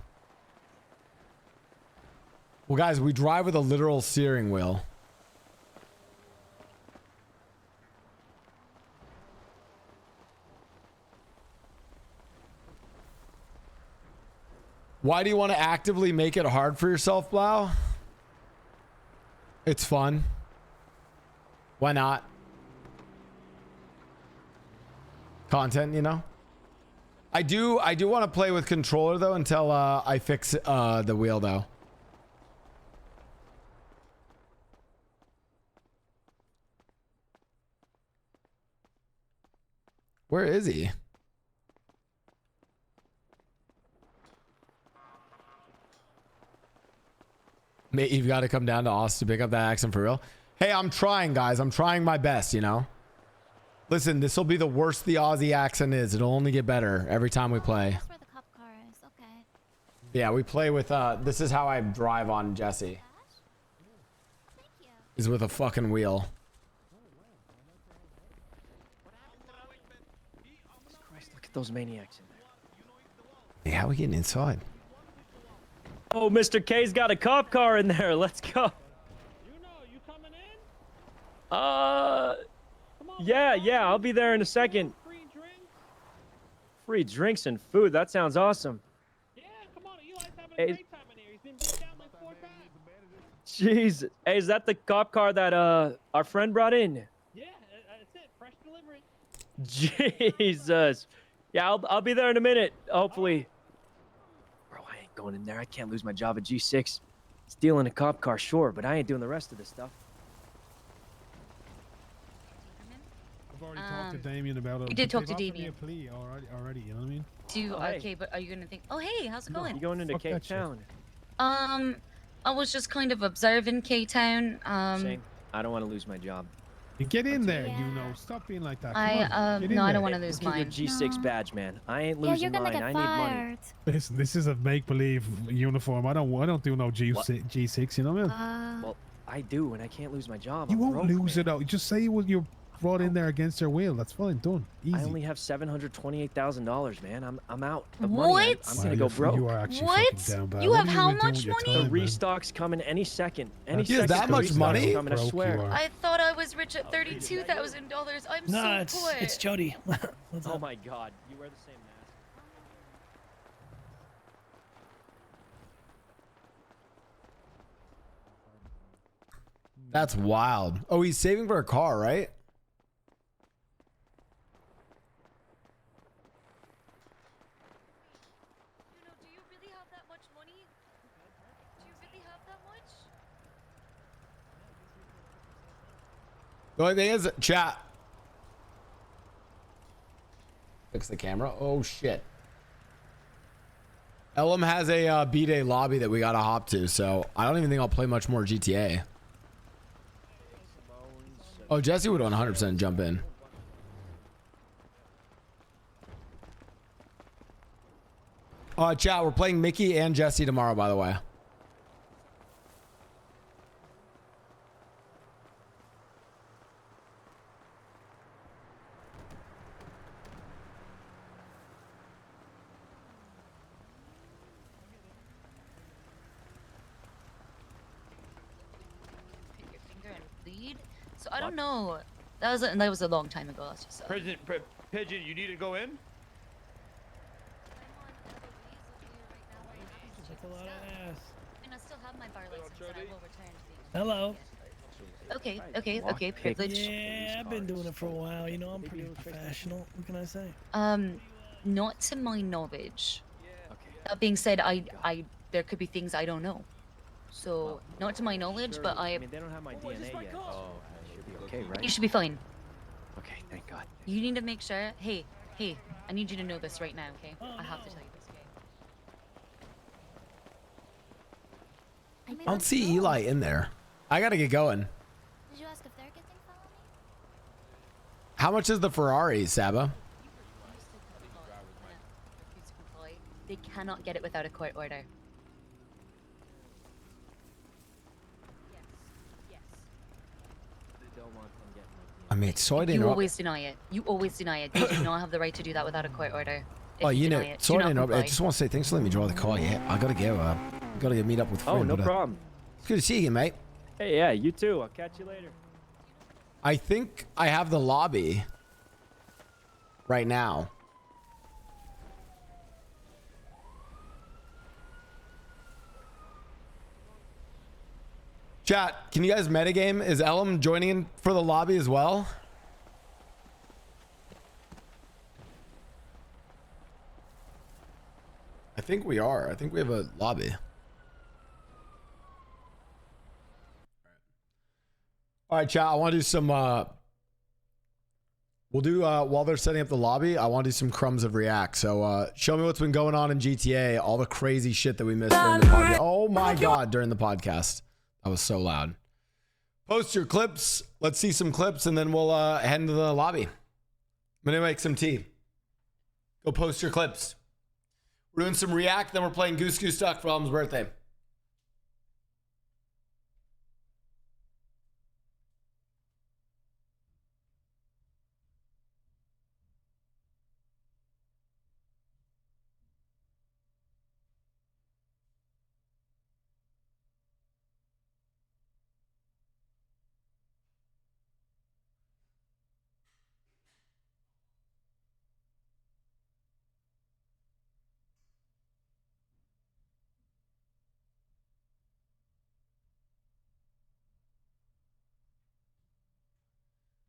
Well, guys, we drive with a literal steering wheel. Why do you want to actively make it hard for yourself, Blau? It's fun. Why not? Content, I do want to play with controller though until I fix the wheel though. Where is he? Mate, you've got to come down to Austin to pick up that accent for real. Hey, I'm trying, guys. I'm trying my best, Listen, this will be the worst the Aussie accent is. It'll only get better every time we play. That's where the cop car is. Okay. Yeah, we play with, this is how I drive on Jesse. Is with a fucking wheel. Christ, look at those maniacs in there. Hey, how are we getting inside? Oh, Mr. K's got a cop car in there. Let's go. You coming in? Yeah, I'll be there in a second. Free drinks and food. That sounds awesome. Yeah, come on. Eli's having Hey. a great time in here. He's been beat down like 4 times. Jeez. Hey, is that the cop car that our friend brought in? Yeah, that's it. Fresh delivery. Jesus. Yeah, I'll be there in a minute. Hopefully. Bro, I ain't going in there. I can't lose my job at G6. Stealing a cop car, sure, but I ain't doing the rest of this stuff. I've already talked to Damien about it. You did talk They've to offered me a Damien. plea already, you know what I mean? Okay, but are you gonna think? Oh, hey, how's it going? You going into Fuck Cape that shit. Town? I was just kind of observing K Town. Shane, I don't want to lose my job. You get in there, Stop being like that. Come on, get in no, I there. don't want to lose Look at your mine. G6 badge, man. I ain't Yeah, losing you're gonna mine. get I need money. fired. Listen, this is a make-believe uniform. I don't do no G6, you know what I mean? Well, I do, and I can't lose my job. You I'm won't broke, lose man. it out. Just say you're brought in there against their will. That's fine. Done. Easy. I only have $728,000, man. I'm out of What? money. I'm gonna go broke. You are actually What? fucking down bad. You What have are how even doing much with your money? The time, man? restock's coming any second. Any That's- second. that the much restock's money? Coming, I Broke swear. you are. I thought I was rich at $32,000. I'm so poor. It's Jody. What's Oh up? my God, you wear the same mask. That's wild. Oh, he's saving for a car, right? Do you really have that much money? Do you really have that much? The only thing is, chat. Fix the camera. Oh shit. Ellum has a B-Day lobby that we gotta hop to, so I don't even think I'll play much more GTA. Oh, Jesse would 100% jump in. Chat, we're playing Mickey and Jesse tomorrow, by the way. Hit your finger and bleed. So I don't know. That was a long time ago. That's just. Pigeon, you need to go in? Took a lot of ass. And I still have my bar license that I will return to the. Hello. Okay, privilege. Yeah, I've been doing it for a while. You know, I'm pretty professional. What can I say? Not to my knowledge. That being said, I there could be things I don't know. So not to my knowledge, but I mean, they don't have my DNA yet. Oh, I should be okay, right? You should be fine. Okay, thank God. You need to make sure. Hey, I need you to know this right now, okay? I have to tell you this, okay? I don't see Eli in there. I gotta get going. Did you ask if they're getting felony? How much is the Ferrari, Saba? They cannot get it without a court order. I mean, sorry to You interrupt. always deny it. You always deny it. They do not have the right to do that without a court order. If Oh, you know, deny it. Do sorry to not interrupt. I comply. just want to say thanks for letting me drive the car. Yeah, I gotta go. Gotta meet up with. Oh, friend, no but, problem. It's good to see you again, mate. Hey, yeah, you too. I'll catch you later. I think I have the lobby right now. Chat, can you guys metagame? Is Ellum joining in for the lobby as well? I think we are. I think we have a lobby. All right, chat. I want to do some. We'll do while they're setting up the lobby. I want to do some crumbs of React. So show me what's been going on in GTA. All the crazy shit that we missed during the podcast. Oh my god, during the podcast, that was so loud. Post your clips. Let's see some clips, and then we'll head into the lobby. I'm gonna make some tea. Go post your clips. We're doing some React, then we're playing Goose Goose Duck for Ellum's birthday.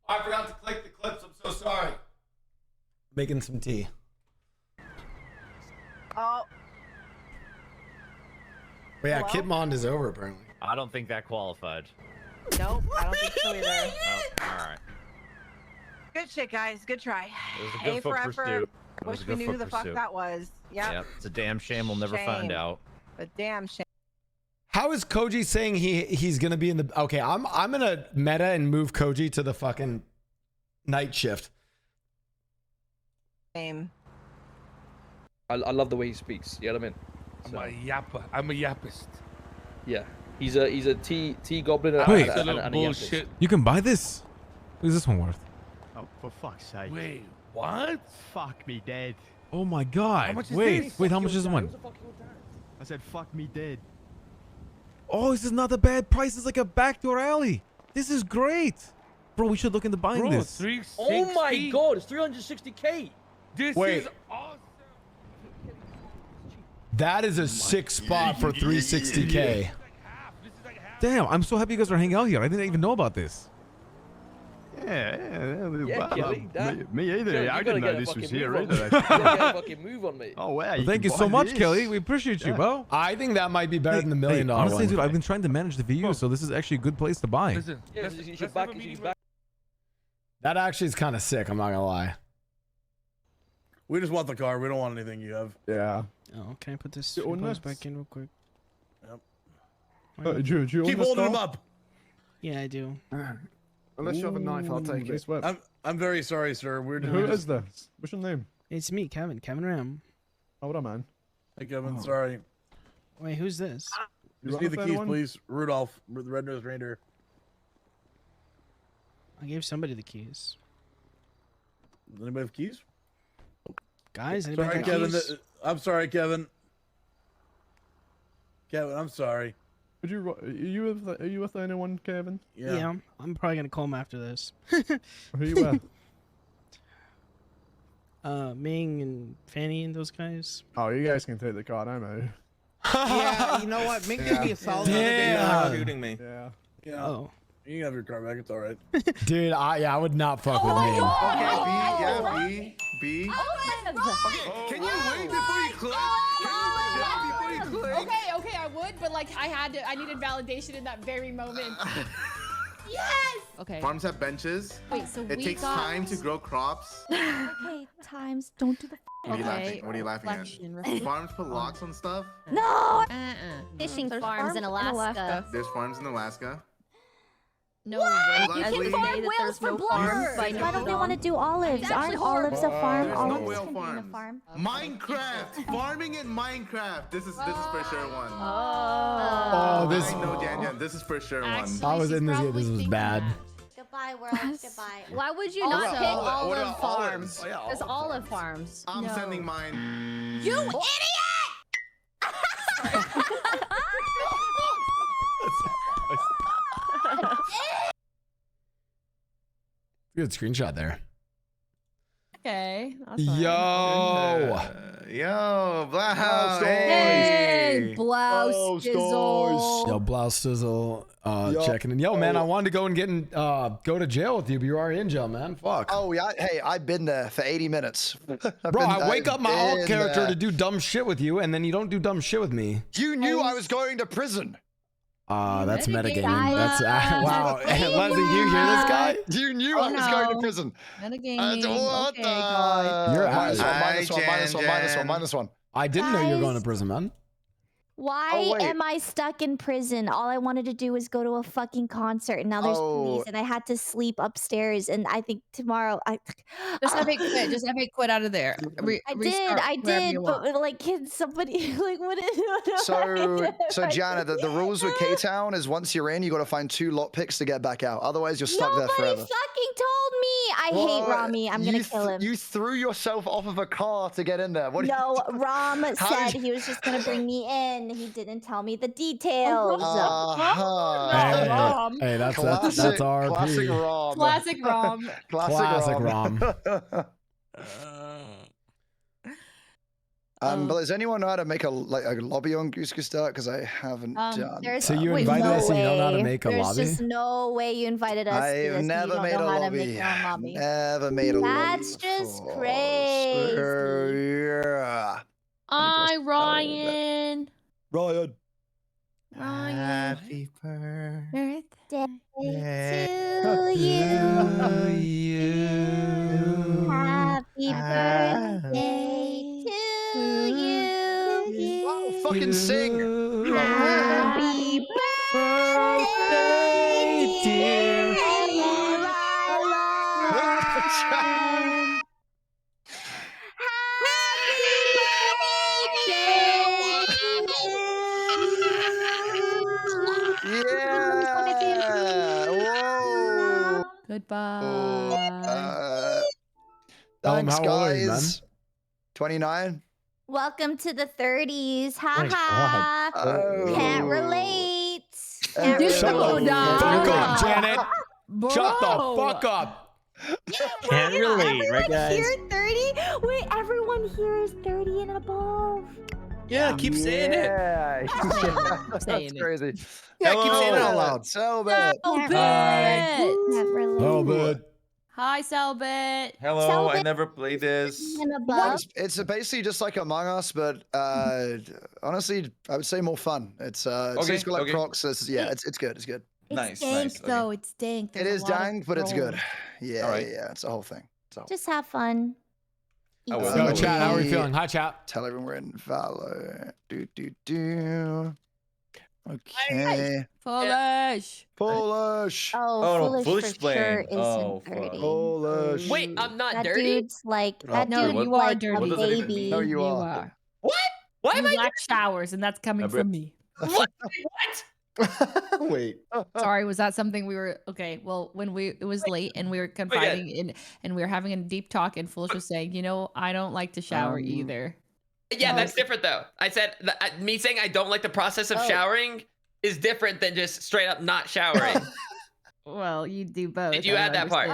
I forgot to click the clips. I'm so sorry. Making some tea. Oh. But yeah, Hello? Kitmond is over apparently. I don't think that qualified. Nope, I don't think so either. Oh, all right. Good shit, guys. Good try. It was a A good for foot effort. pursuit. It was Wish a we good knew foot who the fuck pursuit. that was. Yep. Yep. It's a damn shame we'll never find Shame. out. But damn shame. How is Koji saying he's gonna be in the? Okay, I'm gonna meta and move Koji to the fucking night shift. Shame. I love the way he speaks. You know what I mean? I'm a yapper. I'm a yappist. Yeah, he's a T goblin. And, Wait. and a Bullshit. You can buy this. What is this one worth? Oh, for fuck's sake. Wait, what? Fuck me dead. Oh my god. How much is wait, this? wait, how much is this one? I said fuck me dead. Oh, this is not a bad price. It's like a backdoor alley. This is great. Bro, we should look into buying Bro, this. 360. Oh my god, it's 360k. This Wait. is awesome. That is a sick spot for 360k. Damn, I'm so happy you guys are hanging out here. I didn't even know about this. Yeah, Kelly, me either. Kelly, I you didn't gotta know get a this was fucking here move on either. me. You gotta get a fucking move on me. Oh wow! Well, thank you so much, Kelly. We appreciate you, bro. I think that might be better than the $1 million honestly, one. dude, I've been trying to manage the views, so this is actually a good place to buy. Listen, Yeah, let's- you should let's back have a it. You meeting should back. That actually is kind of sick. I'm not gonna lie. We just want the car. We don't want anything you have. Yeah. Oh, can I put this You're earbuds nuts. back in real quick? Do you Keep own this holding car? him up. Yeah, I do. Unless you have a knife, I'll take it. I'm very sorry, sir. We're Who just... is this? What's your name? It's me, Kevin. Kevin Ram. Oh, what up, man? Hey, Kevin. Oh. Sorry. Wait, who's this? Just need the keys, please. Rudolph, the red-nosed reindeer. I gave somebody the keys. Does anybody have keys? Guys, anybody Sorry, got Kevin. keys? I'm sorry, Kevin. Kevin, I'm sorry. Are you with anyone, Kevin? Yeah, I'm probably gonna call him after this. Who you with? Ming and Fanny and those guys. Oh, you guys can take the car, I'm out. Yeah, you know what? Ming gave me a solid another day without shooting me. Yeah. Yeah. Oh. You can have your car back. It's all right. Dude, I would not fuck with me. Okay, B. Can you wait before you click? Okay, I would, but like I needed validation in that very moment. Yes! Okay. Farms have benches. Wait, so it we takes got- time to grow crops. Okay, times. Don't do the. What are you laughing? What are you laughing at? Farms put locks on stuff. No. Fishing There's farms in Alaska. There's farms in Alaska. No What? way. You can farm whales for blubber. Why Why don't they want to do olives? Aren't olives a farm? There's no Olives whale can be in a farms. farm. Minecraft, farming in Minecraft. This is for sure one. Oh, this. I know, Jan. This is for sure one. I was in this game. This was bad. Goodbye, world. Goodbye. Why would you not Also, pick what olive about farms? olives? Oh, yeah, There's olive olive farms. I'm sending mine. You idiot! Good screenshot there. Okay. Yo, Blau. Hey, Blau Skizzle. Yo, Blau Sizzle, checking in. Yo, man, I wanted to go and go to jail with you, but you are in jail, man. Fuck. Oh yeah, hey, I've been there for 80 minutes. Bro, I wake up my alt character to do dumb shit with you, and then you don't do dumb shit with me. You knew I was going to prison. That's metagaming. That's wow. Leslie, you hear this guy? You knew I was going to prison. Metagaming. What Okay, the? God. You're minus out. one. I didn't know you were going to prison, man. Why am I stuck in prison? All I wanted to do was go to a fucking concert, and now there's police, and I had to sleep upstairs. And I think tomorrow, Just have it quit. Just have it quit out of there. I did, but like, can somebody like what is? So Jana, the rules with K-Town is once you're in, you got to find 2 lockpicks to get back out. Otherwise, you're stuck there forever. Nobody fucking told me. I hate Rami. I'm gonna kill him. You threw yourself off of a car to get in there. What? No, Ram How said did he was just gonna bring me in. He didn't tell me the details. Hey, that's our classic Rom. Classic Rom. Classic Rom. But does anyone know how to make a lobby on Goose Goose Start? Because I haven't done. So you invited us and you don't know how to make a lobby? There's just no way you invited us. I've never made a lobby. Never made a lobby. That's just crazy. Yeah. Hi, Ryan. Ryan. Happy birthday to you. Happy birthday to you. Oh, fucking sing. Happy birthday, dear Yeah. Whoa. Goodbye. Thanks, how old are you, man? guys. 29. Welcome to the 30s. Ha Thank ha. God. Oh. Can't relate. Can't relate. Shut the fuck up, Janet. Shut the fuck up. Can't relate, right, guys? Here 30? Wait, everyone here is 30 and above. Yeah, keep saying it. Yeah. That's crazy. Yeah, Hello. keep saying it out loud. So bad. Selbit. Hi, Selbit. Hello, I never played this. It's basically just like Among Us, but honestly, I would say more fun. It's got like procs. It's good. It's good. It's dank, though. It's dank. It is dank, but it's good. Yeah, All right. yeah, it's the whole thing. So. Just have fun. I will. Yo, chat, how are we feeling? Hi, chat. Tell everyone we're in Valor. Do. Okay. Foolish. Foolish. Oh, no, foolish for playing. sure isn't Oh, dirty. Foolish. Wait, I'm not That dirty? dude's like that No, dude you like are a dirty. What does that even baby. mean? No, you You are. are. What? Why am I You lack showers, and that's coming from me. What? Wait. Sorry, was that something we were okay? Well, when it was late and we were confiding in, and we were having a deep talk, and Foolish was saying, I don't like to shower either. Yeah, that's different though. I said me saying I don't like the process of showering is different than just straight up not showering. Well, you do both. Did you add that part?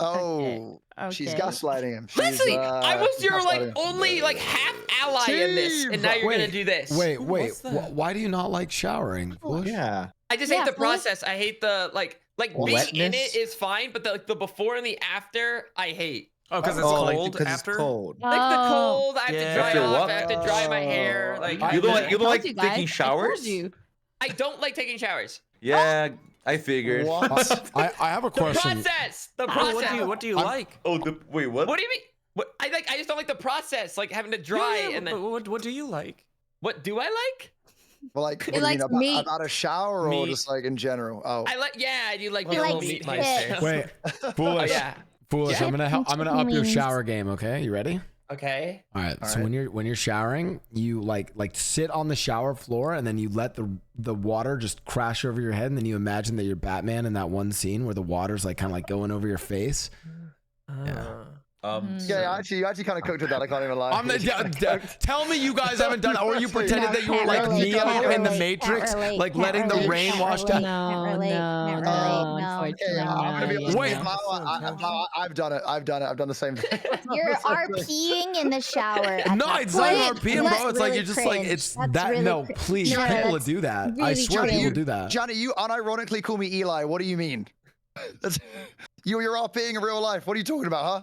Oh, she's gaslighting him. Leslie, I was your only half ally in this, and now you're gonna do this. Wait. Why do you not like showering? Yeah. I just hate the process. I hate the being in Wetness? it is fine, but the before and the after I hate. Oh, because it's cold after? It's cold. Like the cold, I have to dry After off. what? I have to dry my hair. You don't like taking showers? I don't like taking showers. Yeah, I figured. I have a question. The process. What do you like? Oh, wait, what? What do you mean? What I just don't like the process, like having to dry and then. What do you like? What do I like? Well, like, He what do you likes mean, meat. about a shower or Meat. just like in general? Oh, I like. Yeah, I do like He the little likes meat it. meister. Wait, Oh foolish, yeah. foolish. Yeah. I'm gonna up your shower game. Okay, you ready? Okay. All right. All So right. when you're showering, you like sit on the shower floor, and then you let the water just crash over your head, and then you imagine that you're Batman in that one scene where the water's like kind of like going over your face. Yeah. yeah, you actually kind of cooked with that. I can't even lie. Tell me you guys haven't done it, or you pretended that you were like relate, Neo can't in the relate, Matrix, can't relate, like can't letting the relate, rain can't wash relate, down. Can't relate, can't relate, no. Unfortunately, I'm gonna be no. honest. Wait. I've done it. I've done the same thing. You're RPing in the shower. at No, that it's not point. RPing, bro. That's It's like really you're just like cringe. it's That's that. really No, cringe. please, No, people that's do that. I really swear, cringe. people do that. Johnny, you unironically call me Eli. What do you mean? You're RPing in real life. What are you talking about, huh?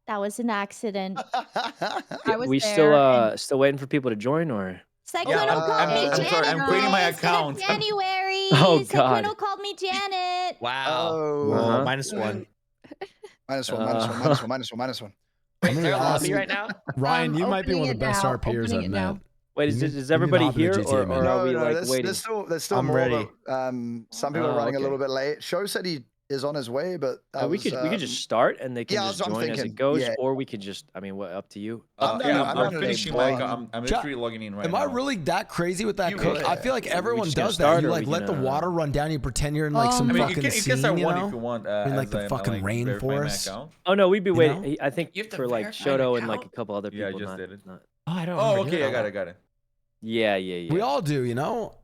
That was an accident. I was We there. still waiting for people to join, or? Sequino called me I'm Janet. sorry, I'm creating my account. January. Oh, God. Sequino called me Janet. Wow. Oh. Uh-huh. -1. Minus one. Wait, is there a lobby Honestly, right now? Ryan, you might be one of the best RPers I've met. Wait, You need- is you need everybody to hop into here, GTA, or man. are we No, like there's, waiting? there's still I'm more. ready. But, some people are running a okay. little bit late. Show said he is on his way, but We could just start, and they can yeah, just that's what I'm join as it thinking. goes, Yeah. or we could just. I mean, what up to you? I'm Yeah, down I'm to finishing play. my. I'm literally logging in right Am now. I really that crazy with that You cook? would. I feel like everyone just gonna does start, that. You or like we let the gonna- water run down. You pretend you're in like some I mean, fucking you scene, can start you one know? if you want. In like as the I'm, fucking like, verifying my rainforest. account. Oh no, we'd be You waiting. I think You have to for like verify an Shoto and like a account? couple other people. Yeah, I just not, did it. not- Oh, I don't. Oh, remember okay, doing I that. got it. Yeah. We all do, you know?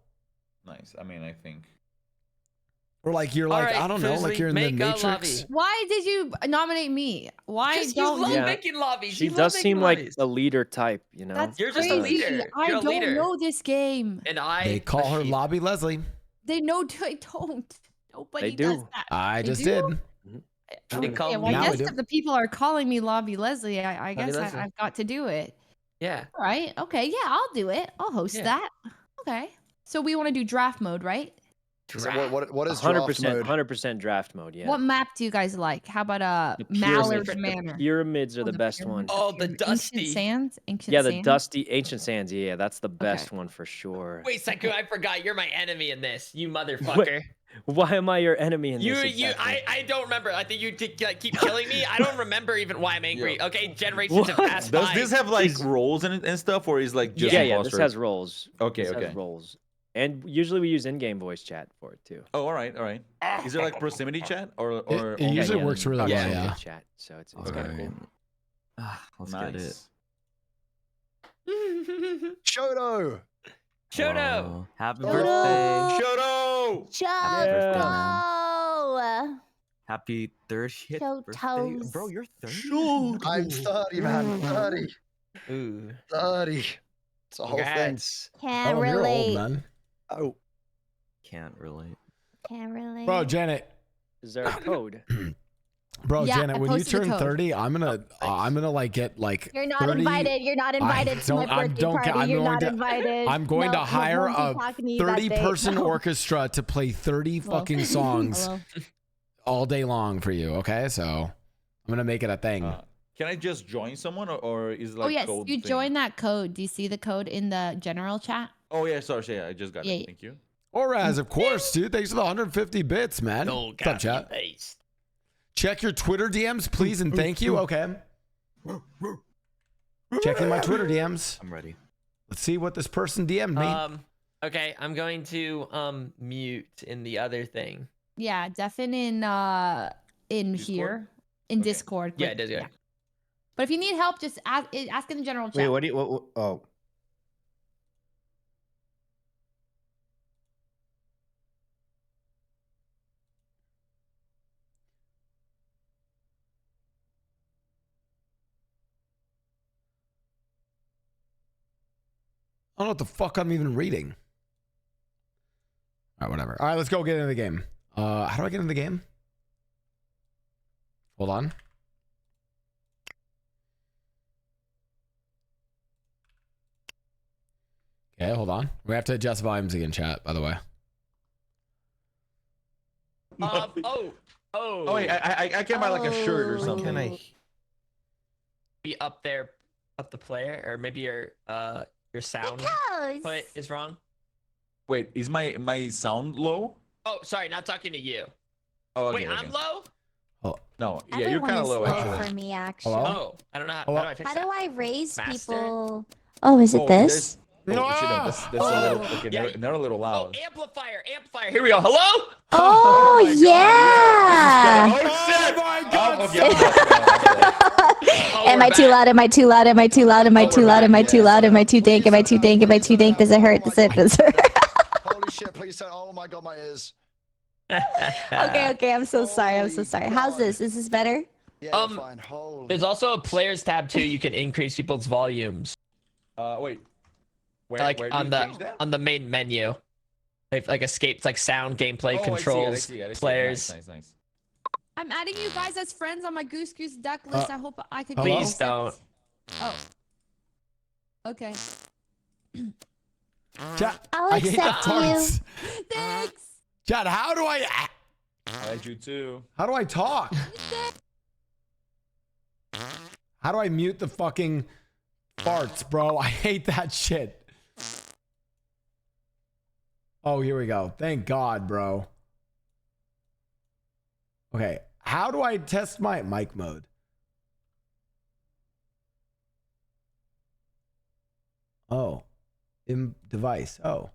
Nice. I mean, I think. Or like you're All like, right, I don't know, like Fuslie, you're in the make a Matrix. lobby. Why did you nominate me? Why Because you don't love Yeah. making lobbies. She You love does making seem like lobbies. a leader type, you know. That's You're just a crazy. leader. I You're a don't leader. know this game. And I. They call her Lobby Leslie. They know I don't. Nobody They do. does that. I They just do? did. They call Yeah, me. well, Now I we guess do. if the people are calling me Lobby Leslie, I guess Leslie. I've got to do it. Yeah. All right. Okay. Yeah, I'll do it. I'll host Yeah. that. Okay. So we want to do draft mode, right? So what is 100%, draft mode? 100% draft mode. Yeah. What map do you guys like? How about The Mallard pyramids- Manor? The pyramids are Oh, the best pyramids. one. Oh, the dusty. Ancient Sands? Ancient Yeah, the Sands? dusty ancient sands. Yeah, that's the best one for sure. Wait, Seku, I forgot. You're my enemy in this. You motherfucker. Why am I your enemy in this? I don't remember. I think you keep killing me. I don't remember even why I'm angry. Okay, generations have passed Does by. this have like roles and stuff, or is like just Yeah, imposter? this has roles. Okay, This okay. has roles. And usually we use in-game voice chat for it too. Oh, all right, all right. Is there like proximity chat or It usually works really well, proximity yeah. Chat, so it's kind of cool. Let's get it. Shoto. Shoto. Happy Shoto. birthday. Shoto. Shoto. Happy 30th birthday. Shotos. Bro, you're 30? I'm 30, man. 30. Ooh. 30. It's a whole Congrats. Can't Oh, you're relate. old, man. thing. Oh. Can't relate. Can't relate. Bro, Janet. Is there a code? Bro, Yeah, Janet, I when you posted the turn code. 30, I'm gonna like get like You're not 30 invited. You're not invited to my birthday party. You're not invited. I'm going No, to hire won't be a talking to you that day. 30-person No. orchestra to play 30 Hello. fucking songs Hello. all day long for you, okay? So I'm gonna make it a thing. Can I just join someone, or is it like Oh yes, code you thing? join that code. Do you see the code in the general chat? Oh yeah, sorry, yeah, I just got Yeah, it. yeah. Thank you. Oraz, of course, dude. Thanks for the 150 bits, man. No, What's up, chat? paste. Check your Twitter DMs, please, and thank you. Okay. Checking my Twitter DMs. I'm ready. Let's see what this person DM'd me. Okay, I'm going to mute in the other thing. Yeah, deafen in here in Discord. Yeah, it does. Yeah. But if you need help, just ask in the general chat. Wait, what do you? What, oh. I don't know what the fuck I'm even reading. All right, whatever. All right, let's go get into the game. How do I get into the game? Hold on. Okay, hold on. We have to adjust volumes again, chat, by the way. Oh wait, I can buy like a shirt or something. Can I? Be up there, up the player, or maybe your sound Because put is wrong. Wait, is my sound low? Oh, sorry, not talking to you. Oh, okay, Wait, I'm low? No, yeah, you're Everyone kind of is low low actually. for me, actually. Oh, I don't know. How do I fix How that? do I raise Faster? people? Oh, is it this? Oh, shit, no, that's a little. Okay, they're a little loud. Amplifier. Here we go. Hello? Oh, yeah. Oh shit! my God! Am I too loud? Am I too loud? Am I too loud? Am I too loud? Am I too loud? Am I too dank? Am I too dank? Am I too dank? Does it hurt? Does it hurt? Holy shit! Please don't. Oh my god, my ears. Okay, I'm so sorry. I'm so sorry. How's this? Is this better? Yeah, fine. Holy. There's also a players tab too. You can increase people's volumes. Wait. Where Like do on you the change that? on the main menu. Like escapes, like sound, gameplay, Oh, controls, I see it. players. Nice. I'm adding you guys as friends on my Goose Goose duck list. I hope I could. Please don't. Oh. Okay. Chat, I'll I hate the accept you. farts. Thanks. Chat, how do I you too. How do I talk? How do I mute the fucking farts, bro? I hate that shit. Oh, here we go. Thank God, bro. Okay, how do I test my mic mode? Oh, in device. Oh.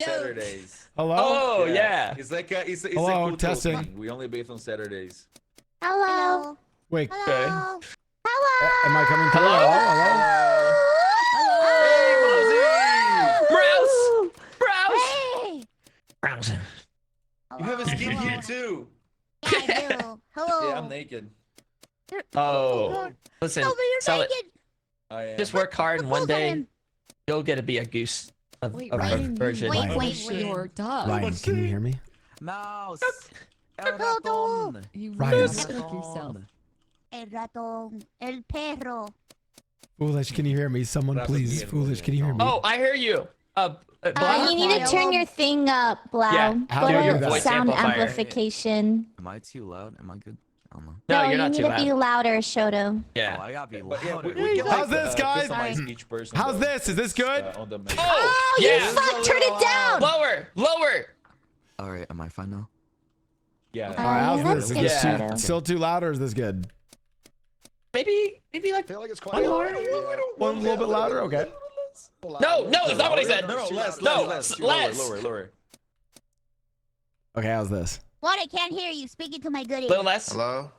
Saturdays. Hello? Oh, yeah. It's like it's Hello, a cultural testing. thing. We only bathe on Saturdays. Hello. Wait. Okay. Hello. Am I coming through? Hello? Browse. Hey. You have a skin here too. Yeah, I do. Hello. Yeah, I'm naked. Oh, listen. Sell it. I am. Just work hard, and one day you'll get to be a goose of Wait, a Ryan, version. wait. Your dog. Ryan, can you hear me? Mouse. You Ryan. really shook yourself. El ratón. El perro. Foolish, can you hear me? Someone please. Foolish, can you hear me? Oh, I hear you. Blau? You need to turn your thing up, Blau. Yeah, how Go do I do to that? Voice sound amplifier. amplification. Am I too loud? Am I good? I don't know. No, you're you not need too to loud. be louder, Shoto. Yeah. Oh, I gotta be But yeah, louder. we can How's like, this, guys? customize each person. How's though, this? Is this good? on the menu. Oh, You yeah. fuck, turn it down. Lower. All right, am I fine now? Yeah. All right, how's that's this? Is good, this Shoto. still too loud or is this good? Maybe I like feel like it's quite one more. One little bit louder? Okay. No, that's not what I said. No, less. Lower. Okay, how's this? What? I can't hear you. Speaking to my goodie. A little less. Hello?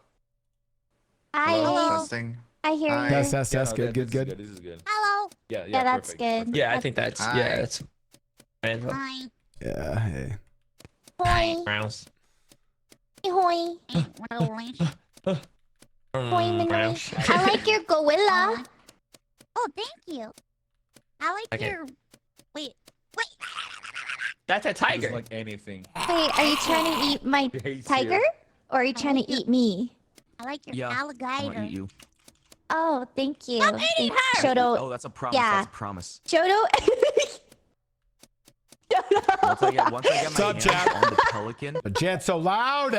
Hello. Testing. I hear Hi. you. Yes, Yeah, good. This is good. Hello. Yeah, Yeah, that's perfect, good. perfect. Yeah, I think that's Hi. that's. Hi. Yeah, hey. Hoi. Browse. Hoi. Hoi, Minoy. Browse. I like your gorilla. Oh, thank you. I like Okay. your. Wait. That's a It's tiger. like anything. Wait, are you trying to eat my He hates tiger? you. Or are you trying to eat me? I like your Yeah, I alligator. want to eat you. Oh, thank you. Stop eating her! Shoto. Oh, that's a promise. Yeah. That's a promise. Shoto. Once I get my What's up, hands Jack? on the pelican, The chant's so loud.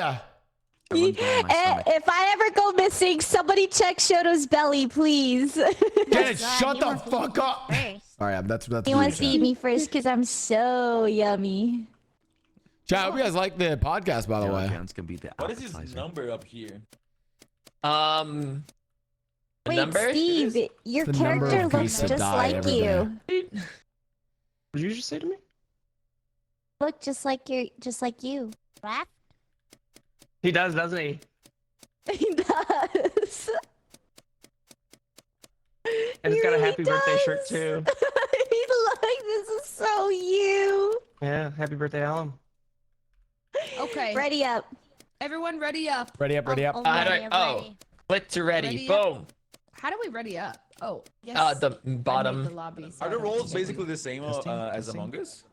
everyone's going in my stomach. If I ever go missing, somebody check Shoto's belly, please. Janet, shut the fuck up. All right, that's He wants to eat me first because I'm so yummy. Chat, I hope you guys like the podcast, by the way. It's gonna be the What is his appetizer. number up here? The Wait, number? Steve, your The number character of looks geese that just die like every you. day. What did you just say to me? Look just like you. What? He does, doesn't he? He does. And He it's got a really happy birthday shirt does. too. He's like, this is so you. Yeah, happy birthday, Ellum. Okay. Ready up. Everyone ready up. Ready up, ready up. Click to ready. Ready Boom. up. How do we ready up? Oh, yes. The bottom. The lobby, so Are the I don't roles think basically the same as Among Us?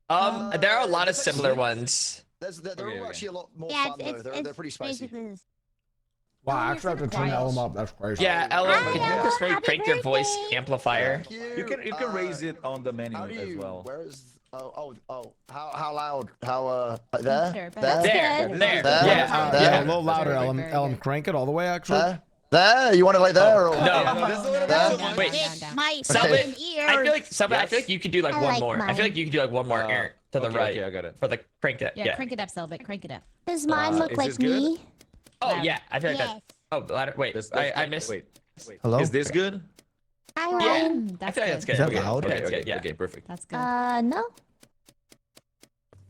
There are a lot of similar ones. They're all actually a lot more Yeah, fun though. They're pretty spicy. Wow, I actually have to turn Ellum up. That's crazy. Yeah, Ellum, can you just crank your voice amplifier? You can raise it on the menu as well. Where is? Oh. How loud? How there? There. Yeah, a little louder, Ellum. Crank it all the way, actually. There? You want it like there? Or... No. This is a little bit Wait. My Subbit, ears. I feel like you could do like I one like more. I mine. feel like you could do like one more to the right. Okay, I got it. For the crank it. Yeah, crank it up, Selbit. Crank it up. Does mine look is like this good? me? Oh yeah, I feel like Yes. that. Oh, louder. Wait, I missed. Wait. Hello? Is this good? Hi, Yeah, Ryan. I feel like that's good. Is that Okay, loud? Okay, that's good. Yeah. Okay, perfect. That's good. No.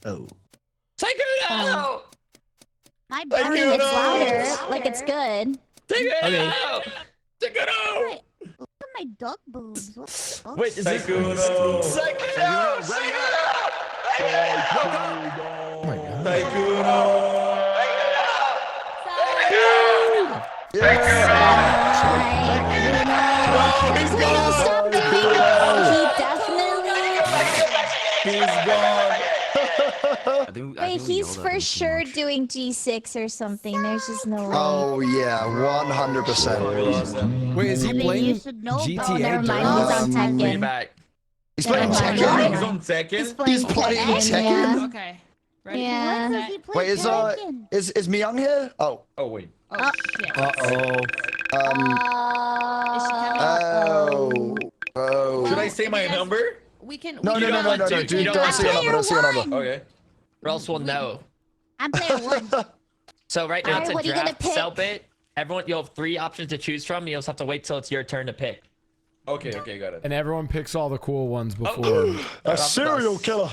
Oh. Psycho! My brain is louder. Like it's good. Psycho! Psycho! Look at my duck boobs. What the fuck? Wait, is this Psycho! Psycho! Stop doing that. He definitely. He's gone. Wait, he's for sure doing G6 or something. There's just no way. Oh yeah, 100%. Wait, is he I mean, playing you should know. GTA? Oh, never mind. He's on Tekken. Back. He's playing Never mind. Tekken. He's on second. He's playing Tekken. Yeah. Okay. Ready? Yeah. Wait, is Myung here? Oh. Oh wait. Oh, shit. Oh. Should I say my number? We can. No. You don't Don't want to. say your number. Don't say your number. Okay. Or else we'll know. I'm player 1. So right now Alright, it's what a are you gonna draft. pick? Selbit. Everyone, you'll have 3 options to choose from. You just have to wait till it's your turn to pick. Okay, got it. And everyone picks all the cool ones before. A serial killer.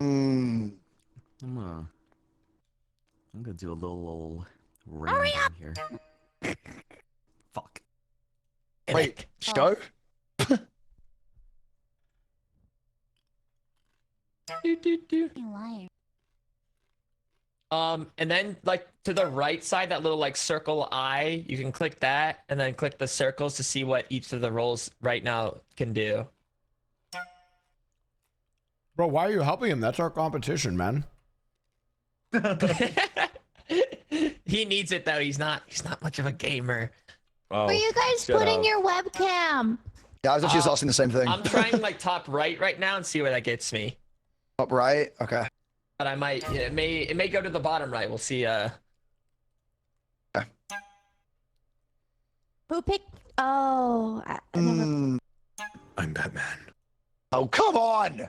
I'm gonna do a little Hurry up. here. Fuck. Wait, show? And then like to the right side, that little like circle eye, you can click that and then click the circles to see what each of the roles right now can do. Bro, why are you helping him? That's our competition, man. He needs it though. He's not much of a gamer. Oh, Where are you guys putting your webcam? Yeah, I was actually just asking the same thing. I'm trying like top right now and see where that gets me. Top right? Okay. But I might, it may go to the bottom right. We'll see. Who picked? Oh, I'm Batman. Oh, come on!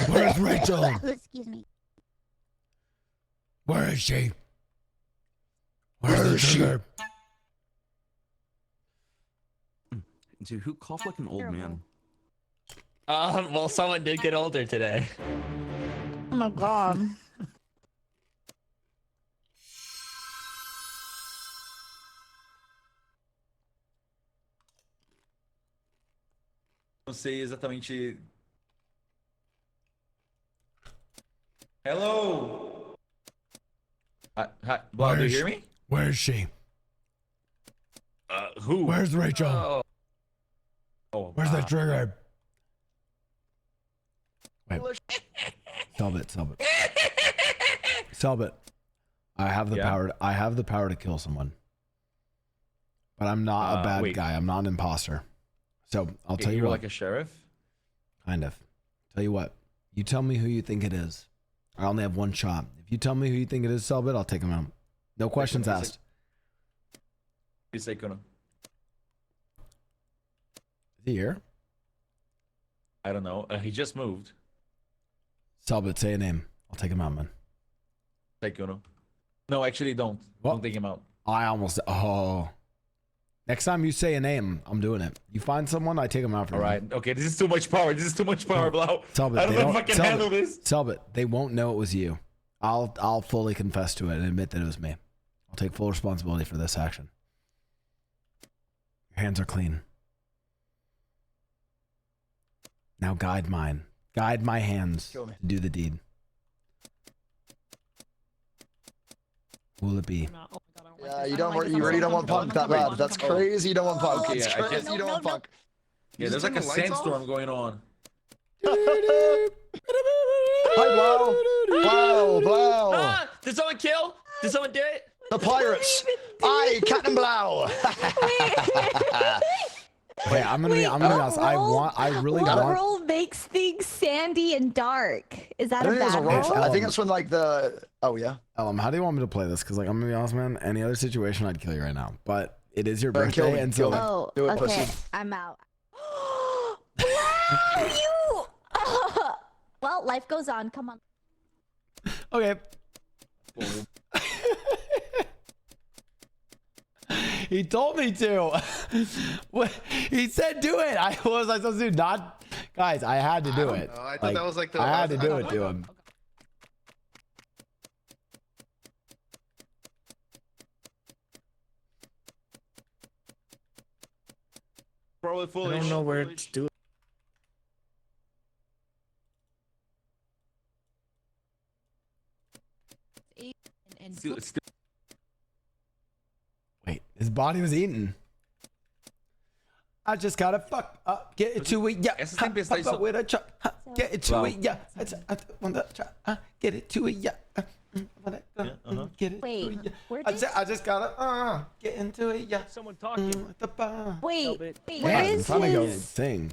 Where's Rachel? Excuse me. Where is she? Where is she? Dude, who coughed like an old man? Well, someone did get older today. Oh my god. Não sei exatamente. Hello. Hi, Blau, do you hear me? Where is she? Who? Where's Rachel? Oh, Where's that trigger? Wait. Selbit. I have the power. I have the power to kill someone, but I'm not a bad guy. I'm not an imposter. So I'll tell you You're what. like a sheriff. Kind of. Tell you what. You tell me who you think it is. I only have one shot. If you tell me who you think it is, Selbit, I'll take him out. No questions asked. Is he here? I don't know. He just moved. Selbit, say a name. I'll take him out, man. Taikuno. No, actually, don't. What? Don't take him out. I almost. Oh. Next time you say a name, I'm doing it. You find someone, I take them out for you. All right. Okay, this is too much power. This is too much power, Blau. Selbit, I don't know if I can handle this. Selbit, they won't know it was you. I'll fully confess to it and admit that it was me. I'll take full responsibility for this action. Your hands are clean. Now guide mine. Guide my hands to do the deed. Who will it be? Yeah, you really don't want Punk that bad. That's crazy. You don't want Punk. It's crazy. You don't want Punk. Yeah, there's like a sandstorm going on. Hi, Blau. Blau. Ah, did someone kill? Did someone do it? The pirates. Aye, Captain Blau. Wait, I'm gonna be honest. I really what want. roll makes things sandy and dark? Is that I a don't think bad there's a roll. roll? I think that's when like the. Oh yeah. Ellum, how do you want me to play this? Because like I'm gonna be honest, man. Any other situation, I'd kill you right now. But it is your Kill birthday, me, and kill so me. Oh, Do it, okay. pussy. I'm out. Wow, you. Well, life goes on. Come on. okay. He told me to. He said do it. What was I supposed to do? Not, guys. I had to do it. I thought that was like the. I had to do it to him. Probably I foolish. don't know where to do it. Wait, his body was eaten. I just gotta fuck up, get it to it, yeah. Pop up with a truck, get it to it, yeah. Get it to it, yeah. Get it. Wait, to it, yeah. where I did? just gotta get into it, yeah. Someone talking. Wait, Yeah, where I'm is trying to go his? sing.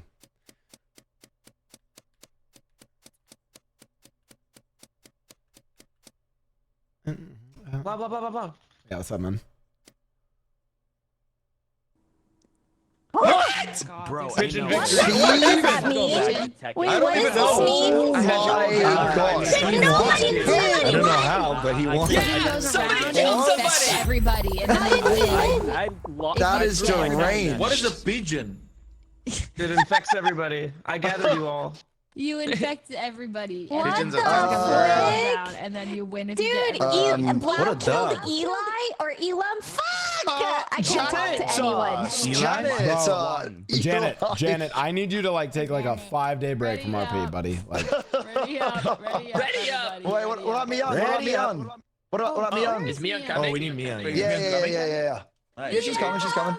Blah blah blah blah blah. Yeah, what's up, man? What? Bro, Pigeon I know. victory. What does that mean? Wait, what does this mean? Oh my god. I don't know how, but he won. He goes around and infects everybody, and then they win. That is deranged. What is a pigeon? It infects everybody. I gather you all. You infect everybody. and What then the you go frick? around, and then you win if you Dude, get. Blau what a killed dog. Eli or Elam? Fuck! I can't talk to anyone. Janet, I need you to like take like a 5-day break from RP, buddy. Like, Ready up, ready up, Ready up. everybody, Wait, what about me on? What about me on? What about me on? Is Mia Oh, coming? Oh, we need Mia. Yeah. Yeah, she's coming. She's coming.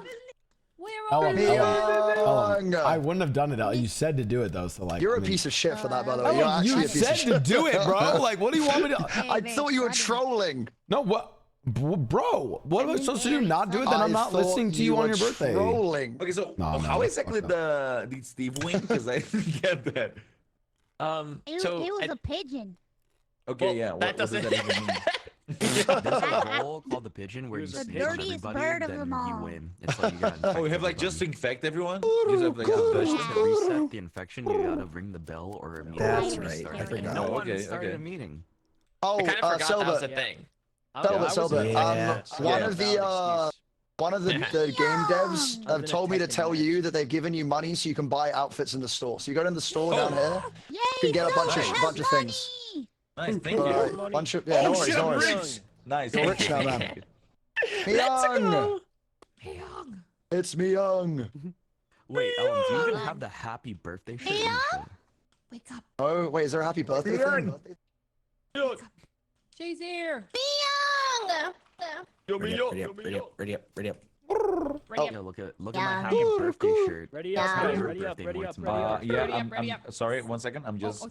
Ellum, Ellum. I wouldn't have done it. You said to do it though, so like. You're I a mean- piece of shit for that, by the way. You're Ellum, actually you a piece said of to shit. do it, bro. Like, what do you want me to? I thought you were trolling. No, what? Bro, what am I supposed to do? Not do it? Then I'm not listening to you on your birthday. Trolling. Okay, so No, how no, exactly did Steve win? Because I didn't get that. So it was a pigeon. Okay, Well, yeah. that What does doesn't- that even mean? There's a roll called the pigeon where you The snitch on dirtiest everybody, bird of then them you all. win. It's like you gotta Oh, we infect have like just to everybody. infect everyone? Just have like Especially a to reset the infection, you gotta ring the bell or a meeting. That's will right, restart I it. forgot. No one Okay, started okay. a meeting. Oh, I kind of forgot that was a Selbert. thing. Selbert. One of the game devs have told me to tell you that they've given you money so you can buy outfits in the store. So you go to the store down here, you can get a bunch of things. Nice, thank you. Alright, bunch of no worries, no worries. Nice. You're rich now, man. Myung! It's Myung. Wait, Ellum, do you even have the happy birthday shirt? Wake up. Oh, wait, is there a happy birthday thing? She's here. Ready up. Yeah, look at my happy birthday shirt. Ready up, Happy ready up, birthday, ready up, Mortimer. ready up. Yeah, Ready I'm sorry, 1 second. I'm just.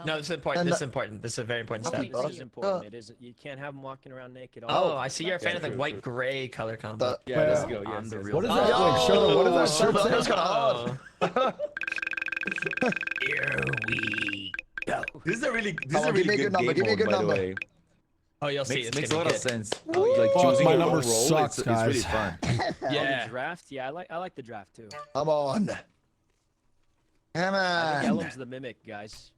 No, this is important. This is important. This is a very important step. This is important. It is. You can't have them walking around naked. Oh, I see you're a fan of the white gray color combo. Yeah, let's go. I'm Yes, the yes, real What is yes. that? Like, show them. What is that shirt say? That's kind of hard. Here we go. This is a really Give me a good number, give me a good number. Oh, you'll see. It's Makes a gonna lot be of good. sense. Like Fuck, choosing my your number own role, sucks, it's really guys. fun. Yeah. The draft. Yeah, I like the draft too. Come on. Come I think on. Ellum's the mimic, guys.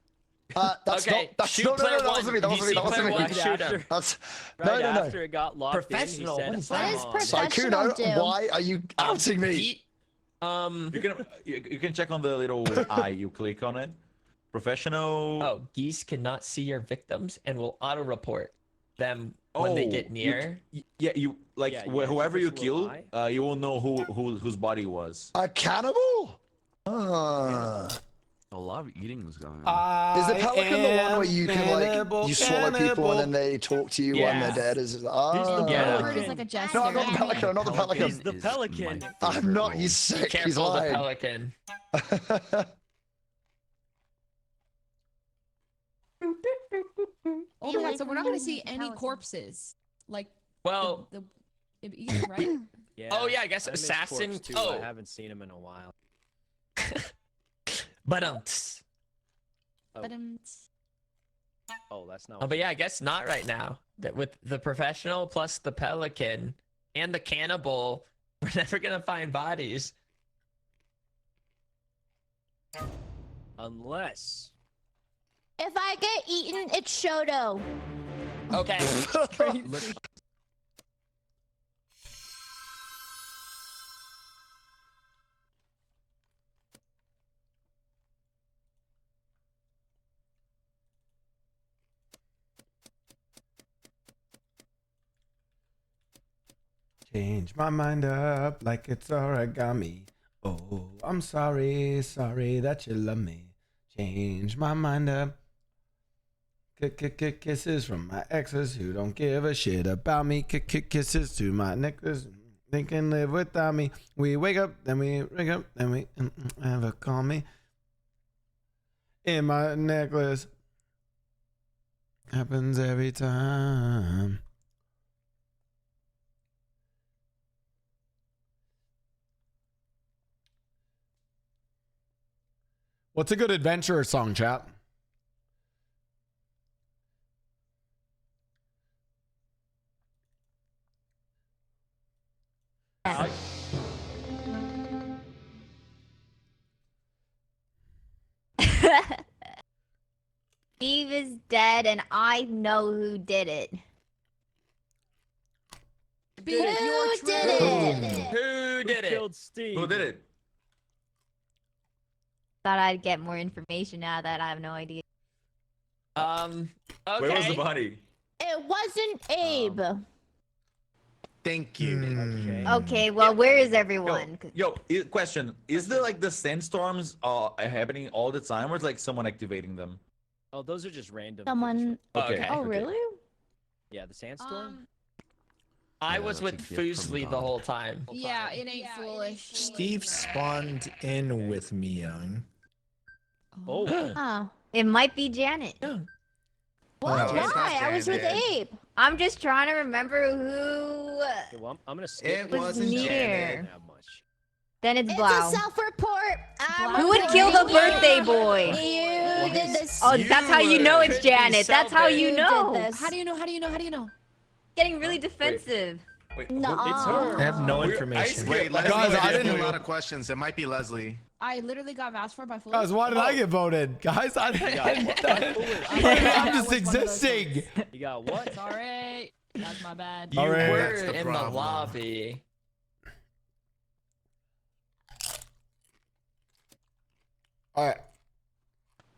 That's Okay, not. That's shoot no, player that one. wasn't me. That If you wasn't me. That see wasn't player me. one, shoot him. That's Right no. after it got locked Professional. in, he What said, is What "I'm is on." professional Sykkuno, do? why are you outing me? You can check on the little eye. You click on it. Professional. Oh, geese cannot see your victims and will auto-report them when they get near. You like Yeah, whoever you just a little kill, you will know whose body it was. A cannibal? A lot of eating was going on. Is the pelican the one where you can like you swallow people and then they talk to you when they're dead? Is the Yeah. pelican. Is like a jester. No, not the pelican. Not the pelican. He's the pelican. I'm not. He's sick. He's Careful, the lying. pelican. Oh my god! So we're not going to see any corpses. Like Well, right? Yeah. Oh yeah, I guess I miss assassin. Corpse, too. Oh, I haven't seen him in a while. but Oh, that's not. Oh, but yeah, I guess not right now. That with the professional plus the pelican and the cannibal, we're never gonna find bodies. Unless. If I get eaten, it's Shoto. Okay. Change my mind up like it's origami. Oh, I'm sorry, sorry that you love me. Change my mind up. Kisses from my exes who don't give a shit about me. Kisses to my necklace. They can live without me. We wake up, then we wake up, then we ever call me. In my necklace. Happens every time. What's a good adventure song, chat? Steve is dead, and I know who did it. Who did it? Killed Steve. Who did it? Thought I'd get more information out of that. I have no idea. Okay. Where was the body? It wasn't Abe. Thank you. Okay, well, where is everyone? Question: is there like the sandstorms happening all the time, or is like someone activating them? Oh, those are just random. Someone. Okay. Oh, really? Yeah, the sandstorm. I was with Foosley the whole time. Yeah, it ain't foolish. Steve spawned in with me, young. Oh. Oh, it might be Janet. What? No, it's not Why? I was with Janet. Abe. I'm just trying to remember who. Okay, well, I'm gonna skip. It wasn't near. Janet. Not much. Then it's It's Blau. a self-report. Who would kill the birthday boy? You did this. Oh, that's how you know it's Janet. That's how you know. How do you know? How do you know? How do you know? Getting really defensive. Wait, No. It's her. I have no Wait, information. Wait, Leslie, Guys, I I didn't- didn't a lot of questions. It might be Leslie. I literally got asked for by Foolish. Guys, why did I get voted? Guys, I'm just existing. You got what? Sorry, that's my bad. You All right. were That's the in the problem. lobby. All right.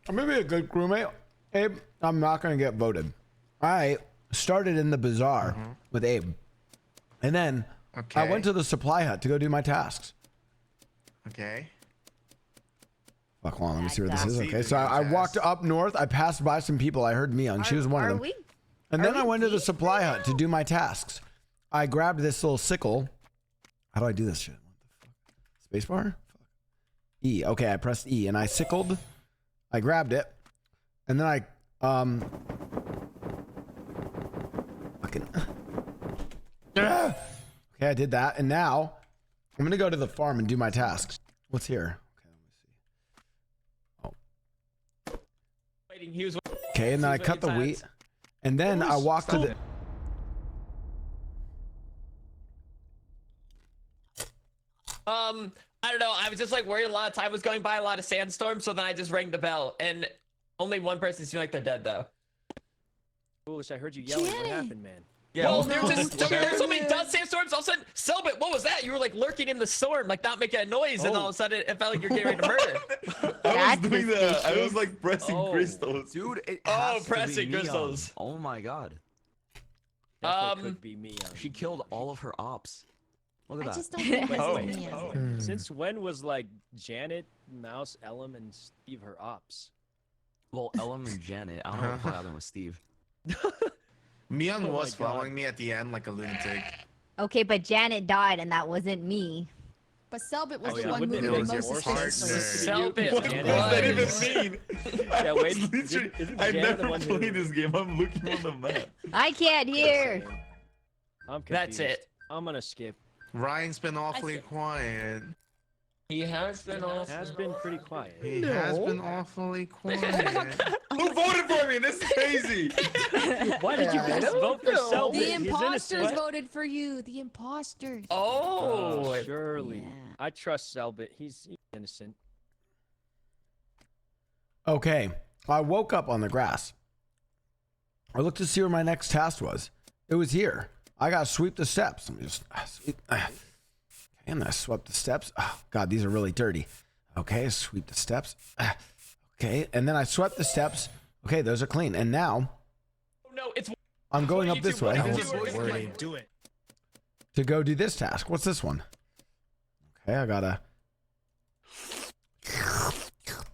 I'm gonna be a good crewmate. Abe, I'm not gonna get voted. I started in the bazaar with Abe, and then I went to the supply hut to go do my tasks. Okay. Fuck, hold on, let me see where this is. See Okay, the so I task. walked up north. I passed by some people. I heard Miyoung. She was one of them. And then I went to the supply hut to do my tasks. I grabbed this little sickle. How do I do this shit? What the fuck? Spacebar? E. Okay, I pressed E and I sickled. I grabbed it. And then I fucking okay, I did that. And now I'm gonna go to the farm and do my tasks. What's here? Waiting, he was. Okay, and then I cut the wheat. And then I walked to the I don't know. I was just like worried a lot of time was going by, a lot of sandstorms, so then I just rang the bell, and only one person seemed like they're dead though. Foolish, I heard you yelling. What happened, man? Well, there was just so many dust sandstorms. All of a sudden, Selbit, what was that? You were like lurking in the storm, like not making a noise, and all of a sudden it felt like you're getting ready to murder. I was doing that. I was like pressing Oh. crystals. Dude, it Oh, has to be pressing Miyoung. crystals. Oh my god. Definitely could be me. She killed all of her ops. Look at I that. just don't think it's Oh. me. Since when was like Janet, Mouse, Ellum, and Steve her ops? Well, Ellum and Janet. I don't know what happened with Steve. Miyoung Oh was my God. following me at the end like a lunatic. Okay, but Janet died, and that wasn't me. But Selbit was Oh, the yeah, one wouldn't moving it the make most your suspicious. Selbit. What does that even mean? Yeah, wait. Literally, Isn't I've Janet the never one who- played this game. I'm looking on the map. I can't hear. I'm confused. That's it. I'm gonna skip. Ryan's been awfully quiet. He has been off. Has been pretty quiet. He has been awfully quiet. Who voted for me? This is crazy. Why did you guys vote for Selbit? The He's imposters innocent. voted for you. The imposters. Oh, surely. I trust Selbit. He's innocent. Okay, I woke up on the grass. I looked to see where my next task was. It was here. I gotta sweep the steps. Let me just sweep. And I swept the steps. Oh, God, these are really dirty. Okay, sweep the steps. Okay, and then I swept the steps. Okay, those are clean. And now, no, it's. I'm going up this way Do it. to go do this task. What's this one? Okay, I gotta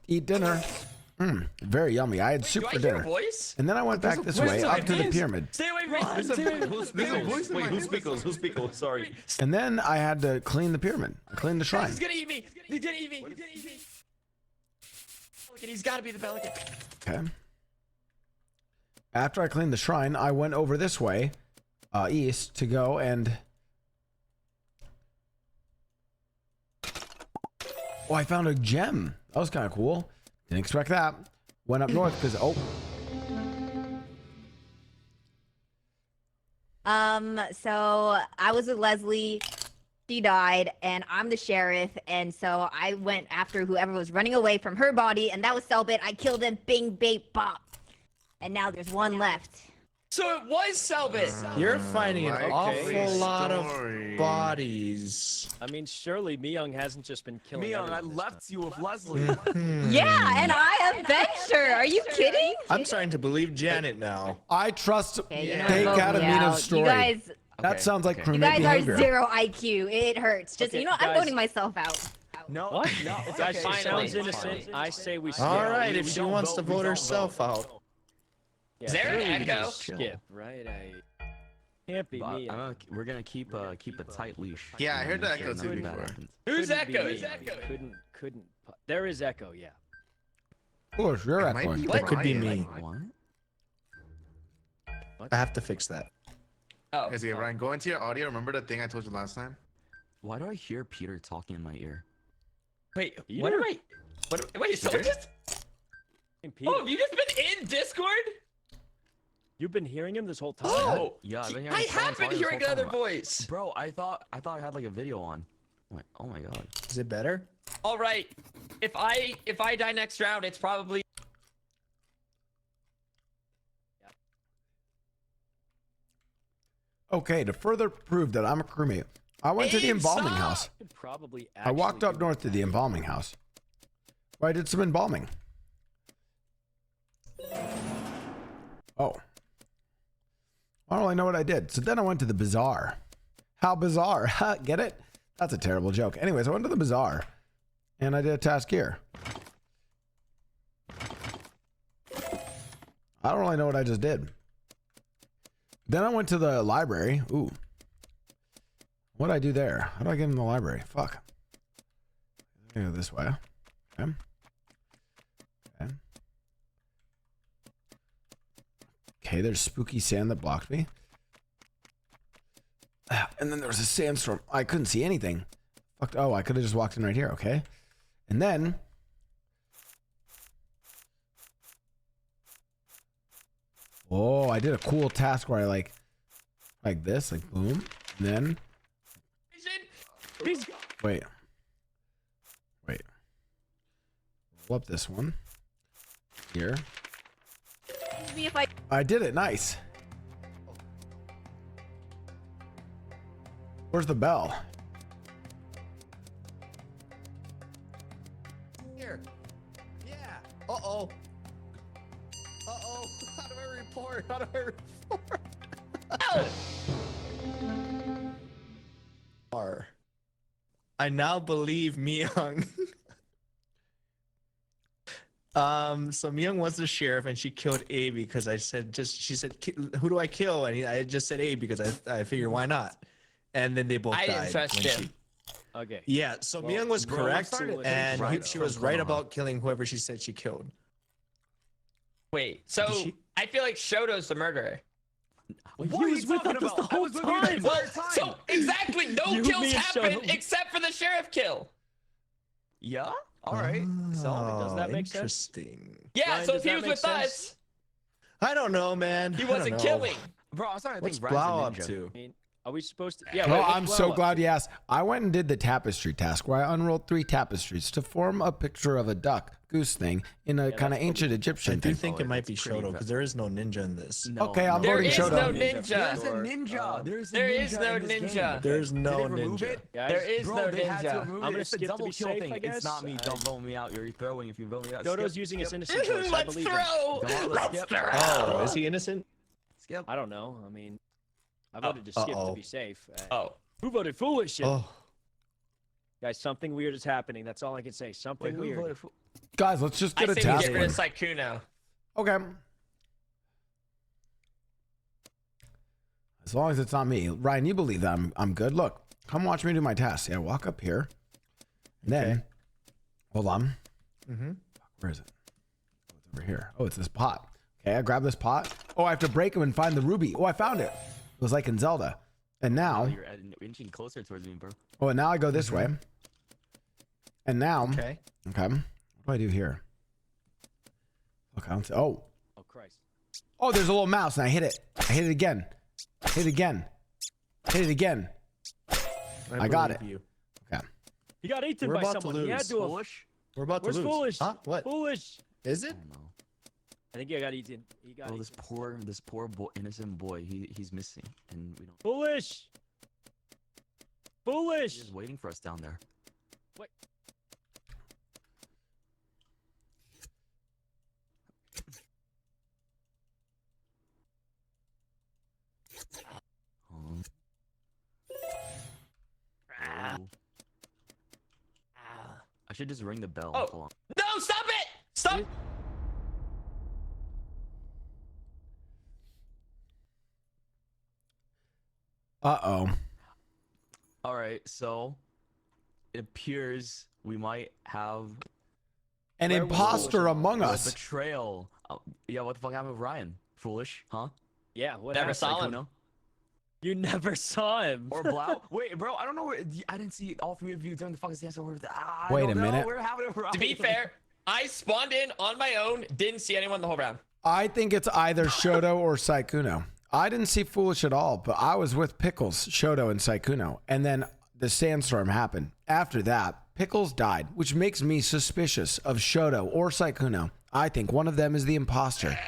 eat dinner. Very yummy. I had soup for dinner. Voice? And then I went back this way up to the pyramid. Stay away from me. Who's Pickles? Sorry. And then I had to clean the pyramid. Clean the shrine. He's gonna eat me. He's gonna eat me. He's gonna eat me. Pelican, he's gotta be the pelican. Okay. After I cleaned the shrine, I went over this way, east, to go and... Oh, I found a gem. That was kind of cool. Didn't expect that. Went up north because... Oh. So I was with Leslie. She died, and I'm the sheriff, and so I went after whoever was running away from her body, and that was Selbit. I killed him, bing, bait, bop. And now there's one left. So it was Selbit. You're finding an Okay. awful lot of bodies. I mean, surely Myung hasn't just been killing Myung, I everyone this left you with Leslie. Yeah, and I avenged her. Are you kidding? I'm starting to believe Janet now. I trust Okay, you know, Take vote me Adamina's out. story. You guys, That sounds like you crewmate guys behavior. are 0 IQ. It hurts. Just Okay, you know, I'm guys. voting myself out. No. What? No. It's okay. actually sounds innocent. I say we skip. All right, we if she don't wants to vote, we vote don't herself vote. out. Yeah, Is there an surely we echo? just skip, right? Can't be But me. we're gonna keep a tight leash. Yeah, I heard the echo Nothing too bad before. happens. Who's Couldn't be Echo? me. Who's Echo? Couldn't. There is echo. Yeah. Of course, you're It might echoing. be That could be Ryan. me. What? I have to fix that. Oh. Okay, Ryan, go into your audio. Remember the thing I told you last time? Why do I hear Peter talking in my ear? Wait, what am I? Wait, so Peter? just. Oh, have you just been in Discord? You've been hearing him this whole time. Oh, Yeah, I've been hearing I someone have been talking this hearing whole another time. voice. Bro, I thought I had like a video on. I'm like, oh my god. Is it better? All right, if I die next round, it's probably. Okay, to further prove that I'm a crewmate, I went to the embalming house. Could probably. I walked up north to the embalming house, where I did some embalming. Oh. I don't really know what I did. So then I went to the bazaar. How bizarre. Get it? That's a terrible joke. Anyways, I went to the bazaar, and I did a task here. I don't really know what I just did. Then I went to the library. Ooh. What did I do there? How do I get in the library? Fuck. I go this way. Okay. Okay. Okay, there's spooky sand that blocked me. And then there was a sandstorm. I couldn't see anything. Fucked. Oh, I could have just walked in right here. Okay. And then... Oh, I did a cool task where I like this, like boom, and then wait, roll up this one here. Me if I did it, nice. Where's the bell? Here. Yeah. Uh-oh. Uh-oh. How do I report? How do I report? I now believe Myung. So Myung was the sheriff and she killed Abe because I said she said, who do I kill? And I just said Abe because I figured why not? And then they both died. I didn't trust when him. Okay. Yeah, so Myung was bro, correct started with and right she was from right Konoha. about killing whoever she said she killed. Wait, so Did she- I feel like Shoto's the murderer. What He was with us the whole time. Well, so exactly, no kills kills happened except for the sheriff kill. Yeah. All right. So does that make sense? Interesting. Yeah. Ryan, so does if he that was make with sense? us, I don't know, man. he I don't wasn't know. killing. Bro, I was starting to What's think Brian's a Blau up ninja. to? I mean, are we supposed to? Yeah. Well, wait, what's I'm Blau so up glad to? you asked. I went and did the tapestry task where I unrolled 3 tapestries to form a picture of a duck goose thing in a kind of ancient I Egyptian do thing. think it might be Shoto because there is no ninja in this. Okay, I'm There voting is Shoto. no ninja. There's a ninja. There is no in this game. ninja. There's Did no they remove ninja. it? Guys, There is Bro, no they had to ninja. remove I'm it. gonna It's the skip to double be kill safe, thing. I guess. It's not me. Don't vote me out. You're throwing if you vote me out. Dodo's Skip. using his Skip. innocent choice. I Let's believe him. throw. Come on, let's skip. Oh, is he innocent? Skip. I don't know. I mean, I voted to skip to uh-oh. be safe. Oh. Who voted foolish? Oh, Guys, something weird is happening. That's all I can say. Something Wait, who weird. voted for? Guys, let's just I get a say we task. get rid of one. Saikuno. Okay. As long as it's not me. Ryan, you believe that I'm good. Look, come watch me do my task. Yeah, walk up here. And then, hold on. Mm-hmm. Where is it? Oh, it's over here. Oh, it's this pot. Okay, I grab this pot. Oh, I have to break him and find the ruby. Oh, I found it. It was like in Zelda. And now, Oh, you're inching closer towards me, bro. oh, and now I go this way. And now, Okay. okay, what do I do here? Look, I don't see. Oh, Oh Christ! oh, there's a little mouse, and I hit it. I hit it again. Hit it again. Hit it again. I got it. believe you. Okay. He got eaten We're by about to someone. He had lose. to have. Foolish? We're about to Where's lose. foolish? Huh? What? Foolish. Is I it? don't know. I think he got eaten. He got Bro, eaten. this poor boy, innocent boy. He's missing, and we don't. Foolish. Foolish. He's just waiting for us down there. What? Oh. Ah. Oh. I should just ring the bell. Oh. Hold on. No, stop it! Stop! Uh-oh. All right, so it appears we might have An Where was imposter among a us. betrayal. Yeah, what the fuck happened with Ryan? Foolish, huh? Yeah. What Never happened? saw him. Kuno? You never saw him. Or Blau? Wait, bro, I don't know where. I didn't see all 3 of you during the fucking dance. Wait a minute. We're having a To be fair, I spawned in on my own, didn't see anyone the whole round. I think it's either Shoto or Saikuno. I didn't see Foolish at all, but I was with Pickles, Shoto, and Saikuno. And then the sandstorm happened. After that, Pickles died, which makes me suspicious of Shoto or Saikuno. I think one of them is the imposter.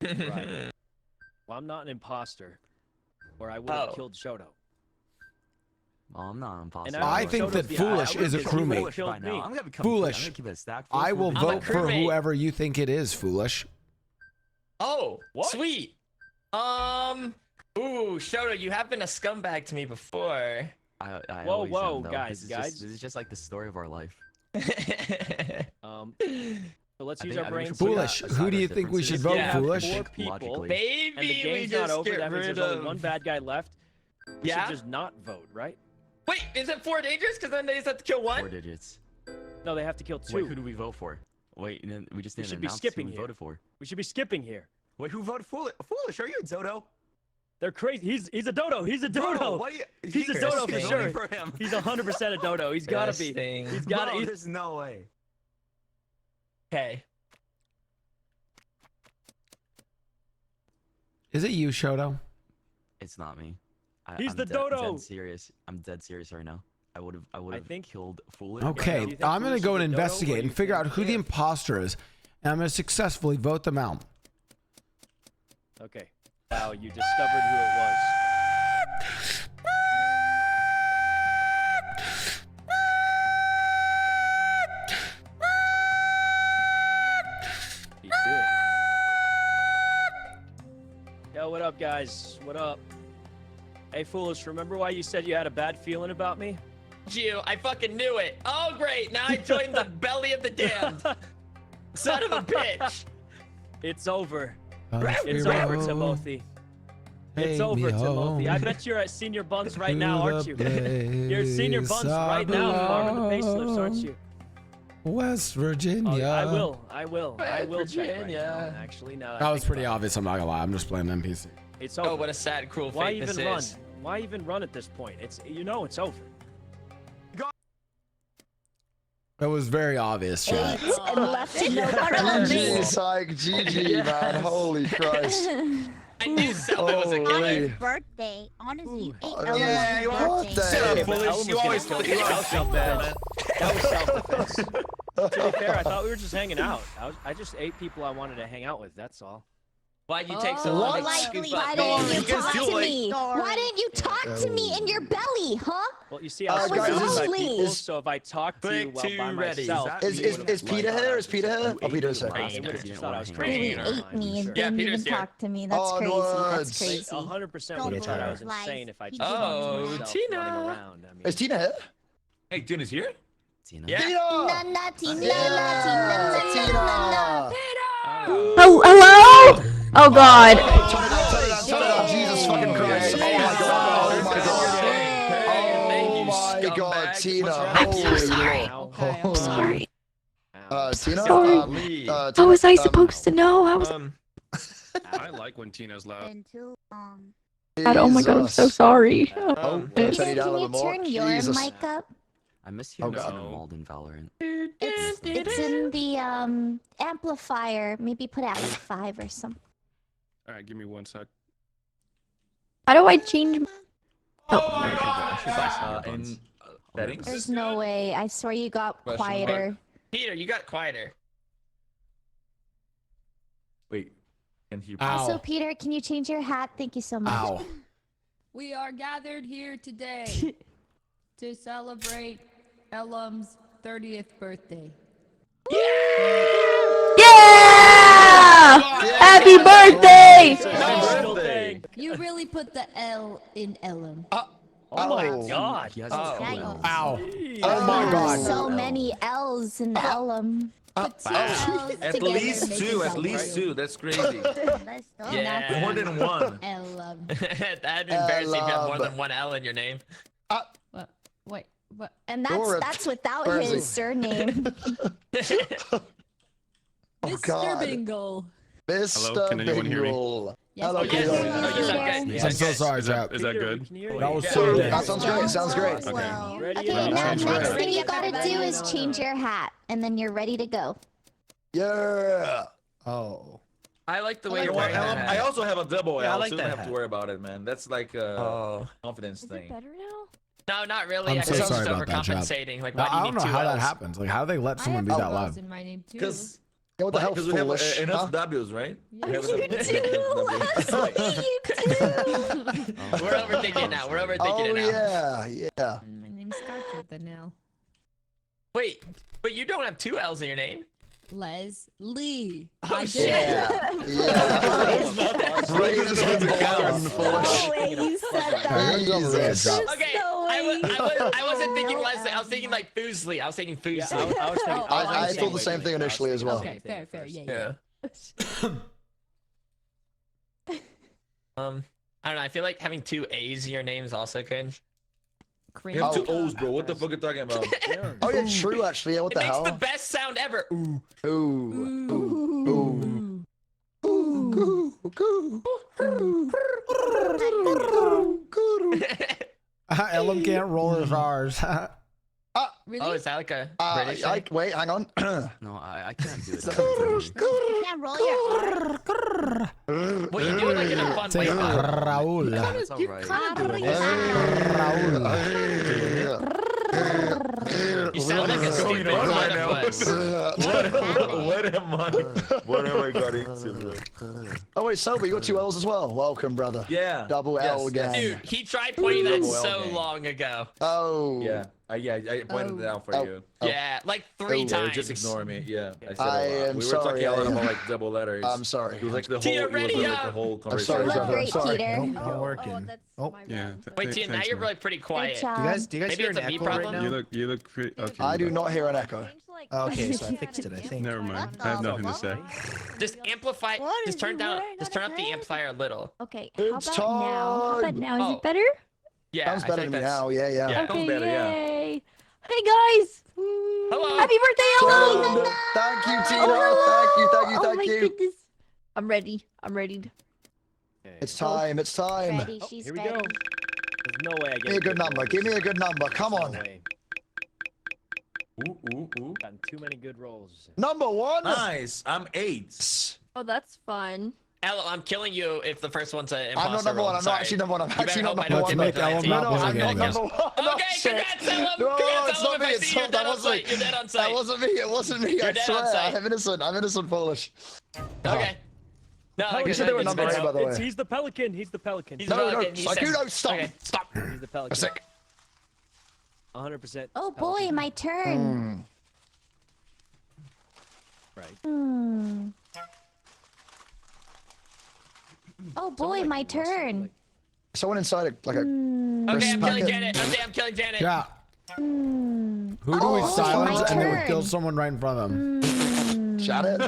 Right. Well, I'm not an imposter, or I would have killed Shoto. Oh, I'm not an imposter. And I think that Foolish is a crewmate. Foolish. I will vote for whoever you think it is, Foolish. Oh, sweet. Ooh, Shoto, you have been a scumbag to me before. I Whoa, always whoa, am, though. guys, This is just like the story of our life. So let's use our brains. Foolish. Who do you think we should vote, Yeah, Foolish? 4 people, Maybe and the we game's just not over. get That means rid there's only of- one bad guy left. We Yeah? should just not vote, right? Wait, is it 4 dangerous? Because then they just have to kill 1? 4 digits. No, they have to kill 2. Wait, who do we vote for? Wait, and then we just We didn't should be announce skipping who we here. voted for. We should be skipping here. Wait, who voted Foolish? Foolish, are you Dodo? They're crazy. He's a dodo. He's a Bro, dodo. what do you- He's a dodo for Voting sure. for him. He's 100% a dodo. He's gotta be. Interesting. He's gotta. Bro, He's, there's no way. Okay. Is it you, Shoto? It's not me. He's I'm the dodo. Dead serious. I'm dead serious right now. I would have killed Foolish. Okay, think I'm going Foolish to go is and the dodo, or investigate do and you figure out think who the Jeff? imposter is, and I'm going to successfully vote them out. okay. Wow, you discovered who it was. He's doing. Yo, what up, guys? What up? Hey, Foolish, remember why you said you had a bad feeling about me? You, I fucking knew it. Oh, great. Now I joined the belly of the damned. Son of a bitch. It's over. Off It's we over, roll. Timothy. It's Take over, me Timothy. I home bet you're at Senior Buns right to now, aren't the you? You're at Senior place Buns I right now, farming the baselifts, aren't you? West Virginia. I will check right Virginia. now, actually. Now That was pretty obvious, I'm not going to lie. I'm just playing NPC. It's over. Oh, what a sad, cruel Why fate even this run? is. Why even run at this point? It's it's over. It was very obvious, chat. And left to no GG, Psych. GG, man. Holy Christ. I knew something was a Holy. killer. Birthday. Honestly, you ate Yeah, you want Birthday. Shut up, bullish. Ellum You was always gonna think kill me. about That was self-defense. To be fair, I thought we were just hanging out. I just ate people I wanted to hang out with. That's all. Why'd you take so long? Why didn't you talk to me? Why didn't you talk to me in your belly, huh? Well, you see, I was guys, surrounded by lonely. people, so if I talked to you Click while to by ready. myself, Is Peter here? Is Peter here? Oh, Peter's here. they would have just thought I was Really crazy. ate me and Yeah, didn't Peter's even here. talk to me. That's Oh, crazy. words. That's crazy. 100% would have thought I was insane if I just Oh, talked to myself Tina. running around. I mean, Is Tina here? Hey, Tina's here? Tina. Yeah. Tina! Na, na, tina, Yeah, na, tina, na, na. Oh, hello? Oh God. Turn it down. Jesus fucking Christ. Oh my God. Oh my God. Oh my God, Tina. Holy Lord. Okay, I'm sorry. Tina? Sorry. Tina, How was I supposed to know? How was I like when Tina's loud. Oh my God, I'm so sorry. Oh, Peter, turn it down a can you little more. turn your Jesus. mic up? I miss hearing God. Tina Walden Valorant. It's in the amplifier. Maybe put it at like 5 or something. All right, give me 1 sec. How do I change? In settings? There's no way. I swear you got quieter. Peter, you got quieter. Wait, can he? Also, Peter, can you change your hat? Thank you so much. Ow. We are gathered here today to celebrate Ellum's 30th birthday. Yeah! Happy birthday! You really put the L in Ellum. oh my God. He has Oh. Ow. Oh my God. So many L's in Ellum. At least two. At least two. That's crazy. Yeah. More than one. Ellum. That'd be embarrassing if you have more than one L in your name. What? Wait. What? And You're a that's without Percy. his surname. Oh Mr. God. Bingle. Mr. Can anyone hear me? Bingle. Yes, Hello, Oh, yes. Peter. Oh, you sound good. I'm so sorry, Is chat. that good? That was so That good. sounds great. Sounds great. Okay. Ready? Okay, now Sounds next great. thing you gotta do is change your hat, and then you're ready to go. Yeah. Oh. I like the way You you're know what, wearing Ellum? that I hat. also have a double Yeah, I L, like so you that don't have hat. to worry about it, man. That's like a confidence thing. Better now? No, not really. I'm I so think sorry it's about that, chat. overcompensating. Like, Now, why do you I don't need know two how that L's? happens. Like, how do they let someone be I that have loud? L's in my name too. Because Yeah, what the hell, we have foolish? enough Huh? W's, right? We have You enough- do. You do. We're overthinking it now. We're overthinking Oh it now. yeah. My name's starts with an L. Wait, but you don't have two L's in your name. Leslie. Oh, I shit. did. Raise the gun, foolish. No way you said Yeah, that. you're doing a really good Jesus. job. Okay, No I wasn't thinking Leslie. I was thinking like Foosley. I was thinking Yeah, Foosley. I was thinking. I thought the same thing initially as well. Okay, fair. Yeah. I don't know. I feel like having two A's in your name is also cringe. You have two O's, bro. What the fuck are you talking about? Oh yeah, true actually. Yeah, what It the makes hell? the best sound ever. Ooh. Ellum can't roll his R's. Really? Oh, is that like a British thing? Wait, hang on. No, I can't do it. You can't roll your R. Well, you do it like in a fun Say way. though. Raul. That's all right. You sound like a stupid platypus. What am I got into, bro? Oh wait, Sober, you got two L's as well. Welcome, brother. Yeah. Double L gang. Dude, he tried pointing that Double L so gang. long ago. Oh. Yeah. I pointed it out for you. Yeah, like three Yeah, times. just ignore me. Yeah. I said I a lot. am We were sorry, talking a lot I am. about like double letters. I'm sorry. It was like the whole. Tia, It was ready like up. the whole I'm conversation. sorry, You look brother. I'm great, sorry. Peter. I'm working. Oh, Yeah. Wait, Tia, now you're really pretty quiet. Good job. Do you guys Maybe hear it's an a me echo problem? right now? You look pretty. Okay. I do not hear an echo. Oh, okay, so I fixed it, I think. Never mind. I have nothing to say. Just amplify. What Just is turn he down. wearing Just on turn his up the head? amplifier a little. Okay, It's how about now? How about time. now? Is Oh. it better? Yeah, Sounds I better think than me that's- now. Yeah. Yeah. Sounds better, yeah. Yay! Hey guys! Hello. Happy birthday, Ellum! Thank you, Tina. Oh my Thank you. goodness. I'm ready. I'm ready. It's time. It's time. Ready, she's Here we ready. go. There's no way I get Give me a good number. Give me a good number. Come on. Ooh. Gotten too many good rolls. Number 1. Nice. I'm 8. Oh, that's fun. Ellum, I'm killing you if the first one's an imposter. I'm not number 1. I'm not actually number 1. I'm actually not number 1. Make Ellum No, not no, win I'm again. not number 1. Okay, congrats, Ellum. No, Congrats, it's not Ellum. me. If I It's see you, not. you're That dead on site. wasn't. You're dead on site. That wasn't me. It wasn't me. I You're dead swear. on site. I'm innocent. I'm innocent, foolish. Okay. No, You said they were number 8, by the way. He's the pelican. He's the pelican. He's the pelican. Sakudo, stop. Okay, stop. He's the pelican. Sick. 100%. Oh boy, my turn. Right. Oh boy, my turn. Someone inside like a. Okay, I'm killing packet. Janet. I'm killing Janet. Yeah. Who do we Oh, silence my and then we turn. kill someone right in front of them? Janet.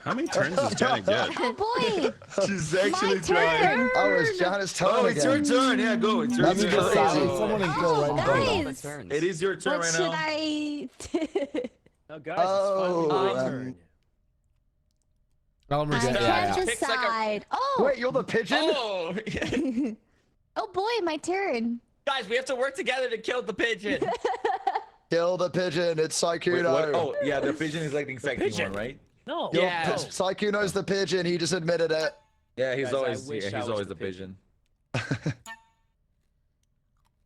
How many turns does Janet get? Oh boy. She's actually My trying. turn. Oh, it's Janet's turn Oh, it's your again. turn. Yeah, go. It's your That's turn. crazy. Silence someone and kill right in front of them. Guys, It is your turn what right should now. I? No, guys, Oh, it's finally my turn. Ellum, I yeah, can't yeah. decide. Oh. Wait, you're the pigeon? Oh. Oh boy, my turn. Guys, we have to work together to kill the pigeon. Kill the pigeon. It's Wait, Saikuno. what? Oh, yeah, the pigeon is like the infecting one, right? No. Yeah. Saikuno's the pigeon. He just admitted it. Yeah, he's Guys, I always wish he's I was always the the pigeon.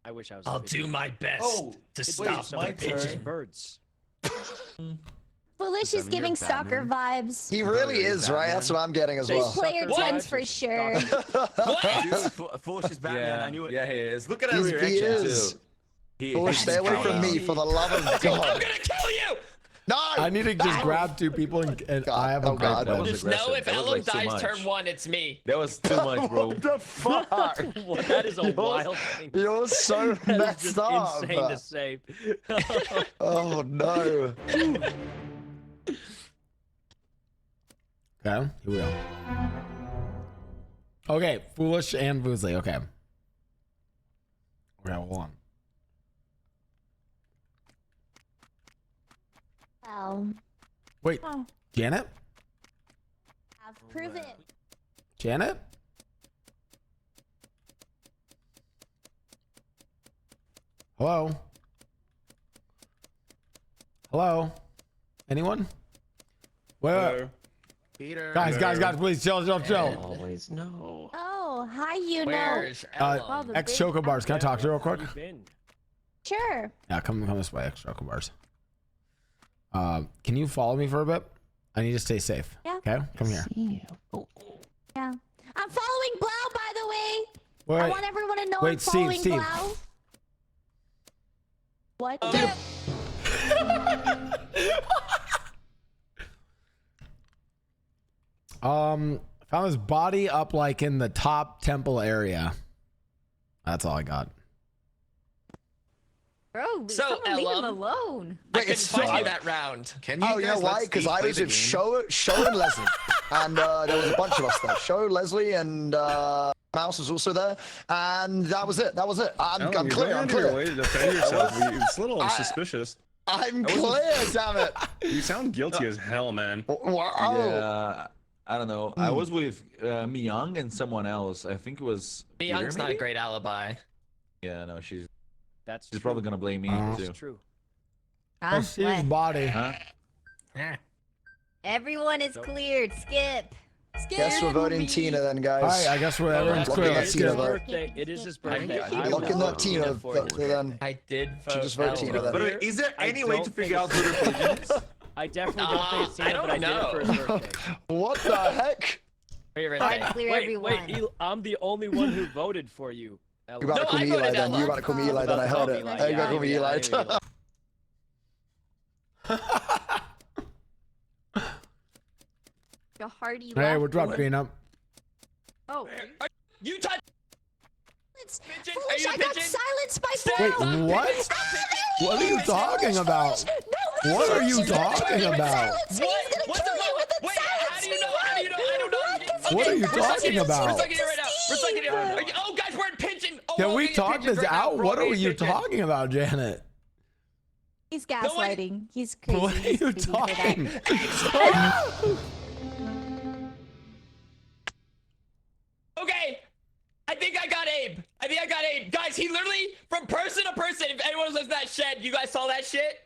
I wish I was. I'll the pigeon. do my best Oh, to wait, stop my the turn. pigeon. Birds. Foolish is giving stalker vibes. He really is, right? That's what I'm getting as He's well. player What? 10 for sure. Foolish is Batman. Yeah, I knew it. yeah, he is. Look at that He reaction is. too. Oh, stay away from me, for the love of God. I'm gonna kill you. No! I need to just grab 2 people and I have a Oh, God. great That was plan. Just aggressive. know if That was, Ellum like, too dies much. turn 1, it's me. That was too much, bro. What the fuck? That is a wild thing. You're so That is messed just up. insane to say. Oh, no. Okay, here we go. Okay, Foolish and Boozley. Okay. Okay, hold on. Well, Wait, oh, Janet? prove it. Janet? Hello? Hello? Anyone? Wait. Peter. Guys, please chill. Always no. Oh, hi, you know. Where's Ellum? Oh, the Ex big Choco Bars. Can I talk to you real quick? Where you been? Sure. Yeah, come this way, Ex Choco Bars. Can you follow me for a bit? I need to stay safe. Yeah. Okay, come here. Yeah. I'm following Blau, by the way. Wait, I want everyone to know wait, I'm Steve, following Steve. Blau. What? Found his body up like in the top temple area. That's all I got. Bro, So, someone leave him Ellum. alone. I Wait, couldn't it's find so- you that round. Can you Oh, you know guys why? let Because Steve I play was the with game? Show and Leslie. And there was a bunch of us there. Show, Leslie, and Mouse was also there. And that was it. I'm Ellum, clear. you're going I'm out of your clear. way to defend yourself. It's a little suspicious. I'm clear, damn it. You sound guilty as hell, man. Wow. Yeah, I don't know. I was with Myung and someone else. I think it was. Young's Peter, not a maybe? great alibi. Yeah, no, she's That's probably gonna blame me too. That's true. Huh? That's Steve's body. Huh? Everyone is cleared. Skip. Guess we're voting Tina then, guys. All right, I guess we're everyone's Looking clear. at Let's Tina go. vote. It is his birthday. Looking at Tina vote then. I did vote Should just vote Ellum. Tina then. But is there I any way to don't figure out think who the pigeon is? I definitely don't think it's I Tina, don't but I did it for his know. birthday. What the heck? Favorite Trying day. to clear Wait, everyone. I'm the only one who voted for you. Ellum. You about to No, call I me voted Eli then. Ellum. You about to call me Eli then. I heard it. Eli, You about to call me Eli. A hearty Hey, laugh. we're dropped green up. Oh, You touch. Pigeon? Are Foolish, you a I got pigeon? silenced by Wait, Blau. what? What are you talking about? No, What are you she's gonna talking kill you with about? silence me. He's gonna What's kill the you with the Wait, silence how do you me know? How do you know? I don't know. What are you We're sucking talking it- about? We're sucking it right now. We're sucking it right now. Oh, guys, we're in pigeon. Oh, Can we're we in talk pigeons this right now. out? We're What all are in you pigeon. talking about, Janet? He's gaslighting. He's crazy. What are He's you crazy for that. talking? Okay. I think I got Abe. guys, he literally, from person to person, if anyone lives in that shed, you guys saw that shit?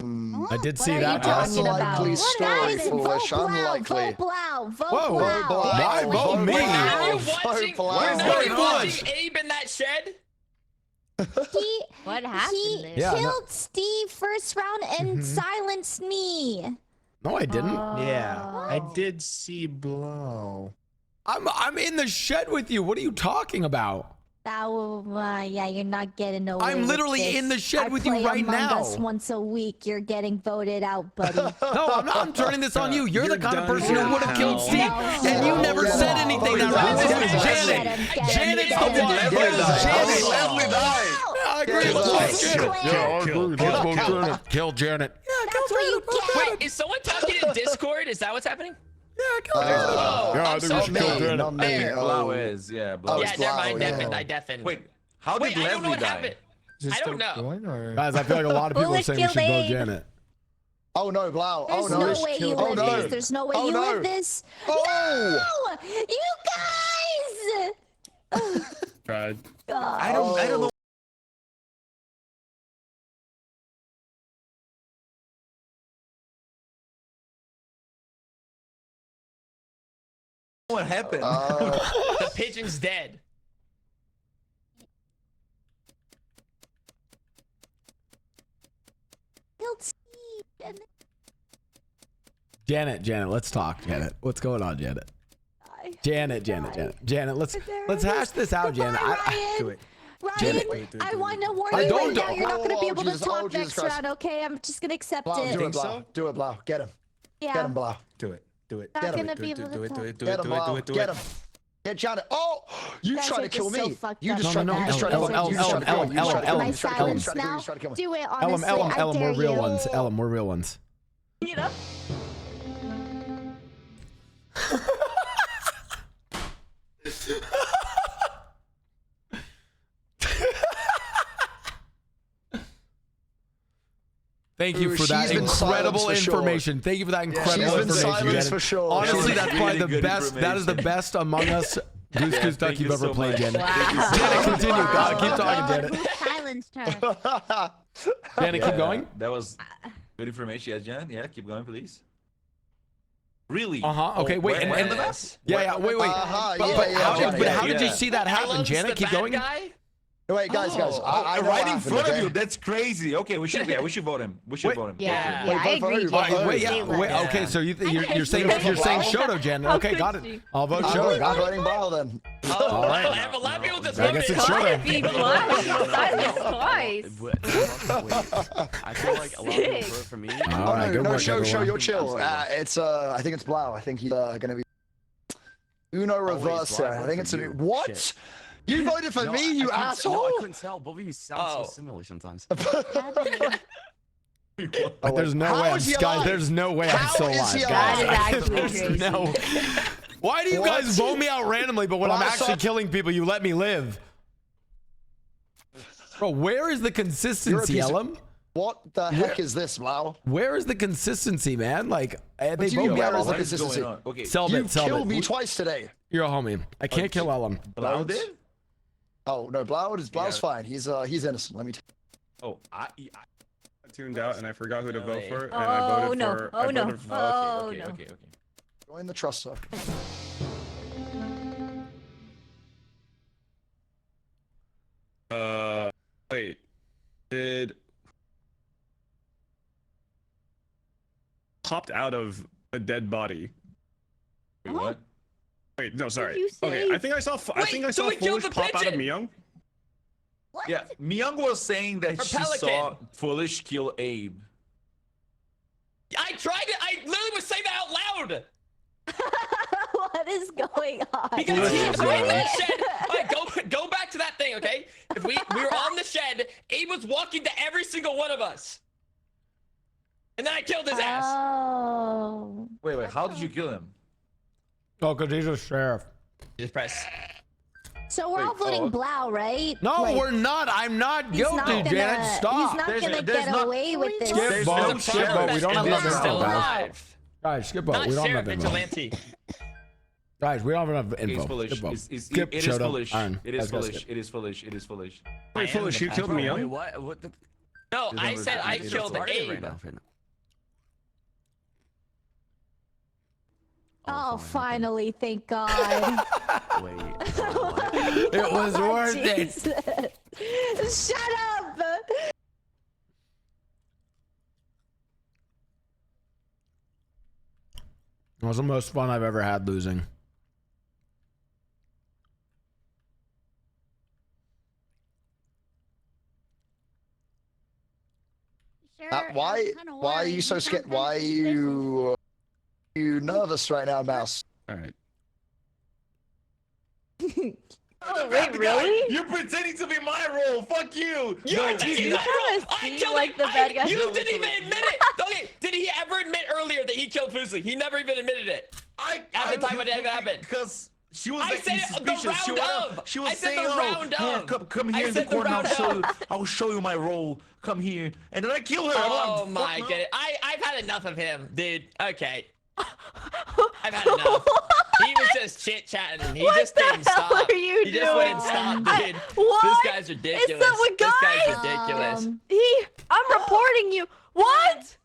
I did see What that. are you talking about? Unlikely What story, happened? foolish. Vote Blau. Unlikely. Vote Blau. Vote Whoa. Blau. Why vote me? Were you Vote watching, Blau. were What's you going on? watching Abe in that shed? What happened He there? Yeah, no. killed Steve first round and silenced me. No, I didn't. Yeah, I did see Blau. I'm in the shed with you. What are you talking about? Yeah, you're not getting away. I'm with literally this. in the shed I with you play right Among now. Us once a week. You're getting voted out, buddy. No, I'm not. I'm turning this on you. You're the kind of done person who here, would have killed pal. Steve, and you never said anything that round. This was Janet. Janet's the one. It was Janet. Leslie died. I agree. Let's vote Janet. Kill Janet. That's what you get. Wait, is someone talking in Discord? Is that what's happening? Yeah, kill Janet. Oh, Yeah, I I'm think so we should kill sorry. Janet. Not me. Fair. Blau is, yeah. Blau Yeah, is. never mind. Blau, Deafened. yeah. I deafened. Wait, how Wait, did I don't know Leslie what die? happened. I don't know. Guys, I feel like a lot of people are Foolish saying we should vote killed Abe. Janet. Oh no, Blau. There's Oh no. no way you Oh live no. this. There's no way Oh, you no. live this. Oh. No! You guys! Tried. God. I don't know. What happened? The pigeon's dead. Killed Steve. And Janet, let's talk. Janet, what's going on, Janet? Janet, let's hash this out, Janet. Ryan. Do it. Ryan, Janet. I want to warn I you don't right now. know. You're not going to be Oh, able Jesus. to Oh, talk Jesus next Christ. round, okay? I'm just going to accept Blau, it. do it, Think Blau. so? Do it, Blau. Get him. Yeah. Get him, Blau. Do it. Do it. Not Get him. going to be able to talk. Get him, Blau. Get him. Get Janet. Oh, you Guys tried are to kill just so me. fucked You up. just No, tried no, to no, you just tried to Ellum, kill me. You just tried to kill me. You just tried to kill me. Am I You just tried to kill me. You silenced just tried to kill me. now? You just tried to kill me. Do it, honestly. Ellum, I dare we're real you. ones. Ellum, we're real ones. You know? Thank you for that She's been incredible silenced for sure. information. Thank you for that incredible She's been information, silenced Janet. for sure. Honestly, She's that's been probably really the good best. That is the best Among Us Goose Goose Duck thank you've you ever so played, much. Janet. Wow. Janet, continue. Wow. Keep talking, Janet. Silenced her. Janet, keep going. That was good information. Yes, Janet. Yeah, keep going, please. Really? Okay, wait. Where- And where- yeah. Wait. Uh-huh, But yeah, how Janet, did how did you yeah. see that happen, Ellum's Janet? the Keep bad going. guy? Wait, guys. I know right what in happened, front of okay? you. That's crazy. Okay, we should vote him. We should Wait. vote him. Yeah, Wait, I vote for agree. who? Vote for who? Wait, yeah. Wait, okay, so you're saying Shoto, Janet. Okay, got it. I'll vote I'm Shoto. voting Blau then. All right. I have a lot of people just I guess it's voted. Shoto. Be twice. I feel like a lot of people voted for me. All right, good No, work, show, everyone. you're chill. It's I think it's Blau. I think he's gonna be Uno reverse. Blau, I I voted think for it's you. what? Shit. You voted for me, you asshole! No, I couldn't tell. Both of you sound so similar sometimes. Like, there's no way, guys. There's no way I'm still alive, That is guys. actually There's crazy. no. Why do you guys vote me out randomly, but when I'm actually killing people, you let me live? Bro, where is the consistency, piece of- Ellum? What the heck is this, Blau? Where is the consistency, man? Like, they do you vote mean, me out where is all the consistency? Okay. You Selbit. killed me twice today. You're a homie. I can't kill Ellum. Blau did? Oh no, Blau's fine. He's innocent. Let me. Oh, I tuned out and I forgot who to vote for, and Oh, I voted no. for. Oh, I no. voted for- Oh, okay, no. okay. Join the trust circle. Wait, did popped out of a dead body? Wait, what? Wait, no, sorry. you say? Okay, I think I saw. I think I saw we killed Foolish the pop out of pigeon! Myung. Yeah, Myung was saying that Her she pelican. saw Foolish kill Abe. I tried it. I literally was saying that out loud. What is going on? Because he was right in that shed. All right, go back to that thing, okay? If we were on the shed, Abe was walking to every single one of us. And then I killed his ass. Oh. Wait, how did you kill him? Oh, because he's a sheriff. Just press. So we're all voting Blau, right? No, Like, we're not. I'm not he's guilty, not gonna- Janet. Stop. He's not There's- gonna there's get not- away with this. Skip There's vote. no Skip vote. We don't have Ellum's enough still info, guys. alive. Guys, skip vote. Not We don't have Sheriff enough info. Vigilante. Guys, we don't have enough info. It's foolish. Info. It is showed up. foolish. Iron. It is Let's go, foolish. Skip. It is foolish. It is foolish. It is foolish. Wait, foolish, you killed me, Wait, what the? No, I said I killed Abe. Right now. Oh, finally, thank God. Wait. It was worth it. Jesus. Shut up. It was the most fun I've ever had losing. Why are you so scared? Why are you nervous right now, Mouse? All right. Oh, wait, really? You're pretending to be my role. Fuck you. You're No, taking you my kinda role. I seem killed like him. the bad guy. You didn't even admit it. Okay, did he ever admit earlier that he killed Fuslie? He never even admitted it. At the time when it happened. Because she was I like said it the suspicious. round of. She was I said saying, the "Oh, round here, of. come I here in the said the corner. round I'll show you my role. Come here." And then I kill her. Oh I'm my like, goodness. I've had enough of him, dude. Okay. I've had enough. He was just chit chatting. He just didn't stop. Are you He just wouldn't doing? stop, dude. What? This guy's ridiculous. Is that what This guy's guys? ridiculous. I'm reporting you. What?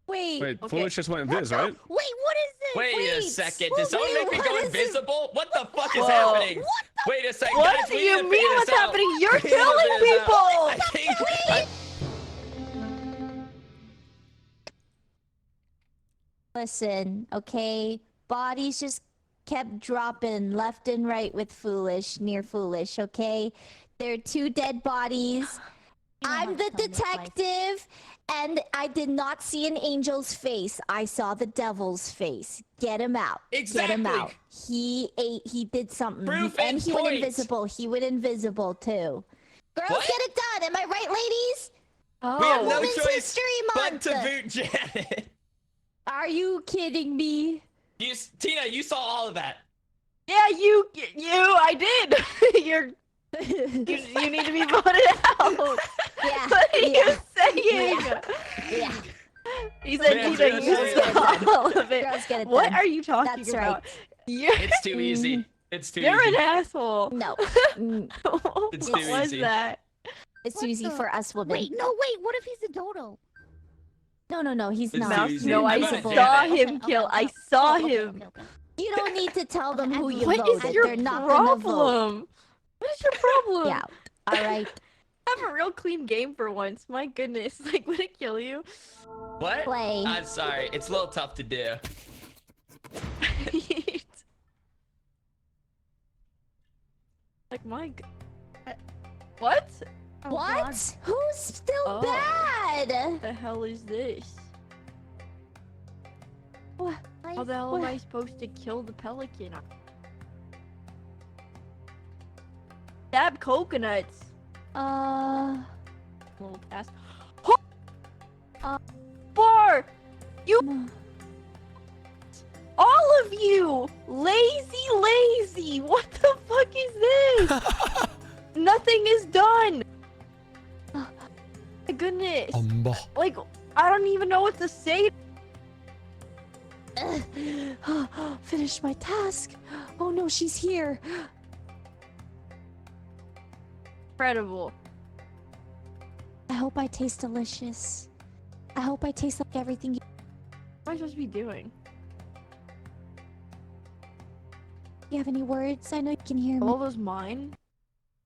Wait. Wait, foolish just went Viz, right? Wait, what is this? Wait a second. Did someone wait, make me what go is this? invisible? What the fuck is Whoa. happening? Wait a second, What guys. do We need you to mean figure what's this out. happening? You're We need to killing figure this out. people. I think. Listen, okay? Bodies just kept dropping left and right with Foolish, near Foolish, okay? There are 2 dead bodies. I'm the detective, and I did not see an angel's face. I saw the devil's face. Get him out. Get him out. Exactly. He did something. Proof And and he went point. invisible. He went invisible, too. Girls, What? get it done. Am I right, ladies? Oh. We have no Women's choice History but Month. to boot Janet. Are you kidding me? Tina, you saw all of that. Yeah, I did. You need to be voted out. Yeah. What are yeah. you saying? Yeah. He said, Yeah, Tina, you girls get it saw all of it. Girls get it What done. are you talking That's about? right. It's too easy. It's too You're easy. an asshole. No. It's What too was easy. that? It's too easy for us women. Wait, no, wait. What if he's a dodo? No, he's It's not. too easy. No, I I'm gonna saw Janet. him kill. I saw him. You don't need to tell them who you What voted. is your They're not gonna vote. problem? What is your problem? Yeah. All right. Have a real clean game for once. My goodness, like, would it kill you? What? Play. I'm sorry. It's a little tough to do. Like, my what? What? Who's still Oh. bad? What the hell is this? What? How the hell am I supposed to kill the pelican? Stab coconuts. Little ass. Bar! You. All of you! Lazy! What the fuck is this? Nothing is done! My goodness. Like, I don't even know what to say. Finish my task. Oh no, she's here. Incredible. I hope I taste delicious. I hope I taste like everything you... What am I supposed to be doing? You have any words? I know you can hear me. All those mine?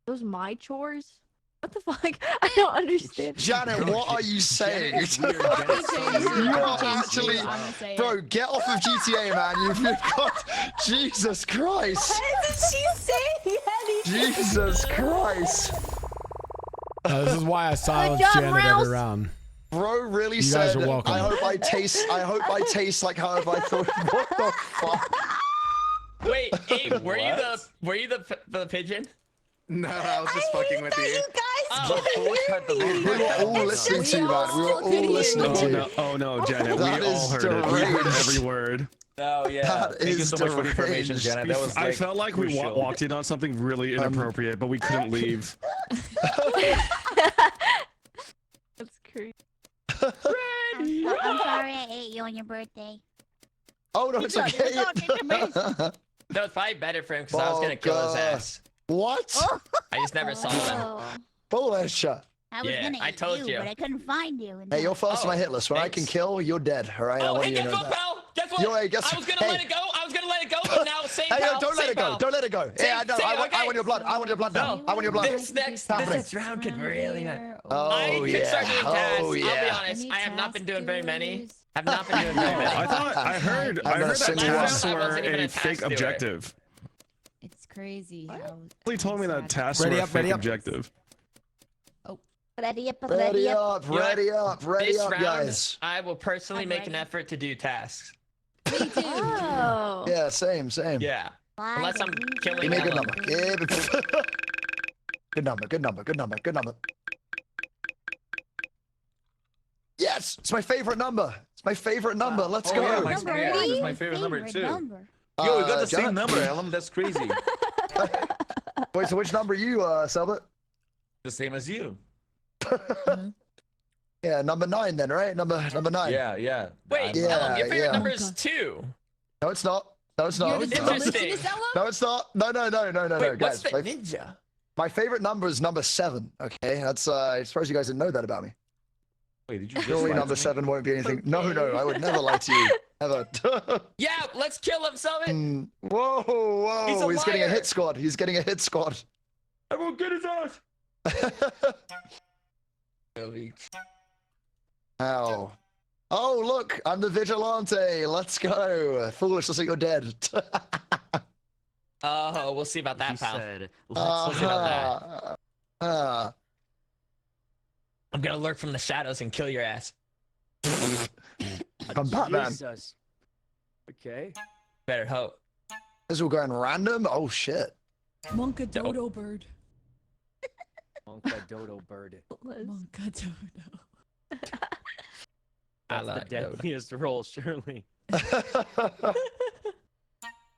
Those my chores? What the fuck? I don't understand. Janet, what are you saying? You are actually, bro. Get off of GTA, man. You've got Jesus Christ. What is she saying anything? Jesus Christ. This is why I silence job, Janet Rouse. every round. Bro really You guys said, are welcome. I hope I taste like how I thought. What the fuck? Wait, Abe, were you the pigeon? No, I was just fucking with you. You guys We were all listening to you, man. We were all listening to you. Oh no, Janet, That we all is heard it. We heard deranged. every word. Oh yeah. That Thank you is so much for the information, deranged. Janet. That was I like, felt like we crucial. walked in on something really inappropriate, but we couldn't leave. That's creepy. I'm sorry I ate you on your birthday. Oh no, it's okay. No, it's probably better for him because I was gonna kill his ass. What? I just never saw him. Bullish. I was gonna I eat told you. but I couldn't find you. Hey, you're first on my hit list. When I can kill, you're dead. All right. I want Hey, you to guess know what, that. pal? Guess what? Yo, hey, guess I was gonna hey. let it go. I was gonna let it go, but now same Hey, pal. yo, don't let same it go. pal. Don't let it go. Yeah, no, I want your blood. I want your blood now. No. I want your blood. This next round could really matter. Oh, I could yeah. start doing tasks. Oh, I'll be yeah. honest. I have not been doing very many. Have not been doing very many. I heard that tasks were a fake objective. It's crazy how. He told me that tasks were a fake objective. Ready up, Ready up, ready up, ready This up, round, guys. I will personally make an effort to do tasks. Oh. Yeah, same. Yeah. Unless I'm killing Give me a good Ellum. number. Good number. Yes, it's my favorite number. It's my favorite number. Let's go. Yeah, this is my favorite number too. Yo, we got the same number, Ellum. That's crazy. Wait, so which number are you, Selbert? The same as you. Yeah, number 9 then, right? Number 9. Yeah. Wait, Ellum, your favorite number is 2. No, it's not. No, it's not. Interesting. No, it's not. No, Wait, what's guys. the ninja? My favorite number is number 7. Okay, that's. I suppose you guys didn't know that about me. Wait, did you just Surely lie number to me? 7 won't be anything. No, I would never lie to you. Ever. Yeah, let's kill him, Summit. Whoa! He's a getting a liar. hit squad. He's getting a hit squad. Everyone get his ass. Ow. Oh, look, I'm the vigilante. Let's go. Foolish, looks like you're dead. Oh, we'll see about that, pal. Uh-huh. We'll see about that. I'm gonna lurk from the shadows and kill your ass. I'm Batman. Jesus. Okay. Better hope. This is all going random? Oh, shit. Monka dodo bird. Monka dodo bird. Monka dodo. That's the deadliest roll, surely. I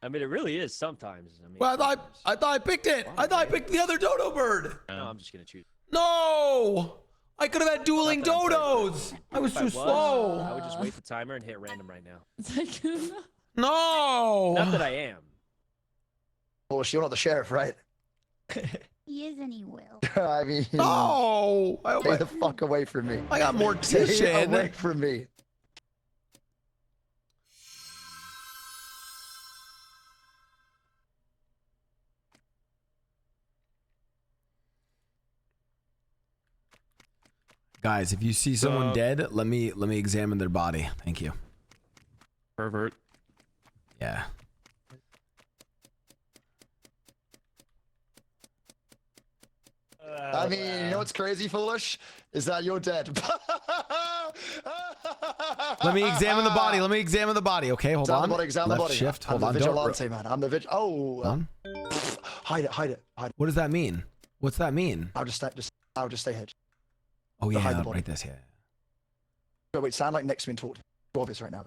mean, it really is sometimes. I mean, Well, I thought I picked it. I thought I picked the other dodo bird. no, I'm just gonna choose. No! I could have had dueling dodos. I was If too slow. I would just wait the timer and hit random right now. No! Not that I am. Oh, you're not the sheriff, right? He is and he will. I mean, No! stay the fuck away from me. I got more Stay titian. away from me. Guys, if you see someone dead, let me examine their body. Thank you. Pervert. Yeah. I mean, you know what's crazy, Foolish? Is that you're dead. Let me examine the body. Let me examine the body. Okay, hold on. Examine the Left body. shift. I'm Hold the on. vigilante, man. I'm the Hold on. Hide it. What does that mean? What's that mean? I'll just stay here. Oh hide yeah, the body. right this here. Wait, stand like next to me and talk. Too obvious right now.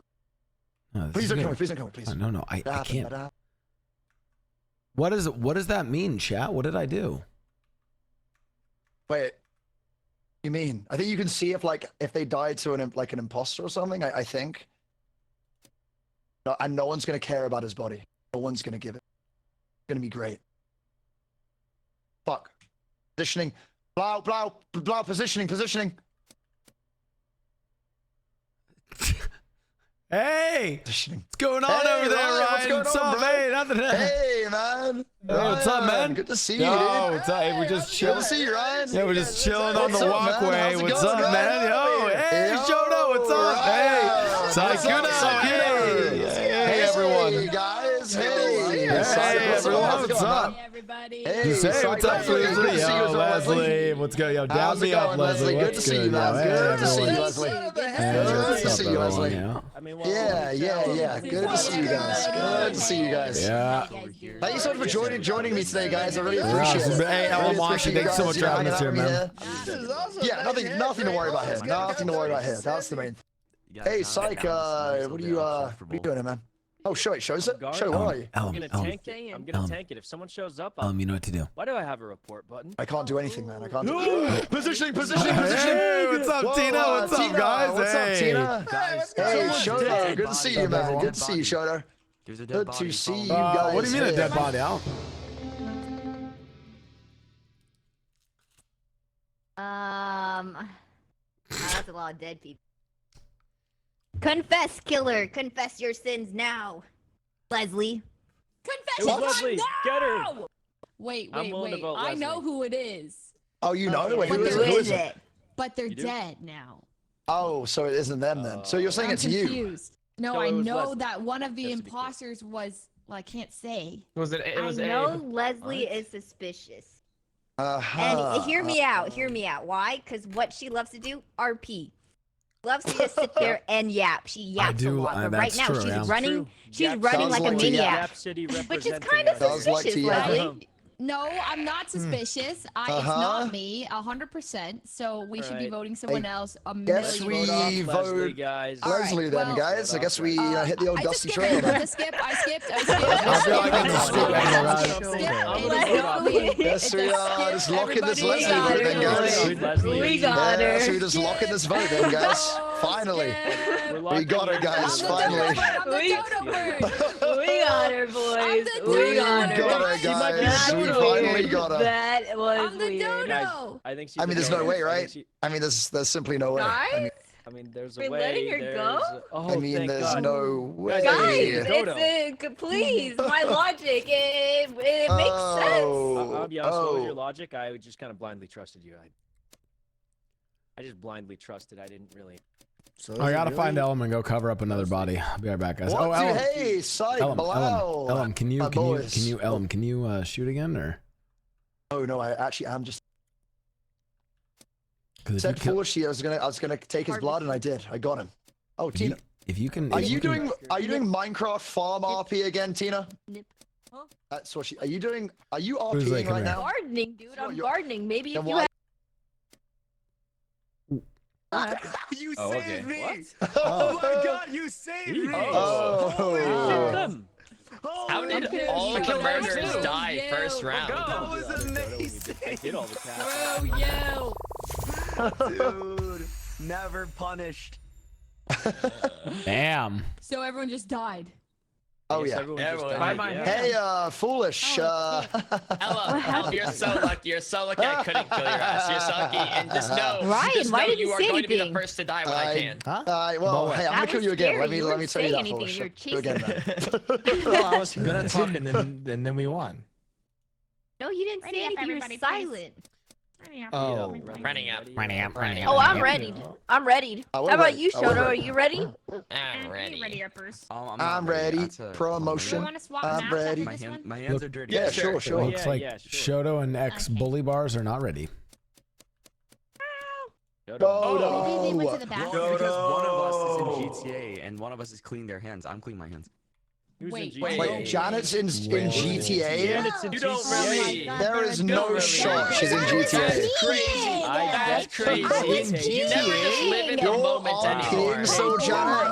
No, this Please is don't good. kill me. Please don't kill me. Please. No, I can't. Bada. What does that mean, chat? What did I do? Wait. You mean? I think you can see if they died to an imposter or something. I think. No, and no one's gonna care about his body. No one's gonna give it. It's gonna be great. Fuck. Positioning. Blau, positioning. Hey, Positioning. what's going on over there, Ryan? What's going on, bro? Hey, nothing. Hey, man. Hey, what's up, man? Good to see you, Yo, dude. what's up? Hey, we're just chilling. Good to see you, Ryan. Yeah, we're just chilling on What's the up, man? walkway. How's it What's going, up, man? Yo, hey, Yo, Shoto, what's up? Hey, What's up, Saikuno. Hey, everyone. Hey, guys. Hey. Hey, everyone. What's up? Everybody. Hey, Hey, what's up, Good to see Leslie? you, Yo, Leslie. Leslie. What's good? Yo, down How's it me up, going, Leslie. Good What's to see you, good? man. Yo, Good to see you, everyone. Leslie. Hey, Good what's to up, see you, everyone? Leslie. Yeah. I mean, Yeah. Good to see you guys. Good to see you guys. Yeah. Thank you so much for joining me today, guys. I really appreciate it. Hey, Ellum Washi, thanks so much for having us here, man. Yeah, nothing to worry about here. Nothing to worry about here. That's the main thing. Hey, Psych, what are you doing here, man? Oh, show it. Shows it. Show it. Where are you? I'm gonna tank it. I'm gonna tank it. If someone shows up, You know what to do. why do I have a report button? I can't do anything, man. I can't do anything. Positioning. Hey, what's up, Tina? What's up, guys? What's up, Hey. Tina? Hey, Shoto. Good to see you, man. Good to see you, Shoto. There's a dead Good body. to see you Follow me. guys. What do you mean a here. dead body out? That's a lot of dead people. Confess, killer. Confess your sins now, Leslie. It was Leslie. Get her. Wait, I'm willing to vote I know Leslie. who it is. Oh, you know? Okay. Wait, But who is who it? Who is is it? it? But they're You do? dead now. Oh, so it isn't them then. So you're saying I'm it's you? confused. No, So I it was know Leslie. that one of the Just to be clear. imposters was. Well, I can't say. Was it? It was I know Abe. Leslie is suspicious. Uh-huh. And hear me out. Hear me out. Why? Because what she loves to do, RP. Loves to just sit there and yap. She yaps a lot. But right that's now true, she's yeah. running. She's Yap running Sounds like a like to maniac. Yap City Which is representing kind of us. Sounds like suspicious, to yap. Leslie. No, I'm not suspicious. It's Uh-huh. not me, 100%. So we should be Alright. voting someone else. A Guess million. we Vote off Leslie, vote guys. All right, Leslie then, well, guys. I guess we hit the old I dusty just trail. skipped. then. I skipped. I feel like I'm just skipping Guess we just locking this Leslie got vote her, then, guys. Leslie. We got Yeah, her. so we just locking this vote then, guys. Finally. We got her, guys. Finally. We got her, boys. We got her, guys. We finally got her. That was I'm the weird. dodo. I think she's I mean, a there's no dodo. way, I think right? she- I mean, there's simply no way. I mean, there's a We're way. letting her there's go? Oh, I mean, thank there's God. no way. Guys, Dodo. it's a please. My logic, it makes sense. I'll be honest. What was your Oh. logic? I just kind of blindly trusted you. I just blindly trusted. I didn't really. So I gotta find Ellum and go cover up another body. I'll be right back, guys. What? Oh, Ellum. Hey, psych, Ellum, Blau. Ellum, can you My boys. shoot again or? Oh no, I actually am just. 'Cause if Said you kill- foolishly, I was gonna take his blood, and I did. I got him. Oh, if you- Tina, if you can, are if you can- doing Minecraft farm RP again, Tina? Nip. Huh? That's what she. Are you doing? Are you Who's like, RPing come right here. now? Gardening, dude. No, I'm you're- gardening. Maybe Then if you why- had. You Oh, saved okay. me! What? Oh my God, you saved me! Oh. How did Okay. all I the killed murderers two. die first round? That was I did all the tasks. Dude, never punished. Damn. So everyone just died. Oh Yes, yeah. everyone just Everyone. died, Bye-bye. yeah. Hey, foolish. Ella, you're so lucky. You're so lucky I couldn't kill your ass. You're so lucky. And just know, Ryan, just why know didn't you you are say going to be the anything? first to die when I can. well, But hey, I'm That gonna kill was you again. scary. Let me You tell you weren't that, saying foolish. anything. Do You were again, man. Well, I was gonna talk and then we won. No, you didn't say anything. You were silent. Oh. Running up. Oh, I'm ready. I'm ready. I How will about wait. you, I will Shoto? Are wait. you ready? I'm ready. I'm ready. Promotion. I'm ready. My hands are dirty. Yeah, sure, sure. Looks like Shoto and X bully bars are not ready. Dodo. Maybe they went to the Well, bathroom. because one of us is in GTA and one of us is cleaning their hands. I'm cleaning my hands. Wait, Wait, Janet's in GTA? Janet's in You don't GTA. really. There is Don't no really. shot she's in That's GTA. crazy. That's crazy. You never just live in the You're moment anymore. peeing so, Janet.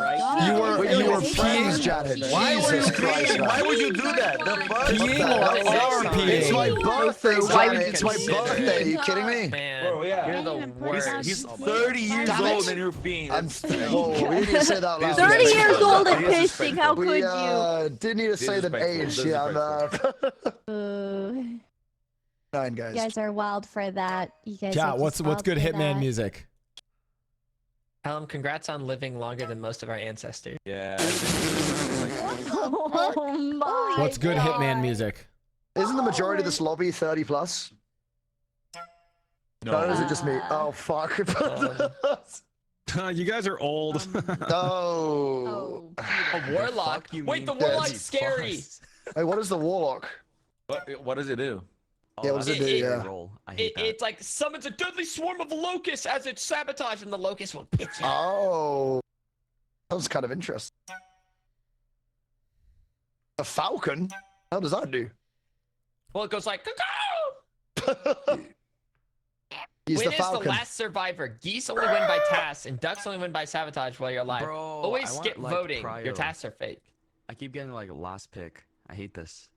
You were peeing, Janet. Why would you Jesus Christ, Why man. would you do that? The fuck? Peeing or peeing? It's my birthday, Why would Janet. you It's my consider birthday. Are you kidding me? Man, Bro, yeah. you're the worst. He's 30 years Damn it. old and you're being. I'm. Whoa, we didn't say that loud. 30 years old and Disrespectful. pissing. How could We you? didn't need to say the age. Yeah, I'm 9, You guys. guys are wild for that. You guys. Yeah, are what's just wild good for Hitman that. music? Ellum, congrats on living longer than most of our ancestors. Yeah. Oh my What's good God. Hitman music? Isn't the majority of this lobby 30 plus? No, is it just me? Oh fuck! You guys are old. Oh. A warlock? Wait, the Dead. warlock's scary. Hey, what is the warlock? What does it do? Yeah, what does it do? Yeah. It's like summons a deadly swarm of locusts as it sabotages, and the locust will pitch you. Oh. That was kind of interesting. A falcon? How does that do? Well, it goes like, caw-caw! He's Win the is falcon. the last survivor. Geese only win by tasks, and ducks only win by sabotage while you're alive. Bro, Always I want, skip like, voting. prio. Your tasks are fake. I keep getting like last pick. I hate this.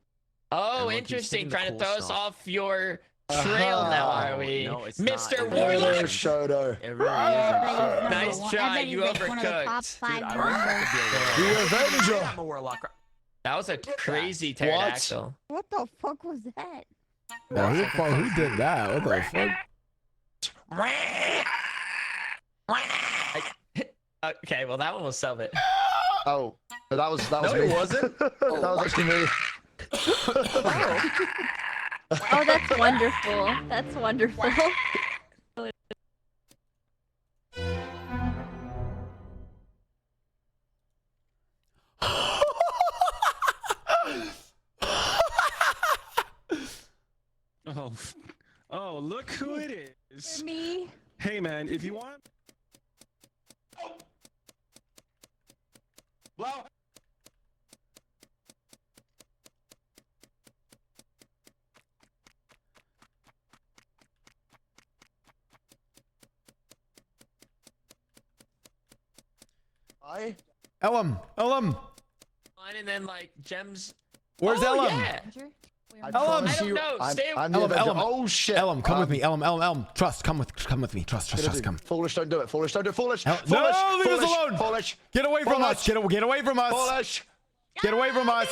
Oh, Everyone keeps interesting. taking the Trying to cool throw us stuff. off your trail now, are we? No, it's Mr. not. Warlock. Shoto. It really isn't. Nice try. You overcooked. Dude, I want to be a warlock. The Avenger. I'm a warlock. That was a crazy pterodactyl. What the fuck was that? Now, who did that? What the fuck? Okay, well that one was Selbit. Oh, that was No, me. it wasn't. That was actually me. Oh, that's wonderful. That's wonderful. Oh, look who it is. Me. Hey, man, if you want. Blau. Ellum. And then like gems. Where's Ellum? Yeah. Ellum. I don't know. Stay Ellum. Oh shit. Ellum, come with me. Ellum. Trust. Come with me. Trust. Come. Foolish, don't do it. Foolish, don't do it. Foolish. No, leave us alone. Foolish. Get away from us. Get away from us. Foolish. Get away from us.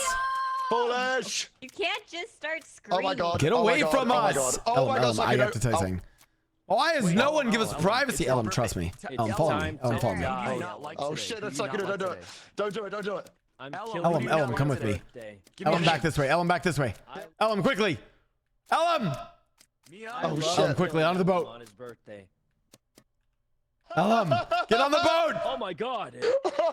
Foolish. You can't just start screaming. Oh my god. Get away from us. Oh my god. Ellum, I have to tell you something. Why does no one give us privacy? Ellum, trust me. Ellum, follow me. Ellum, follow me. Oh shit, that's not good. Don't do it. Don't do it. Don't do it. Ellum, come with me. Ellum, back this way. Ellum, back this way. Ellum, quickly. Ellum! Oh shit. Ellum, quickly, onto the boat. On his birthday. Ellum, get on the boat! Oh my god.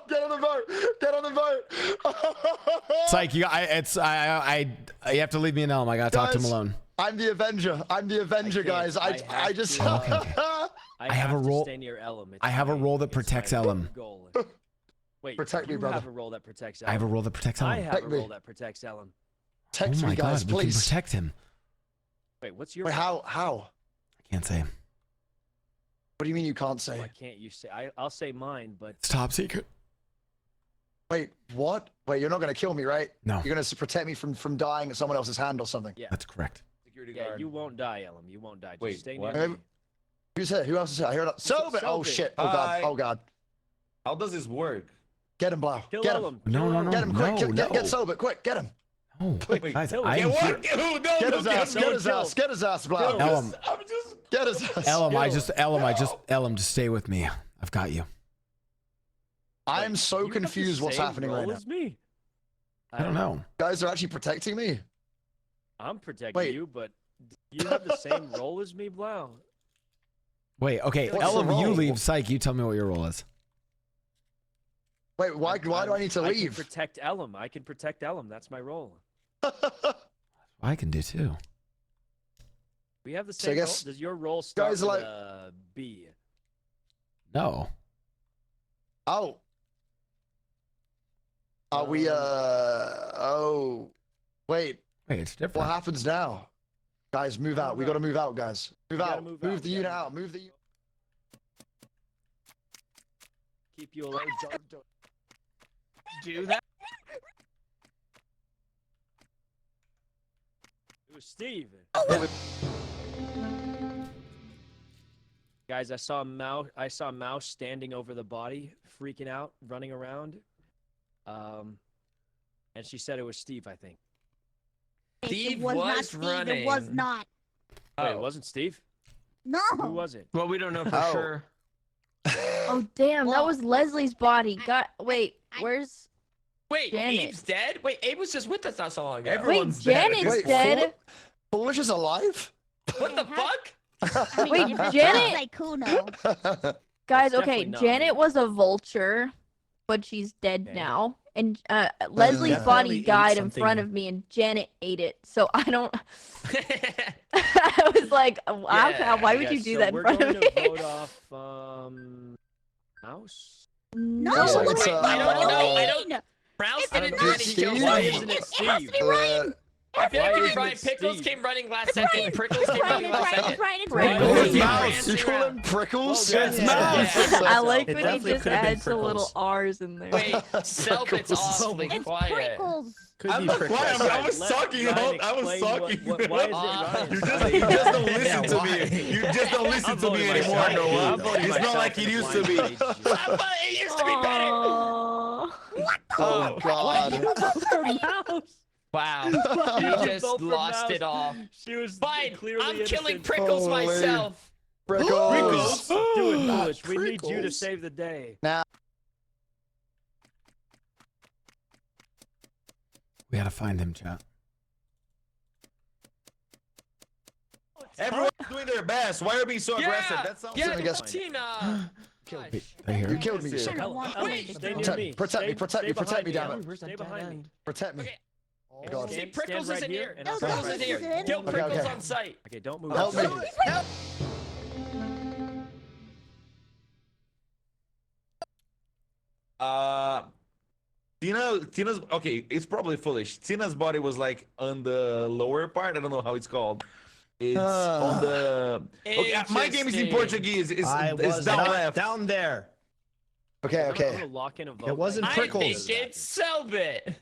Get on the boat! Get on the boat! Psych, you have to leave me in Ellum. I gotta talk to him alone. I'm the Avenger. I'm the Avenger, guys. I just. I have a role. Stay near Ellum. I have a role that protects Ellum. Wait, protect me, brother. I have a role that protects Ellum. I have a role that protects Ellum. I have a role that protects Ellum. Text oh my me, guys, God, we please. can protect him. Wait, what's your? Wait, how? I can't say. What do you mean you can't say? Why can't you say? I'll say mine, but It's top secret. Wait, what? Wait, you're not gonna kill me, right? No. You're gonna protect me from dying at someone else's hand or something. yeah, That's correct. yeah, you won't die, Ellum. You won't die. Just Wait, stay what? near me. Who's here? Who else is here? I hear it. Selbit. Oh shit. Oh god. Hi. Oh god. How does this work? Get him, Blau. Kill Get him. Ellum. No. Get him quick. No, Get Selbit quick. Get him. No, Wait, guys, kill I him. am here. Get his ass. Get his ass. Get his ass, Blau. Ellum, Get his ass. Ellum, just stay with me. I've got you. I'm so You have the confused what's same happening right role now. as me. I don't know. Guys are actually protecting me. I'm protecting Wait. you, but you have the same role as me, Blau. Wait, okay, What's the Ellum, you role? leave. Psych, you tell me what your role is. Wait, why do I need to I can leave? protect Ellum. I can protect Ellum. That's my role. I can do too. We have the So I same guess role. Does your role start guys with like- a B? No. Oh. Are we oh wait. Wait, it's What different. happens now? Guys, move out. We gotta move out, guys. Move gotta out. move Move out. the We unit gotta out. Move the Keep you alive. Do that. It was Steve. Guys, I saw a mouse standing over the body, freaking out, running around. And she said it was Steve, I think. Steve it was not was Steve. running. It was not. Wait, it wasn't Steve? No. Who was it? Well, we don't know for Oh. sure. Oh damn, that was Leslie's body. Wait, where's Wait, Janet? Abe's dead? Wait, Abe was just with us not so long ago. Everyone's Wait, dead. Janet's Wait, dead. Foolish is alive? What the fuck? I mean, Wait, it's Janet- like Kuno. Guys, It's okay, definitely not Janet me. was a vulture, but she's dead Okay. now. And Leslie's Definitely body ate died in something. front of me, and Janet ate it. So I don't. I was like, why would Yeah, you do so that in we're front going of me? to vote off mouse. No, Looks like wait, it's, I don't what do know. you I don't- mean? Browns I don't didn't know. do any Steve? kills. Why It isn't it It has to Steve? be Ryan. I feel like Why if isn't Ryan it Pickles Steve? came running last second, Prickles came running last second. It's Why Ryan. isn't It's it mouse. You Ryan? call him Prickles? Well, It's yeah. mouse. I like It when he definitely just could've been adds the little Prickles. R's in there. Wait, Selbit's awfully It's quiet. Prickles. Could I'm be not Prickles. quiet. I was Let sucking. Ryan I was explain sucking. why is it Ryan? You just don't listen Yeah, to why? me. You just don't listen I'm to me voting anymore, myself. Noah. I'm voting It's not myself like in it the used to blind be. page. But it used to be better. Aw. Oh God. Wow. You You just just both from lost mouse. it all. She was Fine. clearly I'm killing innocent. Prickles Holy. myself. Prickles. Do it, Not Foolish. We need you to Prickles. save the day. Now. We gotta find him, chat. Everyone's doing their best. Why are you being so aggressive? That sounds Yeah, Let me guess. Tina. They hear You him. killed me. Shit. Wait. Stay near Protect me. me. Protect me. Protect me. Protect me. Damn it. Stay behind me. Protect me. Okay. Oh God. See, Stand Prickles right isn't here, here. and I'll Prickles stand isn't here. right Kill Okay, Prickles okay. on sight. Okay, don't move. Help me. Help. Tina's okay. It's probably foolish. Tina's body was like on the lower part. I don't know how it's called. It's on the. Okay, my game is in Interesting. Portuguese. It's I was down not left. down there. Okay. I'm Okay. gonna lock in a vote. It wasn't I Prickles. think it's Selbit.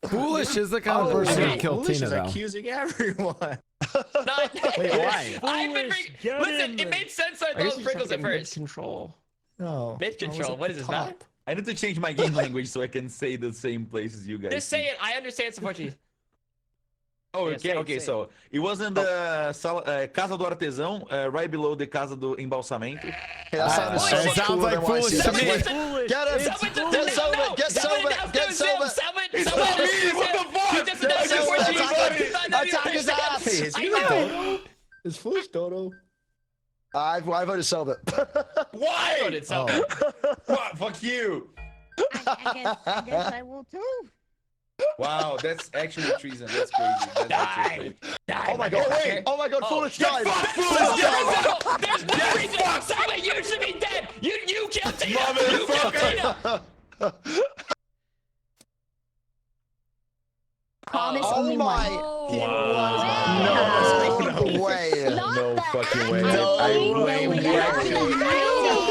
Foolish is the kind of person okay. who killed Foolish Tina, is though. accusing everyone. Not, Wait, why? I've been Foolish, get listen. him. It made sense. I I thought guess it was you Prickles at have to get first. control. No. Mid control. What is this top. map? I need to change my game language so I can say the same places you guys. Just say it. I understand some Portuguese. Oh, Yeah, okay, say it, okay. say So it was in the Casa do Artesão, right below the Casa do Embalsamento. Hey, that sounded so it much sounds cooler like than what I foolish see. to That's me. what- Foolish. Get him! It's Get foolish. Selbit! Get Selbit! Get Selbit! It's not me! What the fuck? You just announced your Portuguese. Attack his ass! Hey, is I he know. Dodo? Is Foolish Dodo? I voted Selbit. Why? voted Selbit. What? Fuck you! I guess I will too. Wow, that's actually treason. That's crazy. That's actually crazy. Oh my God! Wait! Oh my God! Foolish died! Foolish died! There's no reason. Selbit, you should be dead. You killed Tina. You killed Tina. Promise Oh only my! one. No way! No fucking way. I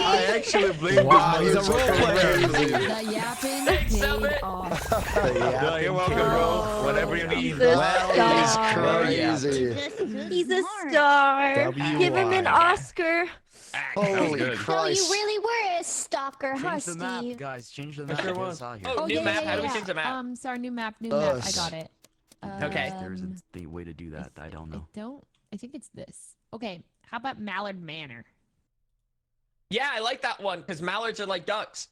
I actually blame Wow, this he's a role motherfucker. player. The yapping Thanks, paid Selbit. off. No, you're welcome, bro. Whatever you need. That is crazy. He's a star. Give him an Oscar. Holy good. So Christ! you really were a stalker, huh, Change the map, Steve? guys. Change the I map. sure Get was. us out here. Oh, new yeah, map. yeah, How do we yeah. change the map? Sorry, new map, new map. I Us. got it. Okay. There's a way to do that. I don't know. I think it's this. Okay, how about Mallard Manor? Yeah, I like that one because mallards are like ducks.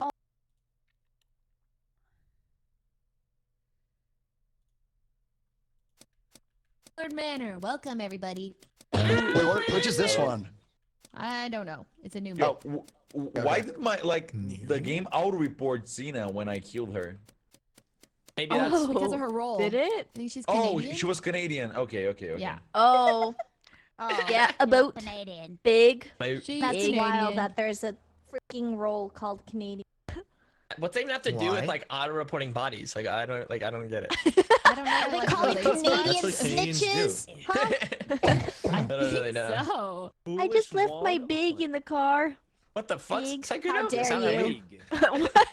Mallard Manor. Welcome, everybody. Wait, which is this one? I don't know. It's a new Yo, map. why did the game auto report Cena when I killed her? Maybe that's. Oh, because of her role. Did it? I think she's Oh, Canadian. she was Canadian. Okay. Yeah. Oh. Oh, Yeah, about Canadian. big. She's That's Canadian. wild that there's a freaking role called Canadian. What's that even have to do with Why? like auto reporting bodies? Like I don't get it. I don't know. They like, call what it they- Canadian what Canadians do. snitches, huh? I don't really know. So. I just left my big in the car. What the fuck? Big. Psycho? How It dare sounded like you. me. What?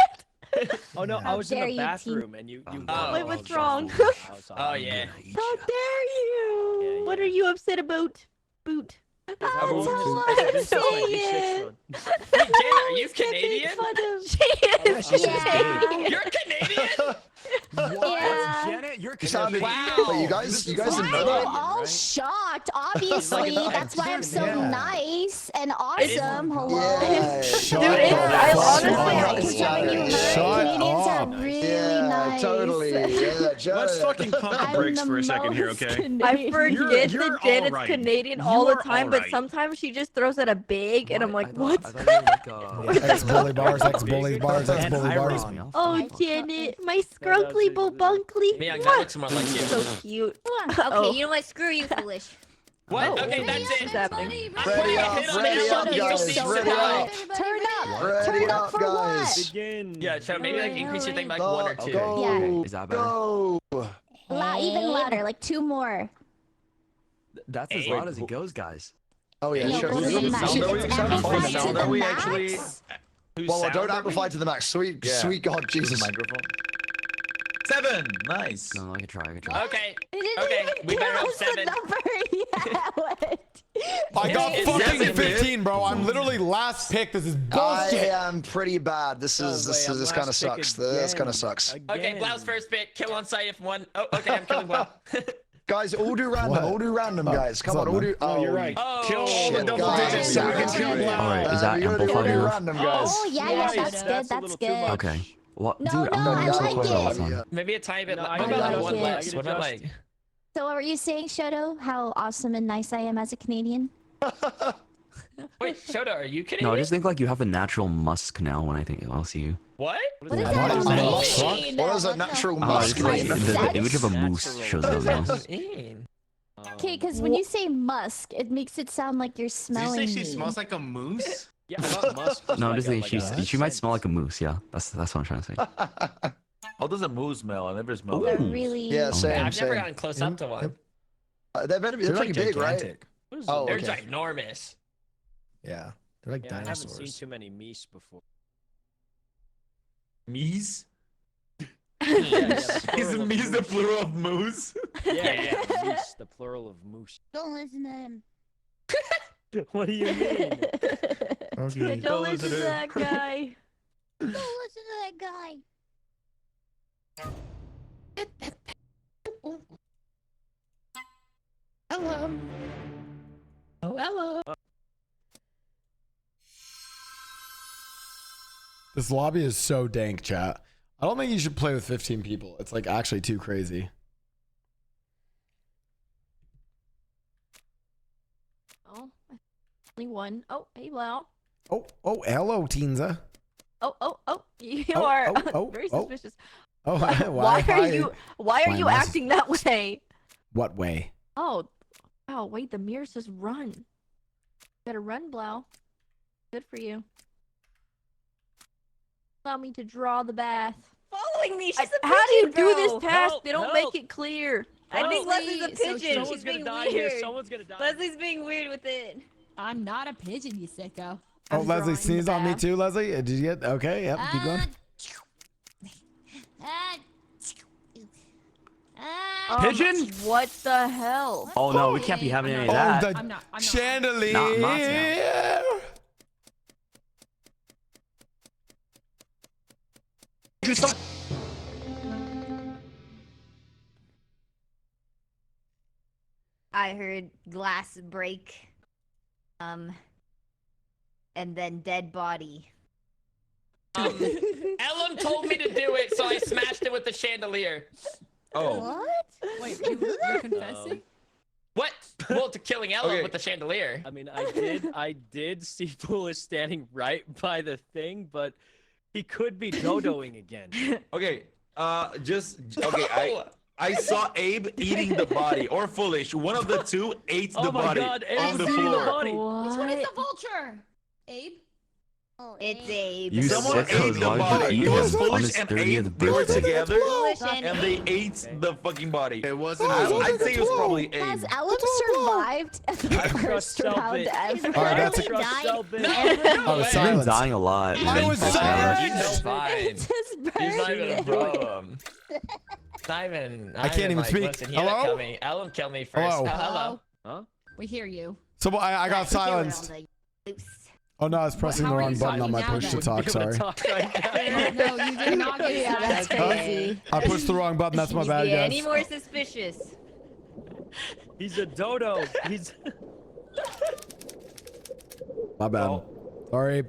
Oh no, I How was in dare the you, teen- bathroom and you. Oh. Wait, what's wrong? Oh yeah. How dare you? Yeah, What yeah. are you upset about? Boot. Oh, Everyone's tell just- us, everyone's say just it. one. Wait, Jana, are you Canadian? She is. Yeah. You're Canadian? Yeah. Janet, you're You sounded. Wow. Wait, you guys didn't know Wow, that? all shocked. Obviously, that's why I'm so Yeah. nice and awesome. Hello. Yeah. Shut Dude, it's- I up. honestly- Shut Haven't you heard? Shut Canadians up. are really Yeah, nice. totally. Yeah, Let's Janet. fucking pump the I'm brakes the for a second here, most okay? I Canadian. forget You're that Janet's alright. Canadian You all the are time, but alright. sometimes she just throws out a big, and I'm like, I what? thought you were like, Ex-bully bars, ex-bully bars, And ex-bully bars. Irish. Oh, Janet, my scrunkly bobunkly. Yeah, that looks more like you. So cute. Okay, Oh. you know what? Screw you, foolish. What? Oh. Okay, that's it. What's happening? Ready up, ready up, You guys. still Ready need up. Turn up. Ready Turn up up, for guys. Begin. Yeah, so maybe like increase your thing by like one or two. Go. Yeah. Is that better? Go. Even louder, like two more. That's as Hey. loud as it goes, guys. Oh yeah, No, sure. go to the max. Sound are we- It's sound amplified sound to are the we max. actually? Whose Well, sound don't are we? amplify to the max. Sweet, Yeah. sweet God, Jesus. Microphone. 7. Nice. No, I can try. I can try. Okay. It didn't Okay, even we better give have us the 7. number yet. What? I got It's fucking 7, dude. 15 15, bro. I'm literally last pick. This is bullshit. I am pretty bad. This kind of sucks. This kind of sucks. Okay, Blau's first pick. Kill on sight if one. Oh, okay, I'm killing Blau. Guys, all do random. What? All do random, guys. Come on, all do. Oh, you're right. Oh, Kill all the shit, double guys. digits so we can kill Blau. All right, is that We gotta do amplified enough? random, guys. Oh yeah, that's good. That's good. Okay. What, No, dude? I'm no, not I so like close all it. the time. Maybe a tiny bit. No, What I about like one it. less? What about like? So what were you saying, Shoto? How awesome and nice I am as a Canadian? Wait, Shoda, are you kidding No, I me? just think like you have a natural musk now when I'll see you. What? What does that mean? What is a natural It's musk? like What the image of a moose shows up now. Okay, because when you say musk, it makes it sound like you're Did you smelling say she me. smells like a moose? Yeah, not musk. No, I'm just saying like she might smell like a moose. Yeah, that's what I'm trying to say. How does a moose smell? I never smelled They're that. really. Yeah, same. I've never same. gotten close up to one. They're pretty like big, right? gigantic. Oh, They're okay. ginormous. Yeah, they're like Yeah, I haven't seen dinosaurs. too many meese before. Meese? Yes. Is meese the plural of moose? Yeah, meese, the plural of moose. Don't listen to him. What do you mean? Okay. Don't listen to that guy. Don't listen to that guy. Hello. Oh, hello. This lobby is so dank, chat. I don't think you should play with 15 people. It's like actually too crazy. Oh, only one. Oh, hey, Blau. Oh, hello, Teenza. Oh, you Oh, are oh, very oh. suspicious. Oh, Why are you Why you am I sus- acting that way? What way? Oh, wait, the mirror says run. Better run, Blau. Good for you. Allow me to draw the bath. Following me. She's a How do you pigeon, do this bro. task? Help, they don't help. make it clear. I think Leslie, Leslie's a so pigeon. someone's She's gonna being die weird. here. Someone's gonna die. Leslie's being weird with it. I'm not a pigeon, you sicko. Oh, I'm Leslie, drawing sneeze the on me bath. too, Leslie. Did you get? Okay, yep. Keep going. Pigeon? What the hell? Oh no, we can't be having any of Oh, that. the I'm not. chandelier. Not now. I heard glass break. And then dead body. Ellum told me to do it, so I smashed it with the chandelier. Oh. What? Wait, you're confessing? What? Well, to killing Ellum Okay. with the chandelier. I mean, I did see Foolish standing right by the thing, but he could be dodoing again. Okay. Okay. I saw Abe eating the body, or Foolish. One of the two ate Oh the my body God, Abe on was the eating the floor. body. Which one is What? the vulture? Abe? Oh, It's Abe. You Someone ate sickos, the why would body. you It eat was him on Foolish his and 30th Abe. They were birthday? together, Foolish and they ate the fucking body. It wasn't. I'd say it was probably Has Abe. Ellum survived the I trust first round Selbit. ever? All right, that's a- Trust died. Selbit. Oh, He's been silence. dying a lot. I man. was Fuck silent. yeah. He's fine. It's his He's not even a birthday. problem. Not even. I can't even speak. Listen, he Hello? Kill me. Ellum killed me first. Hello? Oh, hello. Huh? We hear you. So I got silenced. Oh no, I was pressing the how are wrong you button on my talking push now to talk. Be able to Sorry. talk right now. No, you did not get Yeah, that's silenced. crazy. I pushed the wrong button. That's my bad, Be any guys. more suspicious? He's a dodo. He's. My bad. Sorry.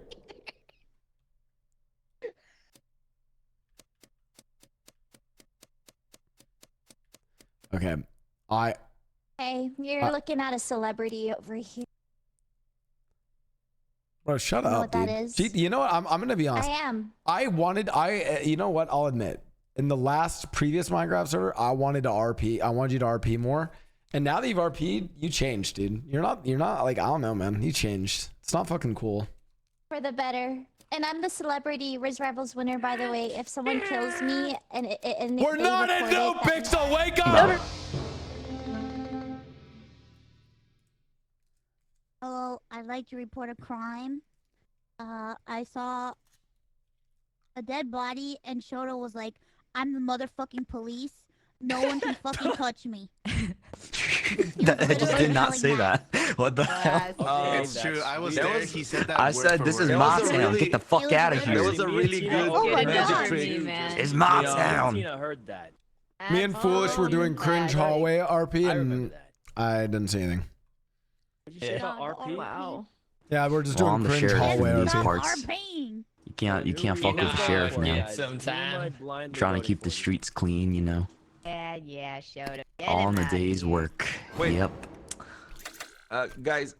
Okay. Hey, you're looking at a celebrity over here. Bro, shut You know up, what that dude. is? See, you know what? I'm gonna be honest. I am. You know what? I'll admit. In the last previous Minecraft server, I wanted to RP. I wanted you to RP more. And now that you've RP'd, you changed, dude. You're not like, I don't know, man. You changed. It's not fucking cool. For the better. And I'm the celebrity Riz Rivals winner, by the way. If someone kills me and We're they not in record no it, pixel. Wake up! Hello, I'd like to report a crime. I saw a dead body and Shoto was like, I'm the motherfucking police. No one can fucking touch me. I just did not say that. What the hell? It's true. I was there. He said that. I word said for this is word. my town. Get the fuck out of here. There was a really good magic trick. It's my Yeah, town. Tina heard that. Me and Foolish were doing cringe hallway RP, and I didn't see anything. What did you say about RP? Wow. Yeah, we're just Well, doing I'm the cringe sheriff hallway in these RP. parts. You can't fuck with the sheriff, man. Sometime. Trying to keep the streets clean, you know. Yeah, showed up. All in the day's work. Wait. Yep. Guys,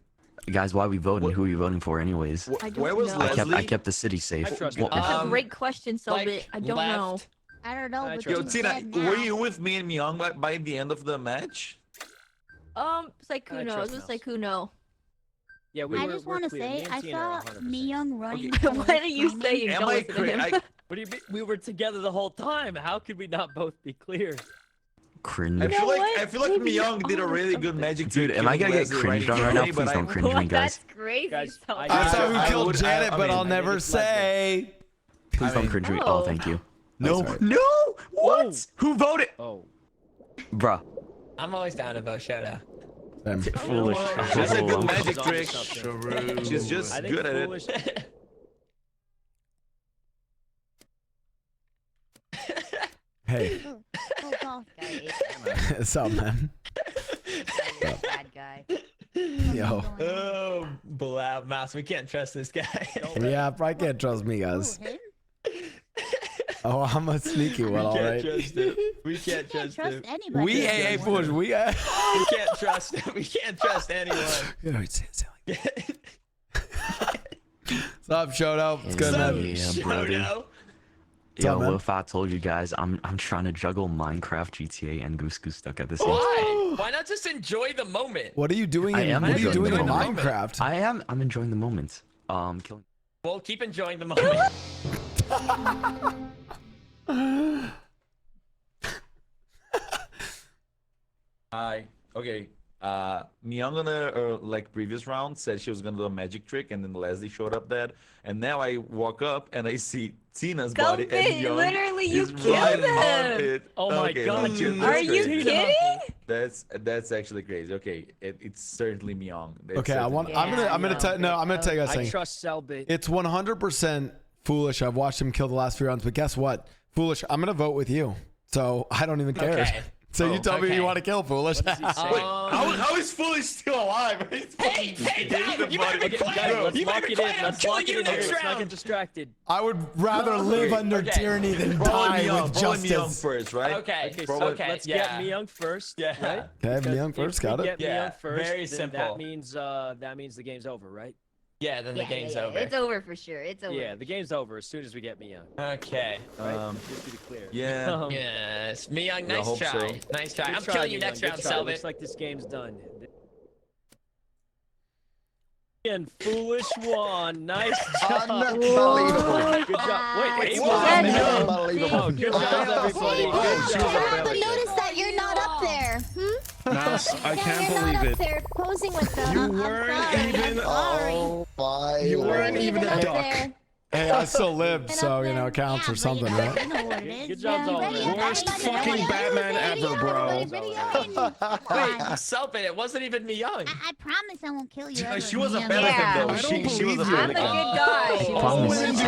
why we voting? Who are you voting for, anyways? where was know. Leslie? I kept the city safe. That's a great question, Selbit. I don't know. I don't know. But Yo, she's Tina, dead now. were you with me and Myung by the end of the match? Saikuno. It was Saikuno. Yeah, I just want to say, I saw Myung running. Why do you say you Am don't I listen to him? What do you mean? We were together the whole time. How could we not both be clear? Cringe. I feel like Myung did a really good magic trick. Dude, am I gonna get cringed on right now? Please don't cringe me, guys. Crazy. Guys, I saw who killed Janet, but I'll never say. Please don't cringe me. Oh, thank you. No. No! What? Who voted? Oh. Bruh. I'm always down to vote Shoto. Foolish. That's a good Oh, magic She's onto trick. something. She's just I think good at Foolish- it. Hey. Oh, God. What's up, man? Bad guy. Yo. Oh, Blau mouse. We can't trust this guy. Yeah, probably can't trust me, guys. Oh, I'm a sneaky one, all right. We can't trust him. anybody. Hey, Foolish, We can't trust him. We can't trust anyone. You know, it's What's up, Shoto? It's good, man. Yeah, brody. What's up, Yo, man? what if I told you guys I'm trying to juggle Minecraft, GTA, and Goose Goose Duck at the same time? Why? Why not just enjoy the moment? What are you doing? I In, am what are you enjoying doing in the moment. Minecraft? I'm enjoying the moment. Killing. Well, keep enjoying the moment. Okay. Myung on the like previous round said she was gonna do a magic trick, and then Leslie showed up dead, and now I walk up and I see Tina's body, and Myung Literally, you is killed right him. on it. Oh my God, that's you- Are you crazy. kidding? That's actually crazy. Okay, it's certainly Myung. It's Okay, I'm certainly gonna tell you guys I something. trust Selbit. It's 100% Foolish. I've watched him kill the last few rounds, but guess what? Foolish, I'm gonna vote with you. So I don't even care. Okay. So you tell me who you want to kill, Foolish. Wait, how is Foolish still alive? Hey, Dad, you better be Okay, quiet. guys, let's You better lock be it in. quiet. I'm Let's killing lock it you in here. next Let's not round. get distracted. I would rather live under tyranny than die with Myung justice. first, right? Okay. Okay, Bro, so okay, let's yeah. get Myung first. Yeah. Right? Okay, Because Myung if first, we got it. Get Yeah, Myung first, very then simple. that means the game's over, right? Yeah, then the game's over. It's over for sure. It's over. Yeah, the game's over as soon as we get Myung. Okay. Right? Just to be clear. Yeah. Yes, Myung, I nice hope try. so. Nice try. Good I'm try, killing you Myung, next good round, try. Selbit. Looks like this game's done. And Foolish won. Nice job. Unbelievable. Good job. Wait, It's Abe won. unbelievable. Oh, good job, everybody. Good I job. haven't noticed that you're not up there. Mouse, I Yeah, can't you're not believe up it. there posing with them. You I'm weren't sorry. even. Oh my You weren't lord. even a up duck. there. Hey, I still live, so you know it counts for something, right? You know what it is. Good job, man. Dolan. Worst fucking Batman ever, bro. Wait, Selbit, it wasn't even Myung. I promise I won't kill you. Ever, She was a Myung. better Yeah. though. I don't She was a believe better I'm a good you. guy. Promise.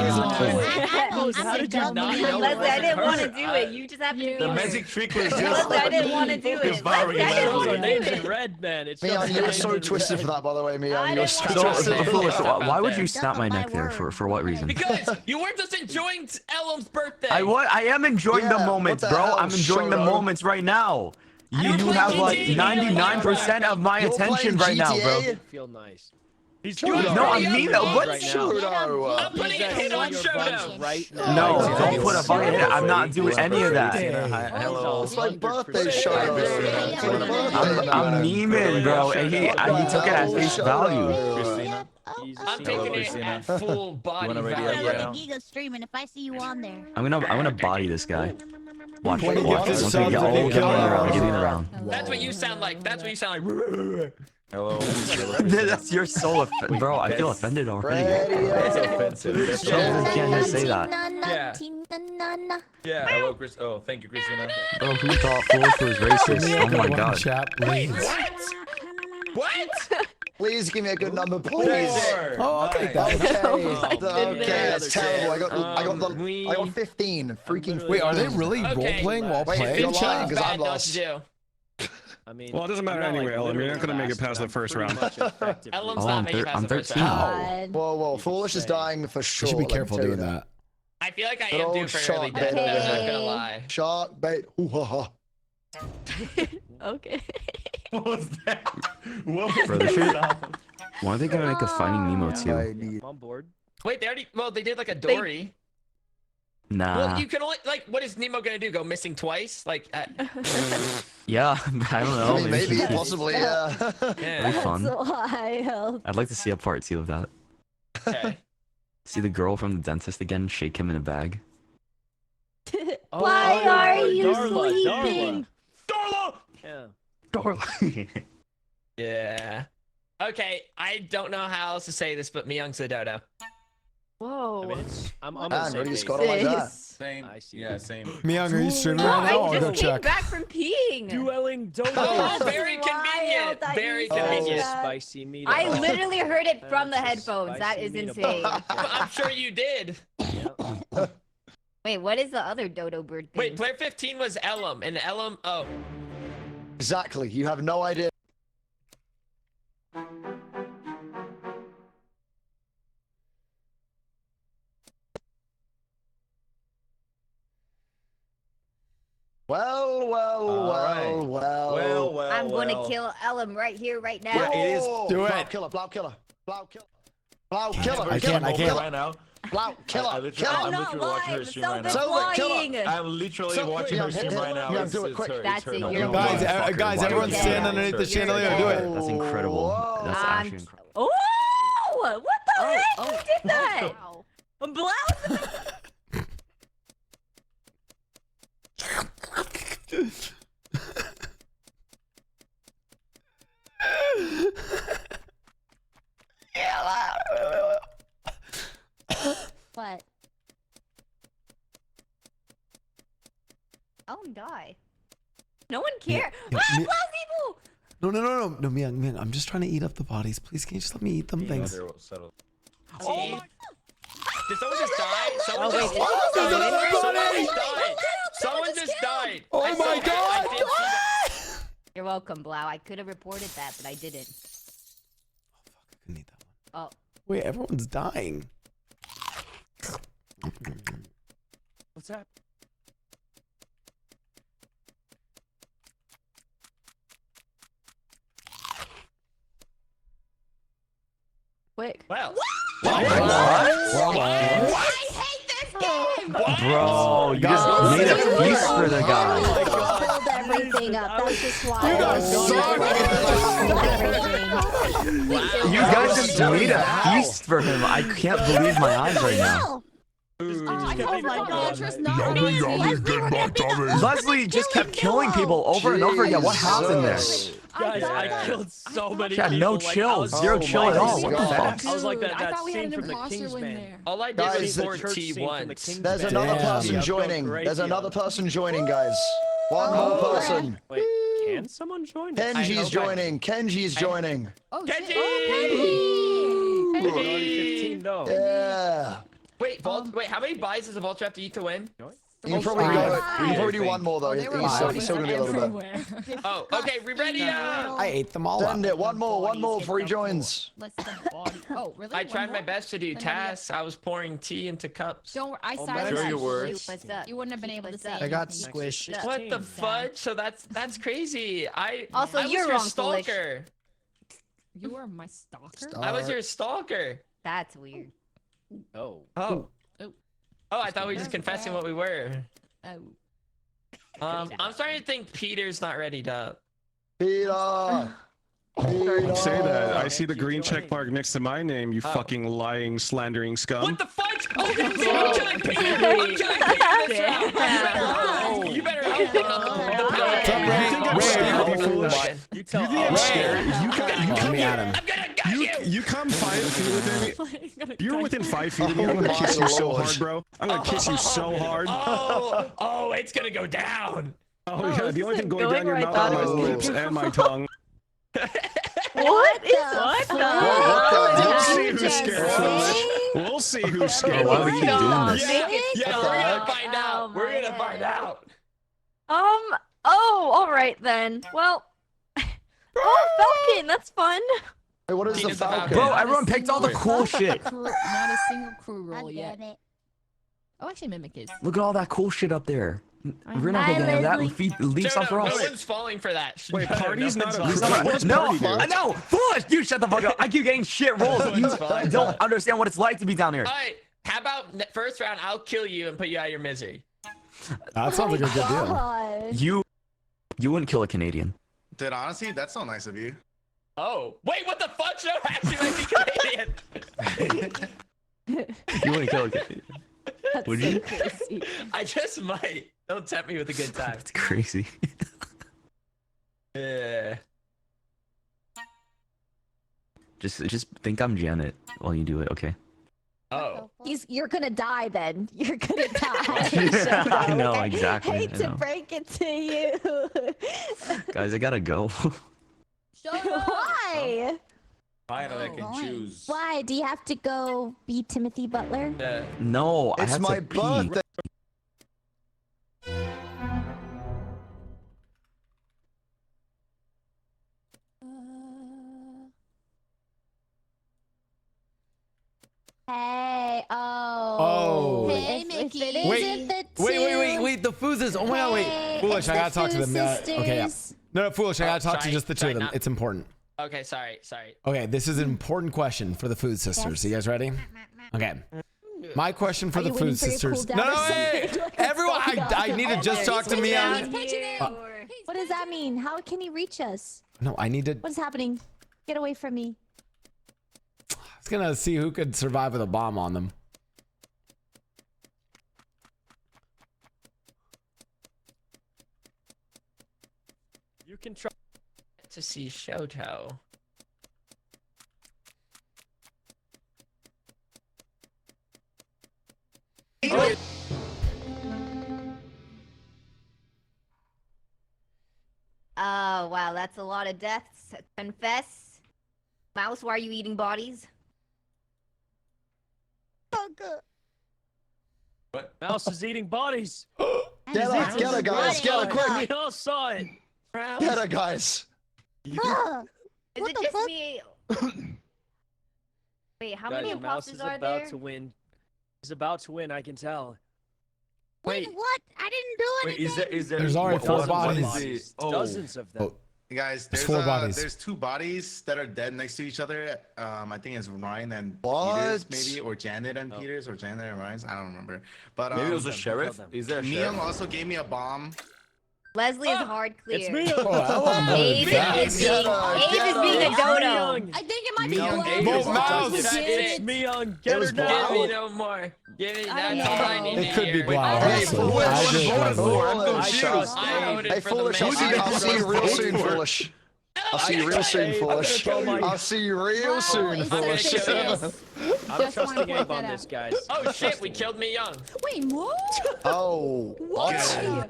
How did you not know? Leslie, I didn't want to Her? do it. You just have to be The here. magic trick was just. Leslie, I didn't want to do it. Devouring Leslie, I didn't Leslie. Shows want our to names do in it. red, man. It shows Myung, our you were names so in twisted red. for that, by the way, I Myung. You were didn't so want So, twisted. Foolish, About why would that. you snap my neck there? For what reason? Because you weren't just enjoying Ellum's birthday. I am enjoying the Yeah, moments, what the bro. hell, I'm enjoying the Shoto? moments right now. You don't play have like GTA, 99% of my You're attention right playing now, bro. GTA? Feel nice. He's You doing are No, I pretty mean up that. What? right now. Shoto. I'm putting a hit on Shoto. Right now. No, Oh, don't put a fucking hit. I'm not doing any of that. Hello. It's my birthday, 100% Shoto. right. It's my birthday, I'm man. memeing, bro. And he took it at face value. Christina. I'm taking it Christina. at full body wanna radio I'm value. gonna right look at Giga streaming if I see you on there. I'm gonna body this guy. Watch, 20 watch. gifted Once we subs get if you all kill in the him. round, get in the round. That's what you sound like. That's what you sound like. Hello. You're so offended, bro. I feel offended already. That's offensive. That's Someone can't just say that. Yeah. Hello, Chris. Oh, thank you, Christina. Bro, who thought Foolish was racist? Oh my god. Chat, please. What? Please give me a good number, please. Oh, I'll take that. Okay, that's terrible. I got 15. Freaking. Wait, are they really role playing while playing? You're lying because I'm lost. I mean, well, it doesn't matter anyway, Ellum. You're not going to make it past the first round. Ellum's not making it past the first 13. round. Whoa, Foolish is dying for sure. You should be careful doing that. I feel like I am due for early death. I'm not gonna lie. Shark bait. Okay. What was that? Bro, they should. Why are they gonna make a Finding Nemo too? I'm on board. Wait, they already. Well, they did like a Dory. Nah. Well, you can only like. What is Nemo gonna do? Go missing twice? Like. Yeah, I don't know. I mean, maybe, possibly, yeah. That'd be fun. That's wild. I'd like to see a part 2 of that. Okay. See the girl from the dentist again, shake him in a bag. Why are you Darla, sleeping? Darla. Yeah. Darla. Yeah. Okay, I don't know how else to say this, but Myung's a dodo. Whoa. I mean, I'm on Man, the same really page. just got it like that. Same. I see. Yeah, same. Myung, are you streaming No, right now? I I'll go just came check. back from peeing. Dueling dodos. Oh, very convenient. Very convenient. Spicy meat. I literally heard it from the headphones. That is insane. I'm sure you did. Wait, what is the other dodo bird thing? Wait, player 15 was Ellum, and Ellum. Oh. Exactly. You have no idea. Well. I'm gonna kill Ellum right here, right now. Yeah, it is. Do Blau it. killer. Blau killer. Blau killer. Blau killer. I can't. Right now. Blau killer. I'm literally watching her stream right now. Silver killer. I'm literally watching her stream right now. Yeah, do it quick. That's it. You're Guys, everyone stand underneath the chandelier. Do it. That's incredible. That's actually incredible. Oh! What the heck? Who did that? Blau. What? Die. No one cares. Yeah, Ah, me- Blau's evil! No, Myung, I'm just trying to eat up the bodies. Please, can you just let me eat them? Thanks. Oh my. Did someone just die? Someone just died. Someone just died. Oh my god! You're welcome, Blau. I could have reported that, but I didn't. I couldn't eat that one. Oh. Wait, everyone's dying. What's that? Quick. Well. What? I hate this game! Bro, you just made a feast for the guy. Build everything up. That's just why. You guys You guys just made a feast for him. I can't believe my eyes right now. Oh my god, Tris, not Leslie just kept killing people over and over again. What happened there? Guys, I killed so many Yeah, people. no like, chill. I was Zero chill at all. What the God. fuck? I was like that I thought we had scene an from the imposter win Kingsman. there. All I did Guys, was the board church T scene from the once. Kingsman. There's another Damn. person Yeah, joining. great There's deal. another person joining, guys. One more person. Wait, can someone join? Kenji's joining. Kenji's joining. Oh, Kenji! We're already 15 though. Yeah. Wait, wait, how many buys does a Vulture have to eat to win? You can probably go. You can probably do one more though. He's still gonna be a little bit. Oh, okay, we ready? I ate them all up. Send it. One more before he joins. Let's the body. Oh, really? I One tried my more? best to do Then hurry up. tasks. I was pouring tea into cups. Don't worry. I Oh, silenced sure you. you were. What's up? You wouldn't have been able to say. What's up? I got anything. squished. What the fudge? So that's crazy. Also, I was you're your wrong, Foolish. stalker. You are my stalker. I was your stalker. That's weird. Oh. Oh. Oh. Oh, I thought we were just confessing what we were. Oh. I'm starting to think Peter's not readied up. Peter. Say that. I see the green check mark next to my name, you fucking lying, slandering scum. What the fudge? Oh, I'm killing Peter. I'm killing Peter this round. You better hurry. You tell I'm scared. You come come 5 feet within me. You're within 5 feet of me. I'm gonna kiss you so hard, bro. I'm gonna kiss you so hard. Oh, it's gonna go down. Oh yeah, the only thing going down your mouth are my lips and my tongue. What is what? We'll see who's scared, Foolish. We'll see who's scared. Why do we keep doing this? Yeah, we're gonna find out. We're gonna find out. Oh, all right then. Well. Oh, Falcon, that's fun. Hey, what is the Falcon? Bro, everyone picked all the cool shit. Not a single crew roll yet. Oh, actually, Mimic is. Look at all that cool shit up there. We're not gonna have that. Leave some for us. No one's falling for that. Wait, party's not a No, Foolish, you shut the fuck up. I keep getting shit rolls. You don't understand what it's like to be down here. All right, how about first round? I'll kill you and put you out of your misery. That sounds like a good deal. You wouldn't kill a Canadian. Dude, honestly, that's so nice of you. Oh, wait, what the fuck? No, actually, might be Canadian. You wouldn't kill a Canadian. Would you? Crazy. I just might. Don't tempt me with a good time. It's crazy. Yeah. Just think I'm Janet while you do it, okay? Oh. You're gonna die then. You're gonna die. Yeah, I know, exactly. Hate I to know. break it to you. Guys, I gotta go. Why? Finally, I can choose. Why? Do you have to go be Timothy Butler? No, I It's have my to pee. birthday. Hey, oh. Hey, Mickey. Wait, the Foozes. Oh my god, wait. Foolish, I gotta talk to them. Okay, yeah. No, Foolish, I gotta talk to just the two of them. It's important. Okay, sorry. Okay, this is an important question for the Food Sisters. You guys ready? Okay. My question for the Food Sisters. No, wait. Everyone, I need to just talk to Mian. What does that mean? How can he reach us? No, I need to. What is happening? Get away from me. I was gonna see who could survive with a bomb on them. You can try to see Shoto. Oh, wow, that's a lot of deaths. Confess. Mouse, why are you eating bodies? What? Mouse is eating bodies. Get her, guys. Get her quick. We all saw it. Get her, guys. Is it just me? Wait, how many Mouse imposters is are about there? to win. He's about to win, I can tell. Wait, what? I didn't do anything. Wait, is there? There's already what- 4 what is bodies. it? Dozens of them. Oh, Guys, There's there's 4 bodies. There's 2 bodies that are dead next to each other. I think it's Ryan and What? Peters, maybe, or Janet and Peters, or Janet and Ryan's. I don't remember. But Maybe it was a sheriff. Is there a Miam sheriff? also gave me a bomb. Leslie is hard clear. It's me. Abe is being a dodo. I think it might Me be on Blau. Abe Vote is Mouse. It's me on Get Her Give Down. me no more. Give me. That's all I need It to could hear. be Blau. Hey, honestly. Foolish, I agree with Leslie. I trust I Abe. voted Hey, for the Foolish, man. I'll see you real soon, Foolish. I'll see you real soon, Foolish. kill my- I'll see you real soon, it's Foolish. kill you. I'm Just trusting wanna Abe point on that this, out. guys. Oh shit, we killed me young. Wait, what? Oh, what?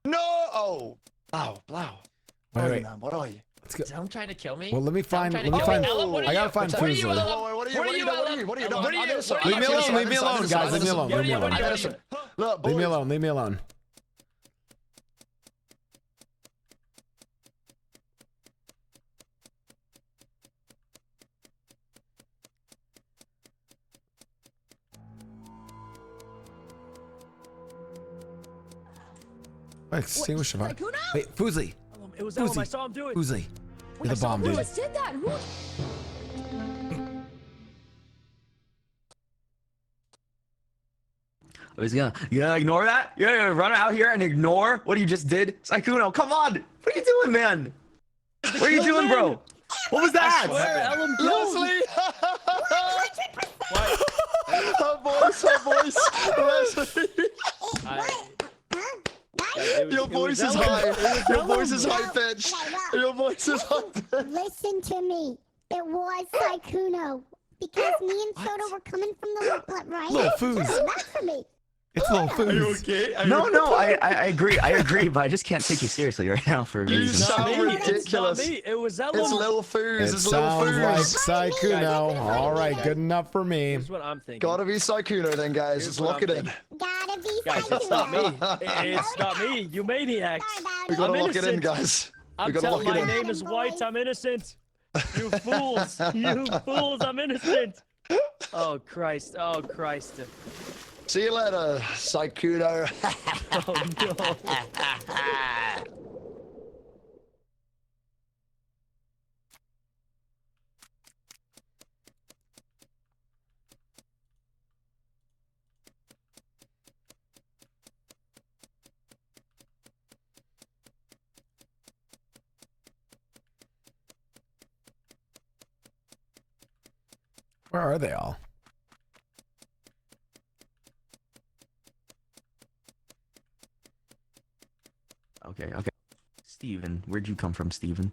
No! Oh, Blau. Wait. Man, what are you? Let's go. Is Ellum trying to kill me? Well, let me find. trying Let to me kill find. me. Ellum, what are I gotta you? find What are you, Foozler. Ellum? What are you? What What are are you, you? Ellum? What are you? Ellum, No, what are I'm you? innocent. Leave me alone. I'm Leave me innocent. alone, I'm guys. Leave me innocent. alone. What are Leave me you? What alone. are you? I'm What are you? innocent. Look, Leave me boys. alone. Leave me alone. Extinguish the fire. Wait, Foozly. It was Ellum. I Foozly. saw him do it. Foozly. You're the bomb, dude. did that? Who? He's gonna ignore that? You're gonna run out here and ignore what you just did? Sykuno, come on! What are you doing, man? What are you doing, bro? What was that? Leslie! Her voice, Leslie! voice is high. Your voice is high pitched. Your voice is high pitched. Listen to me. It was Saikuno. Because me and Soda were coming from the right. Little foos. That's for me. It's little foos. Are you okay? No, I agree, but I just can't take you seriously right now for a You reason. sound ridiculous. It was Ellum. It's little foos. It It's little sounds foos. like Saikuno. All right, good enough for me. Here's what I'm thinking. Gotta be Saikuno then, guys. Let's lock it in. Gotta be Guys, it's not me. It's not me. You maniacs. We gotta I'm lock it in, innocent. guys. We I'm gotta telling lock my it in. name is White. I'm innocent. You fools. You fools. I'm innocent. Oh, Christ. Oh, Christ. See you later, Saikuno. Oh, no. Where are they all? Okay. Steven, where'd you come from, Steven?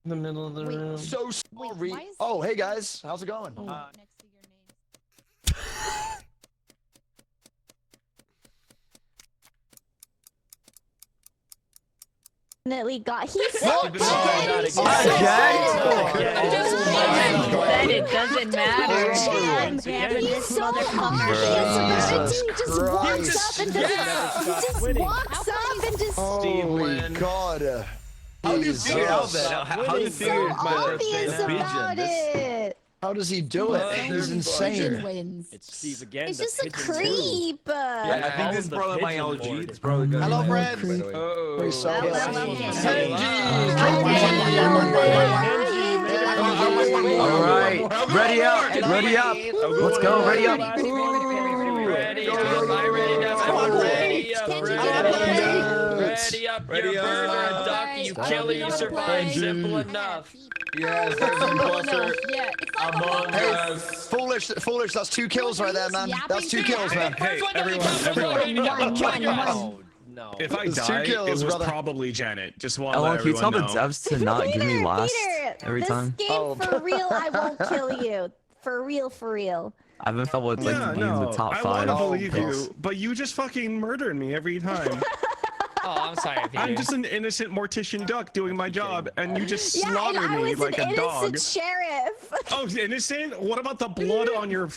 In the middle of the room. So sorry. Oh, hey guys, how's it going? Definitely got. He What? said It doesn't matter. he's so hard. He just walks up and just Holy God. How do you figure out Jesus. that? How do you so figure obvious about it. How does he do it? He's insane. It's Steve again. It's the just a pigeon creep. Yeah, I think this is probably my LG. It's probably good. Hello, friend. friend. Wait, so All right, ready up. Let's go, ready up. Ready up. You're a burger, a duck, you kill it, you survive. Simple enough. Yes, there's an imposter Yeah, it's like among Hey, us. foolish, that's 2 kills right there, man. That's 2 kills, man. Hey, everyone. Oh, no. If I It's 2 die, kills, it was brother. probably Janet. Just want to Ellen, let can you tell everyone the know. devs to not give me last every this time? game, Oh. for real, I won't kill you. For real. I haven't felt with like Yeah, being in no, the top I 5. want to believe yes. you, but you just fucking murdered me every time. Oh, I'm sorry, Peter. I'm just an innocent mortician duck doing my job, and you just Yeah, and slaughter I me was like an a dog. innocent sheriff. Oh, innocent? What about the blood on your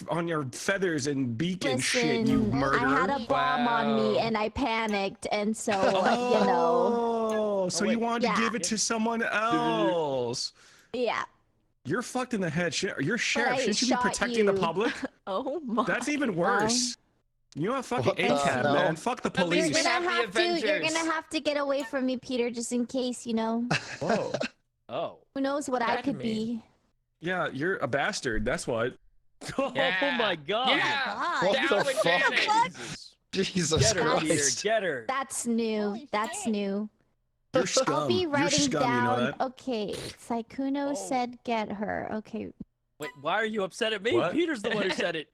feathers and beak and shit, you Listen, murderer? I had a bomb on me and I panicked, and so you know. Oh, so you wanted yeah. to give it to someone else? Yeah. You're fucked in the head. You're sheriff. I Shouldn't you be shot protecting the you. public? Oh my. That's even worse. You have fucking What the ACAB, hell? man. Fuck the At least police. we have the You're Avengers. gonna have to get away from me, Peter, just in case, you know. Whoa. Oh. Who knows what I That could mean. be. Yeah, you're a bastard. That's what. Oh my God. Yeah. What Down the with fuck? Janet. Jesus Get her, Peter. Christ. Get her. That's new. That's new. You're scum. I'll be You're writing scum, you know down. that? Okay, Saikuno said get her. Okay. Wait, why are you upset at me? What? Peter's the one who said it.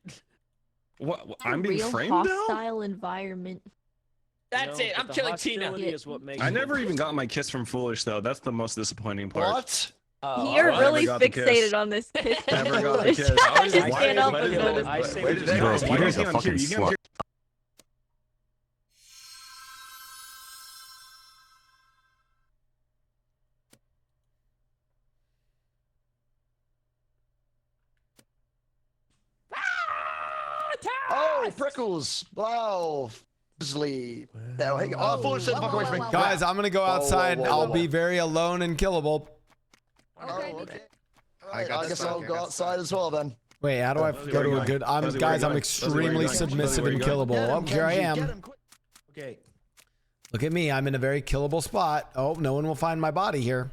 What? I'm being Real framed now? hostile environment. That's it. I'm killing Tina. Is what makes I never even got my kiss from Foolish, though. That's the most disappointing part. What? You're I really never got the kiss. fixated on this kiss. Never got the kiss. I just Why- can't help why but did- notice. I say Where we did just they go. go? Peter's Why a are you fucking on here? You slut. can't- Oh, Prickles. Blau. Sleep. No, hey, oh, Foolish, stay the fuck away from me. Guys, I'm gonna go outside. I'll be very alone and killable. Okay. Alright, I guess I'll go outside as well then. Wait, how do I go to a good? Guys, I'm extremely submissive and killable. Oh, here I am. Okay. Look at me. I'm in a very killable spot. Oh, no one will find my body here.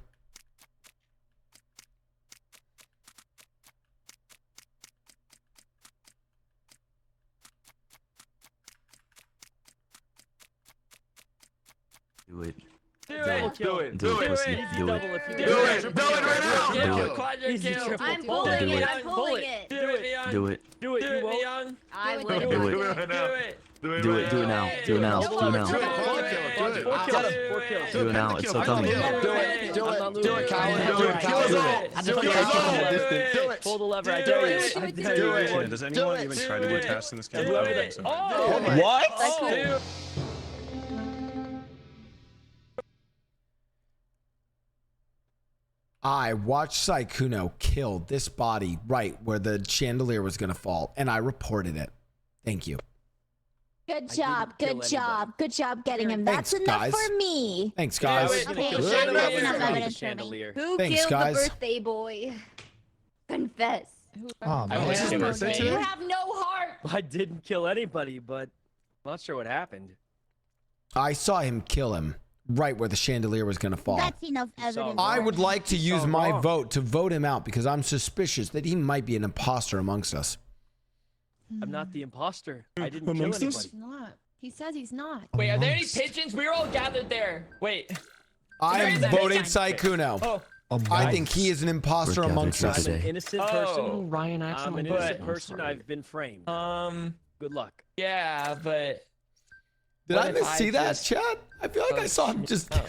Do it. Do it. Do it. Do it. pussy. Do it. Do it. Do it right now. Do it. Quadrant kill. I'm Do pulling it. it. I'm pulling it. Do it, Leon. Do it. Do it. Do You it, won't. Leon. I Do will. it. Do it. Do it now. Do it now. Do it now. Do it. it. 4 kills. 4 kills. Do it now. It's so dumb. Do it, Colin. Do it, Colin. Pull the lever. I dare you. I dare you. Yeah, does anyone even try to do tasks in this game? I don't think so. What? I watched Saikuno kill this body right where the chandelier was going to fall, and I reported it. Thank you. Good job. Good job. Good job getting him. That's Thanks, enough guys. for me. Thanks, guys. Okay, Kill who the chandelier. Thanks, killed guys. the birthday boy? Confess. Oh, Oh, it's his birthday You today? have no heart. I didn't kill anybody, but I'm not sure what happened. I saw him kill him right where the chandelier was going to fall. That's enough evidence. I would like to use my wrong. vote to vote him out because I'm suspicious that he might be an imposter amongst us. I'm not the imposter. I didn't kill Amongst anybody. us? He's not. He says he's not. Wait, are there any pigeons? We were all gathered there. Wait. I am There is voting a- Saikuno. Oh. I think he is an imposter We're amongst gathered us. here I'm an today. innocent Oh. person. Ryan I'm an accidentally innocent did it. person. I've been framed. Good luck. Yeah, but Did what I if miss that, just- Chad? I feel like I saw him just. Oh.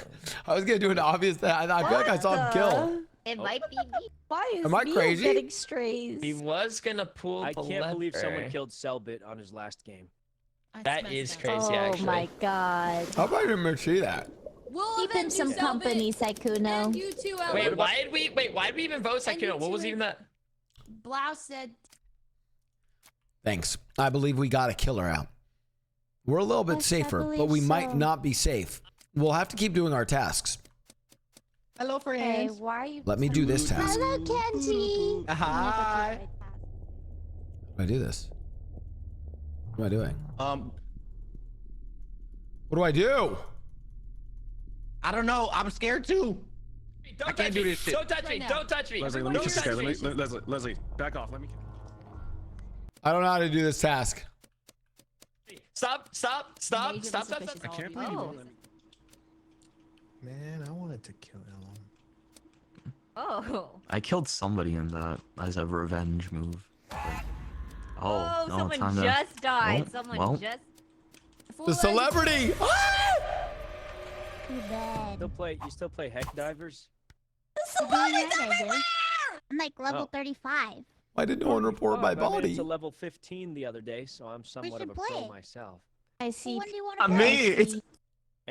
I was going to do an obvious thing. I feel like I saw him kill. It might be me. Why is Am I Neil crazy? getting strays? he was gonna pull I the can't believe someone lever. killed Selbit on his last game. That is crazy, Oh actually. my god. How about I didn't see that? We'll Keep him some company, Saikuno. You too, Ellum. Wait, why did we even vote And you Saikuno? What was too, even that? Blau said Thanks. I believe we got a killer out. We're a little bit Yes, I safer, but believe we might so. not be safe. We'll have to keep doing our tasks. Hello, Hey, friends. why are you? Let me do this task. Hello, Kenji. Hi. How do I do this? What am I doing? What do I do? I don't know. I'm scared too. Don't I can't touch do me. this shit. Don't touch me. Right now. Don't touch me. Leslie, let me Don't kiss this guy. touch me. Leslie, back off. Let me. I don't know how to do this task. Stop. Majorly Stop. suspicious I all can't of believe you. you Oh. won't let me. Man, I wanted to kill Ellum. Oh. I killed somebody in that as a revenge move. But... Oh, no, someone time to... just died. Well, Someone well. just. The celebrity! Too bad. You still play Heck Divers? Yeah, I do. I'm like level Oh. 35. Why did no one report my I made it body? to level 15 the other day, so I'm somewhat of should a pro play. myself. I see. When do you want Not to me. It's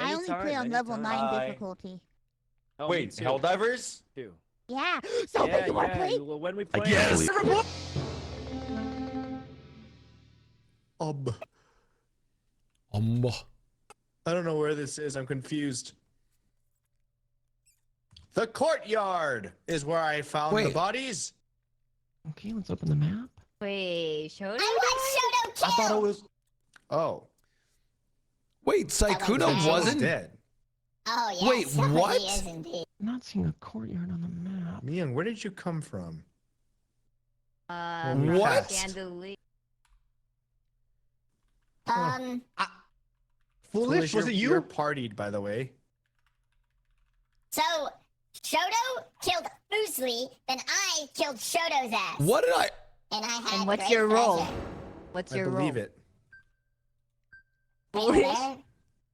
I only play on level 9 Hi. difficulty. Oh, me Wait, too. Helldivers? Too. Yeah. So Yeah, you want to yeah. play? Well, when we I play, can't believe I don't know where this is. I'm confused. The courtyard is where I found the Wait. bodies. Okay, let's open the map. Wait, Shoto? I want Shoto kill. I thought it was. Oh, Wait, Saikuno Shoto's wasn't? dead. Oh, yes. Wait, so what? He is indeed. I'm not seeing a courtyard on the map. Miyoung, where did you come from? What? Chandelier. Foolish, was it you? You're partied, by the way. So, Shoto killed Oozly, then I killed Shoto's ass. What did I? And I had And what's great your role? pleasure. What's I your believe role? it. Are Foolish? there?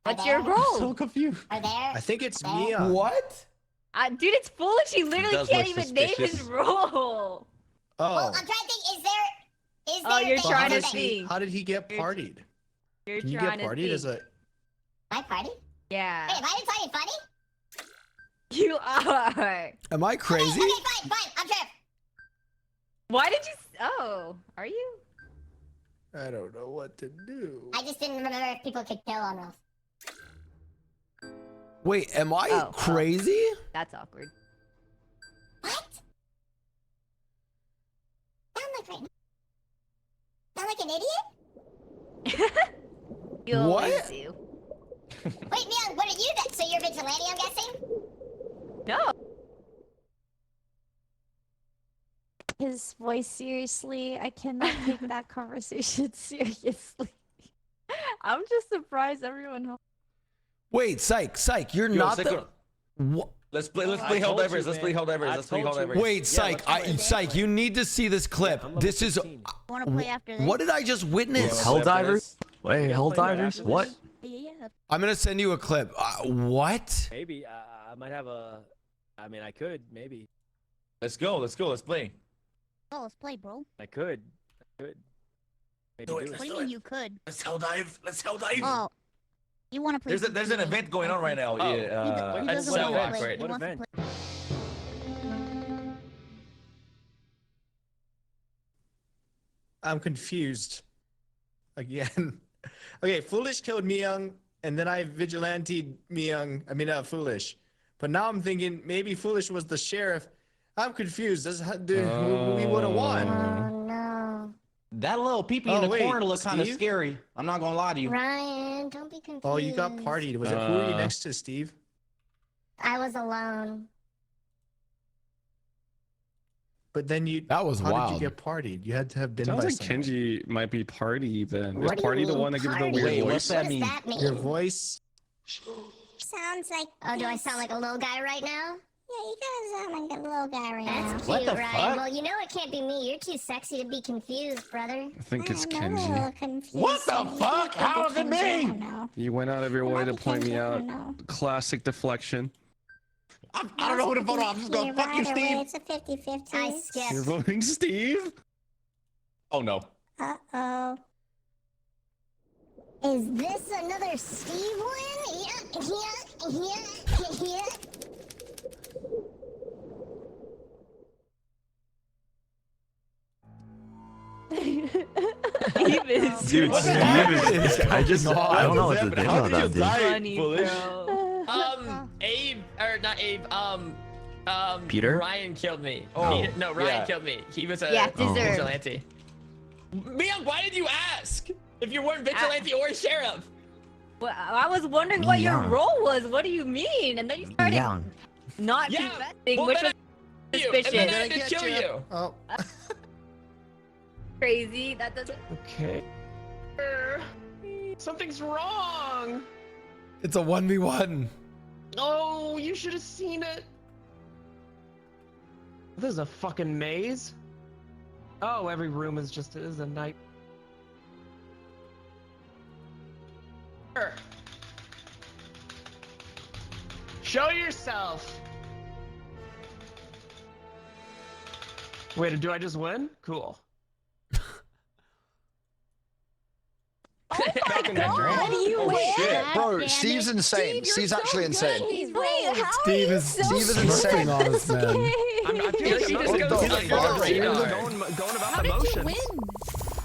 What's Are your there? role? So confused. Are there? I think it's There. Miyoung. What? Dude, it's foolish. He literally does can't look even name his suspicious. role. Well, Oh. I'm trying to think, is there... Is Oh, there you're things trying to that- see. How did he get You're- partied? You're Can you trying get to partied think. as a? My party? Yeah. Wait, am I even talking funny? You are. Am I crazy? Okay, fine. I'm Trev. Why did you? Oh, are you? I don't know what to do. I just didn't remember if people could kill on Rolf. Wait, am I Oh, crazy? That's awkward. What? Sound like right Sound like an idiot? You always What? do. Wait, Miyoung, what are you then? So you're vigilante, I'm guessing? No. His voice seriously. I cannot take that conversation seriously. I'm just surprised everyone. Wait, Psych, you're Yo, not Psycho, the. What? Let's play I told Helldivers. you, Let's play man. Helldivers. I Let's play told you. Helldivers. Wait, Yeah, Psych, let's play. Psych, you need to see this clip. I'm level This is. 15. Want to play after this? What did I just witness? Yeah, Helldivers? Wait, Yeah, play right Helldivers? after What? this. Yeah. I'm gonna send you a clip. What? Maybe I might have a. I mean, I could maybe. Let's go. Let's go. Let's play. Oh, let's play, bro. I could. Maybe Do it, do let's What do do you mean it. you could? Let's hell dive. Let's hell dive. Oh, you want to play? There's an event going on right now. Oh. Yeah, He That's doesn't so wanna play. awkward. He What wants to event? play. I'm confused. Again. Okay, Foolish killed Myung, and then I vigilante Myung. I mean, Foolish. But now I'm thinking maybe Foolish was the sheriff. I'm confused. We would have won. Oh no. That little peepee in Oh, the wait, corner looked kind of Steve? scary. I'm not gonna lie to you. Ryan, don't be confused. Oh, you got partied. Was it who were you next to, Steve? I was alone. But then you. That was how wild. did you get partied? You had to have been Sounds by like someone. Kenji might be Party then. What Is do Party you the mean one that gives the party? weird Wait, voice? what's that mean? Your voice. Sounds like. Oh, do I sound like a little guy right now? Yeah, you kind of sound like a little guy right now. That's What cute, the Ryan. fuck? Well, you know it can't be me. You're too sexy to be confused, brother. I think it's I'm a little Kenji. confused. What the fuck? How is it me? I don't know. You went out of your way to point me I out. don't know. Classic deflection. I don't know who to vote on. I'm just going, fuck you, Either way, Steve. It's a 50-50. I You're skipped. voting Steve? Oh no. Uh-oh. Is this another Steve win? Yeah. Even Dude, Steve is. I just. I don't know what to think about that, dude. funny, bro. Abe or not Abe. Peter? Ryan killed me. Oh, no, Ryan yeah. killed me. He was a Yeah, deserved. vigilante. Mian, why did you ask if you weren't vigilante or sheriff? Well, I was wondering what your Yeah. role was. What do you mean? And then you started Yeah. not Yeah, confessing, well, which then was I you, and then I suspicious. had to kill you. Oh. Crazy. That doesn't. Okay. Something's wrong. It's a 1v1. Oh, you should have seen it. This is a fucking maze. Oh, every room is a night. Show yourself. Wait, do I just win? Cool. How do you win? Bro, Steve's insane. Steve's actually insane. Wait, how Steve are you is so Steve is insane. smurfing on us, man. I feel like He I'm just not- goes feel under like the I'm radar. going about How the did motions. you win?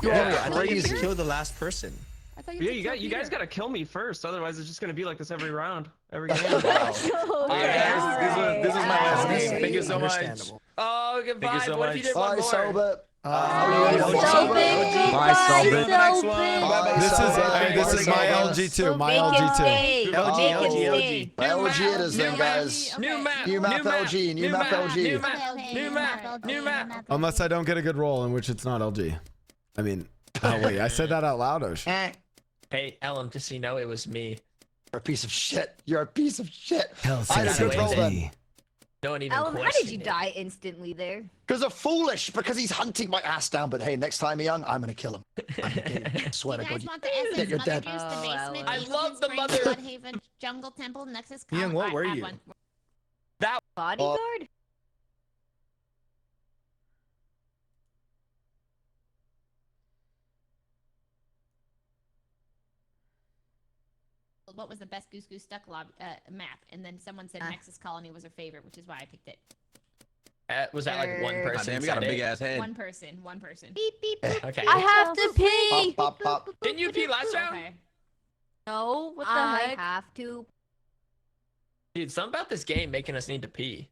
Yeah, I thought you crazy. killed the last person. I thought Yeah, you you guys gotta kill me first, otherwise it's just gonna be like this every round, every game. All right, This is my last Alright. game. Thank you so much. Understandable. Oh, goodbye. Thank you so What if you much. did one Bye, more? Selbit. Bye, Selbit. Next one. Bye-bye. This is Bye, this is my Selbit. LG too. My Make it LG too. stay. LG, Make it LG, stay. LG it is then, New guys. New map. New map LG. New map LG. New map. New map. New map. Unless I don't get a good roll, in which it's not LG. I mean, oh wait, I said that out loud. Oh shit. Hey, Ellum, just so you know, it was me. You're a piece of shit. You're a piece of shit. Hell, I had a good roll then. Sensei. No one even Ellum, how did questioned you it. die instantly there? Because of foolish, because he's hunting my ass down. But hey, next time, Young, I'm gonna kill him. I'm gonna get him. I swear to You God. guys want the essence? you're Mother dead. Goose, the Oh, basement, I Eagleton love the Springs, mother- Bloodhaven, Jungle Temple, Nexus. Ian, what were you? That Bodyguard? What was the best Goose Goose Duck map? And then someone said Nexus Colony was her favorite, which is why I picked it. was that like one person? Damn, you got a said big it? ass head. One person. Beep, beep, boop. Okay. I have to pee. Pop, pop, pop. Didn't you pee last round? Okay. No, what the I heck? have to. Dude, something about this game making us need to pee.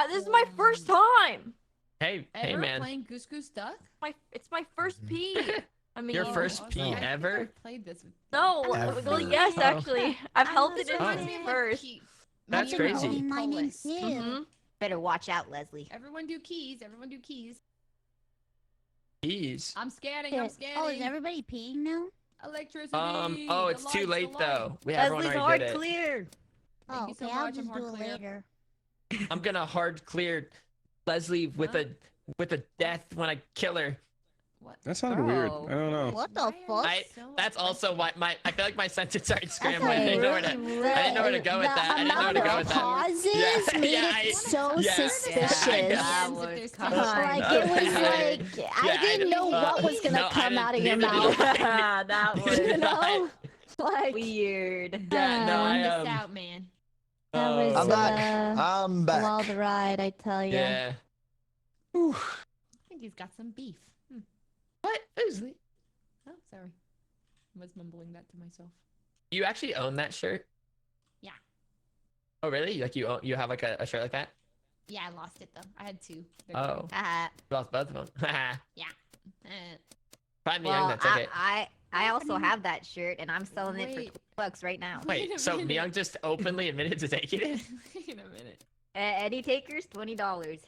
This is my first time. Hey, hey, Ever man. playing Goose Goose Duck? It's my first pee. I mean, Your first I was pee like, I think ever? I've played this with No, Ever. well, yes, actually, I've helped it Reminds in me of, first. key- That's Maybe crazy. Owen My name's Polis. Sid. Mhm. Better watch out, Leslie. Everyone do keys. Everyone do keys. Keys. I'm scanning. I'm scanning. Oh, is everybody peeing now? Electricity. Oh, the it's too lights, late the though. lights. We everyone Leslie's already hard did it. clear. Oh, you so okay, I'll much, just I'm do it hard clear. later. I'm gonna hard clear Leslie with a death when I kill her. What? That sounded weird. I don't know. What the fuck? That's also why I feel like my senses started scrambling. I didn't know where to go with that. The amount of pauses made it so suspicious. That was Like it was like I didn't know what was gonna come out of your mouth. That was You know, like weird. Yeah, no, I missed out, man. that was I'm back. I'm back. a wild ride, I tell you. Yeah. I think he's got some beef. What? Who's Oh, sorry. I was mumbling that to myself. you actually own that shirt? Yeah. Oh, really? Like you have like a shirt like that? Yeah, I lost it though. I had two. They're Oh. gone. You lost both of them. Yeah. Find me Well, young. That's okay. I also have that shirt, and I'm selling it for $20 right now. Wait, so Myung just openly admitted to taking it? Wait a minute. Any takers? $20.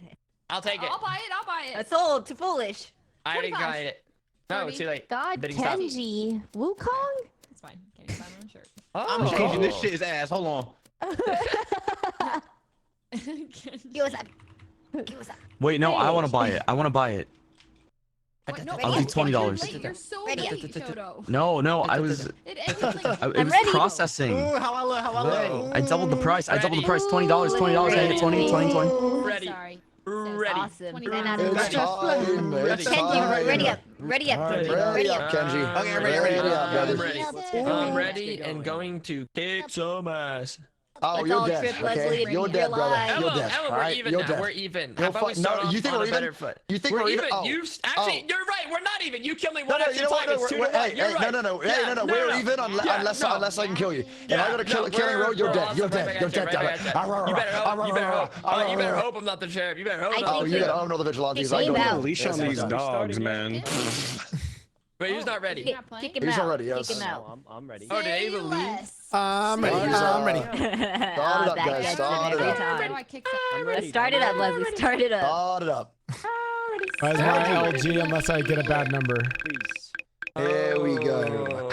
I'll take it. I'll buy it. I'll buy it. Sold to Foolish. I already 25. got it. No, too late. God, Bidding stop. Kenji, Wukong. It's fine. Can't even buy my own shirt. I'm changing this shit his ass. Hold on. Give us up. Give us up. Wait, no, I want to buy it. I want to buy it. What? No, I'll do $20. You're so Ready late, up. Shoto. No, I was. It ended like It was ready. processing. Ooh, how I doubled the price. I doubled the price. $20. $20. I hit 20. Ready. Sorry. Ready. Awesome. 20 10 out of It's 10. time. It's Kenji, time. ready up. Ready up. Ready up, Kenji. Okay, ready up, I'm ready. ready. I'm ready and going to kick some ass. Oh, Let's you're all dead. trip Leslie Okay, and you're be dead, brother. alive. You're dead. Ellum, All we're right, even you're now. dead. We're even. You're How about we fu- start no, off you think on we're a even? better foot? You think We're we're even. even? Oh. You actually, Oh. you're right. We're not even. You killed me No, one no, extra you know what? time. No, It's 2 to we're- 1. hey, You're hey, right. no, no. Hey, Yeah, no, no. We're even Yeah, unless I can kill you. If I go to killing road, you're dead. You're dead. You're dead. You better hope. You better hope. Oh, you better hope I'm not the sheriff. You better hope. I'm not Oh, the you sheriff. got. I'm not the vigilantes. I Came go. out. Leash on these dogs, man. Wait, who's not ready? Kick him He's out. already, yes. Kick him out. I'm ready. Oh, did Ava leave? I'm ready. I'm ready. Start it up, guys. Start it up. How do I kick some? ready. Start it up, Leslie. Start it up. Start it up. Where's my LG unless I get a bad number? Please. There we go.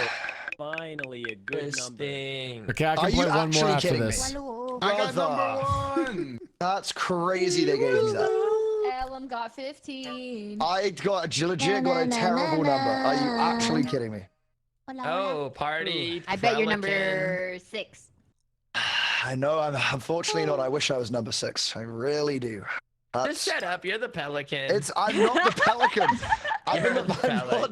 Finally, a good number. Interesting. Okay, I Are can you play one more actually after kidding me? this. I got Brother. number 1. That's crazy they gave me that. Ellum got 15. I got legit got a terrible number. Are you actually kidding me? Oh, party. I bet you're Pelican. number 6. I know. I'm unfortunately not. I wish I was number 6. I really do. Just shut up. You're the pelican. I'm not the pelican. I'm You're not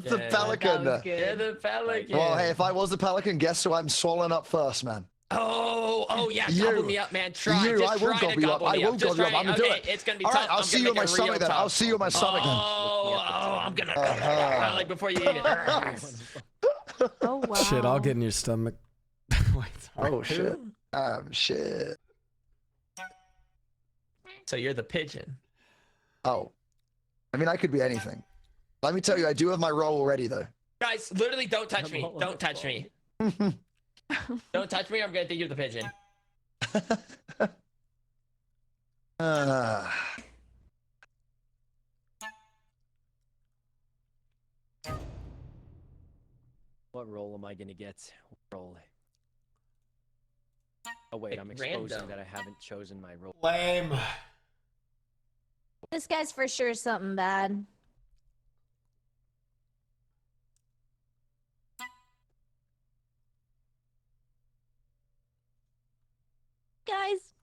the pelican. You're the pelican. Well, hey, if I was the pelican, guess who I'm swallowing up first, man? Oh, yeah. You. Gobble me up, man. Try. You, Just I will try to gobble you up. gobble I me will up. Just gobble you up. try. I'm gonna do Okay, it. it's gonna be All tough. right, I'll I'm see gonna you in make my it real stomach then. tough. I'll see you in my stomach then. I'm gonna like before you eat it. Oh wow. Shit, I'll get in your stomach. Wait, sorry. Oh shit. Shit. So you're the pigeon. Oh. I mean, I could be anything. Let me tell you, I do have my role already, though. Guys, literally don't touch me. Don't touch me. Don't touch me or I'm gonna think you're the pigeon. What role am I gonna get? What role? Oh wait, I'm Like exposing random. that I haven't chosen my role. Lame. This guy's for sure something bad. Guys.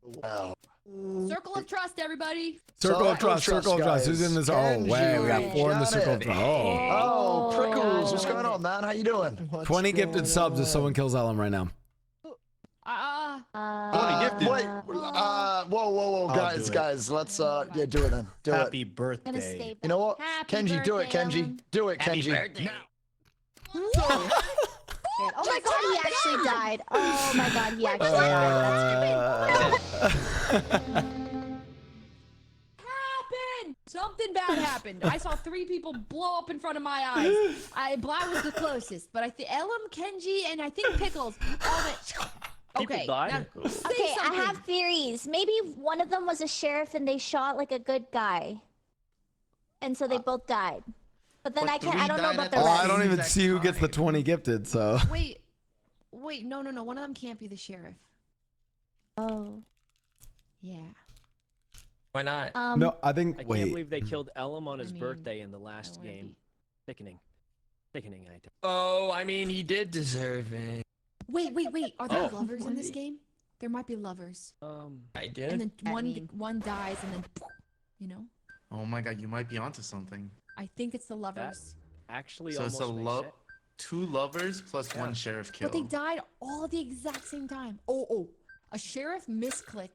Wow. Circle of trust, everybody. Circle of trust, circle of trust. Who's in this? Oh, way. We got 4 in the Got circle it. of trust. Oh. Oh, Prickles. What's going on, man? How you doing? 20 gifted subs if someone kills Ellum right now. Wait. Whoa, guys. Let's, yeah, do it then. Do Happy it. birthday. You know what? Happy Kenji, do it, birthday, Kenji. Ellum. Do it, Happy Kenji. birthday. Oh my god, he actually died. Oh my god, he actually died. Happened! Something bad happened. I saw 3 people blow up in front of my eyes. Blau was the closest, but I think Ellum, Kenji, and I think Pickles. Okay. died? Now, say Okay, I something. have theories. Maybe one of them was a sheriff and they shot like a good guy. and so they both died. But then But I can't. I three don't know died about at the the Oh, rest. I don't same even exact see who gets the time. 20 gifted. So Wait, no. One of them can't be the sheriff. Oh. Yeah. Why not? no, I think. I can't Wait. believe they killed Ellum on his mean, birthday in the last wanna game. be- Sickening. Sickening, I think. Oh, I mean, he did deserve it. Wait. Are there Oh. lovers in this game? There might be lovers. I And did. then I one mean- one dies, and then you know. Oh my god, you might be onto something. I think it's the lovers. Actually, So it's almost a makes love, it. 2 lovers plus Yeah. 1 sheriff kill. But they died all at the exact same time. Oh. A sheriff misclick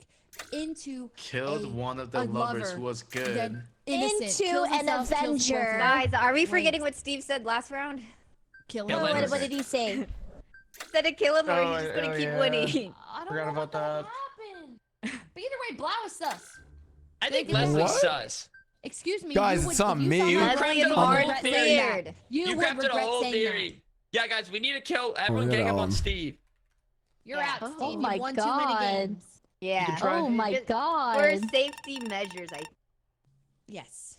into Killed a- one of the a lovers lover who was good. then innocent. Into kills an himself, kills both of Avenger. them. Guys, are we Wait. forgetting what Steve said last round? Kill Yeah, him. let him What did he say? Said to kill him or Oh, he's just gonna oh, keep yeah. winning. I don't Forgot know about what that. happened. But either way, Blau is sus. I think What? Leslie's sus. Excuse me. Guys, you it's would, not if you me. saw You my Leslie friend, is you would hard regret saying that. cleared. You would crafted a regret whole saying theory. Yeah, guys, we need to kill everyone we got gang up on Ellum. Steve. You're Yeah. out, Oh Steve. my You've won too God. many games. Yeah. try. Oh my Just god. For safety measures, I Yes.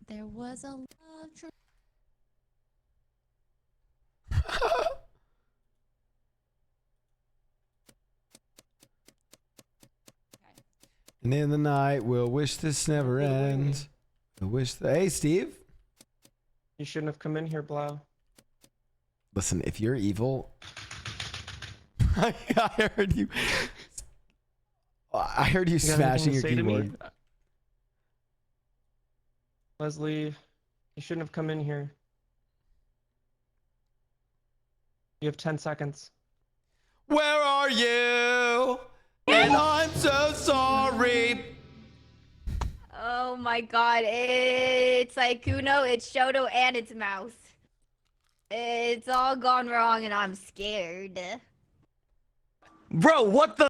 There was a love triangle. And in the night, we'll wish this never ends. We'll wish. Hey, Steve. You shouldn't have come in here, Blau. Listen, if you're evil, I heard you. I heard you You got smashing anything your to say to me? keyboard. Leslie, you shouldn't have come in here. You have 10 seconds. Where are you? And I'm so sorry. Oh my god, it's Ikuno, it's Shoto, and it's Mouse. It's all gone wrong and I'm scared. Bro, what the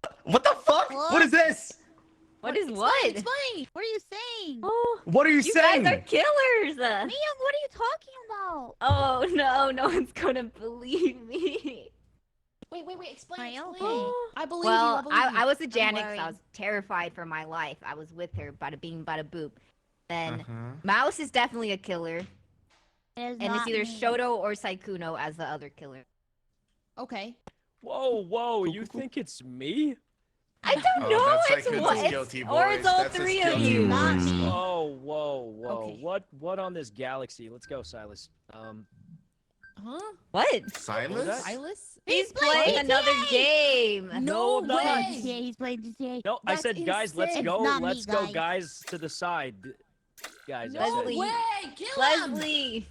fuck? What is this? What is what? Explain. What are you saying? Oh, What are you saying? guys are killers! Mia, what are you talking about? Oh no one's gonna believe me. Wait. Explain. Are you Explain. okay? I believe Well, you. I believe I was a I'm Janix, worried. I was terrified for my life. I was with her, bada bing, bada boop. Then Uh-huh. Mouse is definitely a killer. It is And not it's either me. Shoto or Saikuno as the other killer. Okay. Whoa, you think it's me? I don't Oh, know. that's It's like what, his it's, guilty or it's voice. all That's his three of guilty you. voice. Oh, whoa. Okay. What on this galaxy? Let's go, Silas. Huh? What? Silas? Silas? He's playing another game. No I'm not. way. Yeah, he's playing GTA. No, I That's said, guys, let's insane. go. It's not me, Let's go, guys. guys, to the side. Guys, I No said. Leslie. way. Kill him. Leslie.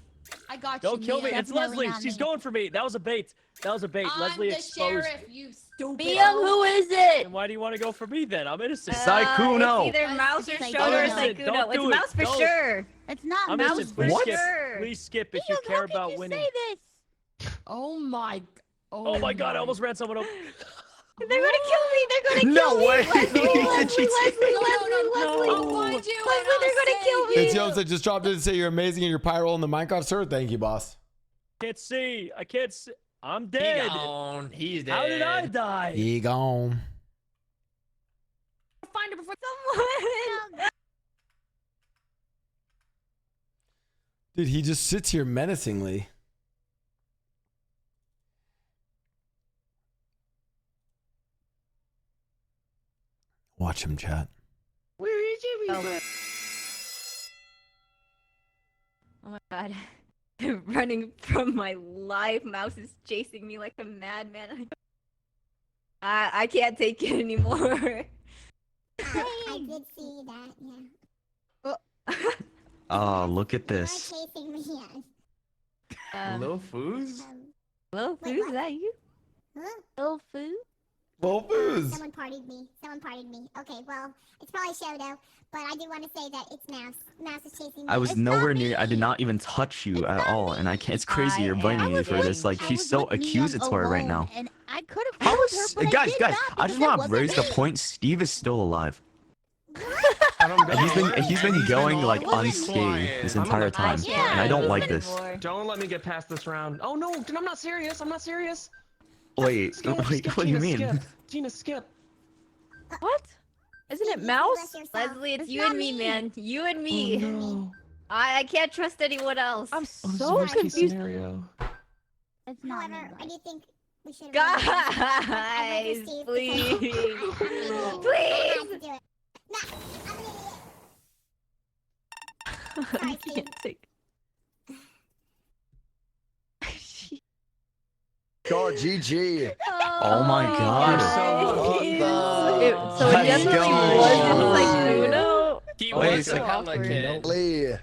I got you. Don't kill me. Mia. It's Definitely Leslie. not She's me. going for me. That was a bait. Leslie I'm the exposed. sheriff, you stupid. Miyoung, who is it? And why do you want to go for me then? I'm innocent. Saikuno. It's either Mouse or Saikuno. Shoto or Listen, Saikuno. don't It's do it. Mouse for Don't. sure. It's not I'm Mouse innocent. for Please What? skip. sure. Please skip if Miyoung, you care how could about you winning. say this? Oh my. Oh my god, I almost ran someone over. They're gonna kill me. They're gonna No kill me. way. Leslie, Did Leslie, you Leslie, see- Leslie, I'll Leslie. find you. Leslie, they're gonna kill me. It's Jones that just dropped in to say you're amazing and you're pyro in the Minecraft server. Thank you, boss. Can't see. I can't see. I'm He dead. gone. He's dead. How did I die? He gone. Find her before Someone. Dude, he just sits here menacingly. Watch him, chat. Where is everybody? Oh my god. They're running from my life. Mouse is chasing me like a madman. I can't take it anymore. I did see that, yeah. Oh, look at You are this. chasing me, yes. Lil Foos? Lil Wait, Foo, what? is that you? Huh? Lil Foo? Lil Foos. Someone partied me. Okay, well, it's probably Shoto, but I do want to say that it's Mouse. Mouse is chasing me. I was It's nowhere not near. I did me. not even touch you It's at not all, and I can't. It's crazy you're I blaming am me for this. Like I she's was so with Miyoung accusatory right now. alone, And I could have How killed her, is, but I guys, did guys? not I just because want it to raise the wasn't me. point. Steve is still alive. I don't And he's been going like It wasn't unscathed this I'm on entire the time, top. and I don't like listen this. anymore. Don't let me get past this round. Oh no, dude, I'm not serious. I'm not serious. Wait, Skip, wait, skip, what do you Gina, mean? Skip. Gina, skip. What? Isn't it Mouse? Leslie, it's you not and me, man. You and me. no. I can't trust anyone else. I'm Oh, this is so worst case confused. scenario. It's not me, However, I guys. do think we should. Guys, please. Please. I can't take. God, GG. Oh my god. So it Let's definitely go. wasn't Sykkuno. He Wait, was a hella kid. Lee.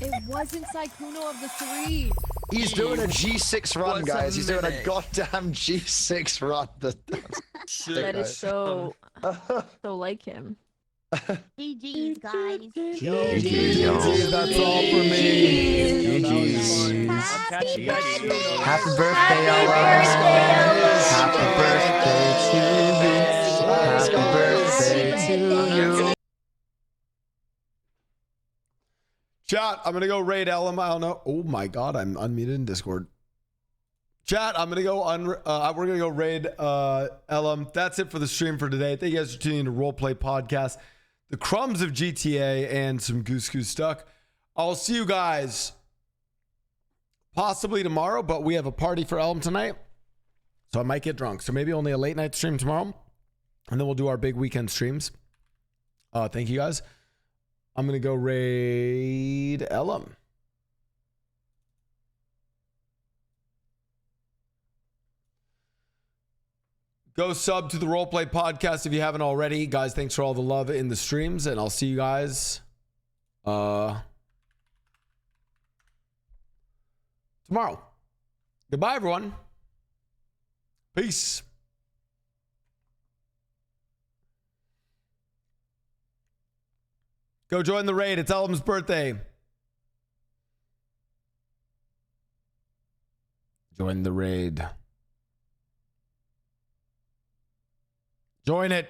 It wasn't Sykkuno of the three. He's doing a G6 run, was a guys. He's doing a mimic. goddamn G6 run. That is so like him. GG's, guys. GG's, that's all for me. GG's. I'll catch you guys soon. Happy birthday, Ella. Happy birthday to you. Happy birthday to you. Chat, I'm gonna go raid Ellum. I don't know. Oh my god, I'm unmuted in Discord. Chat, I'm gonna go we're gonna go raid Ellum. That's it for the stream for today. Thank you guys for tuning in to Roleplay Podcast, the crumbs of GTA, and some Goose Goose stuck. I'll see you guys possibly tomorrow, but we have a party for Ellum tonight, so I might get drunk. So maybe only a late night stream tomorrow, and then we'll do our big weekend streams. Thank you guys. I'm gonna go raid Ellum. Go sub to the Roleplay Podcast if you haven't already. Guys, thanks for all the love in the streams, and I'll see you guys tomorrow. Goodbye, everyone. Peace. Go join the raid. It's Ellum's birthday. Join the raid. Join it.